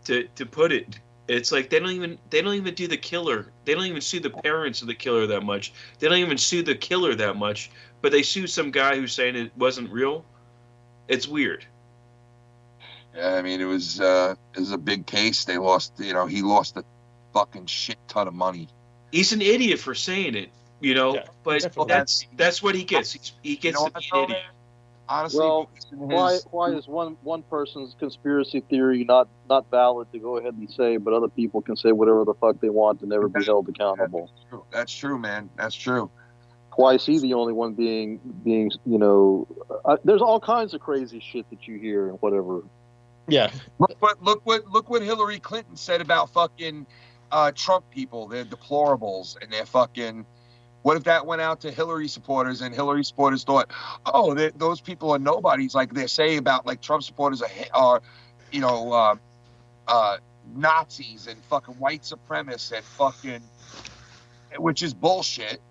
to put it. It's like they don't even do the killer. They don't even sue the parents of the killer that much. They don't even sue the killer that much. But they sue some guy who's saying it wasn't real. It's weird. Yeah, I mean, it was a big case. They lost, you know, he lost a fucking shit ton of money. He's an idiot for saying it, you know. Yeah, but that's what he gets. He gets to be an idiot. Honestly, well, why is one person's conspiracy theory not valid to go ahead and say, but other people can say whatever the fuck they want and never be held accountable? That's true, man. That's true. Why is he the only one being you know? There's all kinds of crazy shit that you hear and whatever. Yeah. Look what Hillary Clinton said about fucking Trump people. They're deplorables and they're fucking. What if that went out to Hillary supporters and Hillary supporters thought, oh, those people are nobodies, like they say about like Trump supporters are you know, Nazis and fucking white supremacists and fucking, which is bullshit.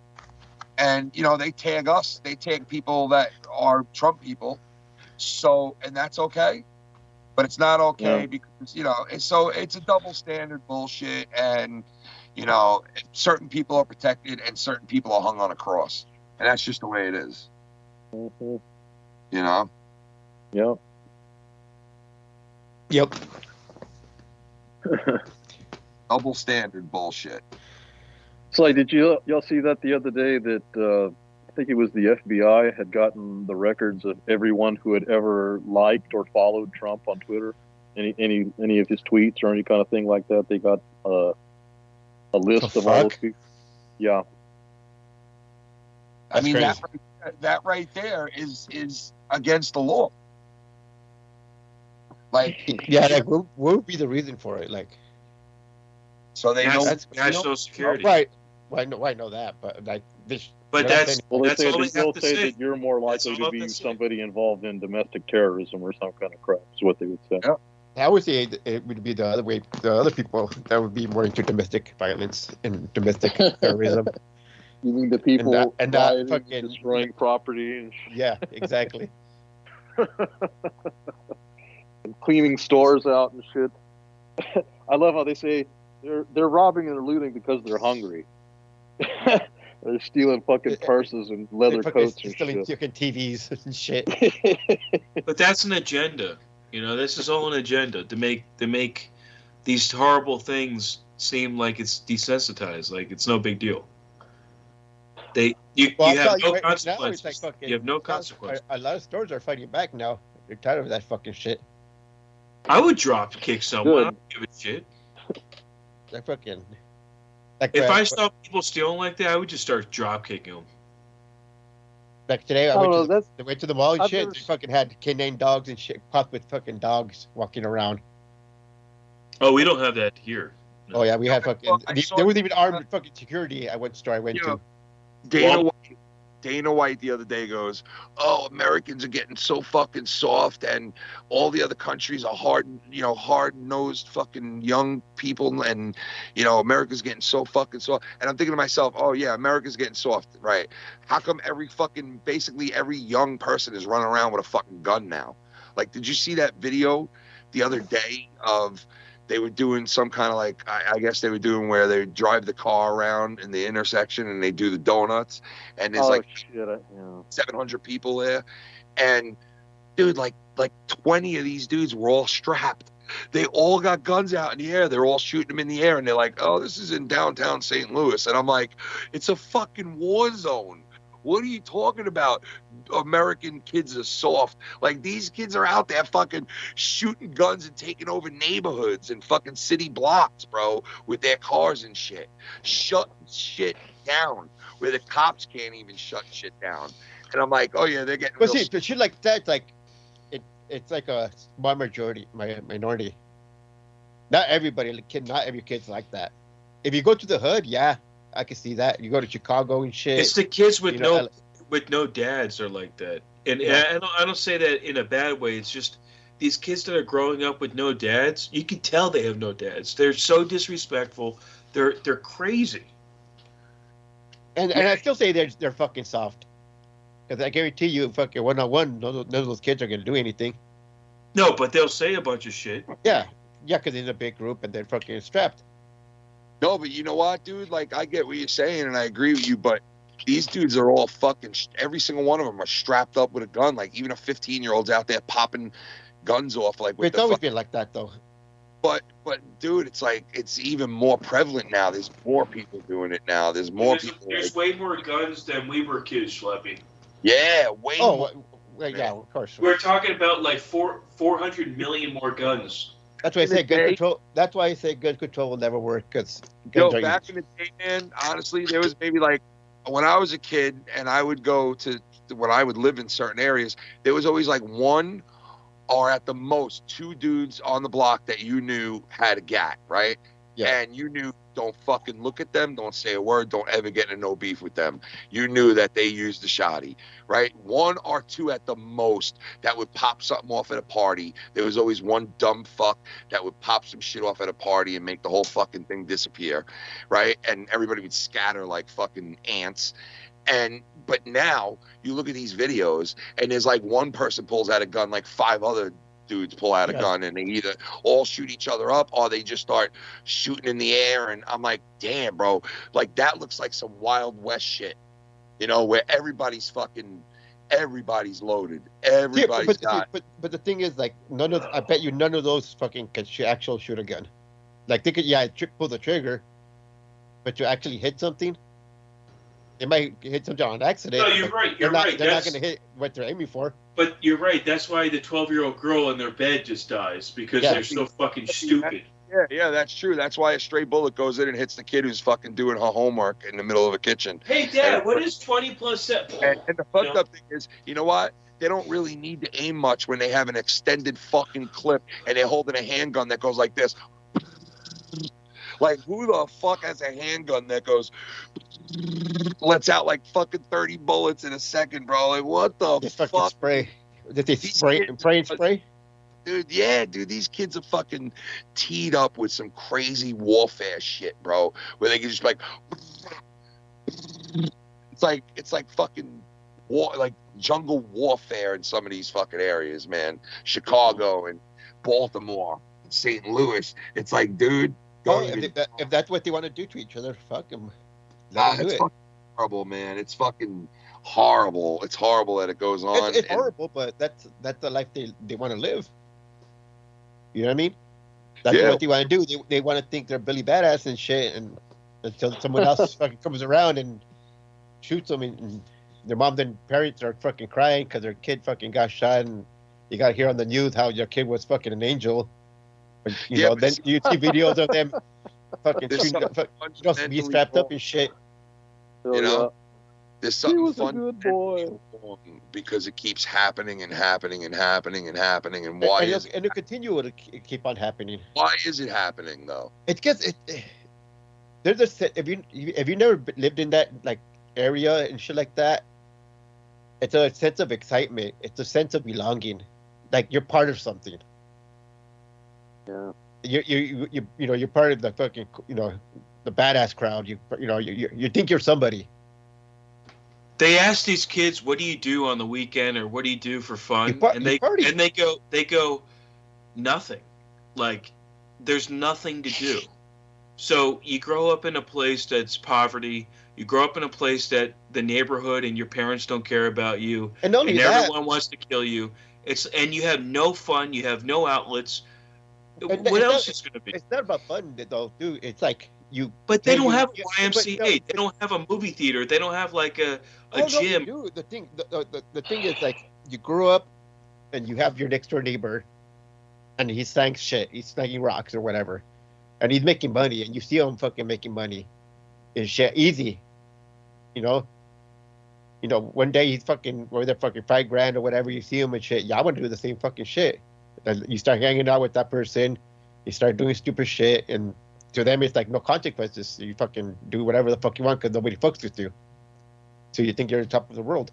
And, you know, they tag people that are Trump people. So, and that's okay. But it's not okay because, you know, it's a double standard bullshit. And, you know, certain people are protected and certain people are hung on a cross. And that's just the way it is. Mm-hmm. You know? Yep. Double standard bullshit. So, like, did y'all see that the other day that think it was the FBI had gotten the records of everyone who had ever liked or followed Trump on Twitter, any of his tweets or any kind of thing like that. They got a list of all those people. Yeah. I mean, that right there is against the law. Like, yeah, like what would be the reason for it? Like, so they know that's national security, right? Well, I know that, but like this. But that's well, that's all they they'll have to say say. that you're more likely to be somebody involved in domestic terrorism or some kind of crap. Is what they would say. Yeah. I would say it would be the other way. The other people that would be more into domestic violence and domestic terrorism. You mean the people and rioting, fucking destroying property and yeah, exactly. and cleaning stores out and shit. I love how they say they're robbing and they're looting because they're hungry. They're stealing fucking purses and leather coats and stealing shit. fucking TVs and shit. But that's an agenda. You know, this is all an agenda to make these horrible things seem like it's desensitized, like it's no big deal. You have no consequences. You have no consequences. A lot of stores are fighting back now. They're tired of that fucking shit. I would drop kick someone. I don't give a shit. They're fucking. If I saw people stealing like that, I would just start drop kicking them. Like today, I went to the mall and shit. They fucking had canine dogs and shit, puffed with fucking dogs walking around. Oh, we don't have that here. No. Oh yeah, we have fucking. There was even armed fucking security at one store I went to. Dana White the other day goes, "Oh, Americans are getting so fucking soft, and all the other countries are hard-nosed fucking young people, and America's getting so fucking soft." And I'm thinking to myself, "Oh yeah, America's getting soft, right? How come basically every young person is running around with a fucking gun now? Like, did you see that video the other day of?" They were doing some kind of like, I guess they were doing where they drive the car around in the intersection and they do the donuts, and there's 700 people there, and dude, like 20 of these dudes were all strapped. They all got guns out in the air. They're all shooting them in the air, and they're like, "Oh, this is in downtown St. Louis," and I'm like, "It's a fucking war zone. What are you talking about? American kids are soft." Like, these kids are out there fucking shooting guns and taking over neighborhoods and fucking city blocks, bro, with their cars and shit. Shutting shit down where the cops can't even shut shit down. And I'm like, oh yeah, they're getting. But see, but shit like that, like it's like a small minority. Not everybody, not every kid's like that. If you go to the hood, yeah, I can see that. You go to Chicago and shit. It's the kids with no dads are like that, and yeah. I don't say that in a bad way. It's just these kids that are growing up with no dads. You can tell they have no dads. They're so disrespectful. They're crazy. And I still say they're fucking soft. Because I guarantee you, fucking one-on-one, none of those kids are gonna do anything. No, but they'll say a bunch of shit. Yeah, because they're in a big group and they're fucking strapped. No, but you know what, dude? Like, I get what you're saying, and I agree with you, but these dudes are all fucking, every single one of them are strapped up with a gun. Like, even a 15-year-old's out there popping guns off. Like, it's always been like that, though. But, dude, it's like, it's even more prevalent now. There's more people doing it now. There's more people. There's way more guns than we were kids, Schleppy. Yeah, way more. Well, yeah, of course. We're talking about like 400 million more guns. That's why I say gun control. That's why I say gun control will never work. Because back in the day, man, honestly, there was maybe like when I was a kid and I would go to when I would live in certain areas, there was always like one or at the most two dudes on the block that you knew had a gat, right? Yeah. And you knew, don't fucking look at them, don't say a word, don't ever get in no beef with them. You knew that they used the shoddy, right? One or two at the most that would pop something off at a party. There was always one dumb fuck that would pop some shit off at a party and make the whole fucking thing disappear, right? And everybody would scatter like fucking ants. But now you look at these videos and there's like one person pulls out a gun, like five other dudes pull out a gun, and they either all shoot each other up or they just start shooting in the air. And I'm like, damn, bro, like that looks like some Wild West shit, where everybody's loaded, everybody's got. But the thing is, like, I bet you none of those fucking can actually shoot a gun. Like, they could pull the trigger, but to actually hit something, They might hit something on accident. No, you're right. You're right. They're not going to hit what they're aiming for. But you're right. That's why the 12-year-old girl in their bed just dies because they're so fucking stupid. Yeah, that's true. That's why a stray bullet goes in and hits the kid who's fucking doing her homework in the middle of a kitchen. Hey, Dad, what is 20 plus 7? And the fucked up thing is, you know what? They don't really need to aim much when they have an extended fucking clip and they're holding a handgun that goes like this. Like, who the fuck has a handgun that goes, lets out like fucking 30 bullets in a second, bro? Like, what the fuck? Spray. Did they spray and spray? Dude, yeah, dude, these kids are fucking teed up with some crazy warfare shit, bro. Where they can just like, it's like fucking war, like jungle warfare in some of these fucking areas, man. Chicago and Baltimore, and St. Louis. It's like, dude, if that's what they want to do to each other, fuck them. It's fucking horrible, man. It's fucking horrible. It's horrible that it goes on. It's horrible, but that's the life they want to live. You know what I mean? That's what they want to do. They want to think they're Billy Badass and shit, and until someone else fucking comes around and shoots them, and their mom and parents are fucking crying because their kid fucking got shot, and you got to hear on the news how your kid was fucking an angel. But, you know, then you see videos of them fucking shooting, be strapped up and shit. You know? There's something he was fun a good boy. because it keeps happening and happening and happening and happening. And why is it? And it'll continue to keep on happening. Why is it happening though? It's because there's a if you never lived in that like area and shit like that, it's a sense of excitement. It's a sense of belonging, like you're part of something. Yeah. You know you're part of the fucking the badass crowd. You think you're somebody. They ask these kids, "What do you do on the weekend, or what do you do for fun?" And they go, "Nothing." Like, there's nothing to do. So you grow up in a place that's poverty. You grow up in a place that the neighborhood and your parents don't care about you, and everyone wants to kill you. And you have no fun. You have no outlets. What else is going to be? It's not about fun, though, dude. It's like you. But they don't have a YMCA. They don't have a movie theater. They don't have like a gym. No, the thing is, like, you grew up and you have your next door neighbor, and he slangs shit. He's slanging rocks or whatever, and he's making money, and you see him fucking making money, and shit easy, you know. One day he's fucking worth fucking $5,000 or whatever. You see him and shit. Yeah, I want to do the same fucking shit. And you start hanging out with that person, you start doing stupid shit, and to them it's like no consequences. You fucking do whatever the fuck you want because nobody fucks with you. So you think you're the top of the world.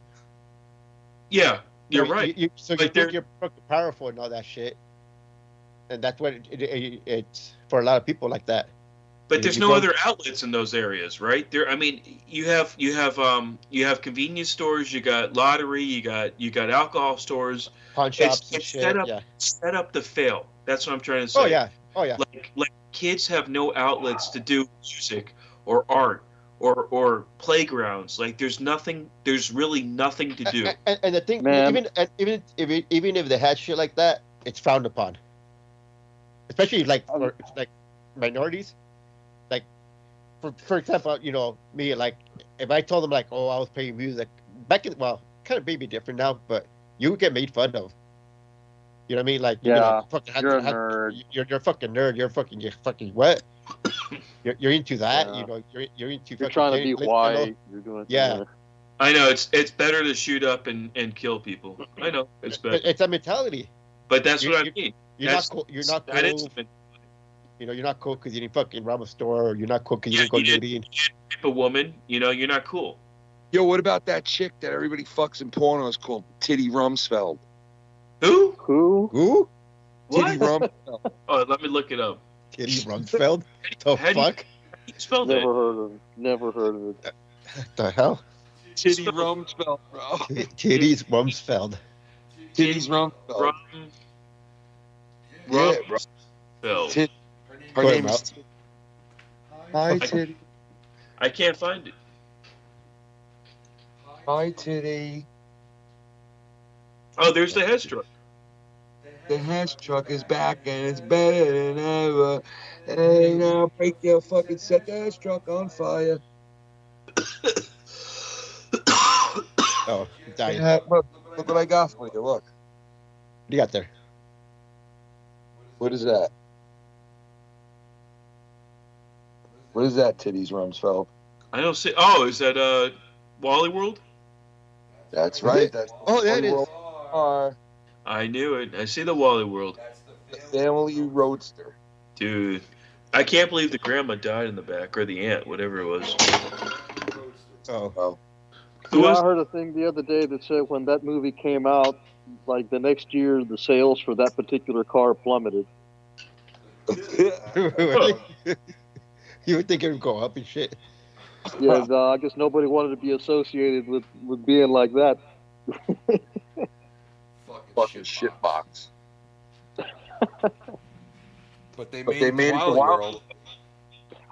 Yeah, you're right. So you think you're fucking powerful and all that shit, and that's what it's for a lot of people like that. But there's no other outlets in those areas, right? I mean, you have convenience stores, you got lottery, you got alcohol stores, pawn shops and shit. Set up to fail. That's what I'm trying to say. Oh yeah. Like kids have no outlets to do music or art or playgrounds. Like there's really nothing to do. And the thing, even if they had shit like that, it's frowned upon. Especially like for minorities. Like, for example, me, like, if I told them, like, oh, I was playing music, back in, well, kind of maybe different now, but you would get made fun of. You know what I mean? Like, you're a nerd. You're a fucking nerd. You're fucking what? You're into that. Yeah. You're into. You're trying to be white. You're doing. Yeah. I know it's better to shoot up and kill people. I know it's better. It's a mentality. But that's what I mean. You're not cool. You're not cool. You're not cool because you didn't fucking rob a store, or you're not cool because you didn't go looting. Rape a woman, you're not cool. Yo, what about that chick that everybody fucks in pornos called Titty Rumsfeld? Who? Titty Rumsfeld. Oh, let me look it up. Titty Rumsfeld? The fuck? Spelled Never heard of it. What the hell? Titty Rumsfeld, bro. Titties Rumsfeld. Titties Rumsfeld. Yeah, bro. Her name is Hi Titty. I can't find it. Hi Titty. Oh, there's the Hess truck. The Hess truck is back and it's better than ever. Hey, now break your fucking set the Hess truck on fire. Oh, dying. Yeah, look what I got for you. Look. What do you got there? What is that? What is that, Titties Rumsfeld? I don't see. Oh, is that Wally World? That's right. That's that is. I knew it. I see the Wally World. The family roadster. Dude, I can't believe the grandma died in the back, or the aunt, whatever it was. Oh. You know, I heard a thing the other day that said when that movie came out, like the next year, the sales for that particular car plummeted. You would think it would go up and shit. Yeah, I guess nobody wanted to be associated with being like that. Fucking shitbox. But they made it to Wally World.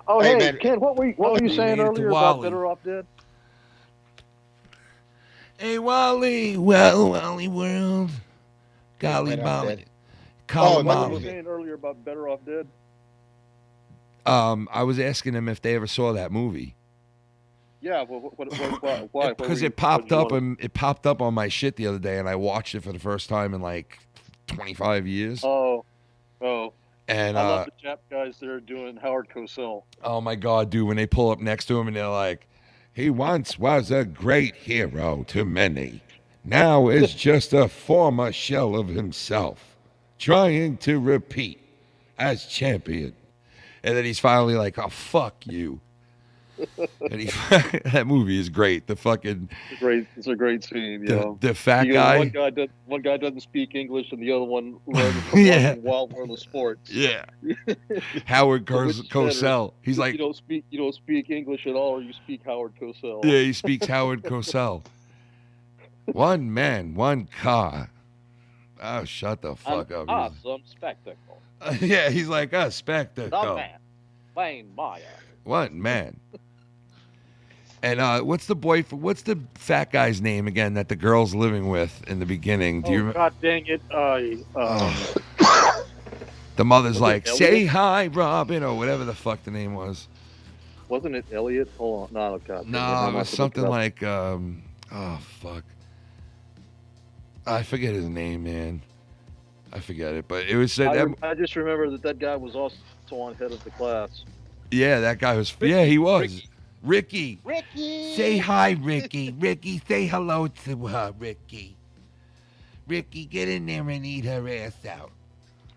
Oh, Hey, hey, man. Ken, what were you saying made it to earlier about Wally. Better Off Dead? Hey, Wally. Well, Wally World. Golly Better Off Molly. Dead. Call What were you Molly. saying earlier about Better Off Dead? I was asking them if they ever saw that movie. Yeah, well, why? Because it popped up and it popped up on my shit the other day, and I watched it for the first time in like 25 years. Oh. And I love the Jap guys that are doing Howard Cosell. oh my God, dude, when they pull up next to him and they're like, he once was a great hero to many. Now is just a former shell of himself, trying to repeat as champion. And then he's finally like, oh, fuck you. And that movie is great. The fucking It's a great scene. You know, the fat guy. One guy doesn't speak English, and the other one learns Yeah. Wild World of Sports. Yeah. Howard Cosell. He's like, you don't speak English at all, or you speak Howard Cosell. yeah, he speaks Howard Cosell. One man, one car. Oh, shut the fuck up. Awesome spectacle. Yeah, he's like a The spectacle. man, Wayne Meyer. One man. And what's the fat guy's name again that the girl's living with in the beginning? Do you remember? God dang it! The mother's like, Elliot? say hi, Robin, or whatever the fuck the name was. Wasn't it Elliot? Hold on, no, God. dang No, it, it was something like, oh fuck, I forget his name, man. I forget it, but it was said. I just remember that guy was also on Head of the Class. Yeah, that guy was. Yeah, he was. Ricky. Ricky. Say hi, Ricky. Ricky, say hello to her, Ricky. Ricky, get in there and eat her ass out.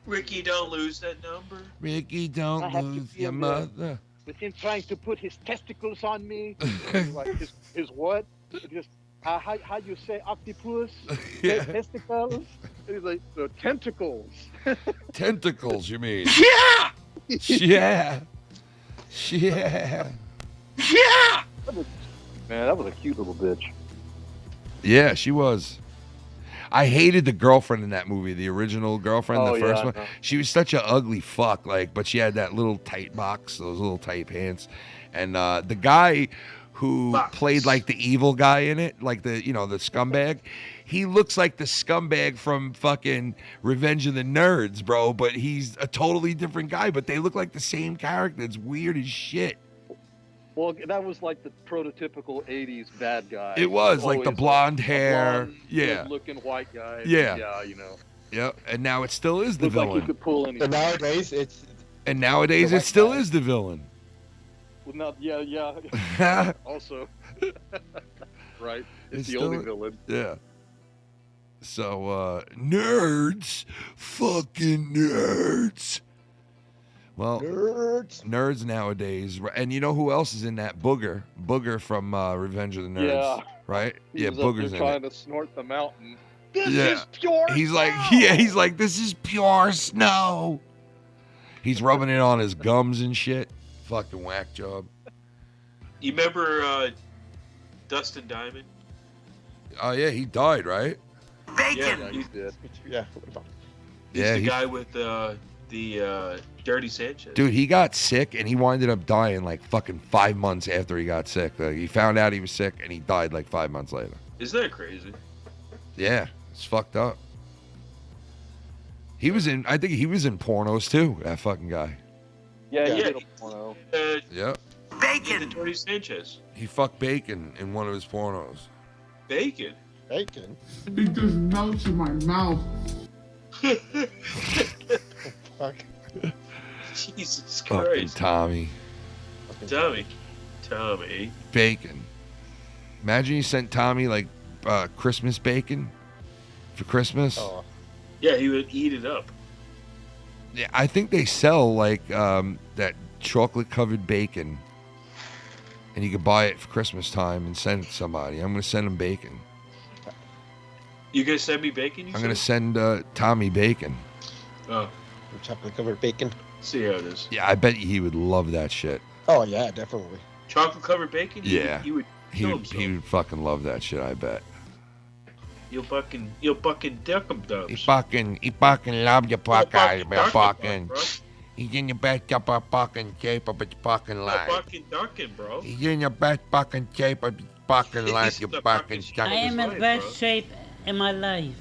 Ricky, don't lose that number. Ricky, don't lose your mother. With him trying to put his testicles on me. Like his what? Just how you say octopus? Yeah. Testicles? He's like the tentacles. Tentacles, you mean? Yeah. Yeah. Yeah. Yeah. Man, that was a cute little bitch. Yeah, she was. I hated the girlfriend in that movie, the original girlfriend, Oh, the first yeah, one. I know. She was such an ugly fuck, like, but she had that little tight box, those little tight pants. And the guy who played like the evil guy in it, like the scumbag, he looks like the scumbag from fucking Revenge of the Nerds, bro, but he's a totally different guy, but they look like the same character. It's weird as shit. Well, that was like the prototypical '80s bad guy. It was like the Always blonde a hair, blonde, yeah, good-looking white guy. Yeah. Yeah, you know. Yep, and now it still is the Looked like villain. he could pull anything. And nowadays, it's And nowadays the it white still guy. is the villain. Well, not, yeah. Also, right? It's the only villain. Yeah. So, nerds. Fucking nerds. Well, nerds nowadays. And you know who else is in that? Booger. Booger from Revenge of the Nerds. Yeah. Right? He Yeah, was up Booger's there in trying it. to snort the mountain. This Yeah. is pure He's like, snow. yeah, he's like, this is pure snow. He's rubbing it on his gums and shit. Fucking whack job. You remember Dustin Diamond? Oh, yeah, he died, right? Yeah, he's dead. Yeah. He's Yeah, the he- guy with the Dirty Sanchez. Dude, he got sick and he winded up dying like fucking 5 months after he got sick. Like, he found out he was sick and he died like 5 months later. Isn't that crazy? Yeah, it's fucked up. I think he was in pornos too, that fucking guy. Yeah, he Yeah. did a porno. Yep. Bacon. The Dirty Sanchez. He fucked Bacon in one of his pornos. Bacon. Bacon? It just melts in my mouth. Fuck. Jesus Fucking Christ. Tommy. Tommy. Bacon. Imagine you sent Tommy like Christmas bacon for Christmas. Oh. Yeah, he would eat it up. Yeah, I think they sell like that chocolate covered bacon, and you could buy it for Christmas time and send it to somebody. I'm gonna send him bacon. You gonna send me bacon? I'm gonna send Tommy bacon. Oh. Chocolate covered bacon. See how it is. Yeah, I bet he would love that shit. Oh yeah, definitely. Chocolate covered bacon? Yeah. He would He would fucking love that shit, I bet. You'll fucking duck him dubs. He fucking love your fucking. He's in your best fucking shape of his fucking life. Fucking ducking, bro. He's in your best fucking shape of his fucking life, you fucking I am in the best shape in my life.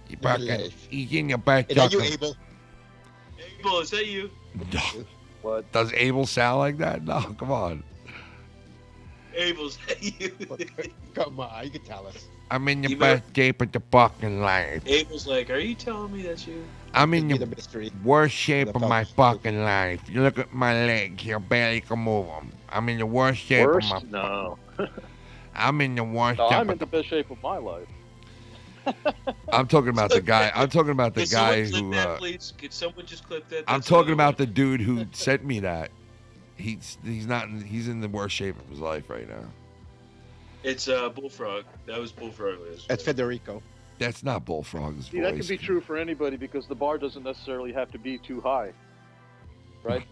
You fucking, he's in your best Is that you, fucking. Abel? Abel, is that you? What? Does Abel sound like that? No, come on. Abel's that you? Come on, you can tell us. I'm in your best shape of the fucking life. Abel's like, are you telling me that's you? I'm in your worst shape of my fucking life. You look at my legs, you barely can move them. I'm in the worst shape Worst? of my. No. I'm in the worst. No, shape I'm of in the best shape of my life. I'm talking about the guy. I'm talking about the Can guy someone who. clip that, please? Could someone just clip that? I'm That's talking another about the dude who sent me that. He's not. He's in the worst shape of his life right now. It's Bullfrog. That was Bullfrog. That's Federico. That's not Bullfrog's See, that voice. can be true for anybody because the bar doesn't necessarily have to be too high, right?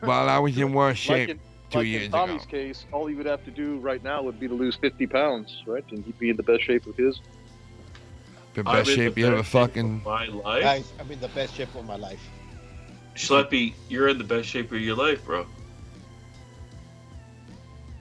Well, I was in worse shape 2 years in ago. Tommy's case, all he would have to do right now would be to lose 50 pounds, right? And he'd be in the best shape of his. The best shape you ever fucking. My life. Guys, I'm in the best shape of my life. Slappy, you're in the best shape of your life, bro.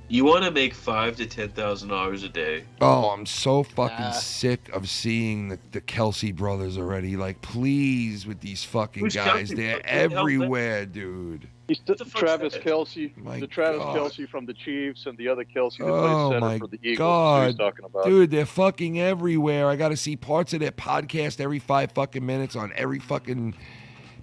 You want to make $5,000 to $10,000 a day. Oh, I'm so fucking sick of seeing the Kelsey brothers already. Like, please, with these fucking Who's guys, Kelsey? they're What the hell is that? everywhere, dude. He's Travis Kelsey, My the Travis God. Kelsey from the Chiefs, and the other Kelsey that Oh plays my center for the Eagles. That's who he's God, talking about. dude, they're fucking everywhere. I got to see parts of their podcast every 5 fucking minutes on every fucking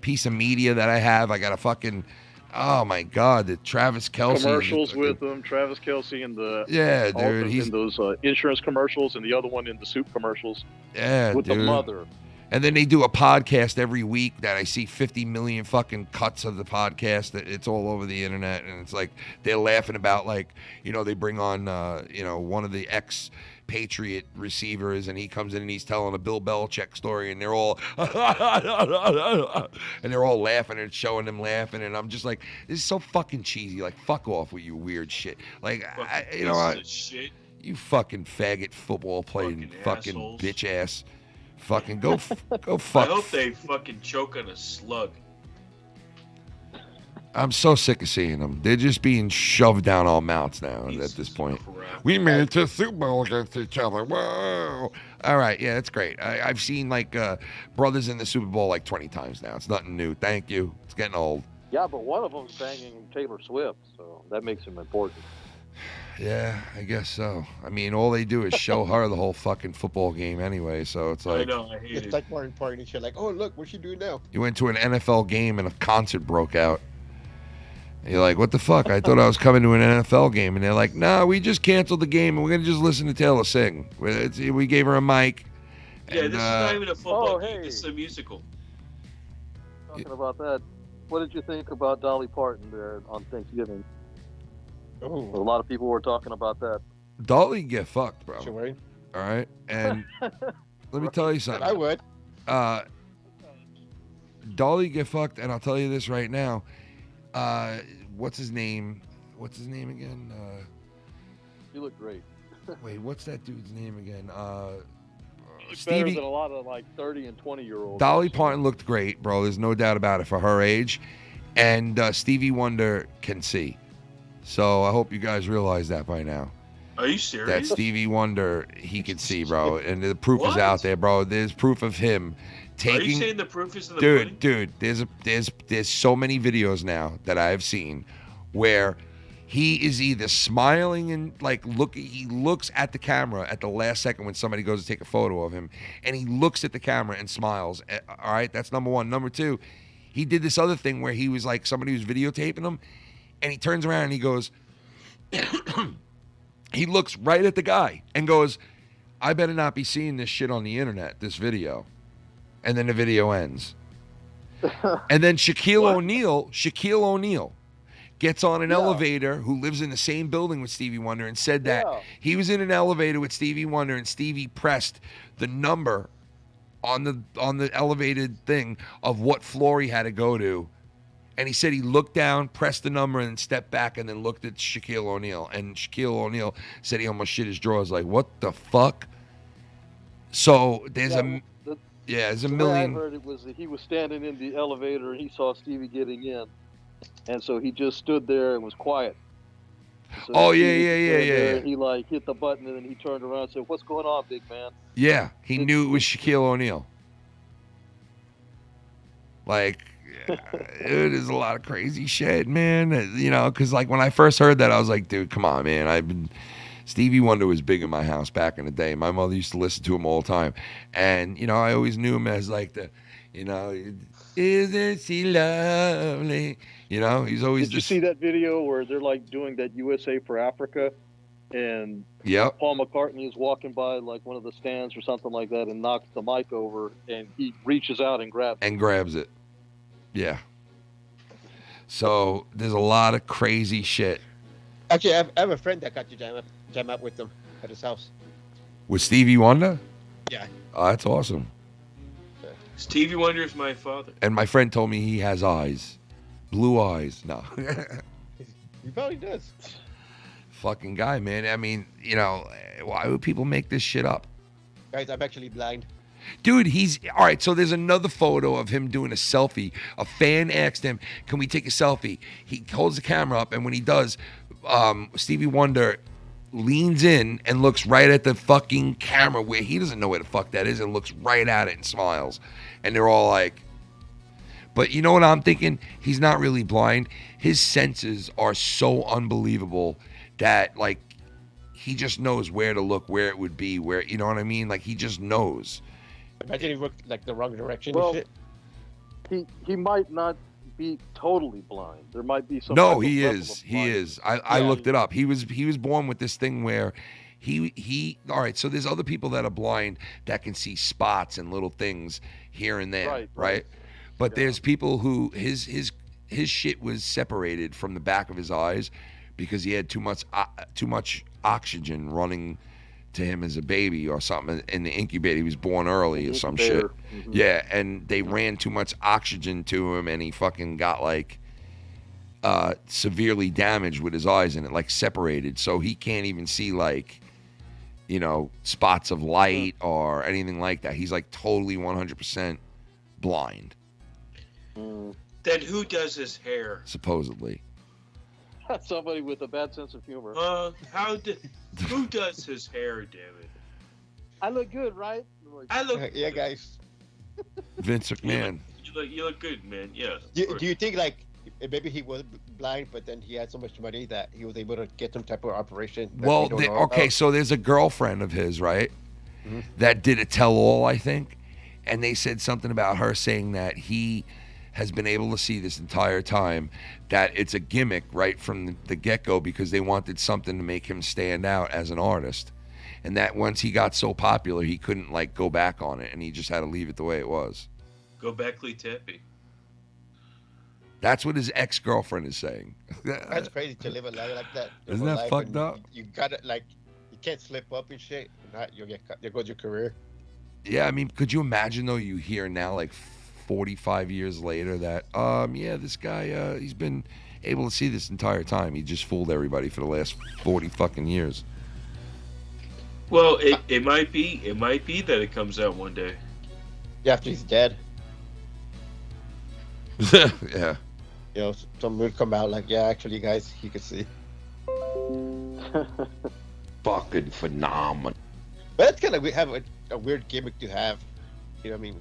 piece of media that I have. I got to fucking, oh my God, the Travis Kelsey Commercials with him, Travis Kelsey in the Yeah, dude, in those insurance commercials, and the other one in the soup commercials. Yeah, with dude. the mother. And then they do a podcast every week that I see 50 million fucking cuts of the podcast. That it's all over the internet, and it's like they're laughing about, like, you know, they bring on one of the ex-Patriot receivers, and he comes in and he's telling a Bill Belichick story, and they're all laughing and showing them laughing, and I'm just like, this is so fucking cheesy. Like, fuck off with your weird shit. Like, you know what? You fucking faggot football playing fucking assholes. bitch ass. Fucking go fuck. I hope they fucking choke on a slug. I'm so sick of seeing them. They're just being shoved down our mouths now at this point. We made it to the Super Bowl against each other. Whoa. All right. Yeah, that's great. I've seen like brothers in the Super Bowl like 20 times now. It's nothing new. Thank you. It's getting old. Yeah, but one of them's banging Taylor Swift, so that makes him important. Yeah, I guess so. I mean, all they do is show her the whole fucking football game anyway. So it's like, I know, I hate It's it. like more important shit. Like, oh look, what's she doing now? you went to an NFL game and a concert broke out. And you're like, what the fuck? I thought I was coming to an NFL game. And they're like, nah, we just canceled the game and we're going to just listen to Taylor sing. We gave her a mic. Yeah, and, this is not even a football game. hey. This is a musical. Talking about that, what did you think about Dolly Parton there on Thanksgiving? Oh. A lot of people were talking about that. Dolly can get fucked, bro. Sure. All right? And let me tell you something. I would. Dolly get fucked, and I'll tell you this right now. What's his name? What's his name again? You look great. Wait, what's that dude's name again? You look better than a lot of like 30 and 20-year-olds. Dolly Parton looked great, bro. There's no doubt about it for her age. And Stevie Wonder can see. So I hope you guys realize that by now. Are you serious? That Stevie Wonder, he can see, bro. And the proof is What? out there, bro. There's proof of him taking. Are you saying the proof is in the pudding? Dude, there's so many videos now that I have seen where he is either smiling and like he looks at the camera at the last second when somebody goes to take a photo of him, and he looks at the camera and smiles. All right, that's number one. Number two, he did this other thing where he was like, somebody was videotaping him, and he turns around and he goes, he looks right at the guy and goes, I better not be seeing this shit on the internet, this video. And then the video ends. And then Shaquille O'Neal gets on an elevator, who lives in the same building with Stevie Wonder, and said that he was in an elevator with Stevie Wonder, and Stevie pressed the number on the elevated thing of what floor he had to go to. And he said he looked down, pressed the number, and then stepped back, and then looked at Shaquille O'Neal. And Shaquille O'Neal said he almost shit his drawers. Like, what the fuck? So there's there's a million. The way I heard it was that he was standing in the elevator and he saw Stevie getting in, and so he just stood there and was quiet. So yeah. He like hit the button and then he turned around and said, "What's going on, big man?" Yeah, he knew it was Shaquille O'Neal. Like, it is a lot of crazy shit, man. You know, because like when I first heard that, I was like, dude, come on, man. Stevie Wonder was big in my house back in the day. My mother used to listen to him all the time. And, you know, I always knew him as like the, you know, isn't she lovely? You know, he's always Did you see that video where they're like doing that USA for Africa? And Paul McCartney is walking by like one of the stands or something like that and knocks the mic over, and he reaches out and grabs it. Yeah. So there's a lot of crazy shit. Actually, I have a friend that got to jam up with them at his house. With Stevie Wonder? Yeah. Oh, that's awesome. Stevie Wonder is my father. And my friend told me he has eyes. Blue eyes. No. He probably does. Fucking guy, man. I mean, you know, why would people make this shit up? Guys, I'm actually blind. Dude, all right, so there's another photo of him doing a selfie. A fan asked him, can we take a selfie? He holds the camera up, and when he does, Stevie Wonder leans in and looks right at the fucking camera where he doesn't know where the fuck that is, and looks right at it and smiles. And they're all like, but you know what I'm thinking? He's not really blind. His senses are so unbelievable that, like, he just knows where to look, where it would be, where, you know what I mean? Like, he just knows. Imagine he looked like the wrong direction Well, and shit. He might not be totally blind. There might be some. No, he is. He is. I looked it up. He was born with this thing where he. All right. So there's other people that are blind that can see spots and little things here and there, right? But there's people who his shit was separated from the back of his eyes because he had too much oxygen running to him as a baby or something in the incubator. He was born early or some shit. Mm-hmm. Yeah, and they ran too much oxygen to him, and he fucking got like severely damaged with his eyes, and it like separated, so he can't even see like, you know, spots of light or anything like that. He's like totally 100% blind. Then who does his hair? Supposedly. Somebody with a bad sense of humor. Who does his hair, damn it? I look good, right? I look yeah, guys. Vince McMahon. You look good, man. Yeah. Do you think like maybe he was blind, but then he had so much money that he was able to get some type of operation? Well, so there's a girlfriend of his, right? That did a tell-all, I think, and they said something about her saying that he has been able to see this entire time that it's a gimmick right from the get-go because they wanted something to make him stand out as an artist, and that once he got so popular he couldn't like go back on it, and he just had to leave it the way it was. Go back, Lee Tappy. That's what his ex-girlfriend is saying. That's crazy to live a life like that. Isn't that fucked up? You gotta like, you can't slip up and shit. Not you'll get cut. There goes your career. Yeah, I mean, could you imagine though? You hear now like 45 years later that yeah, this guy he's been able to see this entire time. He just fooled everybody for the last 40 fucking years. Well, it might be that it comes out one day. Yeah, after he's dead. Yeah. You know, some would come out like, yeah, actually, guys, he could see. Fucking phenomenal. But that's kind of a weird gimmick to have. You know what I mean?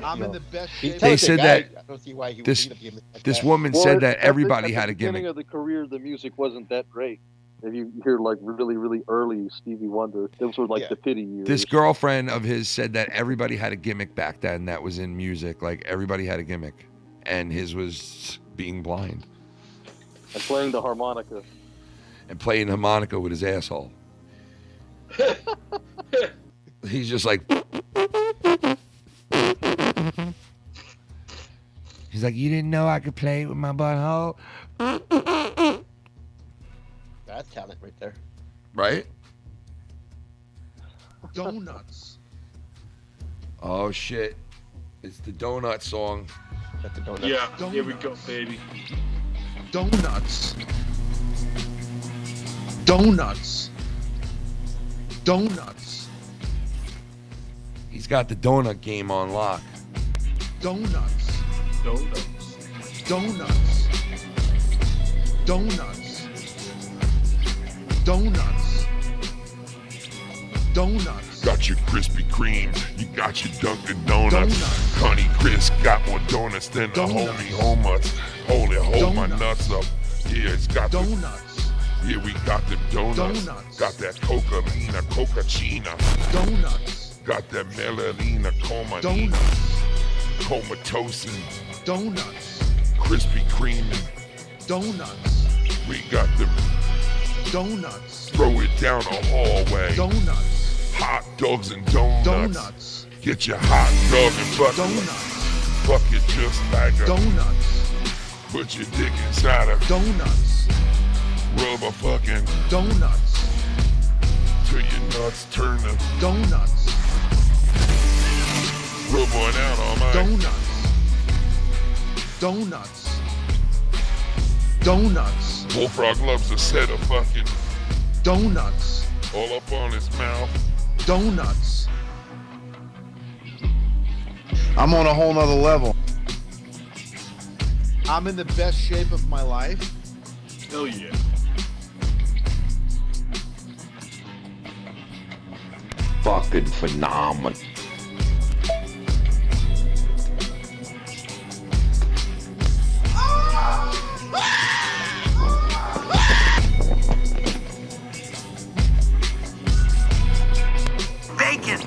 I'm in the best shape. They said that I don't see why he would this need a gimmick like this that. woman Well, said that at everybody the had a beginning gimmick. of the career, the music wasn't that great. If you hear like really, really early Stevie Wonder, those were like the pity years. This girlfriend of his said that everybody had a gimmick back then that was in music. Like everybody had a gimmick, and his was being blind And playing the harmonica. and playing harmonica with his asshole. He's just like. He's like, you didn't know I could play with my butthole? That's talent right there. Right? Donuts. Oh, shit. It's the donut song. That's the donut. Yeah, Donuts. here we go, baby. Donuts. Donuts. Donuts. He's got the donut game on lock. Donuts. Donuts. Donuts. Donuts. Donuts. Donuts. Got your Krispy Kreme, you got your Dunkin' Donuts. Honey Chris got more donuts than the homie Homuts. Hold it, hold my nuts up. Yeah, it's got donuts. Yeah, we got them donuts. Got that Coca-Lina, Coca-China. Donuts. Got that Melalina, Coma. Donuts. Comatose. Donuts. Krispy Kreme. Donuts. We got them. Donuts. Throw it down the hallway. Donuts. Hot dogs and donuts. Donuts. Get your hot dog and fuck Donuts. Fuck it just like a Donuts. Put your dick inside a Donuts. Rub a fucking Donuts. Till your nuts turn to Donuts. Rub one out on my Donuts. Donuts. Donuts. Bullfrog loves a set of fucking Donuts. all up on his mouth. Donuts. I'm on a whole nother level. I'm in the best shape of my life. Hell yeah. Fucking phenomenal. Bacon.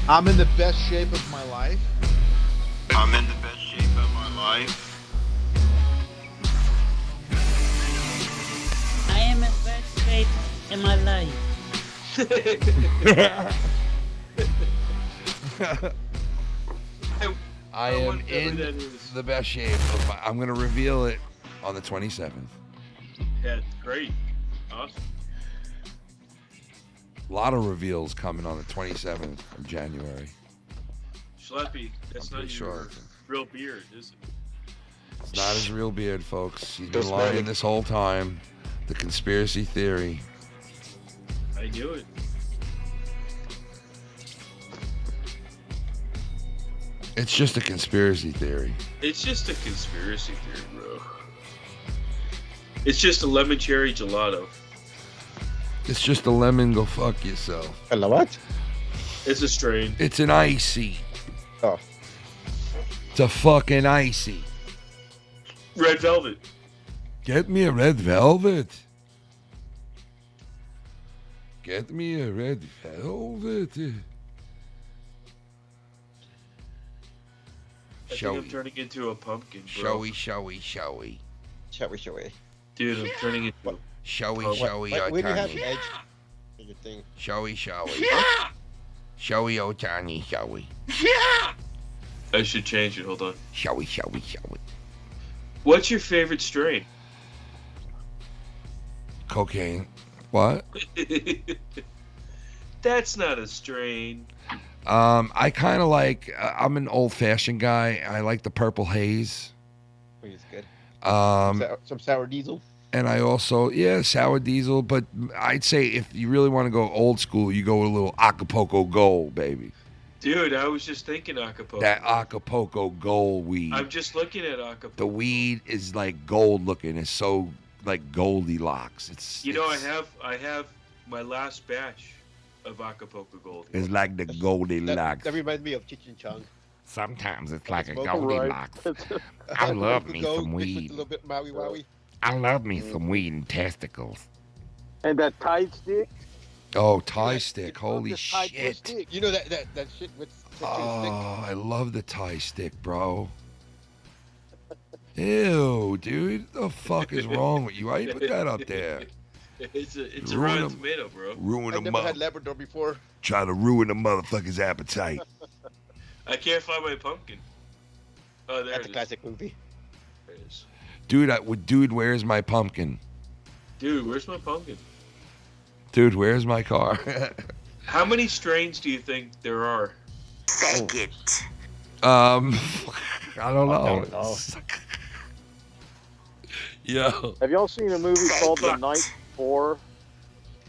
I'm in the best shape of my life. I'm in the best shape of my life. I am in best shape in my life. I am in the best shape of my. I'm gonna reveal it on the 27th. Yeah, great. Awesome. A lot of reveals coming on the 27th of January. Slappy, that's I'm not pretty your sure. real beard, is it? It's not his real beard, folks. He's been Just lying like- this whole time. The conspiracy theory. I knew it. It's just a conspiracy theory. It's just a conspiracy theory, bro. It's just a lemon cherry gelato. It's just a lemon. Go fuck yourself. Hello, what? It's a strain. It's an icy. Oh. It's a fucking icy. Red velvet. Get me a red velvet. Get me a red velvet. I Shall think I'm we? turning into a pumpkin, bro. Shall we? Shall we? Shall we? Shall we? Shall we? Dude, I'm turning into a Shall we? pumpkin. Shall we? Where do you have Ohtani? edge in your thing? Shall we? Shall we? Shall we, Ohtani? Shall we? I should change it. Hold on. Shall we? Shall we? Shall we? What's your favorite strain? Cocaine. What? That's not a strain. I kind of like. I'm an old-fashioned guy. I like the purple haze. Which is good. Um, Some sour diesel. And I also, sour diesel. But I'd say if you really want to go old school, you go with a little Acapulco Gold, baby. Dude, I was just thinking Acapulco. That Acapulco Gold weed. I'm just looking at Acapulco. The weed is like gold looking. It's so like Goldilocks. I have my last batch of Acapulco Gold. It's like the Goldilocks. That reminds me of Cheech and Chong. Sometimes it's like a Smoking, Goldilocks. I love me some weed. A little bit Maui Wowie. I love me some weed and testicles. And that Tide stick. Oh, Thai stick. Holy shit. You know that shit with Oh, I love the Thai stick, bro. Ew, dude. The fuck is wrong with you? Why you put that up there? It's a rotten tomato, bro. Ruin I never had Labrador before. Try to ruin a motherfucker's appetite. I can't find my pumpkin. Oh, there That's it a classic movie. There it is. Dude, where's my pumpkin? Dude, where's my pumpkin? Dude, where's my car? How many strains do you think there are? Thank it. I don't know. Yo. Have y'all seen a movie called The Night Before?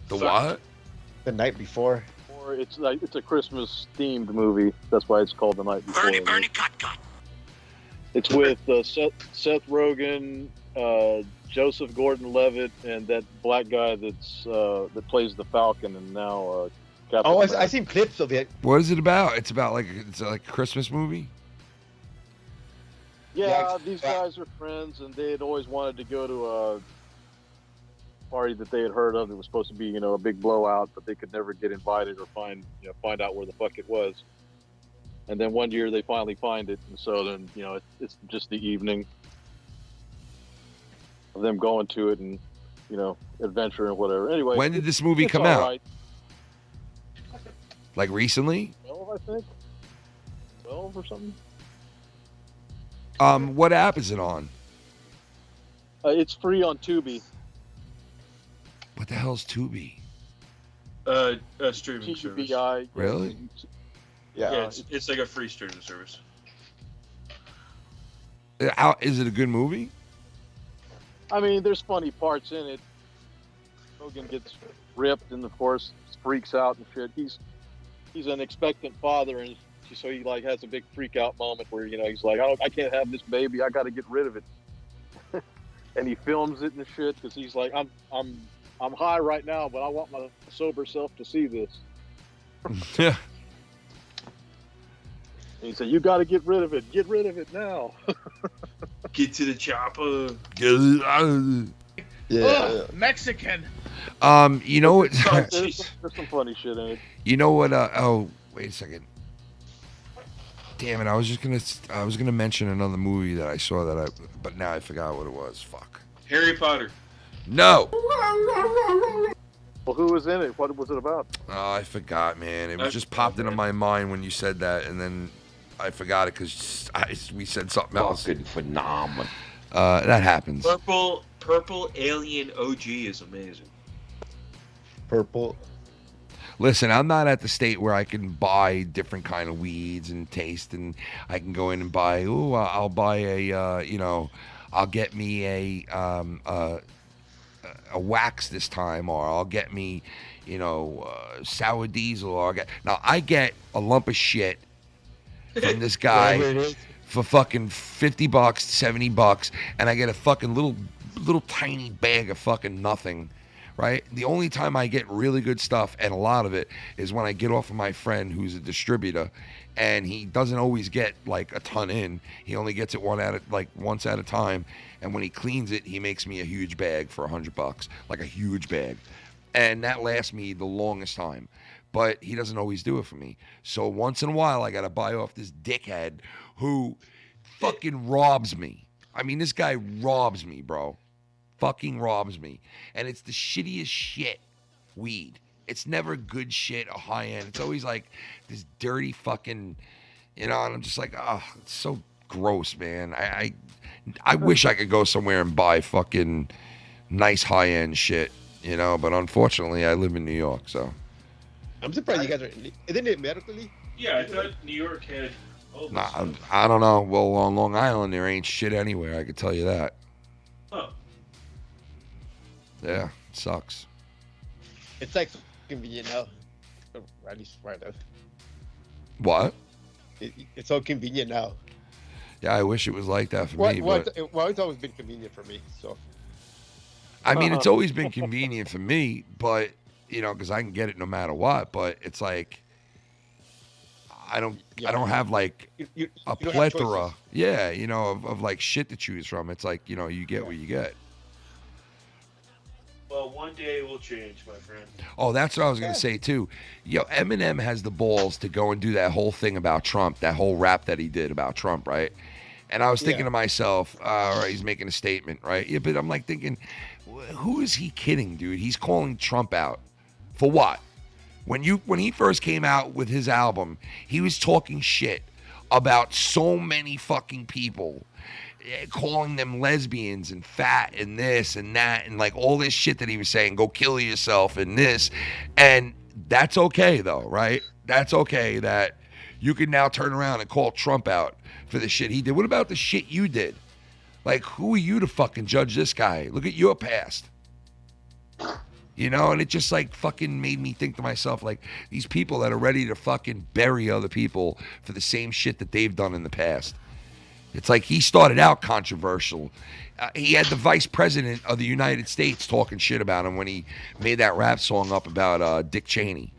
The what? The Night Before. Or it's a Christmas themed movie. That's why it's called The Night Before. Bernie, cut. It's with Seth Rogen, Joseph Gordon-Levitt, and that black guy that plays the Falcon and now Captain America. I've seen clips of it. What is it about? It's about like a Christmas movie? Yeah, these guys are friends, and they had always wanted to go to a party that they had heard of that was supposed to be, a big blowout, but they could never get invited or find out where the fuck it was. And then one year they finally find it, and so then it's just the evening of them going to it and adventure and whatever. Anyway, when did this movie come out? Right. Like recently? 12, I think. 12 or something. What app is it on? It's free on Tubi. What the hell's Tubi? Streaming service. Really? Yeah, it's like a free streaming service. Is it a good movie? I mean, there's funny parts in it. Hogan gets ripped and, of course, freaks out and shit. He's an expectant father, and so he has a big freak out moment where he's like, I can't have this baby. I got to get rid of it. And he films it and shit because he's like, I'm high right now, but I want my sober self to see this. Yeah. And he said, you got to get rid of it. Get rid of it now. Get to the chopper. Yeah. Mexican. You know what? There's some funny shit in it. You know what? Oh, wait a second. Damn it! I was gonna mention another movie that I saw but now I forgot what it was. Fuck. Harry Potter. No. Well, who was in it? What was it about? Oh, I forgot, man. It was just popped into my mind when you said that, and then I forgot it because we said something else. Fucking phenomenal. That happens. Purple Alien OG is amazing. Purple. Listen, I'm not at the state where I can buy different kind of weeds and taste, and I can go in and buy. Ooh, I'll buy I'll get me a wax this time, or I'll get me, sour diesel, or I get a lump of shit from this guy for fucking $50, $70, and I get a fucking little tiny bag of fucking nothing. Right? The only time I get really good stuff, and a lot of it, is when I get off of my friend who's a distributor, and he doesn't always get like a ton in. He only gets it once at a time, and when he cleans it, he makes me a huge bag for $100, like a huge bag, and that lasts me the longest time. But he doesn't always do it for me. So once in a while, I gotta buy off this dickhead who fucking robs me. I mean, this guy robs me, bro. Fucking robs me. And it's the shittiest shit weed. It's never good shit or high end. It's always like this dirty fucking, and I'm just like, it's so gross, man. I wish I could go somewhere and buy fucking nice high end shit, but unfortunately I live in New York, so. I'm surprised you guys are, isn't it medically? Yeah, I thought New York had all this stuff. I don't know. Well, on Long Island there ain't shit anywhere, I could tell you that. Huh. Yeah, it sucks. It's like convenient now. At least right now. What? It's so convenient now. Yeah, I wish it was like that for me. But It's always been convenient for me. So. I mean, it's always been convenient for me, but you know, because I can get it no matter what. But it's like I don't have like a plethora. Yeah, you know, of like shit to choose from. It's like, you know, you get what you get. Well, one day it will change, my friend. Oh, that's what I was gonna say too. Yo, Eminem has the balls to go and do that whole thing about Trump, that whole rap that he did about Trump, right? And I was thinking to myself, all right, he's making a statement, right? Yeah, but I'm like thinking, who is he kidding, dude? He's calling Trump out for what? When he first came out with his album, he was talking shit about so many fucking people, calling them lesbians and fat and this and that and like all this shit that he was saying, go kill yourself and this. And that's okay though, right? That's okay that you can now turn around and call Trump out for the shit he did. What about the shit you did? Like, who are you to fucking judge this guy? Look at your past. You know, and it just like fucking made me think to myself, like, these people that are ready to fucking bury other people for the same shit that they've done in the past. It's like he started out controversial. He had the vice president of the United States talking shit about him when he made that rap song up about Dick Cheney.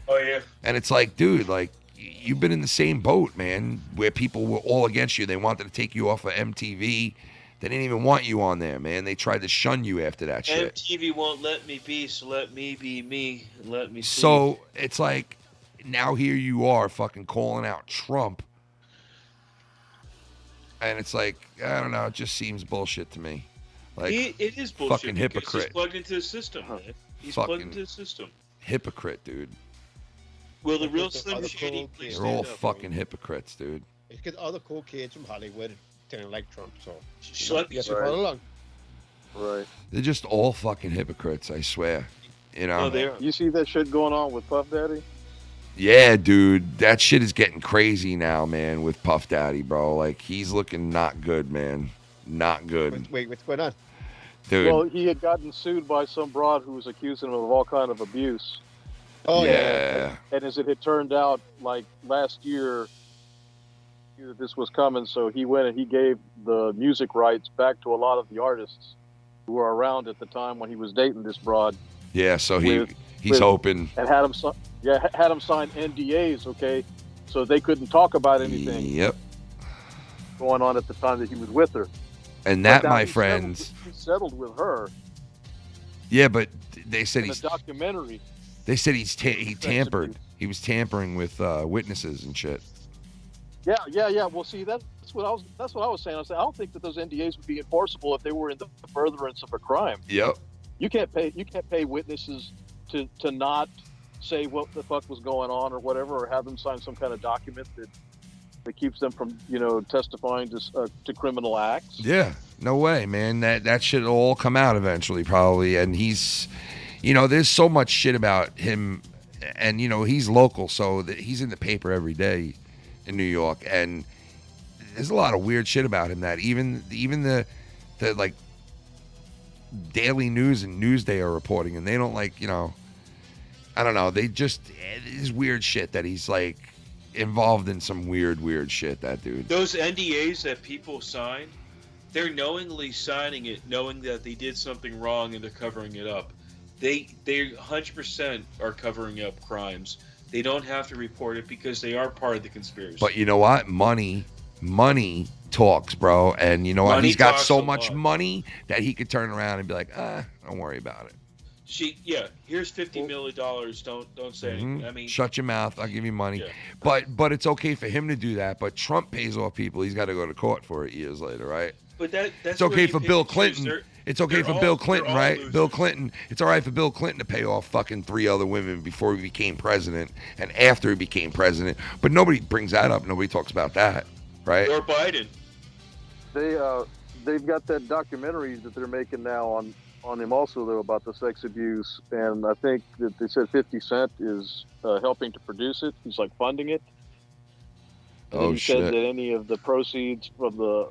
Oh, yeah. And it's like, dude, like, you've been in the same boat, man, where people were all against you. They wanted to take you off of MTV. They didn't even want you on there, man. They tried to shun you after that shit. MTV won't let me be, so let me be me and let me see. So it's like, now here you are fucking calling out Trump. And it's like, I don't know, it just seems bullshit to me. Like, it is bullshit. Fucking hypocrite. He's plugged into the system, man. He's plugged into the system. Hypocrite, dude. Will the real Slim Shady please They're all fucking hypocrites, dude. It's because all the cool kids from Hollywood didn't like Trump, so you follow along. Right. They're just all fucking hypocrites, I swear. You know? Oh, they are. You see that shit going on with Puff Daddy? Yeah, dude. That shit is getting crazy now, man, with Puff Daddy, bro. Like, he's looking not good, man. Not good. Wait, what's going on? Dude. Well, he had gotten sued by some broad who was accusing him of all kind of abuse. Oh, yeah. And as it had turned out, like last year, he knew that this was coming, so he went and he gave the music rights back to a lot of the artists who were around at the time when he was dating this broad. Yeah, so he's hoping. And had him sign NDAs, okay, so they couldn't talk about anything. Yep. Going on at the time that he was with her. And that, my friends. He settled with her. Yeah, but they said in a documentary. They said he tampered. He was tampering with witnesses and shit. Yeah. Well, see, that's what I was saying. I said I don't think that those NDAs would be enforceable if they were in the furtherance of a crime. Yep. You can't pay witnesses to not say what the fuck was going on or whatever, or have them sign some kind of document that keeps them from, testifying to criminal acts. Yeah, no way, man. That shit will all come out eventually, probably. And he's, there's so much shit about him, and he's local, so he's in the paper every day in New York, and there's a lot of weird shit about him that even the like Daily News and Newsday are reporting, and they don't I don't know, they just, it's weird shit that he's like involved in some weird shit, that dude. Those NDAs that people sign, they're knowingly signing it, knowing that they did something wrong and they're covering it up. They 100% are covering up crimes. They don't have to report it because they are part of the conspiracy. But you know what? Money talks, bro. And you know what? He's got so much money that he could turn around and be like, don't worry about it. Here's $50 million. Don't say anything. I mean, shut your mouth. I'll give you money. Yeah. But it's okay for him to do that. But Trump pays off people. He's got to go to court for it years later, right? But that's it's okay for Bill Clinton. It's okay for Bill Clinton, right? Losers. Bill Clinton. It's all right for Bill Clinton to pay off fucking 3 other women before he became president and after he became president. But nobody brings that up. Nobody talks about that, right? Or Biden. They've got that documentary that they're making now on him also, though, about the sex abuse, and I think that they said 50 Cent is helping to produce it. He's like funding it. And he said that any of the proceeds of the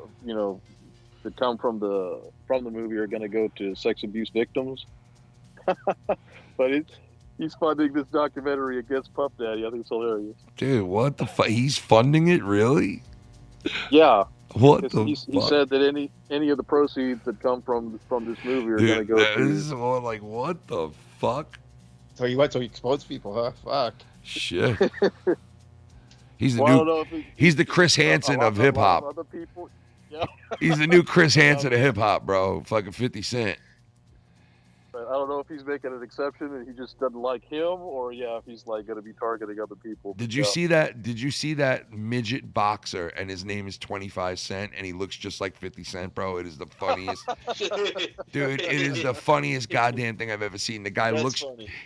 that come from the movie are going to go to sex abuse victims. But he's funding this documentary against Puff Daddy. I think it's hilarious. Dude, what the fuck? He's funding it, really? Yeah. What the he fuck? said that any of the proceeds that come from this movie are going to go to. This is more like, what the fuck? So he went to expose people, huh? Fuck. Shit. He's the he's the Chris Hansen of hip hop. Other people, yeah. He's the new Chris Hansen of hip hop, bro. Fucking 50 Cent. But I don't know if he's making an exception and he just doesn't like him, or if he's like going to be targeting other people. Did you see that? Did you see that midget boxer and his name is 25 Cent and he looks just like 50 Cent, bro? It is the funniest. Dude, it is the funniest goddamn thing I've ever seen. The guy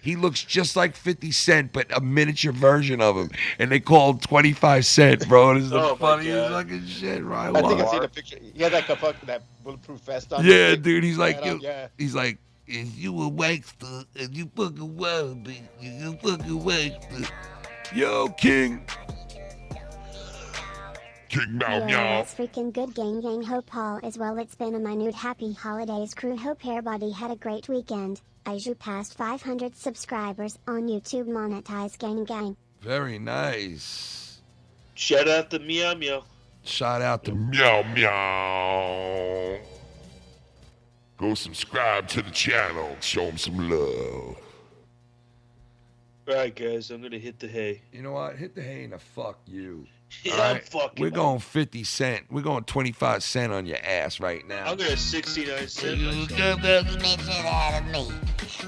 he looks just like 50 Cent, but a miniature version of him. And they call him 25 Cent, bro. It is the funniest fucking shit, right? I think I've seen a picture. He had that bulletproof vest on. Yeah, dude, he's like, he's like, If you a wankster, and you fucking well, bitch, you fucking wankster. Yo, King. King Meow Yo, Meow. that's freaking good gang. Hope all is well. It's been a minute happy holidays crew. Hope everybody had a great weekend. As you passed 500 subscribers on YouTube, monetize gang. Very nice. Shout out to Meow Meow. Shout out to Meow Meow. Go subscribe to the channel. Show him some love. All right, guys, I'm going to hit the hay. You know what? Hit the hay and the fuck you. Yeah, All I'm right? fucking We're up. going 50 Cent. We're going 25 Cent on your ass right now. I'm going to 69 cents. You made it out of me.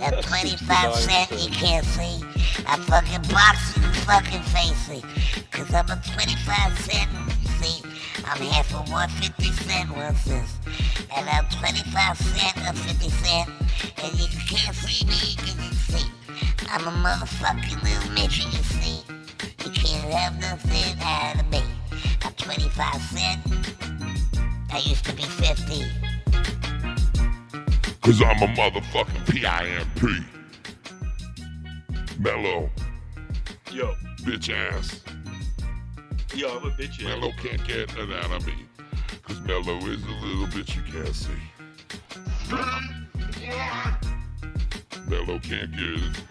At 25 cent, you can't see. I fucking box you fucking face it. Cause I'm a 25 cent, you see. I'm here for 150 cent once this. And I'm 25 cent of 50 cent. And you can't see me cause you see. I'm a motherfucking little midget, you see. You can't have nothing out of me. I'm 25 cent. I used to be 50. Cause I'm a motherfucking PIMP. Mellow. Yo. Bitch ass. Yo, I'm a bitch ass. Mellow can't get it out of me. Cause Mellow is a little bitch you can't see. Mellow can't get it.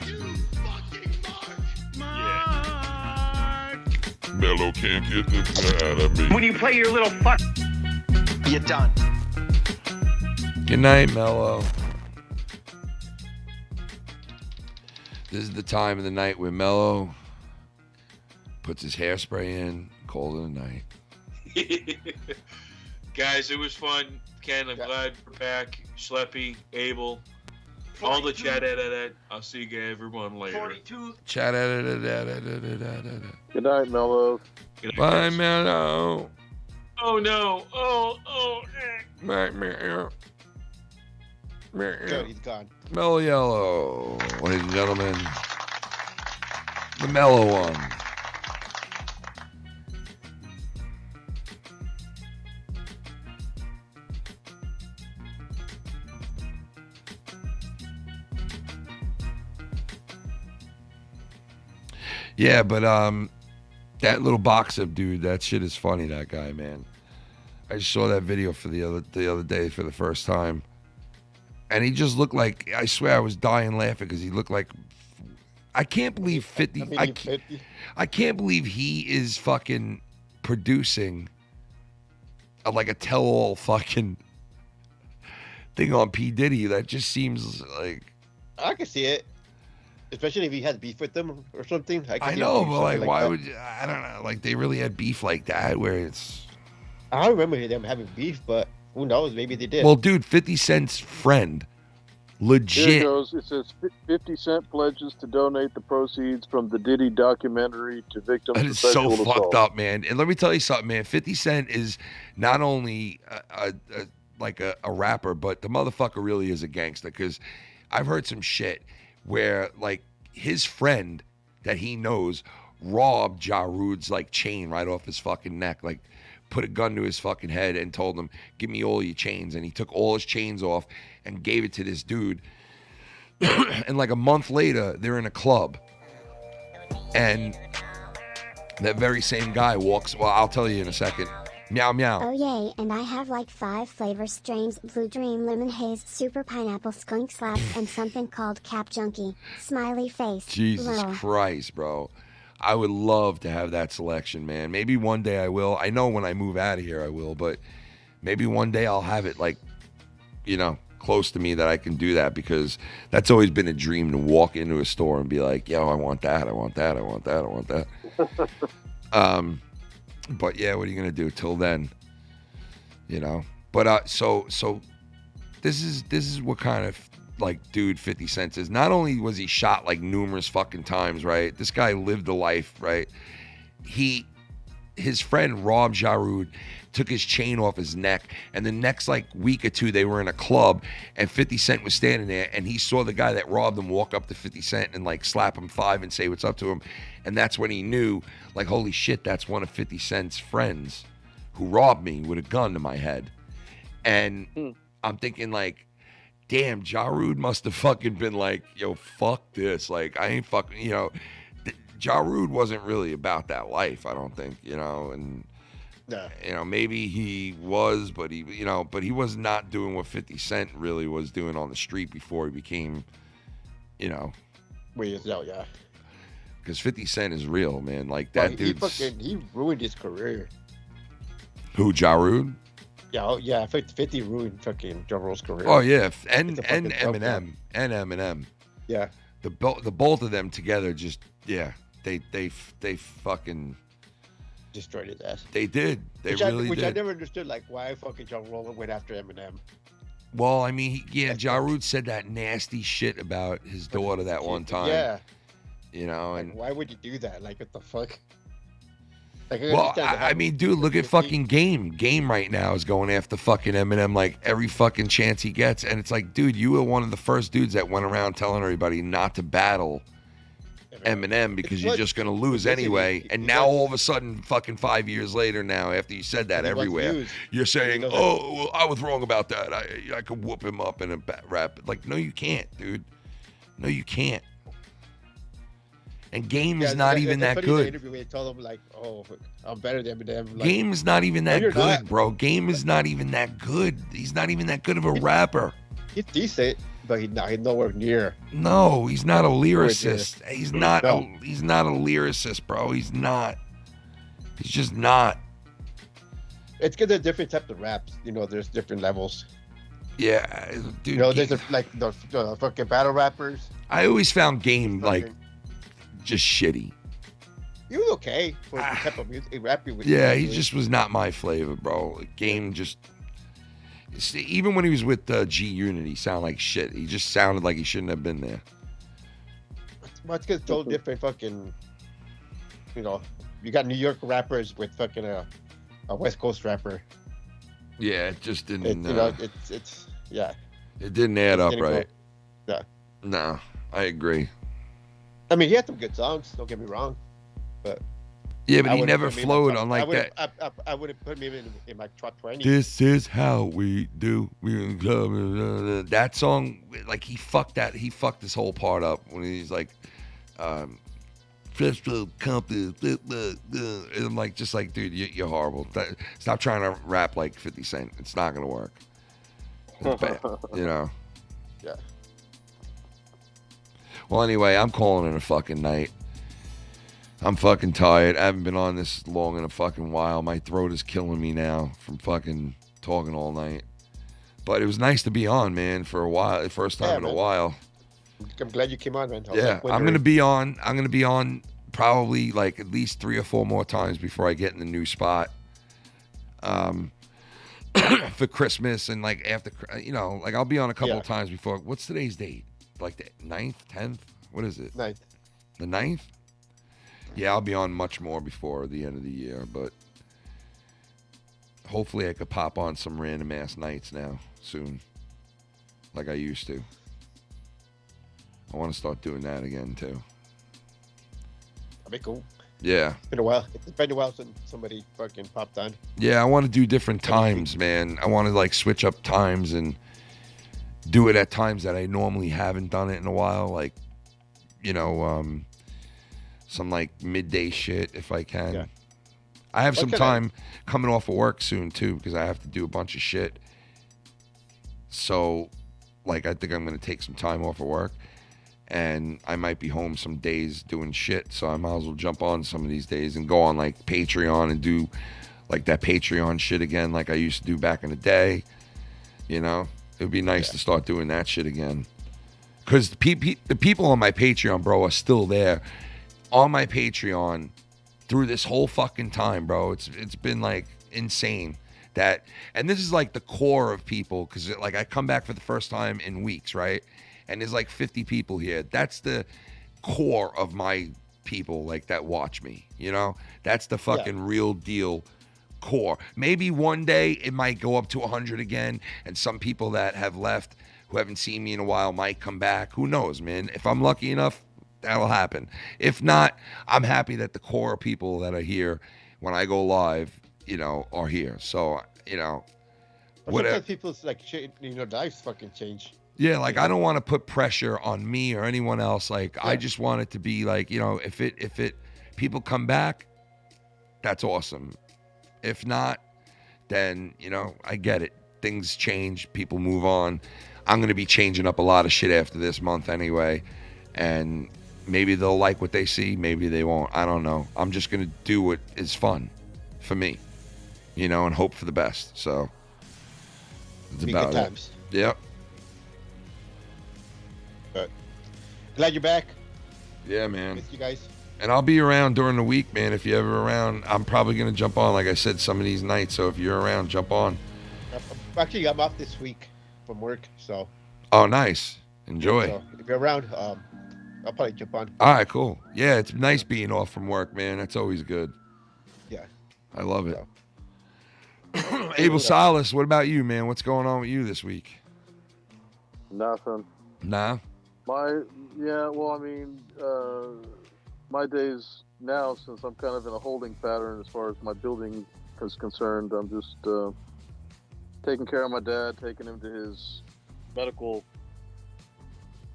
Mellow can't get this out of me. When you play your little fuck, you're done. Good night, Mellow. This is the time of the night where Mellow puts his hairspray in, calls it a night. Guys, it was fun. Ken, I'm glad we're back. Schleppy, Abel, all the chat edit. I'll see you everyone later. Chat. Good night, Mellow. Bye, Mellow. Oh no! Oh! Meow. Good, he's gone. Mellow Yellow, ladies and gentlemen. The mellow one. Yeah, but that little boxer dude, that shit is funny, that guy, man. I just saw that video for the other day for the first time. And he just looked like, I swear I was dying laughing because he looked like, I can't believe 50, I can't believe he is fucking producing like a tell-all fucking thing on P. Diddy. That just seems like. I can see it. Especially if he had beef with them or something. I know, but like, why would you, I don't know, like they really had beef like that where it's. I don't remember them having beef, but who knows? Maybe they did. Well, dude, 50 Cent's friend, legit. Here it goes. It says 50 Cent pledges to donate the proceeds from the Diddy documentary to victims That of is so sexual assault. fucked up, man. And let me tell you something, man. 50 Cent is not only like a rapper, but the motherfucker really is a gangster. Because I've heard some shit where like his friend that he knows robbed Ja Rule's like chain right off his fucking neck, like put a gun to his fucking head and told him, give me all your chains. And he took all his chains off and gave it to this dude. And like a month later, they're in a club. And that very same guy walks, well, I'll tell you in a second. Meow meow. Oh yay, and I have like 5 flavor strains: Blue Dream, Lemon Haze, Super Pineapple, Skunk Slaps, and something called Cap Junkie. Smiley face. Jesus Lol. Christ, bro. I would love to have that selection, man. Maybe one day I will. I know when I move out of here I will, but maybe one day I'll have it like, you know, close to me that I can do that, because that's always been a dream, to walk into a store and be like, yo, I want that, I want that, I want that, I want that. But yeah, what are you gonna do till then? You know. But so this is what kind of like dude 50 Cent is. Not only was he shot like numerous fucking times, right? This guy lived a life, right? His friend Rob Jarud took his chain off his neck, and the next like week or two they were in a club and 50 Cent was standing there, and he saw the guy that robbed him walk up to 50 Cent and like slap him 5 and say what's up to him. And that's when he knew, like, holy shit, that's one of 50 Cent's friends who robbed me with a gun to my head. And I'm thinking like, damn, Jarud must have fucking been like, yo, fuck this, like I ain't fucking, you know. Jarud wasn't really about that life, I don't think, you know, and you know, maybe he was, but he, you know, but he was not doing what 50 Cent really was doing on the street before he became, you know. Yeah. Because 50 Cent is real, man. Like that dude. He ruined his career. Who, Jarud? Yeah, 50 ruined fucking Ja Rule's career. Oh yeah, and Eminem. Yeah. The both of them together just, yeah. They fucking destroyed his ass. They did. They really did. Which I never understood, like, why fucking Ja Rule went after Eminem. Well, I mean, Jarud said that nasty shit about his daughter that one time. Yeah. You know, and why would you do that? Like, what the fuck? Like, well, I mean, dude, look at fucking Game. Game right now is going after fucking Eminem like every fucking chance he gets, and it's like, dude, you were one of the first dudes that went around telling everybody not to battle Eminem because you're just going to lose anyway. And now all of a sudden, fucking 5 years later now, after you said that everywhere, you're saying, oh, well, I was wrong about that. I could whoop him up in a rap. Like, no, you can't, dude. No, you can't. And Game is not even that good. Interview where he told him, like, oh, I'm better than Eminem. Like, Game is not even that good, bro. Game is not even that good. He's not even that good of a rapper. He's decent, but he's nowhere near. No, he's not a lyricist. He's not a lyricist, bro. He's not. He's just not. It's because there's different types of raps. You know, there's different levels. Yeah, dude. You know, there's like the fucking battle rappers. I always found Game like just shitty. He was okay for the type of music rapping with. Yeah, he just was not my flavor, bro. Game just. Even when he was with G Unit, he sounded like shit. He just sounded like he shouldn't have been there. Well, it's because it's all different fucking. You know, you got New York rappers with fucking a West Coast rapper. Yeah, it just didn't. You know, it's yeah. It didn't add up right. Yeah. No, I agree. I mean, he had some good songs. Don't get me wrong, but. Yeah, but he never flowed on like that. I would have put him in my top 20. This is how we do. That song, like he fucked this whole part up when he's like, company. And I'm like, just like, dude, you're horrible. Stop trying to rap like 50 Cent. It's not gonna work. It's bad, you know. Yeah. Well, anyway, I'm calling it a fucking night. I'm fucking tired. I haven't been on this long in a fucking while. My throat is killing me now from fucking talking all night. But it was nice to be on, man, for a while. First time in a while. I'm glad you came on, man. Yeah, I'm gonna be on. I'm gonna be on probably like at least 3 or 4 more times before I get in the new spot. For Christmas and like after, you know, like I'll be on a couple of times before. What's today's date? Like the 9th, 10th? What is it? 9th. The 9th? Yeah, I'll be on much more before the end of the year, but hopefully I could pop on some random ass nights now soon, like I used to. I want to start doing that again too. That'd be cool. Yeah. It's been a while. It's been a while since somebody fucking popped on. Yeah, I want to do different times, man. I want to like switch up times and do it at times that I normally haven't done it in a while, like, you know, some like midday shit if I can. I have some time coming off of work soon too, because I have to do a bunch of shit. So, like, I think I'm gonna take some time off of work, and I might be home some days doing shit. So I might as well jump on some of these days and go on like Patreon and do like that Patreon shit again, like I used to do back in the day. You know, it would be nice to start doing that shit again. Because the people on my Patreon, bro, are still there on my Patreon through this whole fucking time, bro. It's been like insane that, and this is like the core of people, because like I come back for the first time in weeks, right? And there's like 50 people here. That's the core of my people, like that watch me, you know? That's the fucking real deal core. Maybe one day it might go up to 100 again, and some people that have left who haven't seen me in a while might come back. Who knows, man? If I'm lucky enough, that'll happen. If not, I'm happy that the core of people that are here when I go live, you know, are here. So, you know, whatever. Sometimes people's like, you know, lives fucking change. Yeah, like I don't want to put pressure on me or anyone else. Like I just want it to be like, you know, if people come back, that's awesome. If not, then, you know, I get it. Things change, people move on. I'm going to be changing up a lot of shit after this month anyway. And maybe they'll like what they see, maybe they won't. I don't know. I'm just going to do what is fun for me, you know, and hope for the best. So it's about good times. It. Yep. But glad you're back. Yeah, man. Miss you guys. And I'll be around during the week, man. If you're ever around, I'm probably going to jump on, like I said, some of these nights. So if you're around, jump on. Actually, I'm off this week from work, so. Oh, nice. Enjoy. So if you're around, I'll probably jump on. All right, cool. Yeah, it's nice being off from work, man. That's always good. Yeah. I love it. Abel Salas, what about you, man? What's going on with you this week? Nothing. Nah? Well, I mean, my days now, since I'm kind of in a holding pattern as far as my building is concerned, I'm just taking care of my dad, taking him to his medical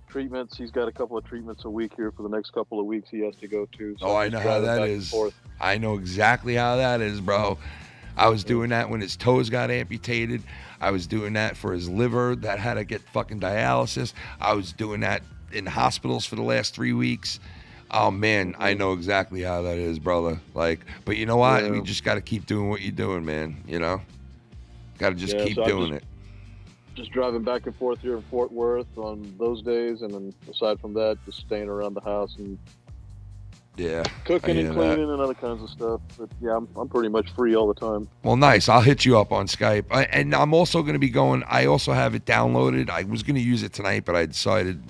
treatments. He's got a couple of treatments a week here for the next couple of weeks he has to go to. So I know how that is. I know exactly how that is, bro. I was doing that when his toes got amputated. I was doing that for his liver that had to get fucking dialysis. I was doing that in hospitals for the last 3 weeks. Oh, man, I know exactly how that is, brother. Like, but you know what? You just got to keep doing what you're doing, man, you know? Got to just keep doing it. Just driving back and forth here in Fort Worth on those days, and then aside from that, just staying around the house and cooking and cleaning and other kinds of stuff. But yeah, I'm pretty much free all the time. Well, nice. I'll hit you up on Skype. And I'm also going to be going, I also have it downloaded. I was going to use it tonight, but I decided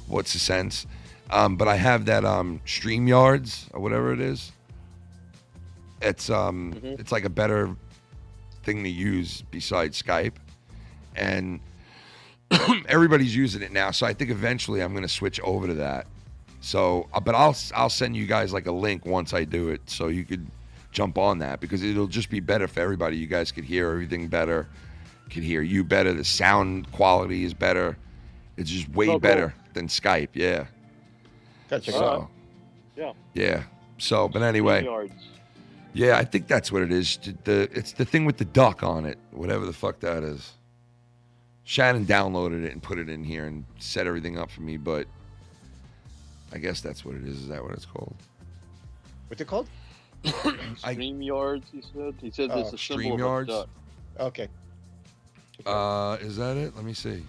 what's the sense. But I have that StreamYards or whatever it is. It's it's like a better thing to use besides Skype. And everybody's using it now, so I think eventually I'm going to switch over to that. So, but I'll send you guys like a link once I do it, so you could jump on that, because it'll just be better for everybody. You guys could hear everything better, could hear you better. The sound quality is better. It's just way better than Skype. Yeah. So, yeah. So, but anyway. Yeah, I think that's what it is. It's the thing with the duck on it, whatever the fuck that is. Shannon downloaded it and put it in here and set everything up for me, but I guess that's what it is. Is that what it's called? What's it called? StreamYards, he said. He said it's a symbol of a duck. Okay. Is that it? Let me see.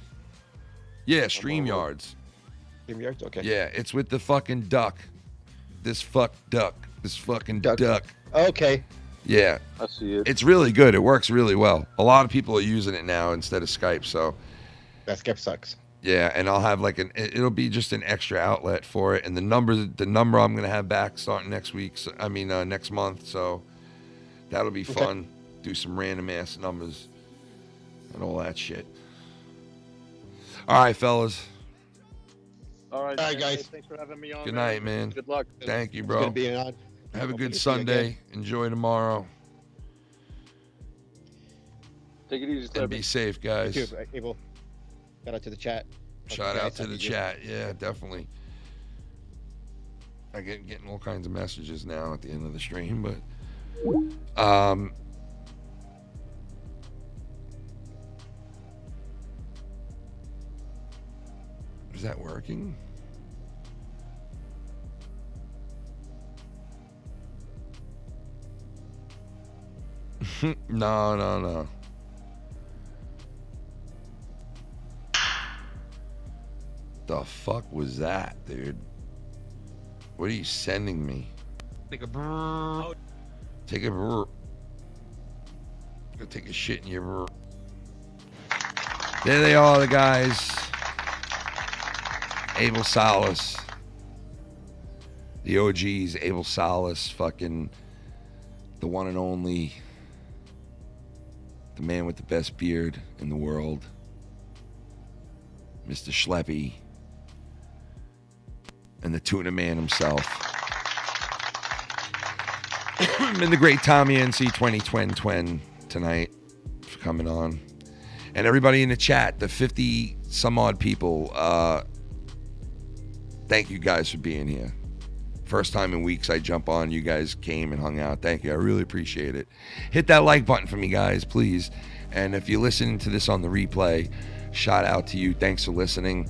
Yeah, StreamYards. StreamYards? Okay. Yeah, it's with the fucking duck. This fucking duck. Okay. Yeah. I see it. It's really good. It works really well. A lot of people are using it now instead of Skype, so. That Skype sucks. Yeah, and I'll have like it'll be just an extra outlet for it. And the number I'm going to have back starting next week, next month, so that'll be fun. Do some random ass numbers and all that shit. All right, fellas. All right, guys. Thanks for having me on. Good night, man. Good luck. Thank you, bro. It's gonna be on. Have a good Sunday. Enjoy tomorrow. Take it easy, and be safe, guys. You too, Abel. Shout out to the chat. Shout out to the chat. Yeah, definitely. I getting all kinds of messages now at the end of the stream, but Is that working? No. The fuck was that, dude? What are you sending me? Take a brrr. Take a brrr. Go take a shit in your brrr. There they are, the guys. Abel Salas. The OGs, Abel Salas, fucking the one and only, the man with the best beard in the world, Mr. SLAPPY, and the tuna man himself. And the great Tommy NC 2020 tonight for coming on. And everybody in the chat, the 50 some odd people, thank you guys for being here. First time in weeks I jump on, you guys came and hung out. Thank you, I really appreciate it. Hit that like button for me, guys, please. And if you're listening to this on the replay, shout out to you, thanks for listening.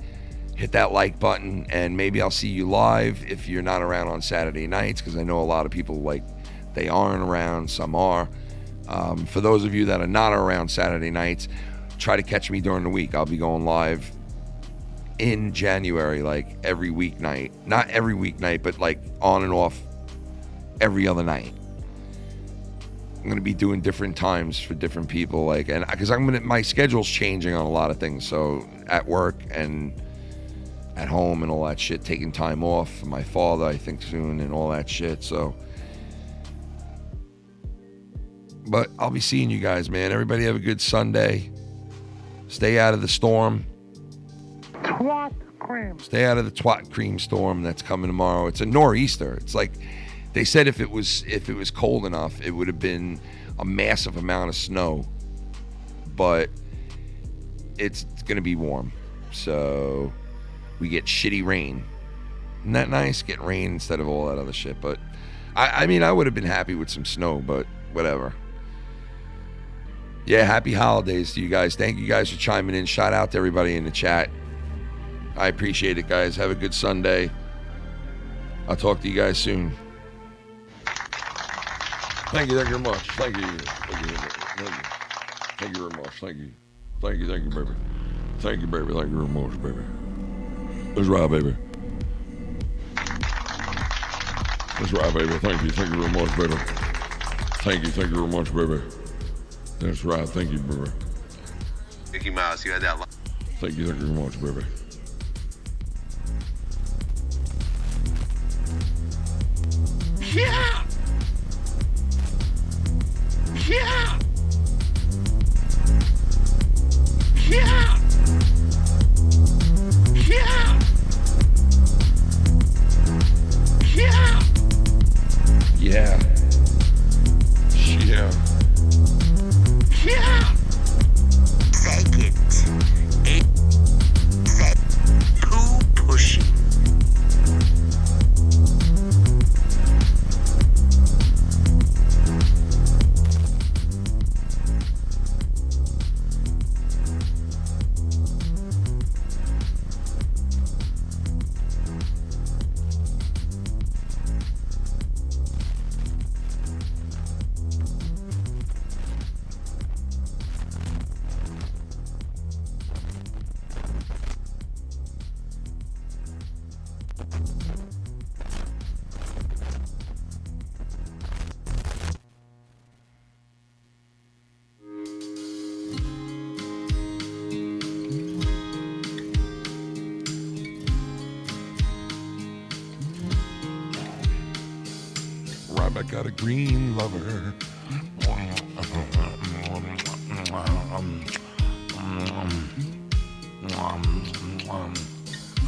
Hit that like button, and maybe I'll see you live if you're not around on Saturday nights, because I know a lot of people, like, they aren't around, some are. For those of you that are not around Saturday nights, try to catch me during the week. I'll be going live in January, like every weeknight. Not every weeknight, but like on and off every other night. I'm going to be doing different times for different people, like, and because my schedule's changing on a lot of things. So at work and at home and all that shit, taking time off for my father, I think, soon, and all that shit. So, but I'll be seeing you guys, man. Everybody have a good Sunday. Stay out of the storm. Twat cream. Stay out of the twat cream storm that's coming tomorrow. It's a nor'easter. It's like they said, if it was cold enough, it would have been a massive amount of snow. But it's going to be warm. So we get shitty rain. Isn't that nice? Get rain instead of all that other shit. But I mean, I would have been happy with some snow, but whatever. Yeah, happy holidays to you guys. Thank you guys for chiming in. Shout out to everybody in the chat. I appreciate it, guys. Have a good Sunday. I'll talk to you guys soon. Thank you very much. Thank you. Thank you very much. Thank you, baby. Thank you, baby. Thank you very much, baby. That's right, baby. That's right, baby. Thank you very much, baby. Thank you very much, baby. That's right. Thank you, baby. Mickey Mouse, you had that line. Thank you very much, baby. Yeah! Yeah! Yeah! Yeah! Yeah! Yeah. Yeah. Yeah! Take it. Poo pushing. I got a green lover.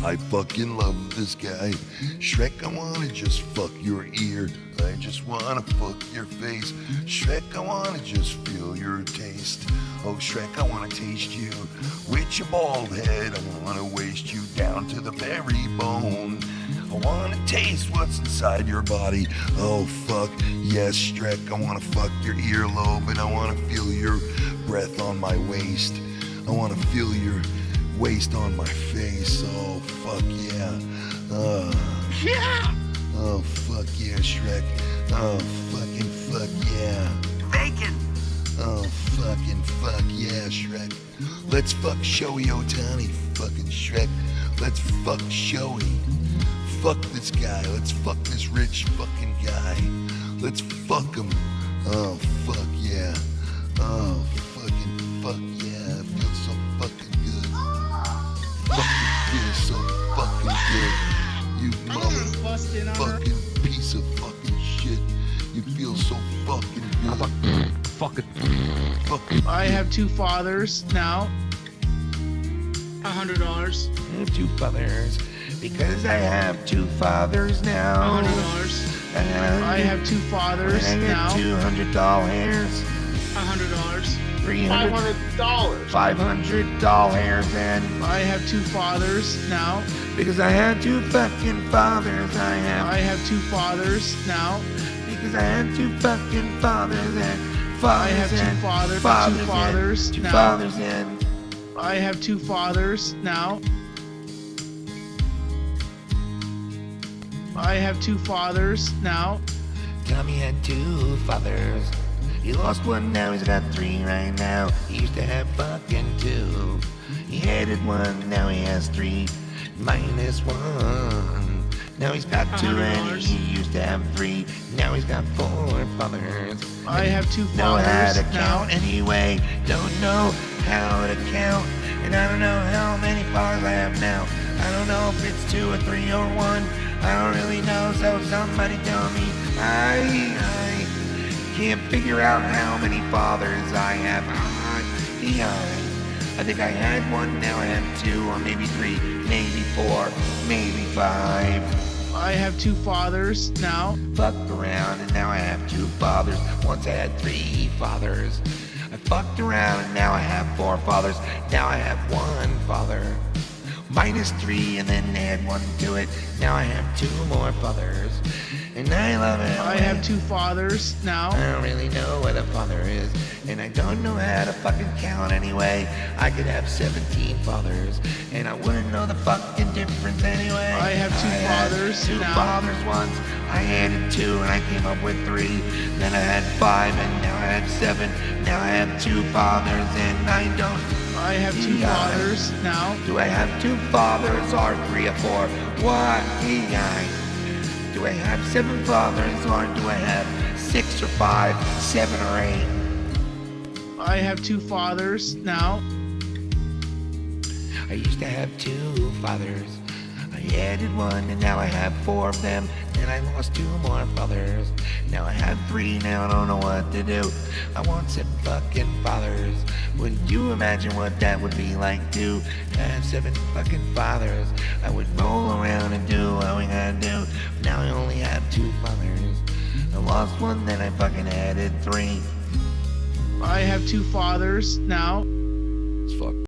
I fucking love this guy. Shrek, I wanna just fuck your ear. I just wanna fuck your face. Shrek, I wanna just feel your taste. Oh, Shrek, I wanna taste you. With your bald head, I wanna waste you down to the very bone. I wanna taste what's inside your body. Oh fuck, yes, Shrek. I wanna fuck your earlobe and I wanna feel your breath on my waist. I wanna feel your waist on my face. Oh fuck yeah. Yeah. Oh fuck yeah, Shrek. Oh fucking fuck yeah. Bacon. Oh fucking fuck yeah, Shrek. Let's fuck Showy Ohtani, fucking Shrek. Let's fuck Showy. Fuck this guy. Let's fuck this rich fucking guy. Let's fuck him. Oh fuck yeah. Oh fucking fuck yeah. It feels so fucking good. Fucking feels so fucking good. You motherfucking piece of fucking shit. You feel so fucking good. Fucking. I have two fathers now. $100. I have two fathers because I have two fathers now. $100. I have two fathers now. $200. $100. $300. $500 and I have two fathers now. Because I had two fucking fathers. I have two fathers now. Because I had two fucking fathers and I have two fathers and I have two fathers now. I have two fathers now. Tommy had two fathers. He lost one, now he's got three right now. He used to have fucking two. He hated one, now he has three. Minus one. Now he's got two and he used to have three. Now he's got four fathers. I have two fathers know how to now. count anyway. Don't know how to count. And I don't know how many fathers I have now. I don't know if it's two or three or one. I don't really know, so somebody tell me. I can't figure out how many fathers I have. I think I had one, now I have two, or maybe three, maybe four, maybe five. I have two fathers now. Fucked around and now I have two fathers. Once I had three fathers. I fucked around and now I have four fathers. Now I have one father. Minus three and then add one to it. Now I have two more fathers. And I love it. I have two fathers now. I don't really know what a father is. And I don't know how to fucking count anyway. I could have 17 fathers. And I wouldn't know the fucking difference anyway. I have two fathers two now. fathers once. I added two and I came up with three. Then I had five and now I have seven. Now I have two fathers and I don't. I have two fathers now. Do I have two fathers or three or four? What? Do I have seven fathers or do I have 6 or 5, 7 or 8? I have two fathers now. I used to have two fathers. I added one and now I have four of them. And I lost two more fathers. Now I have three, now I don't know what to do. I want 7 fucking fathers. Would you imagine what that would be like to have 7 fucking fathers? I would roll around and do what we gotta do. Now I only have 2 fathers. I lost one, then I fucking added 3. I have two fathers now. It's fucked.